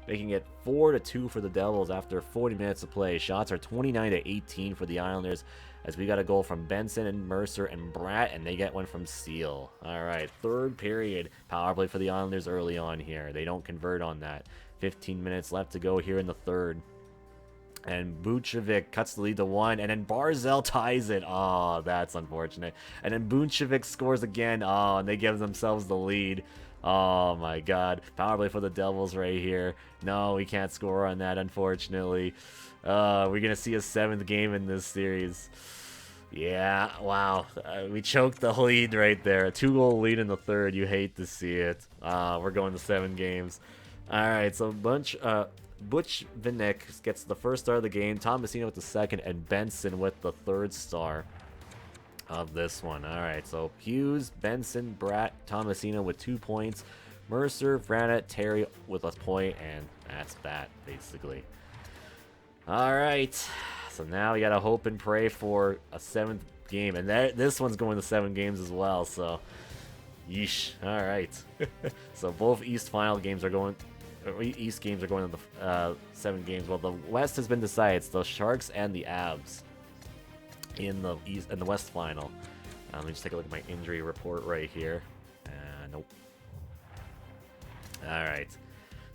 S1: making it 4-2 for the Devils after 40 minutes of play. Shots are 29-18 for the Islanders, as we got a goal from Benson and Mercer and Bratt, and they get one from Seal. All right, third period. Power play for the Islanders early on here. They don't convert on that. 15 minutes left to go here in the third. And Buncevic cuts the lead to 1, and then Barzell ties it. Oh, that's unfortunate. And then Buncevic scores again. Oh, and they give themselves the lead. Oh my god. Power play for the Devils right here. No, we can't score on that, unfortunately. We're going to see a 7th game in this series. Yeah, wow. We choked the lead right there. A 2-goal lead in the third. You hate to see it. We're going to 7 games. Alright, so Butch Vinnick gets the first star of the game, Tomasino with the second, and Benson with the third star of this one. Alright, so Hughes, Benson, Bratt, Tomasino with 2 points, Mercer, Vrana, Terry with a point, and that's that, basically. Alright, so now we gotta hope and pray for a 7th game, and this one's going to 7 games as well, so yeesh. Alright. So both East final games are going... East games are going to the 7 games. Well, the West has been decided. It's the Sharks and the Avs. in the East in the West final. Let me just take a look at my injury report right here. Nope. All right.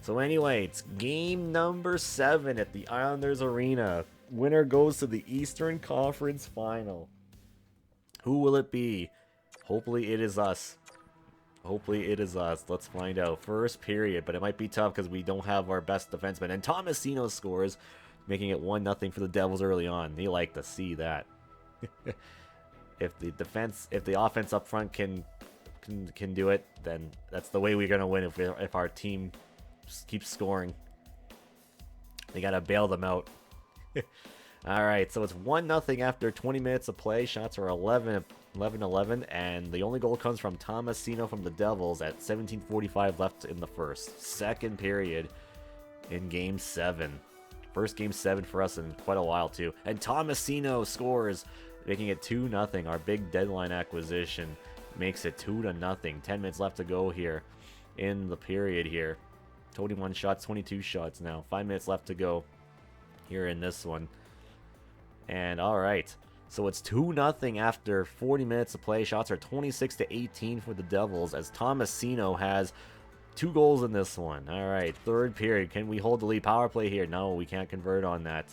S1: So anyway, it's game number 7 at the Islanders Arena. Winner goes to the Eastern Conference Final. Who will it be? Hopefully it is us. Hopefully it is us. Let's find out. First period, but it might be tough because we don't have our best defenseman. And Tomasino scores, making it 1-0 for the Devils early on. They like to see that. If the offense up front can do it, then that's the way we're gonna win. If our team keeps scoring, they gotta bail them out. All right, so it's 1-0 after 20 minutes of play. Shots are 11-11, and the only goal comes from Tomasino from the Devils at 17:45 left in the first. Second period in Game 7. First Game 7 for us in quite a while, too. And Tomasino scores, making it 2-0. Our big deadline acquisition makes it 2-0. 10 minutes left to go here in the period here. 21 shots, 22 shots now. 5 minutes left to go here in this one. And all right, so it's 2-0 after 40 minutes of play. Shots are 26-18 for the Devils as Tomasino has 2 goals in this one. All right, third period. Can we hold the lead? Power play here. No, we can't convert on that.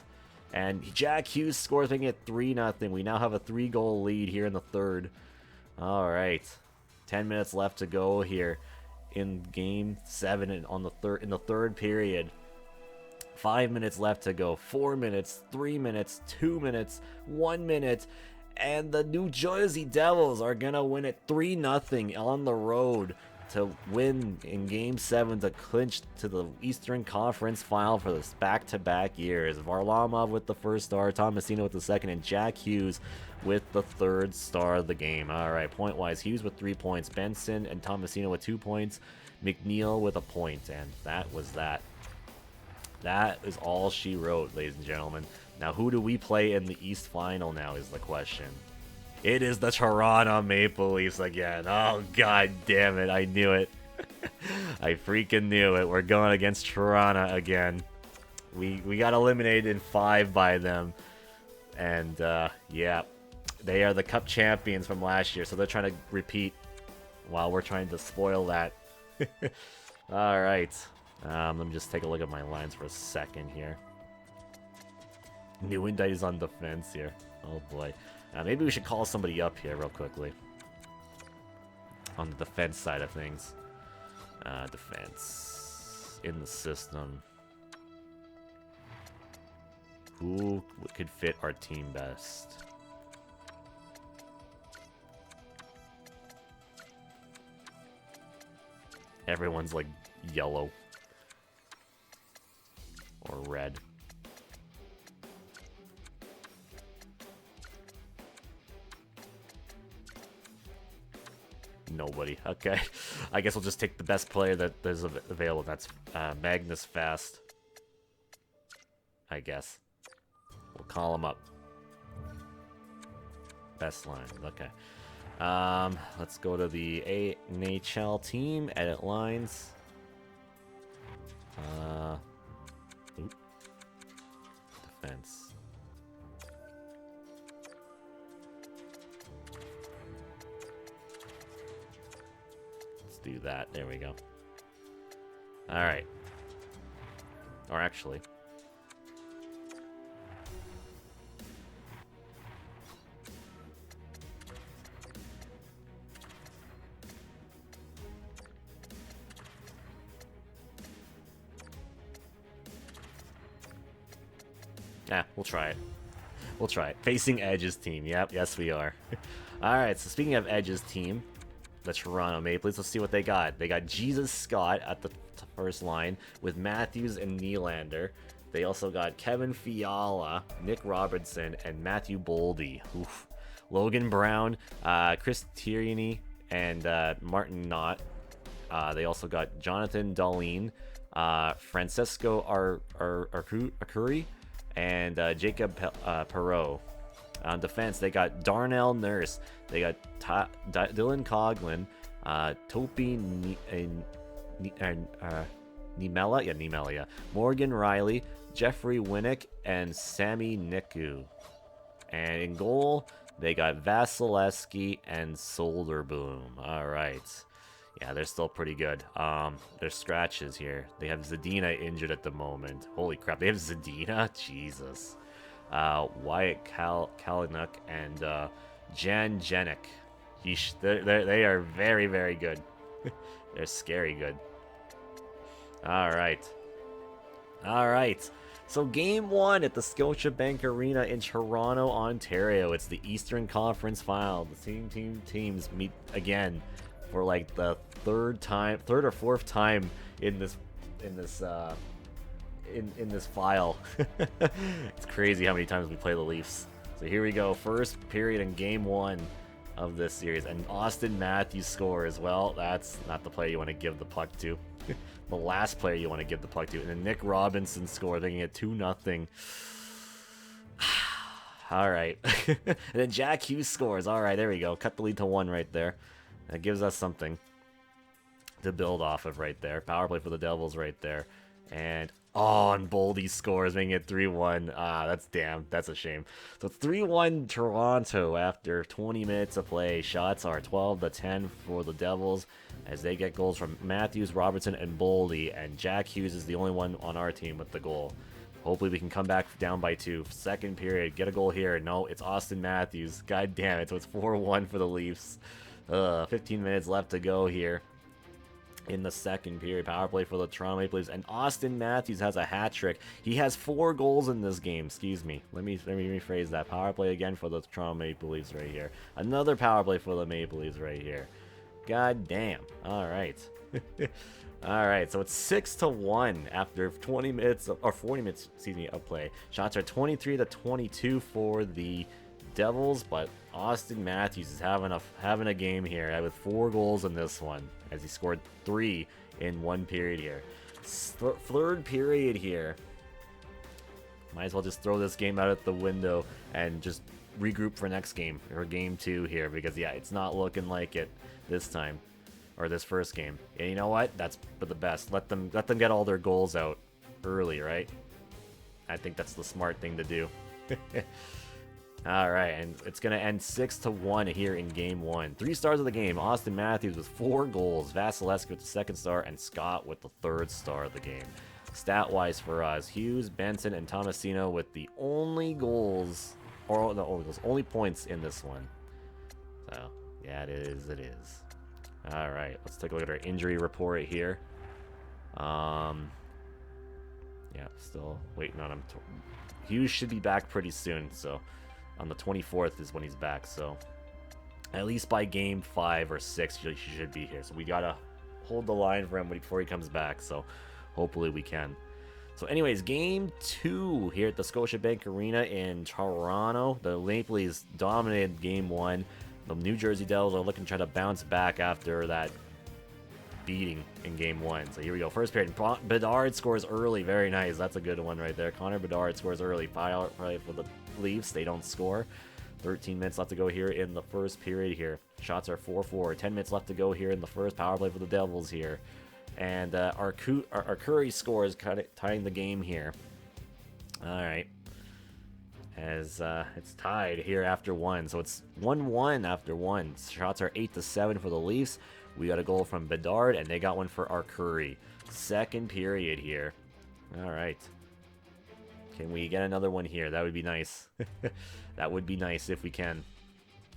S1: And Jack Hughes scores, making it 3-0. We now have a 3-goal lead here in the third. All right, 10 minutes left to go here in Game 7 in the third period. 5 minutes left to go. 4 minutes, 3 minutes, 2 minutes, 1 minute, and the New Jersey Devils are gonna win it 3-0 on the road to win in Game 7 to clinch to the Eastern Conference Final for this back-to-back years. Varlamov with the first star, Tomasino with the second, and Jack Hughes with the third star of the game. All right, point-wise, Hughes with 3 points, Benson and Tomasino with 2 points, McNeil with a point, and that was that. That is all she wrote, ladies and gentlemen. Now, who do we play in the East Final now is the question. It is the Toronto Maple Leafs again. Oh, god damn it. I knew it. I freaking knew it. We're going against Toronto again. We got eliminated in 5 by them. And, yeah. They are the Cup champions from last year, so they're trying to repeat while we're trying to spoil that. Alright. Let me just take a look at my lines for a second here. Newendite is on defense here. Oh boy. Maybe we should call somebody up here real quickly. On the defense side of things. Defense. In the system. Who could fit our team best? Everyone's like yellow. Or red. Nobody. Okay. I guess we'll just take the best player that is available. That's Magnus Fast. I guess. We'll call him up. Best line. Okay. Let's go to the NHL team. Edit lines. Defense. Let's do that. There we go. Alright. Or actually... we'll try it. We'll try it. Facing Edge's team. Yep, yes we are. Alright, so speaking of Edge's team, the Toronto Maple Leafs, let's see what they got. They got Jesus Scott at the first line with Matthews and Nylander. They also got Kevin Fiala, Nick Robertson, and Matthew Boldy. Oof. Logan Brown, Chris Tierney, and Martin Knott. They also got Jonathan Dahlin, Francesco Arcuri, and Jacob Perreault. On defense, they got Darnell Nurse. They got Dylan Coughlin, Topi Niemela, Morgan Riley, Jeffrey Winnick, and Sammy Niku. And in goal, they got Vasilevsky and Soderboom. All right. Yeah, they're still pretty good. There's scratches here. They have Zadina injured at the moment. Holy crap, they have Zadina? Jesus. Wyatt Kalinuk and Jan Jenik. They are very, very good. They're scary good. All right. All right. So game 1 at the Scotiabank Arena in Toronto, Ontario. It's the Eastern Conference Final. The teams meet again for like the third or fourth time in this file. It's crazy how many times we play the Leafs. So here we go. First period in game 1 of this series, and Austin Matthews scores. Well, that's not the player you want to give the puck to. The last player you want to give the puck to. And then Nick Robinson scores, making it 2-0. All right. And then Jack Hughes scores. All right, there we go. Cut the lead to 1 right there. That gives us something to build off of right there. Power play for the Devils right there. And Boldy scores, making it 3-1. That's a shame. So 3-1 Toronto after 20 minutes of play. Shots are 12-10 for the Devils as they get goals from Matthews, Robertson, and Boldy. And Jack Hughes is the only one on our team with the goal. Hopefully we can come back down by 2. Second period, get a goal here. No, it's Austin Matthews. God damn it. So it's 4-1 for the Leafs. 15 minutes left to go here in the second period. Power play for the Toronto Maple Leafs, and Austin Matthews has a hat trick. He has 4 goals in this game. Excuse me. Let me rephrase that. Power play again for the Toronto Maple Leafs right here. Another power play for the Maple Leafs right here. God damn. All right. All right. So it's 6-1 after 20 minutes or 40 minutes, of play. Shots are 23-22 for the Devils, but Austin Matthews is having a game here with 4 goals in this one, as he scored 3 in 1 period here. Third period here. Might as well just throw this game out at the window and just regroup for next game, or game 2 here, because yeah, it's not looking like it this time, or this first game. And you know what? That's for the best. Let them get all their goals out early, right? I think that's the smart thing to do. All right, and it's going to end 6-1 here in game 1. 3 stars of the game. Austin Matthews with 4 goals. Vasilevsky with the 2nd star, and Scott with the 3rd star of the game. Stat-wise for us, Hughes, Benson, and Tomasino with the only goals, or the only points in this one. So, yeah, it is. All right, let's take a look at our injury report here. Yeah, still waiting on him. Hughes should be back pretty soon, so on the 24th is when he's back, so at least by game 5 or 6 he should be here. So we gotta hold the line for him before he comes back, so hopefully we can. So anyways, game 2 here at the Scotiabank Arena in Toronto. The Maple Leafs dominated game 1. The New Jersey Devils are looking to try to bounce back after that beating in game 1. So here we go. First period. Bedard scores early. Very nice. That's a good one right there. Connor Bedard scores early. Power play for the Leafs. They don't score. 13 minutes left to go here in the first period here. Shots are 4-4. 10 minutes left to go here in the first. Power play for the Devils here. And our Curry scores, kind of tying the game here. All right. As it's tied here after 1. So it's 1-1 after 1. Shots are 8-7 for the Leafs. We got a goal from Bedard, and they got one for our Curry. Second period here. All right. Can we get another one here? That would be nice. That would be nice if we can.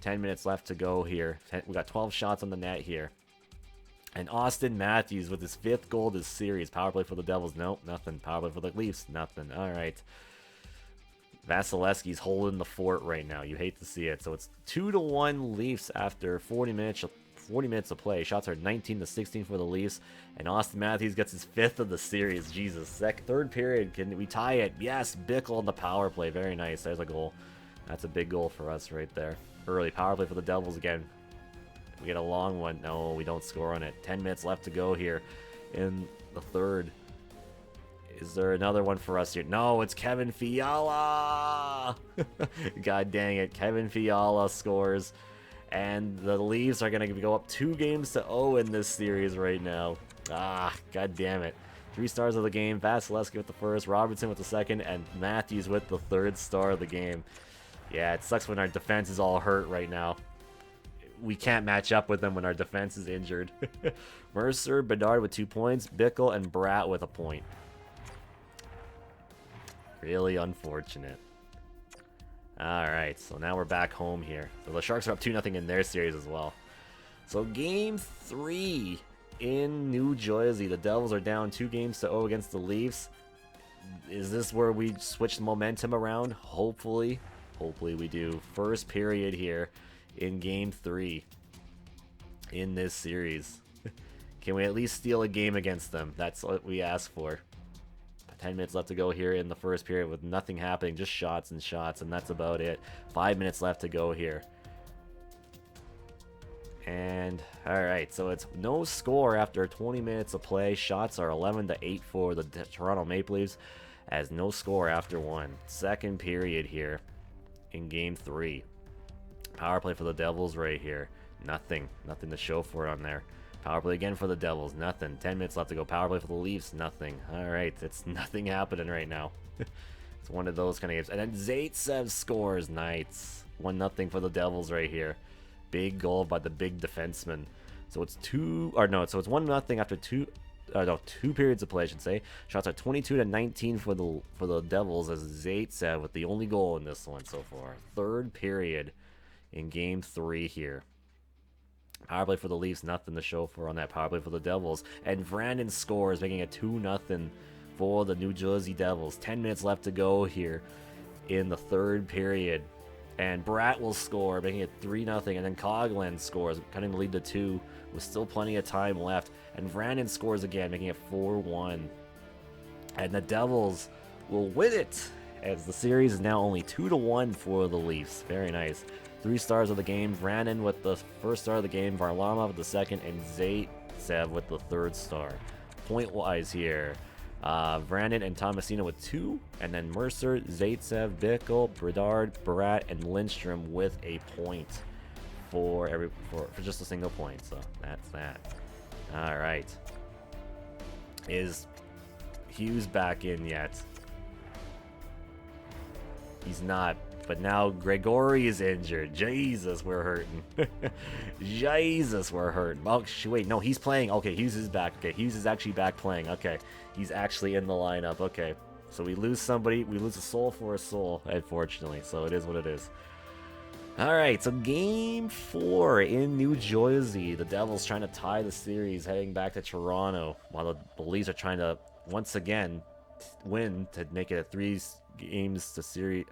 S1: 10 minutes left to go here. We got 12 shots on the net here. And Austin Matthews with his 5th goal this series. Power play for the Devils. Nope, nothing. Power play for the Leafs. Nothing. All right. Vasilevsky's holding the fort right now. You hate to see it. So it's 2-1 Leafs after 40 minutes of play. Shots are 19-16 for the Leafs. And Austin Matthews gets his 5th of the series. Jesus. Third period. Can we tie it? Yes. Bickle on the power play. Very nice. There's a goal. That's a big goal for us right there. Early power play for the Devils again. We get a long one. No, we don't score on it. 10 minutes left to go here in the third. Is there another one for us here? No, it's Kevin Fiala! God dang it. Kevin Fiala scores. And the Leafs are going to go up 2-0 in this series right now. God damn it. 3 stars of the game. Vasilevsky with the first, Robertson with the second, and Matthews with the 3rd star of the game. Yeah, it sucks when our defense is all hurt right now. We can't match up with them when our defense is injured. Mercer, Bedard with 2 points, Bickle, and Brat with a point. Really unfortunate. Alright, so now we're back home here. So the Sharks are up 2-0 in their series as well. So game 3 in New Jersey. The Devils are down 2-0 against the Leafs. Is this where we switch the momentum around? Hopefully. Hopefully we do. First period here in game 3 in this series. Can we at least steal a game against them? That's what we ask for. 10 minutes left to go here in the first period with nothing happening, just shots and shots, and that's about it. 5 minutes left to go here. And alright, so it's no score after 20 minutes of play. Shots are 11-8 for the Toronto Maple Leafs, as no score after 1. Second period here in game 3. Power play for the Devils right here. Nothing to show for it on there. Power play again for the Devils. Nothing. 10 minutes left to go. Power play for the Leafs. Nothing. Alright, it's nothing happening right now. It's one of those kind of games. And then Zaitsev scores. Nice. 1-0 for the Devils right here. Big goal by the big defenseman. So it's it's 1-0 after two periods of play, I should say. Shots are 22-19 for the Devils, as Zaitsev with the only goal in this one so far. Third period in game 3 here. Power play for the Leafs, nothing to show for on that power play for the Devils. And Vrandon scores, making it 2-0 for the New Jersey Devils. 10 minutes left to go here in the third period. And Brat will score, making it 3-0. And then Coghlan scores, cutting the lead to 2 with still plenty of time left. And Vrandon scores again, making it 4-1. And the Devils will win it, as the series is now only 2-1 for the Leafs. Very nice. 3 stars of the game. Vrandon with the first star of the game. Varlamov with the second. And Zaitsev with the third star. Point-wise here, Vrandon and Tomasino with 2. And then Mercer, Zaitsev, Bickle, Bedard, Barat, and Lindstrom with a point for just a single point. So that's that. Alright. Is Hughes back in yet? He's not. But now Gregory is injured. Jesus, we're hurting. Jesus, we're hurting. Oh, wait, no, he's playing. Okay, Hughes is back. Okay, Hughes is actually back playing. Okay, he's actually in the lineup. Okay, so we lose somebody. We lose a soul for a soul, unfortunately. So it is what it is. All right, so game 4 in New Jersey. The Devils trying to tie the series, heading back to Toronto, while the Leafs are trying to, once again, win to make it a 3 games to series,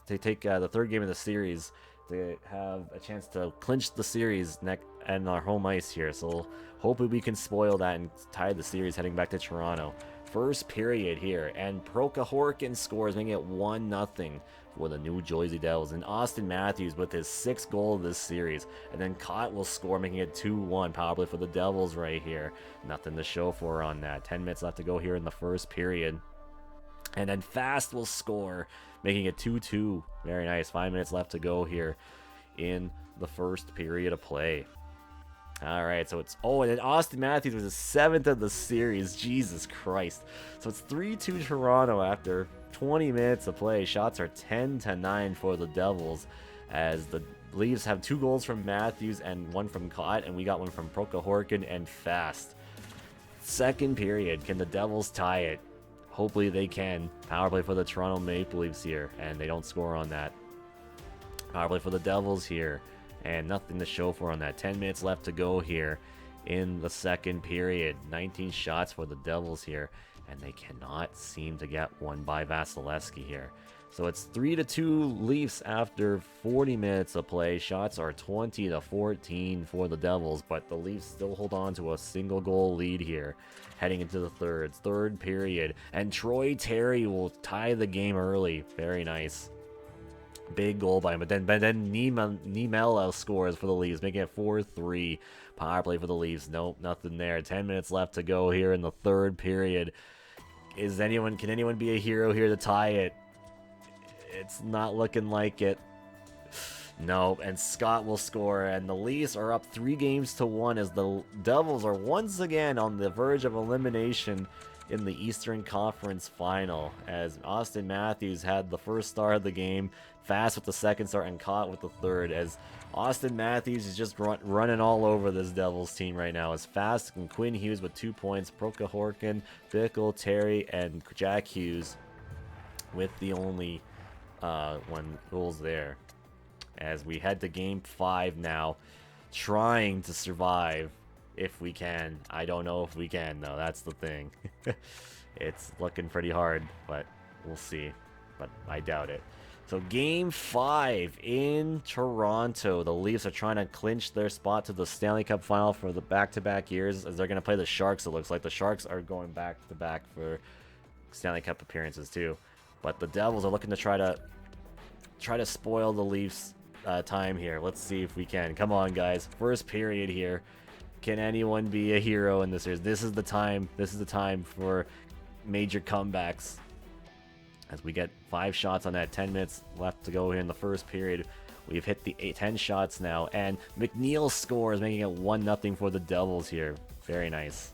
S1: to take the third game of the series to have a chance to clinch the series and our home ice here. So hopefully we can spoil that and tie the series heading back to Toronto. First period here, and Prokhorkin scores, making it 1-0 for the New Jersey Devils. And Austin Matthews with his 6th goal of this series. And then Cott will score, making it 2-1. Power play for the Devils right here. Nothing to show for on that. 10 minutes left to go here in the first period. And then Fast will score, making it 2-2. Very nice. 5 minutes left to go here in the first period of play. All right, so it's... Oh, and then Austin Matthews was the 7th of the series. Jesus Christ. So it's 3-2 Toronto after 20 minutes of play. Shots are 10-9 for the Devils, as the Leafs have 2 goals from Matthews and 1 from Cott, and we got 1 from Prokhorkin and Fast. Second period. Can the Devils tie it? Hopefully they can. Power play for the Toronto Maple Leafs here, and they don't score on that. Power play for the Devils here, and nothing to show for on that. 10 minutes left to go here in the second period. 19 shots for the Devils here, and they cannot seem to get one by Vasilevsky here. So it's 3-2 Leafs after 40 minutes of play. Shots are 20-14 for the Devils, but the Leafs still hold on to a single goal lead here heading into the third period. And Troy Terry will tie the game early. Very nice. Big goal by him. But then Niemela scores for the Leafs, making it 4-3. Power play for the Leafs. Nope, nothing there. 10 minutes left to go here in the third period. Can anyone be a hero here to tie it? It's not looking like it. No, and Scott will score, and the Leafs are up 3-1 as the Devils are once again on the verge of elimination in the Eastern Conference Final, as Austin Matthews had the first star of the game, Fast with the second star, and Caught with the third, as Austin Matthews is just running all over this Devils team right now, as Fast and Quinn Hughes with 2 points, Proka Horkin, Bickle, Terry, and Jack Hughes with the only one goals there. As we head to Game 5 now, trying to survive if we can. I don't know if we can, though. That's the thing. It's looking pretty hard, but we'll see. But I doubt it. So Game 5 in Toronto. The Leafs are trying to clinch their spot to the Stanley Cup Final for the back-to-back years, as they're going to play the Sharks, it looks like. The Sharks are going back-to-back for Stanley Cup appearances, too. But the Devils are looking to try to spoil the Leafs' time here. Let's see if we can. Come on, guys. First period here. Can anyone be a hero in this series? This is the time. This is the time for major comebacks. As we get 5 shots on that, 10 minutes left to go here in the first period. We've hit the 10 shots now, and McNeil scores, making it 1-0 for the Devils here. Very nice.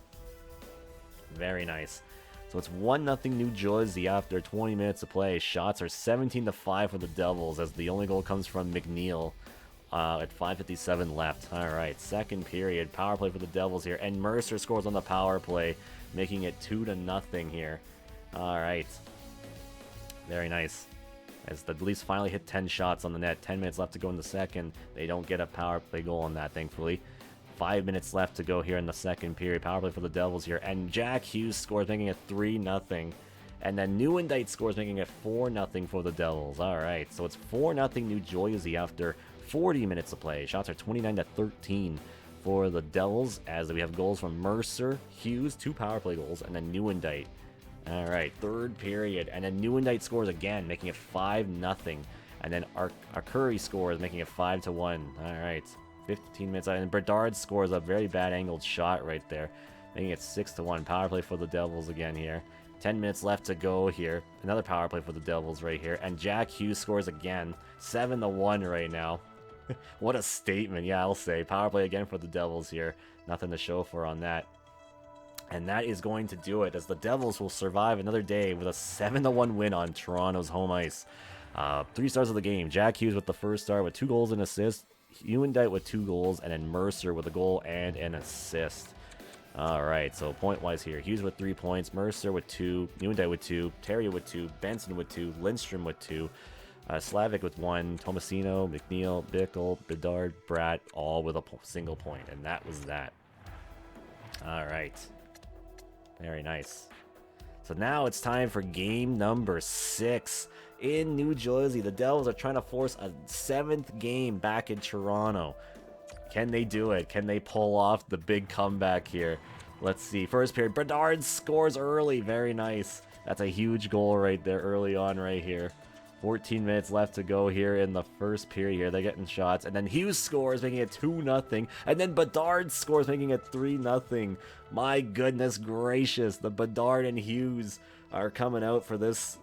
S1: Very nice. So it's 1-0 New Jersey after 20 minutes of play. Shots are 17-5 for the Devils, as the only goal comes from McNeil at 5:57 left. All right, second period, power play for the Devils here, and Mercer scores on the power play, making it 2-0 here. All right. Very nice. As the Leafs finally hit 10 shots on the net. 10 minutes left to go in the second. They don't get a power play goal on that, thankfully. 5 minutes left to go here in the second period. Power play for the Devils here. And Jack Hughes scores, making it 3-0. And then Nieuwendyk scores, making it 4-0 for the Devils. Alright, so it's 4-0 New Jersey after 40 minutes of play. Shots are 29-13 for the Devils, as we have goals from Mercer, Hughes, 2 power play goals, and then Nieuwendyk. Alright, third period, and then Nieuwendyk scores again, making it 5-0. And then Arcuri scores, making it 5-1. Alright, 15 minutes out, and Bedard scores a very bad angled shot right there, making it 6-1. Power play for the Devils again here. 10 minutes left to go here. Another power play for the Devils right here. And Jack Hughes scores again. 7-1 right now. What a statement, yeah, I'll say. Power play again for the Devils here. Nothing to show for on that. And that is going to do it, as the Devils will survive another day with a 7-1 win on Toronto's home ice. 3 stars of the game. Jack Hughes with the first star with 2 goals and assists. Nieuwendyk with 2 goals, and then Mercer with a goal and an assist. Alright, so point-wise here. Hughes with 3 points, Mercer with 2, Nieuwendyk with 2, Terry with 2, Benson with 2, Lindstrom with 2, Slavic with 1, Tomasino, McNeil, Bickle, Bedard, Bratt, all with a single point. And that was that. Alright. Very nice. So now it's time for game number 6 in New Jersey. The Devils are trying to force a 7th game back in Toronto. Can they do it? Can they pull off the big comeback here? Let's see. First period, Bedard scores early. Very nice. That's a huge goal right there early on right here. 14 minutes left to go here in the first period here. They're getting shots. And then Hughes scores, making it 2-0. And then Bedard scores, making it 3-0. My goodness gracious. The Bedard and Hughes are coming out for these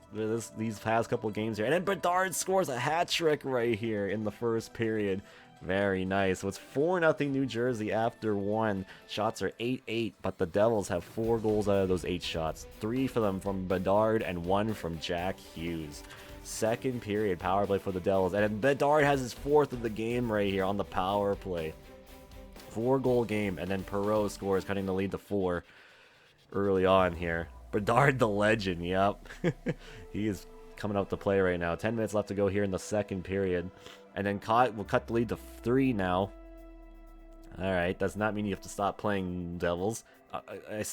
S1: past couple games here. And then Bedard scores a hat trick right here in the first period. Very nice. So it's 4-0 New Jersey after 1. Shots are 8-8, but the Devils have 4 goals out of those 8 shots. 3 for them from Bedard and 1 from Jack Hughes. Second period, power play for the Devils. And Bedard has his 4th of the game right here on the power play. 4-goal game, and then Perreault scores, cutting the lead to 4 early on here. Bedard the legend, yep. He is coming out to play right now. 10 minutes left to go here in the second period. And then will cut the lead to 3 now. Alright, does not mean you have to stop playing, Devils.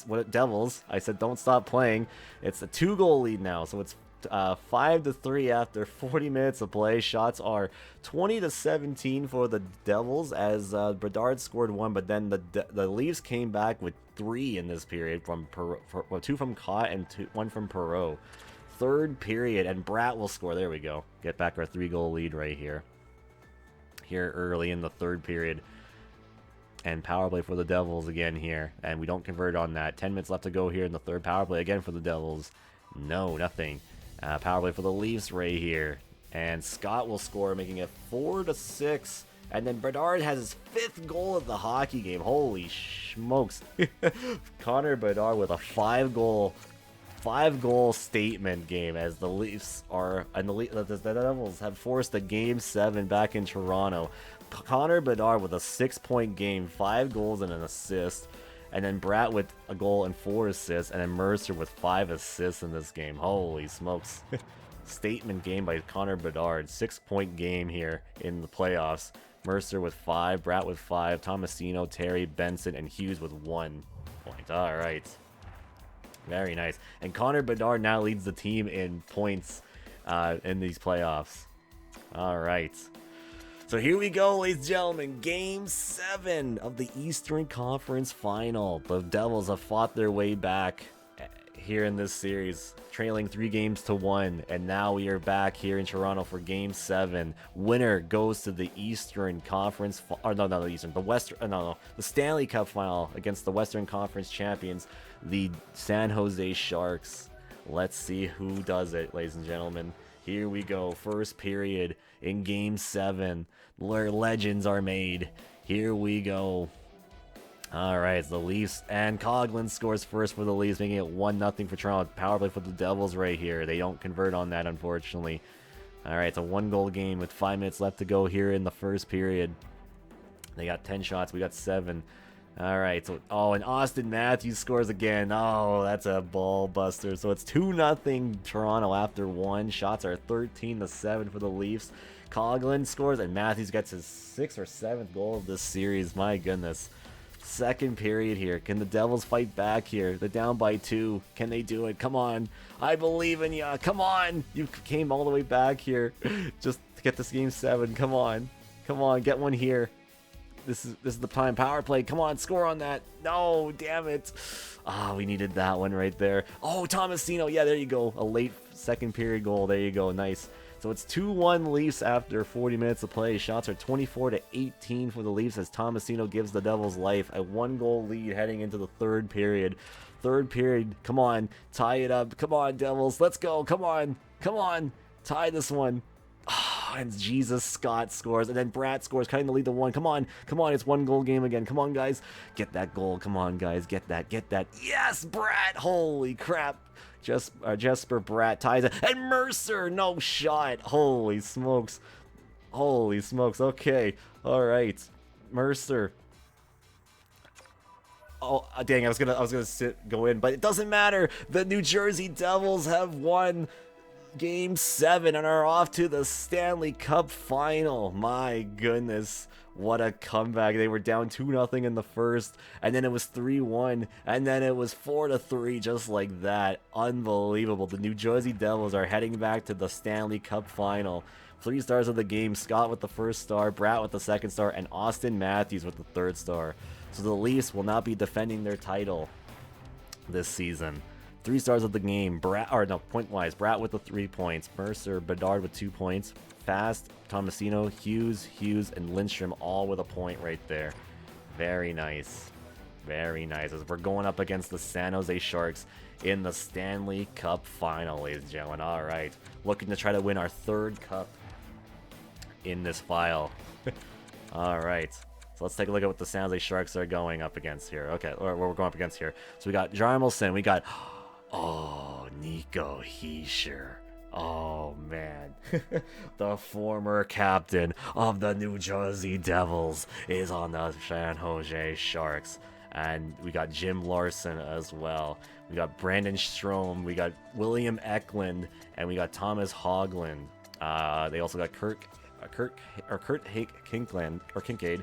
S1: What Devils? I said don't stop playing. It's a 2-goal lead now, so it's 5-3 after 40 minutes of play. Shots are 20-17 for the Devils, as Bedard scored 1, but then the Leafs came back with 3 in this period from 2 from Cott and 1 from Perreault. Third period, and Bratt will score. There we go. Get back our 3-goal lead right here. Here early in the third period. And power play for the Devils again here. And we don't convert on that. 10 minutes left to go here in the third power play again for the Devils. No, nothing. Power play for the Leafs right here. And Scott will score, making it 4-6 And then Bedard has his 5th goal of the hockey game. Holy smokes. Connor Bedard with a 5-goal statement game as the Leafs are, and the Devils have forced a Game 7 back in Toronto. Connor Bedard with a 6-point game, 5 goals and an assist. And then Bratt with a goal and 4 assists. And then Mercer with 5 assists in this game. Holy smokes. Statement game by Connor Bedard. 6-point game here in the playoffs. Mercer with 5, Bratt with 5, Tomasino, Terry, Benson, and Hughes with 1 point. All right. Very nice. And Connor Bedard now leads the team in points in these playoffs. All right. So here we go, ladies and gentlemen. Game 7 of the Eastern Conference Final. The Devils have fought their way back here in this series, trailing 3-1, and now we are back here in Toronto for Game 7. Winner goes to the Eastern Conference, the Stanley Cup Final against the Western Conference champions, the San Jose Sharks. Let's see who does it, ladies and gentlemen. Here we go, first period in Game 7, where legends are made. Here we go. All right, it's the Leafs, and Coughlin scores first for the Leafs, making it 1-0 for Toronto. Power play for the Devils right here. They don't convert on that, unfortunately. All right, it's a 1-goal game with 5 minutes left to go here in the first period. They got 10 shots. We got 7. All right, so, and Austin Matthews scores again. Oh, that's a ball buster. So it's 2-0 Toronto after 1. Shots are 13-7 for the Leafs. Coughlin scores, and Matthews gets his 6th or 7th goal of this series. My goodness. Second period here. Can the Devils fight back here? They're down by 2. Can they do it? Come on. I believe in ya. Come on. You came all the way back here just to get this Game 7. Come on. Come on. Get one here. This is the time. Power play. Come on. Score on that. No. Damn it. We needed that one right there. Oh, Tomasino. Yeah, there you go. A late second period goal. There you go. Nice. So it's 2-1 Leafs after 40 minutes of play. Shots are 24-18 for the Leafs as Tomasino gives the Devils life. A 1-goal lead heading into the third period. Third period, come on, tie it up. Come on, Devils, let's go. Come on, come on, tie this one. And Jesus Scott scores, and then Bratt scores, cutting the lead to 1. Come on, come on, it's 1-goal game again. Come on, guys, get that goal. Come on, guys, get that. Yes, Bratt, holy crap. Jesper Bratt ties it, and Mercer, no shot. Holy smokes. Okay, all right, Mercer. Oh dang, I was gonna go in, but it doesn't matter. The New Jersey Devils have won Game 7 and are off to the Stanley Cup Final. My goodness, what a comeback. They were down 2-0 in the first, and then it was 3-1, and then it was 4-3, just like that. Unbelievable. The New Jersey Devils are heading back to the Stanley Cup Final. 3 stars of the game, Scott with the first star, Bratt with the second star, and Austin Matthews with the third star. So the Leafs will not be defending their title this season. 3 stars of the game, point-wise, Bratt with the 3 points, Mercer, Bedard with 2 points, Fast, Tomasino, Hughes, and Lindstrom all with a point right there. Very nice. Very nice. As we're going up against the San Jose Sharks in the Stanley Cup Final, ladies and gentlemen. All right. Looking to try to win our 3rd cup in this file. All right. So let's take a look at what the San Jose Sharks are going up against here. Okay, or what we're going up against here. So we got Jarmelson. We got... Nico Hischier. Oh, man. The former captain of the New Jersey Devils is on the San Jose Sharks. And we got Jim Larson as well. We got Brandon Strome. We got William Eklund. And we got Thomas Hoagland. They also got Kurt Kincaid,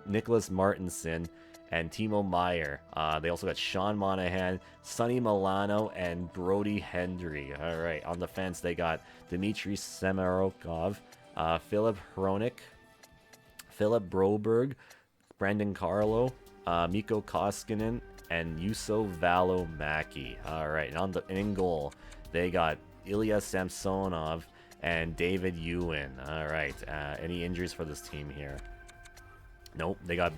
S1: Nicholas Martinson, and Timo Meyer. They also got Sean Monahan, Sonny Milano, and Brody Hendry. All right, on the fence, they got Dmitry Semerokov, Philip Hronik, Philip Broberg, Brendan Carlo, Mikko Koskinen, and Juuso Valomäki. All right, and in goal, they got Ilya Samsonov and David Ewan. All right, any injuries for this team here? Nope, they got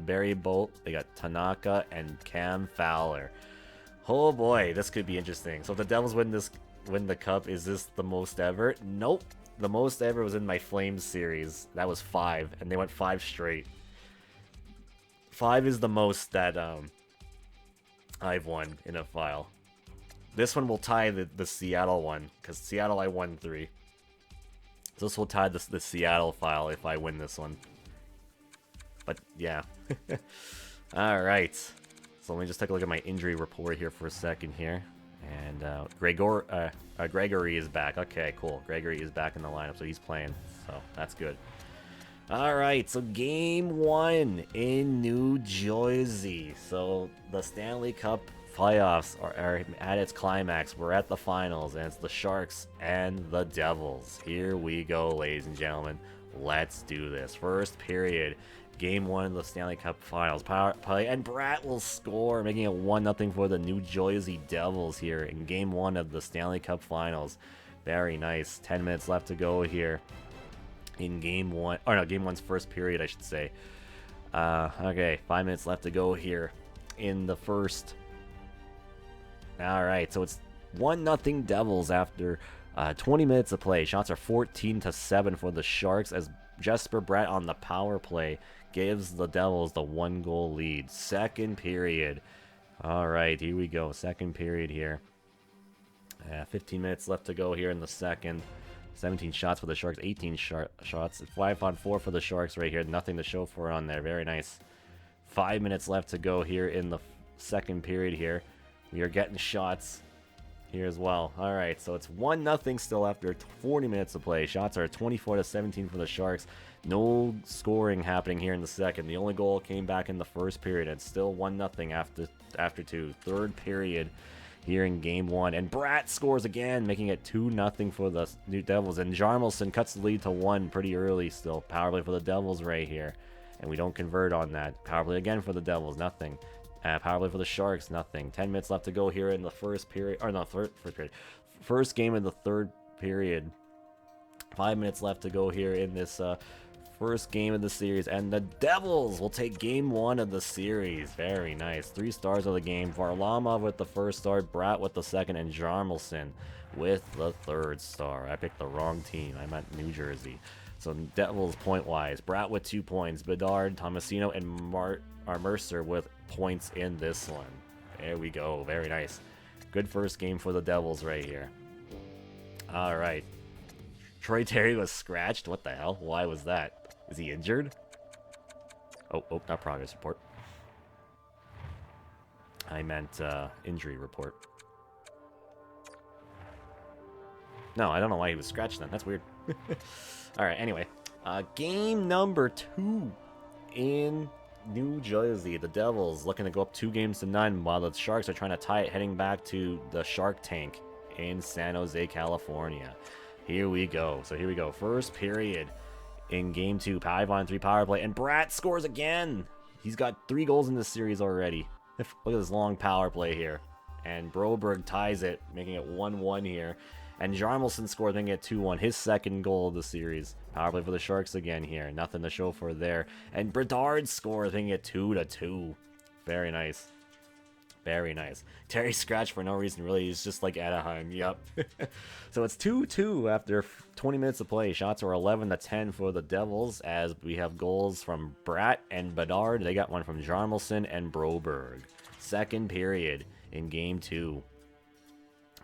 S1: Barry Bolt, they got Tanaka, and Cam Fowler. Oh boy, this could be interesting. So if the Devils win the cup, is this the most ever? Nope. The most ever was in my Flames series. That was 5, and they went 5 straight. 5 is the most that I've won in a file. This one will tie the Seattle one, because Seattle I won 3. So this will tie the Seattle file if I win this one. But yeah. Alright. So let me just take a look at my injury report here for a second here. And Gregory is back. Okay, cool. Gregory is back in the lineup, so he's playing. So that's good. Alright, so game 1 in New Jersey. So the Stanley Cup playoffs are at its climax. We're at the finals, and it's the Sharks and the Devils. Here we go, ladies and gentlemen. Let's do this. First period. Game 1 of the Stanley Cup Finals. Power play, and Bratt will score, making it 1-0 for the New Jersey Devils here in Game 1 of the Stanley Cup Finals. Very nice. 10 minutes left to go here in Game 1. Or no, Game 1's first period, I should say. Okay, 5 minutes left to go here in the first. Alright, so it's 1-0 Devils after 20 minutes of play. Shots are 14-7 for the Sharks as Jesper Bratt on the power play gives the Devils the 1-goal lead. Second period. Alright, here we go. Second period here. 15 minutes left to go here in the second. 17 shots for the Sharks, 18 shots. 5-on-4 for the Sharks right here. Nothing to show for on there. Very nice. 5 minutes left to go here in the second period here. We are getting shots here as well. Alright, so it's 1-0 still after 40 minutes of play. Shots are 24-17 for the Sharks. No scoring happening here in the second. The only goal came back in the first period. It's still 1-0 after 2. Third period here in Game 1. And Bratt scores again, making it 2-0 for the New Devils. And Jarmelson cuts the lead to 1 pretty early still. Power play for the Devils right here. And we don't convert on that. Power play again for the Devils. Nothing. Power play for the Sharks, nothing. 10 minutes left to go here in the first period. Or no, first period. First game of the third period. 5 minutes left to go here in this first game of the series. And the Devils will take game 1 of the series. Very nice. 3 stars of the game. Varlamov with the first star. Bratt with the second. And Jarmelson with the third star. I picked the wrong team. I meant New Jersey. So Devils point-wise. Bratt with 2 points. Bedard, Tomasino, and Mercer with points in this one. There we go. Very nice. Good first game for the Devils right here. Alright. Troy Terry was scratched. What the hell? Why was that? Is he injured? Oh, not progress report. I meant injury report. No, I don't know why he was scratched then. That's weird. Alright, anyway. Game number 2 in New Jersey. The Devils looking to go up 2-0 while the Sharks are trying to tie it heading back to the Shark Tank in San Jose, California. Here we go. So here we go. First period in Game 2. 5-on-3 power play. And Bratt scores again. He's got 3 goals in this series already. Look at this long power play here. And Broberg ties it, making it 1-1 here. And Jarmelson scored, making it 2-1. His second goal of the series. Power play for the Sharks again here. Nothing to show for there. And Bedard scores, making it 2-2. Very nice. Very nice. Terry scratched for no reason, really. He's just like Anaheim. Yep. So it's 2-2 after 20 minutes of play. Shots are 11-10 for the Devils, as we have goals from Bratt and Bedard. They got one from Jarmelson and Broberg. Second period in Game 2.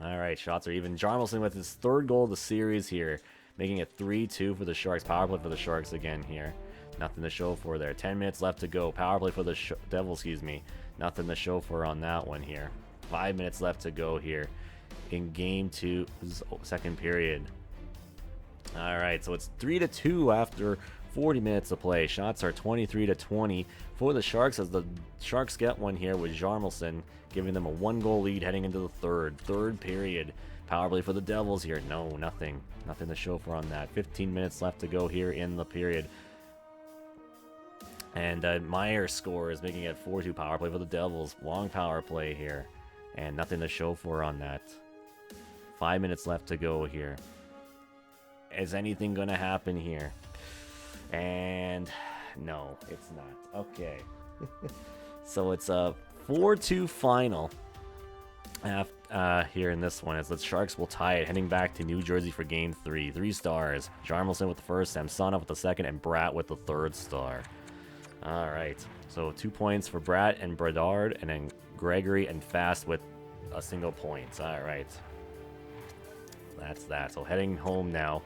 S1: Alright, shots are even. Jarmelson with his third goal of the series here, making it 3-2 for the Sharks. Power play for the Sharks again here. Nothing to show for there. 10 minutes left to go. Power play for the Devils, excuse me. Nothing to show for on that one here. 5 minutes left to go here in Game 2, second period. Alright, so it's 3-2 after 40 minutes of play. Shots are 23-20 for the Sharks, as the Sharks get one here with Jarmelson, giving them a 1-goal lead heading into the third period. Power play for the Devils here. No, nothing to show for on that. 15 minutes left to go here in the period. And Meyer scores, making it 4-2. Power play for the Devils. Long power play here. And nothing to show for on that. 5 minutes left to go here. Is anything going to happen here? And no, it's not. Okay. So it's a 4-2 final. Here in this one is the Sharks will tie it, heading back to New Jersey for Game 3. 3 stars. Jarmelson with the first, Samsonov with the second, and Bratt with the third star. All right. So 2 points for Bratt and Bedard, and then Gregory and Fast with a single point. All right. That's that. So heading home now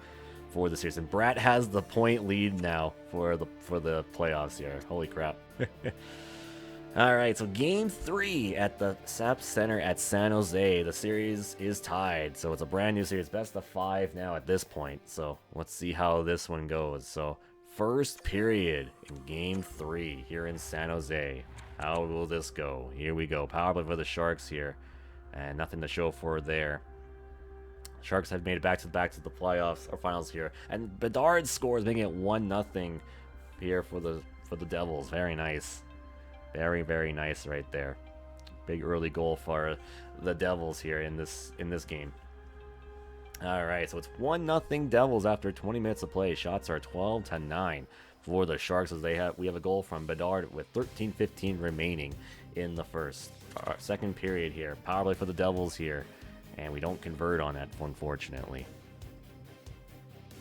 S1: for the series, and Bratt has the point lead now for the playoffs here. Holy crap. All right, so Game 3 at the SAP Center at San Jose. The series is tied, so it's a brand new series, best of 5 now at this point. So let's see how this one goes. So first period in Game 3 here in San Jose. How will this go? Here we go. Power play for the Sharks here, and nothing to show for there. Sharks have made it back to the playoffs or finals here, and Bedard scores, making it 1-0 here for the Devils. Very nice. Very, very nice right there. Big early goal for the Devils here in this game. All right, so it's 1-0 Devils after 20 minutes of play. Shots are 12-9 for the Sharks as we have a goal from Bedard with 13:15 remaining in the second period here. Power play for the Devils here, and we don't convert on that, unfortunately.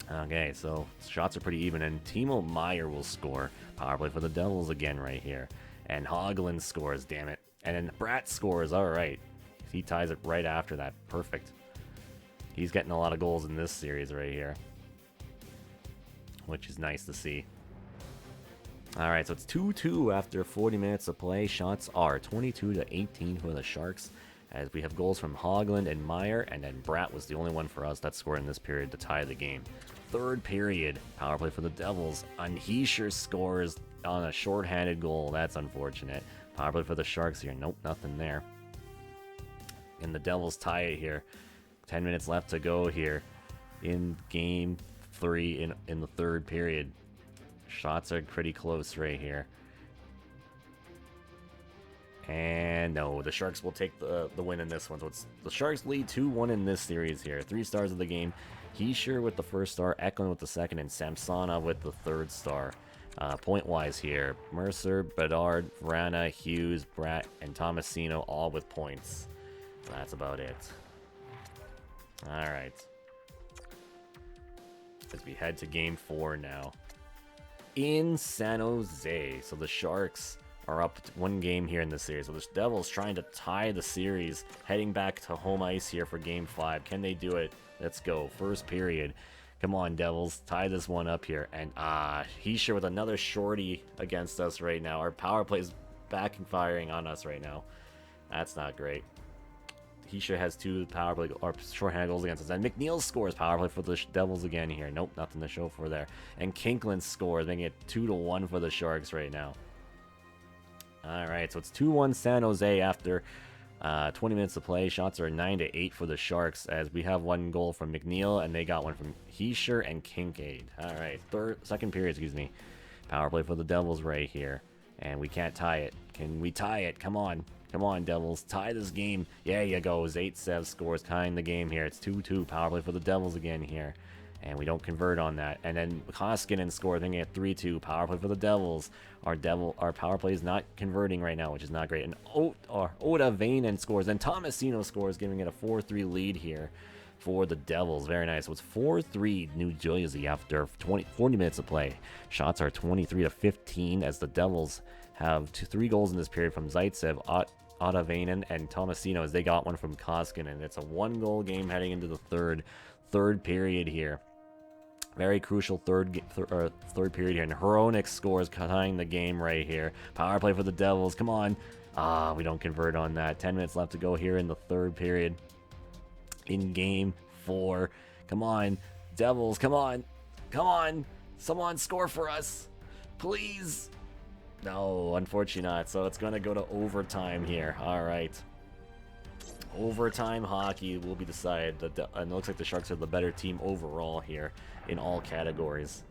S1: Okay, so shots are pretty even, and Timo Meier will score. Power play for the Devils again right here. And Hagelin scores, damn it. And then Bratt scores, all right. He ties it right after that. Perfect. He's getting a lot of goals in this series right here, which is nice to see. All right, so it's 2-2 after 40 minutes of play. Shots are 22-18 for the Sharks, as we have goals from Hagelin and Meier, and then Bratt was the only one for us that scored in this period to tie the game. Third period, power play for the Devils. Unheischer scores on a shorthanded goal. That's unfortunate. Power play for the Sharks here. Nope, nothing there. And the Devils tie it here. 10 minutes left to go here in Game 3 in the third period. Shots are pretty close right here. And no, the Sharks will take the win in this one. So it's the Sharks lead 2-1 in this series here. 3 stars of the game. Heischer with the first star, Eklund with the second, and Samsonov with the third star. Point-wise here, Mercer, Bedard, Vrana, Hughes, Bratt, and Tomasino all with points. That's about it. All right. As we head to Game 4 now. In San Jose. So the Sharks are up 1 game here in the series. So the Devils trying to tie the series, heading back to home ice here for Game 5. Can they do it? Let's go. First period. Come on, Devils. Tie this one up here. And Heischer with another shorty against us right now. Our power play is back and firing on us right now. That's not great. Heischer has 2 power play or shorthanded goals against us. And McNeil scores power play for the Devils again here. Nope, nothing to show for there. And Kinklin scores, making it 2-1 for the Sharks right now. All right, so it's 2-1 San Jose after 20 minutes to play. Shots are 9-8 for the Sharks, as we have 1 goal from McNeil, and they got 1 from Heischer and Kincaid. All right, second period, excuse me. Power play for the Devils right here, and we can't tie it. Can we tie it? Come on. Come on, Devils. Tie this game. Yeah, you go. Zaitsev scores, tying the game here. It's 2-2. Power play for the Devils again here. And we don't convert on that. And then Koskinen scores, making it 3-2. Power play for the Devils. Our power play is not converting right now, which is not great. And Oda Vainen scores. And Tomasino scores, giving it a 4-3 lead here for the Devils. Very nice. So it's 4-3 New Jersey after 40 minutes of play. Shots are 23-15 as the Devils have 3 goals in this period from Zaitsev, Oda Vainen, and Tomasino, as they got 1 from Koskinen. It's a 1-goal game heading into the third period here. Very crucial third period here. And Hronik scores, tying the game right here. Power play for the Devils. Come on. We don't convert on that. 10 minutes left to go here in the third period. In Game 4. Come on. Devils, come on. Come on. Someone score for us. Please. No, unfortunately not. So it's going to go to overtime here. All right. Overtime hockey will be decided. And it looks like the Sharks are the better team overall here in all categories.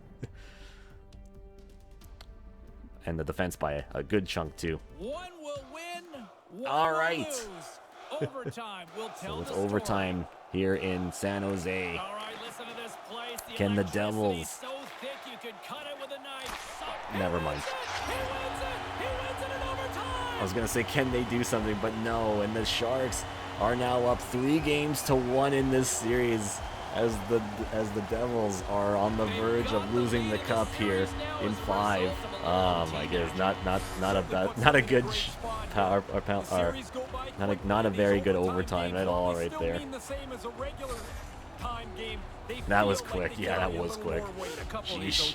S1: And the defense by a good chunk, too.
S2: One will win, one
S1: all
S2: will
S1: right.
S2: lose. Overtime will tell
S1: So it's
S2: the
S1: overtime
S2: story.
S1: here in San Jose.
S2: All right, listen to this place.
S1: Can the
S2: electricity's
S1: Devils-
S2: so thick you could cut it with a knife.
S1: Never mind.
S2: He wins it! He wins it in overtime!
S1: I was going to say, can they do something? But no. And the Sharks are now up 3-1 in this series, as the Devils are on the verge of losing the cup here in 5. Oh my goodness, not a good power or not a very good overtime at all right there. That was quick. Yeah, that was quick. Sheesh.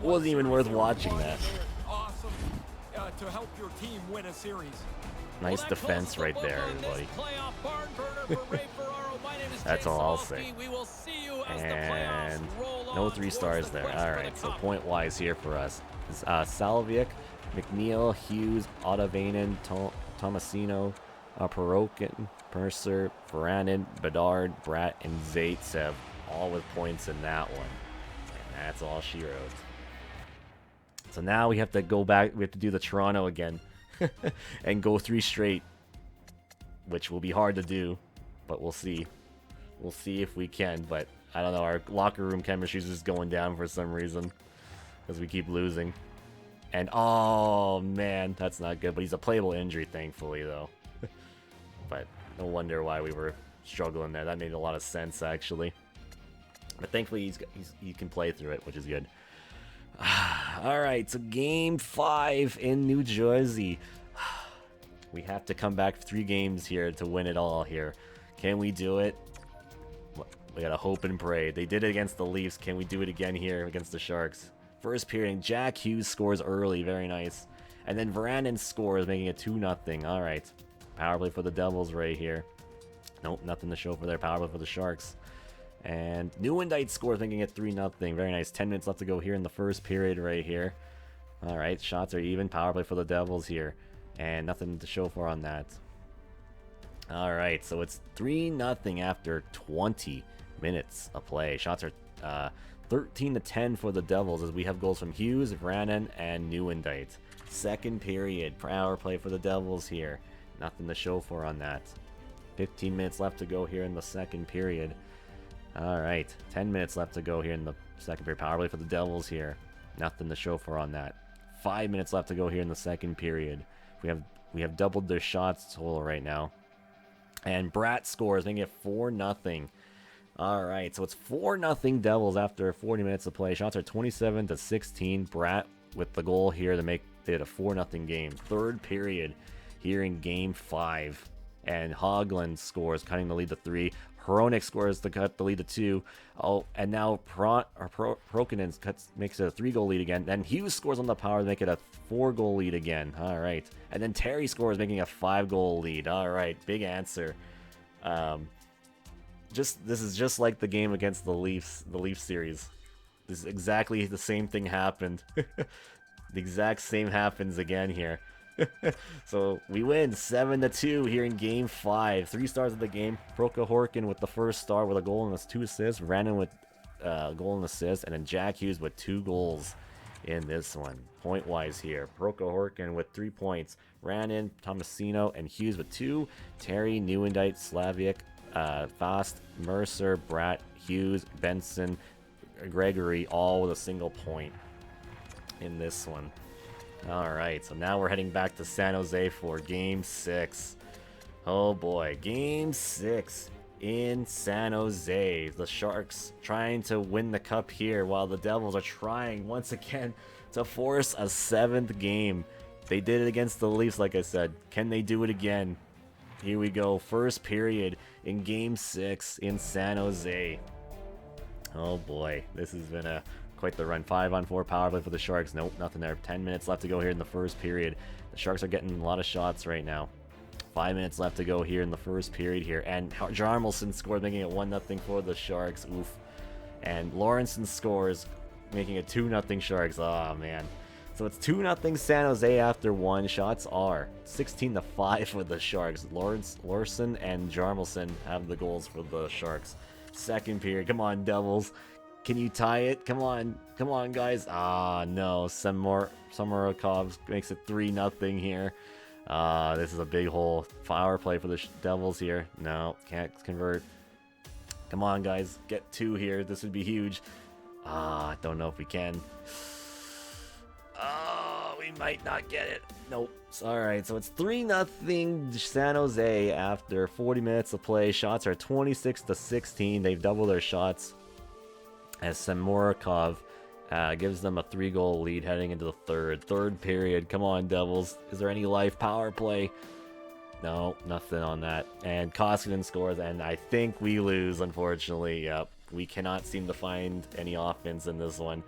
S1: Wasn't even worth watching that.
S2: To help your team win a series.
S1: Nice defense right there, everybody. That's all I'll say. And no 3 stars there. Alright, so point-wise here for us. Salviak, McNeil, Hughes, Ottavainen, Tomasino, Perokin, Mercer, Varanen, Bedard, Bratt, and Zaitsev, all with points in that one. And that's all she wrote. So now we have to go back, we have to do the Toronto again and go 3 straight, which will be hard to do, but we'll see. We'll see if we can, but I don't know, our locker room chemistry is just going down for some reason because we keep losing. And oh man, that's not good, but he's a playable injury, thankfully, though. But no wonder why we were struggling there. That made a lot of sense, actually. But thankfully he can play through it, which is good. Alright, so game 5 in New Jersey. We have to come back 3 games here to win it all here. Can we do it? We gotta hope and pray. They did it against the Leafs. Can we do it again here against the Sharks? First period, Jack Hughes scores early. Very nice. And then Varanen scores, making it 2-0. Alright. Power play for the Devils right here. Nope, nothing to show for their power play for the Sharks. And Newendite scores, making it 3-0. Very nice. 10 minutes left to go here in the first period right here. Alright, shots are even. Power play for the Devils here. And nothing to show for on that. Alright, so it's 3-0 after 20 minutes of play. Shots are 13-10 for the Devils as we have goals from Hughes, Varanen, and Newendite. Second period. Power play for the Devils here. Nothing to show for on that. 15 minutes left to go here in the second period. Alright, 10 minutes left to go here in the second period. Power play for the Devils here. Nothing to show for on that. 5 minutes left to go here in the second period. We have doubled their shots total right now. And Bratt scores, making it 4-0. Alright, so it's 4-0 Devils after 40 minutes of play. Shots are 27-16. Bratt with the goal here to make it a 4-0 game. Third period here in game 5. And Höglund scores, cutting the lead to 3. Hronek scores to cut the lead to 2. Oh, and now Prokinen makes it a 3-goal lead again. Then Hughes scores on the power to make it a 4-goal lead again. All right. And then Terry scores, making a 5-goal lead. All right, big answer. This is just like the game against the Leafs series. This is exactly the same thing happened. The exact same happens again here. So we win 7-2 here in game 5. 3 stars of the game. Prokhorkin with the first star with a goal and 2 assists. Varanen with a goal and assist. And then Jack Hughes with 2 goals in this one. Point wise here. Prokhorkin with 3 points. Varanen, Tomasino, and Hughes with 2. Terry, Newendite, Slavic, Fast, Mercer, Bratt, Hughes, Benson, Gregory, all with a single point in this one. Alright, so now we're heading back to San Jose for Game 6. Oh boy, Game 6 in San Jose. The Sharks trying to win the cup here while the Devils are trying once again to force a 7th game. They did it against the Leafs, like I said. Can they do it again? Here we go, first period in Game 6 in San Jose. Oh boy, this has been quite the run. 5-on-4 power play for the Sharks. Nope, nothing there. 10 minutes left to go here in the first period. The Sharks are getting a lot of shots right now. 5 minutes left to go here in the first period here. And Jarmelson scored, making it 1-0 for the Sharks. Oof. And Lawrenson scores, making it 2-0 Sharks. Oh, man. So it's 2-0 San Jose after 1. Shots are 16-5 for the Sharks. Larson and Jarmelson have the goals for the Sharks. Second period. Come on, Devils. Can you tie it? Come on, guys. Ah, no. Samorukov makes it 3-0 here. This is a big hole. Power play for the Devils here. No, can't convert. Come on, guys. Get 2 here. This would be huge. Don't know if we can. Oh, we might not get it. Nope. Alright, so it's 3-0 San Jose after 40 minutes of play. Shots are 26-16. They've doubled their shots as Samorikov gives them a 3-goal lead heading into the third period. Come on, Devils. Is there any life? Power play? No, nothing on that. And Koskinen scores, and I think we lose, unfortunately. Yep, we cannot seem to find any offense in this one,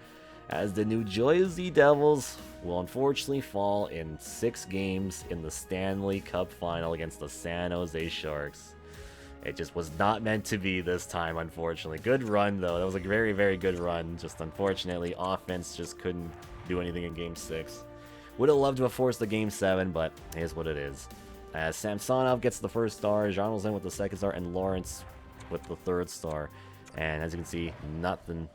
S1: as the New Jersey Devils will unfortunately fall in 6 games in the Stanley Cup final against the San Jose Sharks. It just was not meant to be this time, unfortunately. Good run, though. That was a very, very good run. Just unfortunately, offense just couldn't do anything in Game 6. Would have loved to have forced the Game 7, but it is what it is. As Samsonov gets the first star, Jean-Olsen with the second star, and Lawrence with the third star. And as you can see, nothing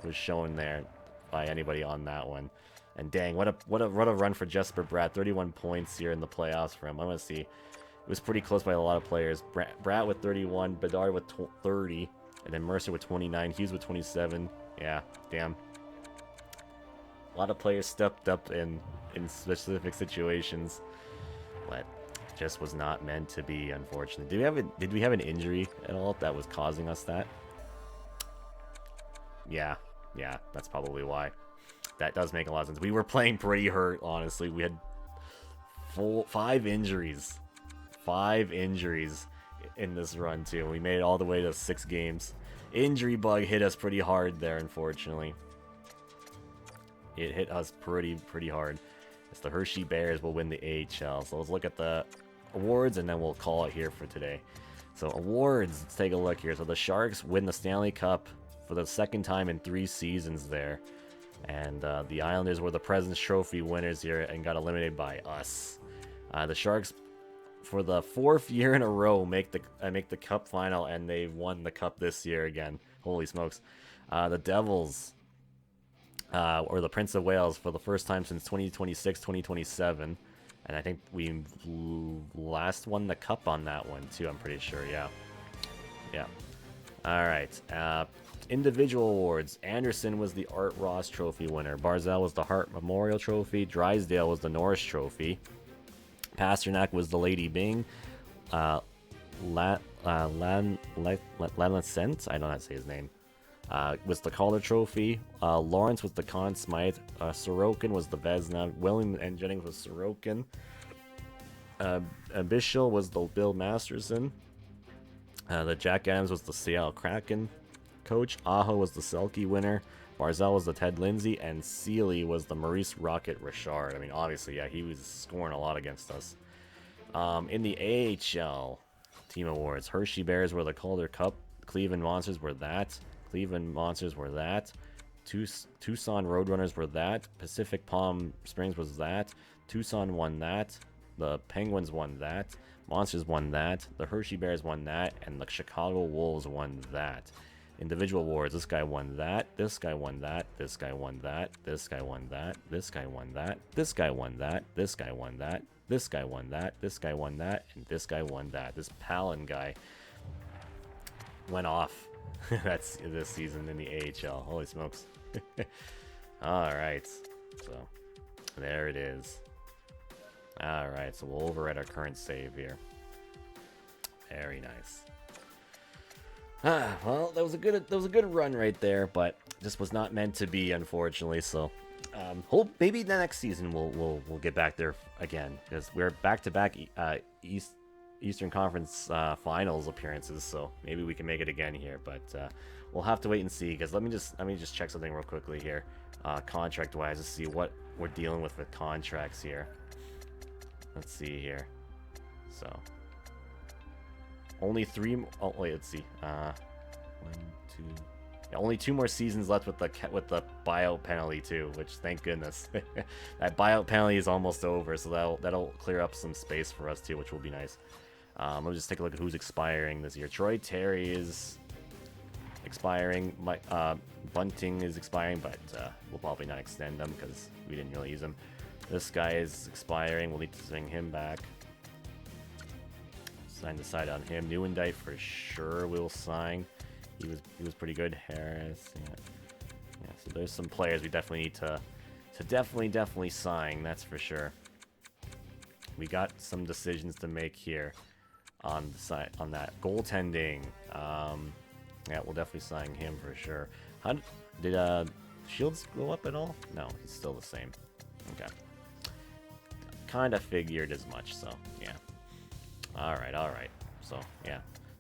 S1: was shown there by anybody on that one. And dang, what a run for Jesper Bratt. 31 points here in the playoffs for him. I want to see. It was pretty close by a lot of players. Bratt with 31, Bedard with 30, and then Mercer with 29, Hughes with 27. Yeah, damn. A lot of players stepped up in specific situations, but just was not meant to be, unfortunately. Did we have an injury at all that was causing us that? Yeah, that's probably why. That does make a lot of sense. We were playing pretty hurt, honestly. We had 5 injuries. 5 injuries in this run, too. We made it all the way to 6 games. Injury bug hit us pretty hard there, unfortunately. It hit us pretty hard. It's the Hershey Bears will win the AHL. So let's look at the awards, and then we'll call it here for today. So awards, let's take a look here. So the Sharks win the Stanley Cup for the second time in 3 seasons there. And the Islanders were the President's Trophy winners here and got eliminated by us. The Sharks, for the 4th year in a row, make the Cup final, and they won the Cup this year again. Holy smokes. The Devils, or the Prince of Wales, for the first time since 2026-2027. And I think we last won the Cup on that one, too, I'm pretty sure, yeah. Alright, individual awards. Anderson was the Art Ross Trophy winner. Barzal was the Hart Memorial Trophy. Drysdale was the Norris Trophy. Pasternak was the Lady Byng. Lancent, I don't know how to say his name, was the Calder Trophy. Lawrence was the Conn Smythe. Sorokin was the Vezina. William and Jennings was Sorokin. Bishel was the Bill Masterson. The Jack Adams was the Seattle Kraken coach. Aho was the Selke winner. Barzal was the Ted Lindsay, and Seeley was the Maurice Rocket Richard. I mean, obviously, yeah, he was scoring a lot against us. In the AHL team awards, Hershey Bears were the Calder Cup. Cleveland Monsters were that. Tucson Roadrunners were that. Pacific Palm Springs was that. Tucson won that. The Penguins won that. Monsters won that. The Hershey Bears won that. And the Chicago Wolves won that. Individual awards, this guy won that, this guy won that, this guy won that, this guy won that, this guy won that, this guy won that, this guy won that, this guy won that, this guy won that, and this guy won that. This Palin guy went off that's this season in the AHL. Holy smokes. Alright, so there it is. Alright, so we'll override our current save here. Very nice. Well, that was a good run right there, but just was not meant to be, unfortunately. So, hope maybe the next season we'll get back there again, because we're back-to-back Eastern Conference Finals appearances. So maybe we can make it again here, but we'll have to wait and see. Because let me just check something real quickly here, contract-wise, to see what we're dealing with contracts here. Let's see here. So. Only 3. Oh wait, let's see. 1, 2. Yeah, only 2 more seasons left with the buyout penalty too, which thank goodness. That buyout penalty is almost over, so that'll clear up some space for us too, which will be nice. Let me just take a look at who's expiring this year. Troy Terry is expiring. Bunting is expiring, but we'll probably not extend them because we didn't really use him. This guy is expiring. We'll need to swing him back. Sign the side on him. Newendike for sure we'll sign. He was pretty good. Harris, yeah. So there's some players we definitely need to So definitely sighing, that's for sure. We got some decisions to make here on the side, on that goaltending. Yeah, we'll definitely sign him for sure. Did Shields go up at all? No, he's still the same. Okay. Kind of figured as much, so yeah. Alright.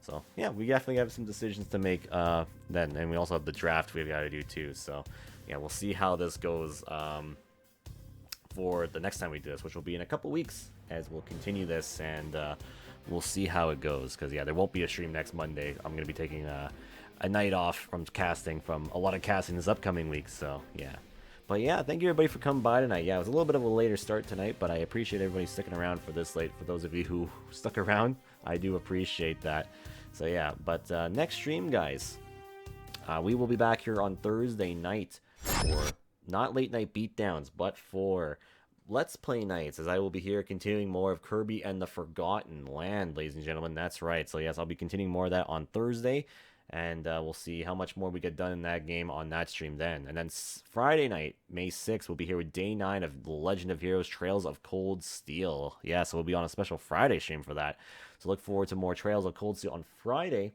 S1: So, yeah, we definitely have some decisions to make then, and we also have the draft we've got to do too, so yeah, we'll see how this goes for the next time we do this, which will be in a couple weeks, as we'll continue this, and we'll see how it goes, because yeah, there won't be a stream next Monday. I'm going to be taking a night off from casting, from a lot of casting this upcoming week, so yeah. But yeah, thank you everybody for coming by tonight. Yeah, it was a little bit of a later start tonight, but I appreciate everybody sticking around for this late. For those of you who stuck around, I do appreciate that. So yeah, but next stream, guys, we will be back here on Thursday night for not late night beatdowns, but for Let's Play nights, as I will be here continuing more of Kirby and the Forgotten Land, ladies and gentlemen. That's right. So yes, I'll be continuing more of that on Thursday. And we'll see how much more we get done in that game on that stream then. And then Friday night, May 6th, we'll be here with Day 9 of The Legend of Heroes Trails of Cold Steel. Yeah, so we'll be on a special Friday stream for that. So look forward to more Trails of Cold Steel on Friday.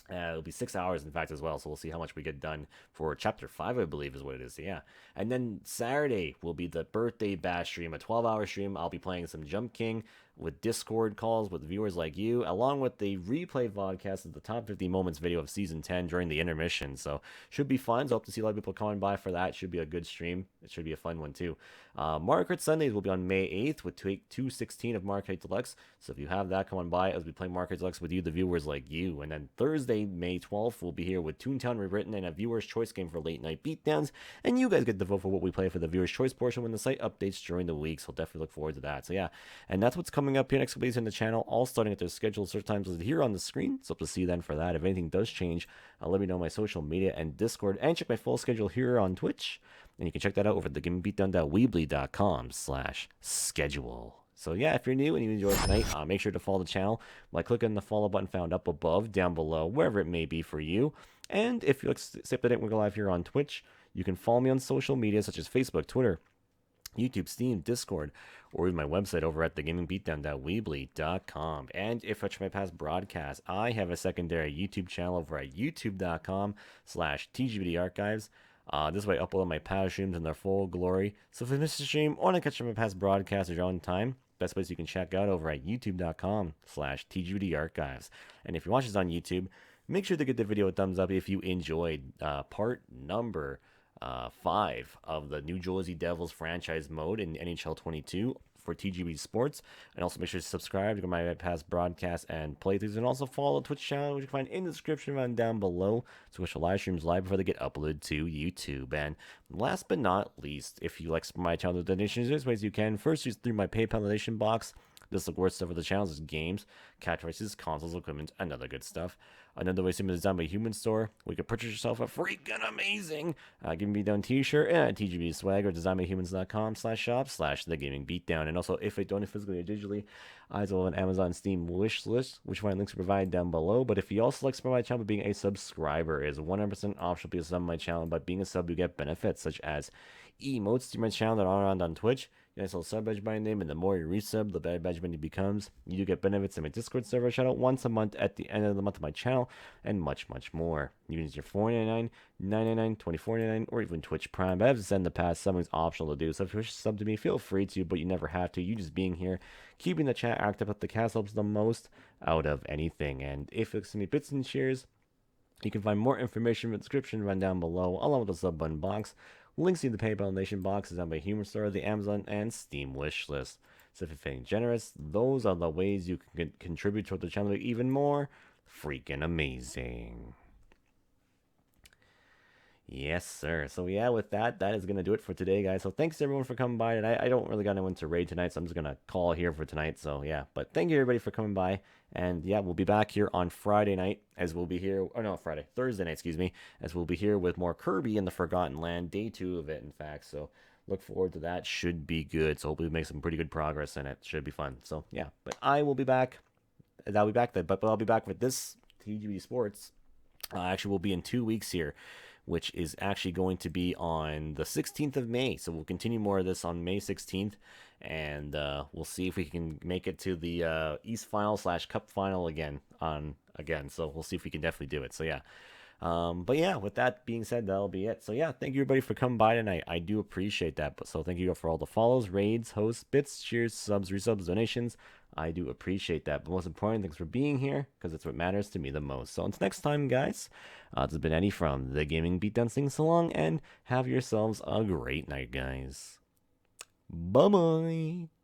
S1: It'll be 6 hours, in fact, as well. So we'll see how much we get done for Chapter 5, I believe, is what it is. Yeah. And then Saturday will be the Birthday Bash stream, a 12-hour stream. I'll be playing some Jump King with Discord calls with viewers like you, along with the replay vodcast of the Top 50 Moments video of Season 10 during the intermission. So should be fun. So hope to see a lot of people coming by for that. Should be a good stream. It should be a fun one, too. Mario Kart Sundays will be on May 8th with Take 216 of Mario Kart Deluxe. So if you have that, come on by as we play Mario Kart Deluxe with you, the viewers like you. And then Thursday, May 12th, we'll be here with Toontown Rewritten and a viewer's choice game for late night beatdowns. And you guys get to vote for what we play for the viewer's choice portion when the site updates during the week. So definitely look forward to that. So yeah, and that's what's coming up here next couple days in the channel, all starting at their scheduled start times here on the screen. So hope to see you then for that. If anything does change, let me know on my social media and Discord, and check my full schedule here on Twitch. And you can check that out over at thegamingbeatdown.weebly.com/schedule. So yeah, if you're new and you enjoyed tonight, make sure to follow the channel by clicking the follow button found up above, down below, wherever it may be for you. And if you like to stay up to date when we go live here on Twitch, you can follow me on social media such as Facebook, Twitter, YouTube, Steam, Discord, or even my website over at thegamingbeatdown.weebly.com. And if you watch my past broadcasts, I have a secondary YouTube channel over at youtube.com/TGBD archives. This way I upload my past streams in their full glory. So if you missed a stream or want to catch up my past broadcasts at your own time, best place you can check out over at youtube.com/TGBD archives. And if you watch this on YouTube, make sure to give the video a thumbs up if you enjoyed part number 5 of the New Jersey Devils franchise mode in NHL 22 for TGB Sports. And also make sure to subscribe to my past broadcasts and playthroughs, and also follow the Twitch channel, which you can find in the description and down below, to watch the live streams live before they get uploaded to YouTube. And last but not least, if you like my channel donations, there's ways you can. First, use through my PayPal donation box. This look worth stuff for the channels is games, cat prices, consoles, equipment, and other good stuff. Another way is designed by Human Store. We can purchase yourself a freaking amazing Gaming Beatdown t-shirt and a TGB swag, or designbyhumans.com/shop/thegamingbeatdown. And also, if I donate physically or digitally, I also have an Amazon Steam wish list, which my links are provided down below. But if you also like to support my channel by being a subscriber, it is 100% optional to be a sub on my channel. By being a sub, you get benefits such as emotes to my channel that are around on Twitch. You guys will sub badge by name, and the more you resub, the better badge money becomes. You do get benefits in my Discord server shout out once a month at the end of the month of my channel, and much more. You can use your $4.99, $9.99, $24.99, or even Twitch Prime. But I have to send the pass, something's optional to do. So if you wish to sub to me, feel free to, but you never have to. You just being here, keeping the chat active at the cast helps the most out of anything. And if you send me bits and shares, you can find more information in the description run down below, along with the sub button box. Links to the PayPal donation box is on my Humor Store, the Amazon, and Steam wish list. So if you're feeling generous, those are the ways you can contribute toward the channel even more freaking amazing. Yes, sir. So yeah, with that is going to do it for today, guys. So thanks everyone for coming by. And I don't really got anyone to raid tonight, so I'm just going to call here for tonight. So yeah, but thank you everybody for coming by. And yeah, we'll be back here on Friday night, as we'll be here, oh no, Thursday night, excuse me, as we'll be here with more Kirby and the Forgotten Land, day 2 of it, in fact. So look forward to that. Should be good. So hopefully we make some pretty good progress in it. Should be fun. So yeah, but I will be back. I'll be back then, but I'll be back with this TGB Sports. Actually, we'll be in 2 weeks here which is actually going to be on the 16th of May. So we'll continue more of this on May 16th, and we'll see if we can make it to the East Final / Cup Final again. So we'll see if we can definitely do it. So yeah. But yeah, with that being said, that'll be it. So yeah, thank you everybody for coming by tonight. I do appreciate that. But so thank you for all the follows, raids, hosts, bits, cheers, subs, resubs, donations. I do appreciate that. But most important, thanks for being here, because it's what matters to me the most. So until next time, guys, this has been Eddie from the Gaming Beatdown Sing So Long, and have yourselves a great night, guys. Bye bye.